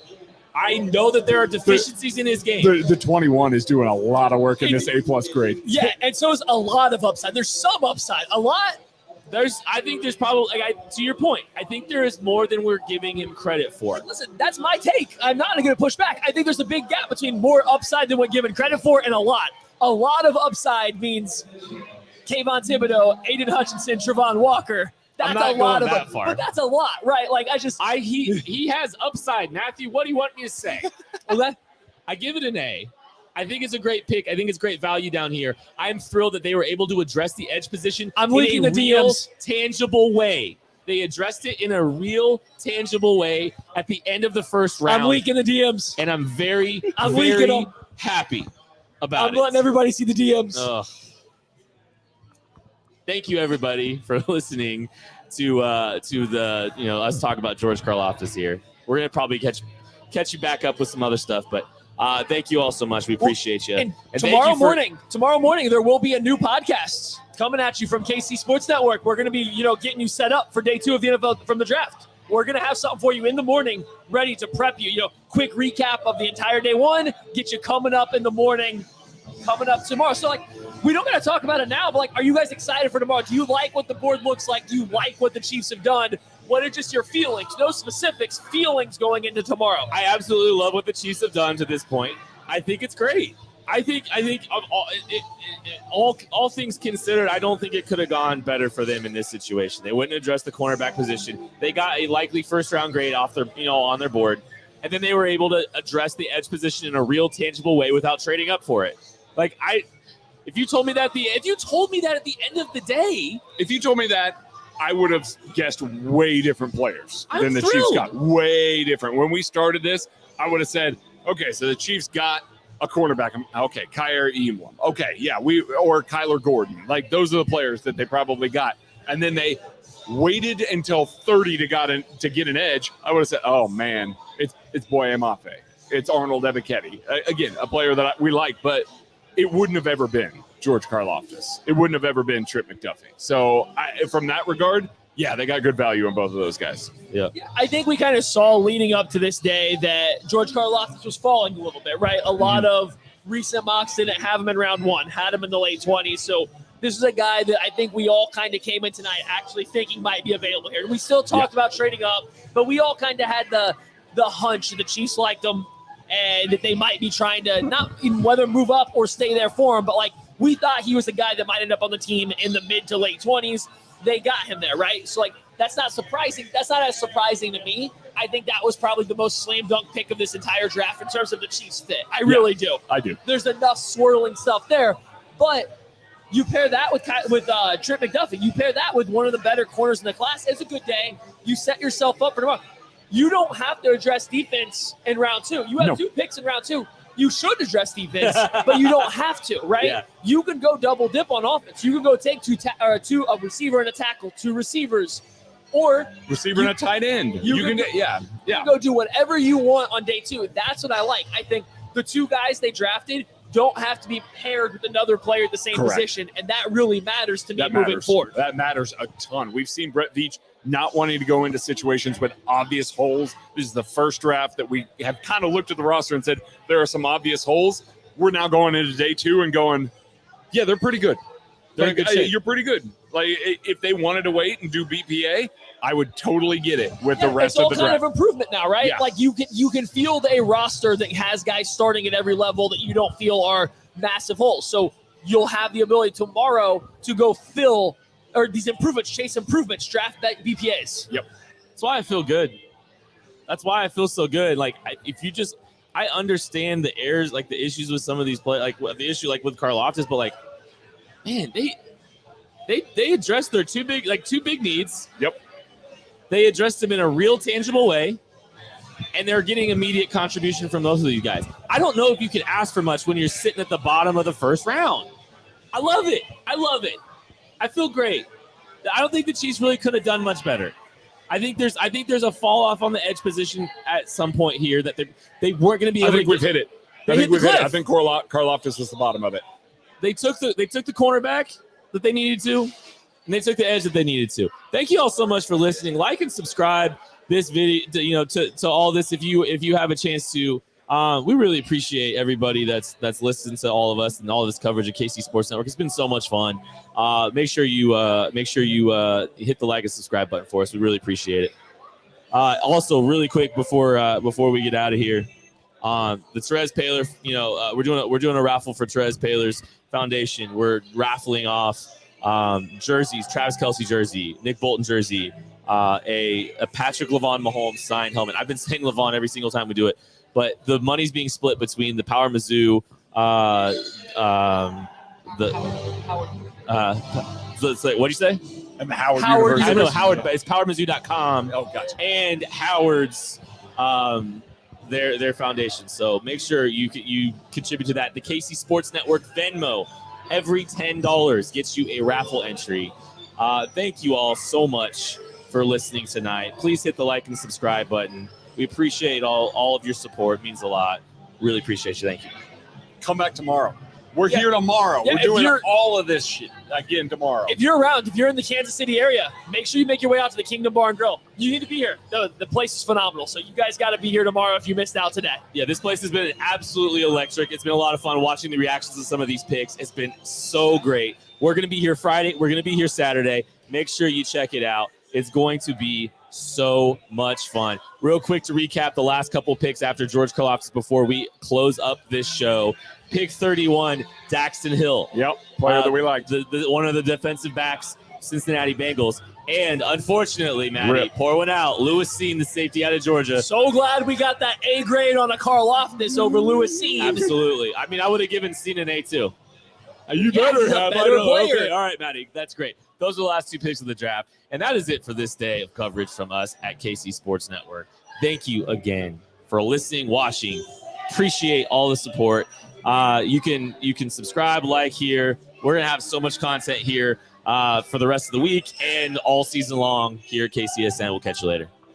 I know that there are deficiencies in his game.
The 21 is doing a lot of work in this A+ grade.
Yeah, and so is a lot of upside. There's some upside, a lot.
I think there's probably, to your point, I think there is more than we're giving him credit for.
Listen, that's my take. I'm not going to push back. I think there's a big gap between more upside than we're given credit for and a lot. A lot of upside means Kayvon Thibodeaux, Aiden Hutchinson, Travon Walker. That's
I'm not
a lot
going
of
that far.
But that's a lot, right? Like
he has upside. Matthew, what do you want me to say? Well, I give it an A. I think it's a great pick. I think it's great value down here. I'm thrilled that they were able to address the edge position
in a real,
tangible way. They addressed it in a real, tangible way at the end of the first round.
I'm leaking the DMs.
And I'm very happy about it.
I'm letting everybody see the DMs.
Ugh. Thank you, everybody, for listening to the us talk about George Karloftis here. We're gonna probably catch you back up with some other stuff, but thank you all so much. We appreciate you.
And tomorrow morning, there will be a new podcast coming at you from KC Sports Network. We're gonna be getting you set up for day 2 of the NFL from the draft. We're gonna have something for you in the morning, ready to prep you. Quick recap of the entire day 1, get you coming up in the morning. Coming up tomorrow. So, we don't got to talk about it now, but, are you guys excited for tomorrow? Do you like what the board looks like? Do you like what the Chiefs have done? What are just your feelings? No specifics, feelings going into tomorrow.
I absolutely love what the Chiefs have done to this point. I think it's great. I think of all things considered, I don't think it could have gone better for them in this situation. They wouldn't address the cornerback position. They got a likely first-round grade off their, on their board, and then they were able to address the edge position in a real, tangible way without trading up for it. Like if you told me that at the end of the day,
if you told me that, I would have guessed way different players than the
thrilled.
Chiefs got. Way different. When we started this, I would have said, okay, so the Chiefs got a cornerback. Okay, Kyer Elam. Okay, yeah, or Kyler Gordon. Like, those are the players that they probably got. And then they waited until 30 to get an edge. I would have said, oh, man, it's Boye Mafe. It's Arnold Ebiketie. Again, a player that we like, but it wouldn't have ever been George Karloftis. It wouldn't have ever been Trip McDuffie. So from that regard, yeah, they got good value in both of those guys.
Yeah.
I think we kind of saw leading up to this day that George Karloftis was falling a little bit, right? A lot of recent mocks didn't have him in round 1, had him in the late 20s. So this is a guy that I think we all kind of came in tonight actually thinking might be available here. We still talked about trading up, but we all kind of had the hunch that the Chiefs liked him and that they might be trying to not even whether move up or stay there for him, but like we thought he was a guy that might end up on the team in the mid to late 20s. They got him there, right? So, like, that's not surprising. That's not as surprising to me. I think that was probably the most slam dunk pick of this entire draft in terms of the Chiefs fit. I really do.
I do.
There's enough swirling stuff there, but you pair that with Trip McDuffie. You pair that with one of the better corners in the class. It's a good day. You set yourself up for tomorrow. You don't have to address defense in round 2. You have 2 picks in round 2. You should address defense, but you don't have to, right?
Yeah.
You can go double dip on offense. You can go take a receiver and a tackle, 2 receivers, or
receiver and a tight end. You can
go do whatever you want on day 2. That's what I like. I think the 2 guys they drafted don't have to be paired with another player at the same position, and that really matters to me moving forward.
That matters a ton. We've seen Brett Veach not wanting to go into situations with obvious holes. This is the first draft that we have kind of looked at the roster and said, there are some obvious holes. We're now going into day 2 and going, yeah, they're pretty good.
They're in good shape.
You're pretty good. Like, if they wanted to wait and do BPA, I would totally get it with the rest of the draft.
It's all kind of improvement now, right?
Yeah.
Like, you can field a roster that has guys starting at every level that you don't feel are massive holes. So you'll have the ability tomorrow to go fill or these improvements, chase improvements, draft that BPAs.
Yep.
That's why I feel good. That's why I feel so good. Like, I understand the errors, like the issues with some of these players, like the issue like with Karloftis, but like, man, they addressed their two big needs.
Yep.
They addressed them in a real tangible way, and they're getting immediate contribution from both of these guys. I don't know if you can ask for much when you're sitting at the bottom of the first round. I love it. I feel great. I don't think the Chiefs really could have done much better. I think there's a fall off on the edge position at some point here that they weren't going to be able to. I think
we've hit it. I think Karloftis was the bottom of it.
They took the cornerback that they needed to, and they took the edge that they needed to. Thank you all so much for listening. Like and subscribe this video to all this if you have a chance to. We really appreciate everybody that's listened to all of us and all of this coverage of KC Sports Network. It's been so much fun. Make sure you hit the like and subscribe button for us. We really appreciate it. Also, really quick before we get out of here, the Therese Paylor, we're doing a raffle for Therese Paylor's foundation. We're raffling off jerseys, Travis Kelce jersey, Nick Bolton jersey, a Patrick Lavon Mahomes signed helmet. I've been saying Lavon every single time we do it. But the money's being split between the Power Mizzou, what'd you say?
And the Howard
University. I know
University.
Howard, but it's PowerMizzou.com.
Oh, gotcha.
And Howard's their foundation. So make sure you contribute to that. The KC Sports Network Venmo, every $10 gets you a raffle entry. Thank you all so much for listening tonight. Please hit the like and subscribe button. We appreciate all of your support. It means a lot. Really appreciate you. Thank you.
Come back tomorrow. We're here tomorrow.
Yeah,
we're doing all of this shit again tomorrow.
If you're around, if you're in the Kansas City area, make sure you make your way out to the Kingdom Bar and Grill. You need to be here. The place is phenomenal. So you guys got to be here tomorrow if you missed out today.
Yeah, this place has been absolutely electric. It's been a lot of fun watching the reactions to some of these picks. It's been so great. We're going to be here Friday. We're going to be here Saturday. Make sure you check it out. It's going to be so much fun. Real quick to recap the last couple picks after George Karloftis before we close up this show. Pick 31, Daxton Hill.
Yep, player that we like.
One of the defensive backs, Cincinnati Bengals. And unfortunately, Matty,
Rip.
pour one out. Lewis Seen, the safety out of Georgia.
So glad we got that A grade on a Karloftis over Lewis Seen.
Absolutely. I mean, I would have given Seen an A too.
You
Yeah,
better
he's a
have.
better
I know.
player.
Okay, all right, Matty. That's great. Those are the last two picks of the draft. And that is it for this day of coverage from us at KC Sports Network. Thank you again for listening, watching. Appreciate all the support. You can subscribe, like here. We're going to have so much content here for the rest of the week and all season long here at KCSN. We'll catch you later.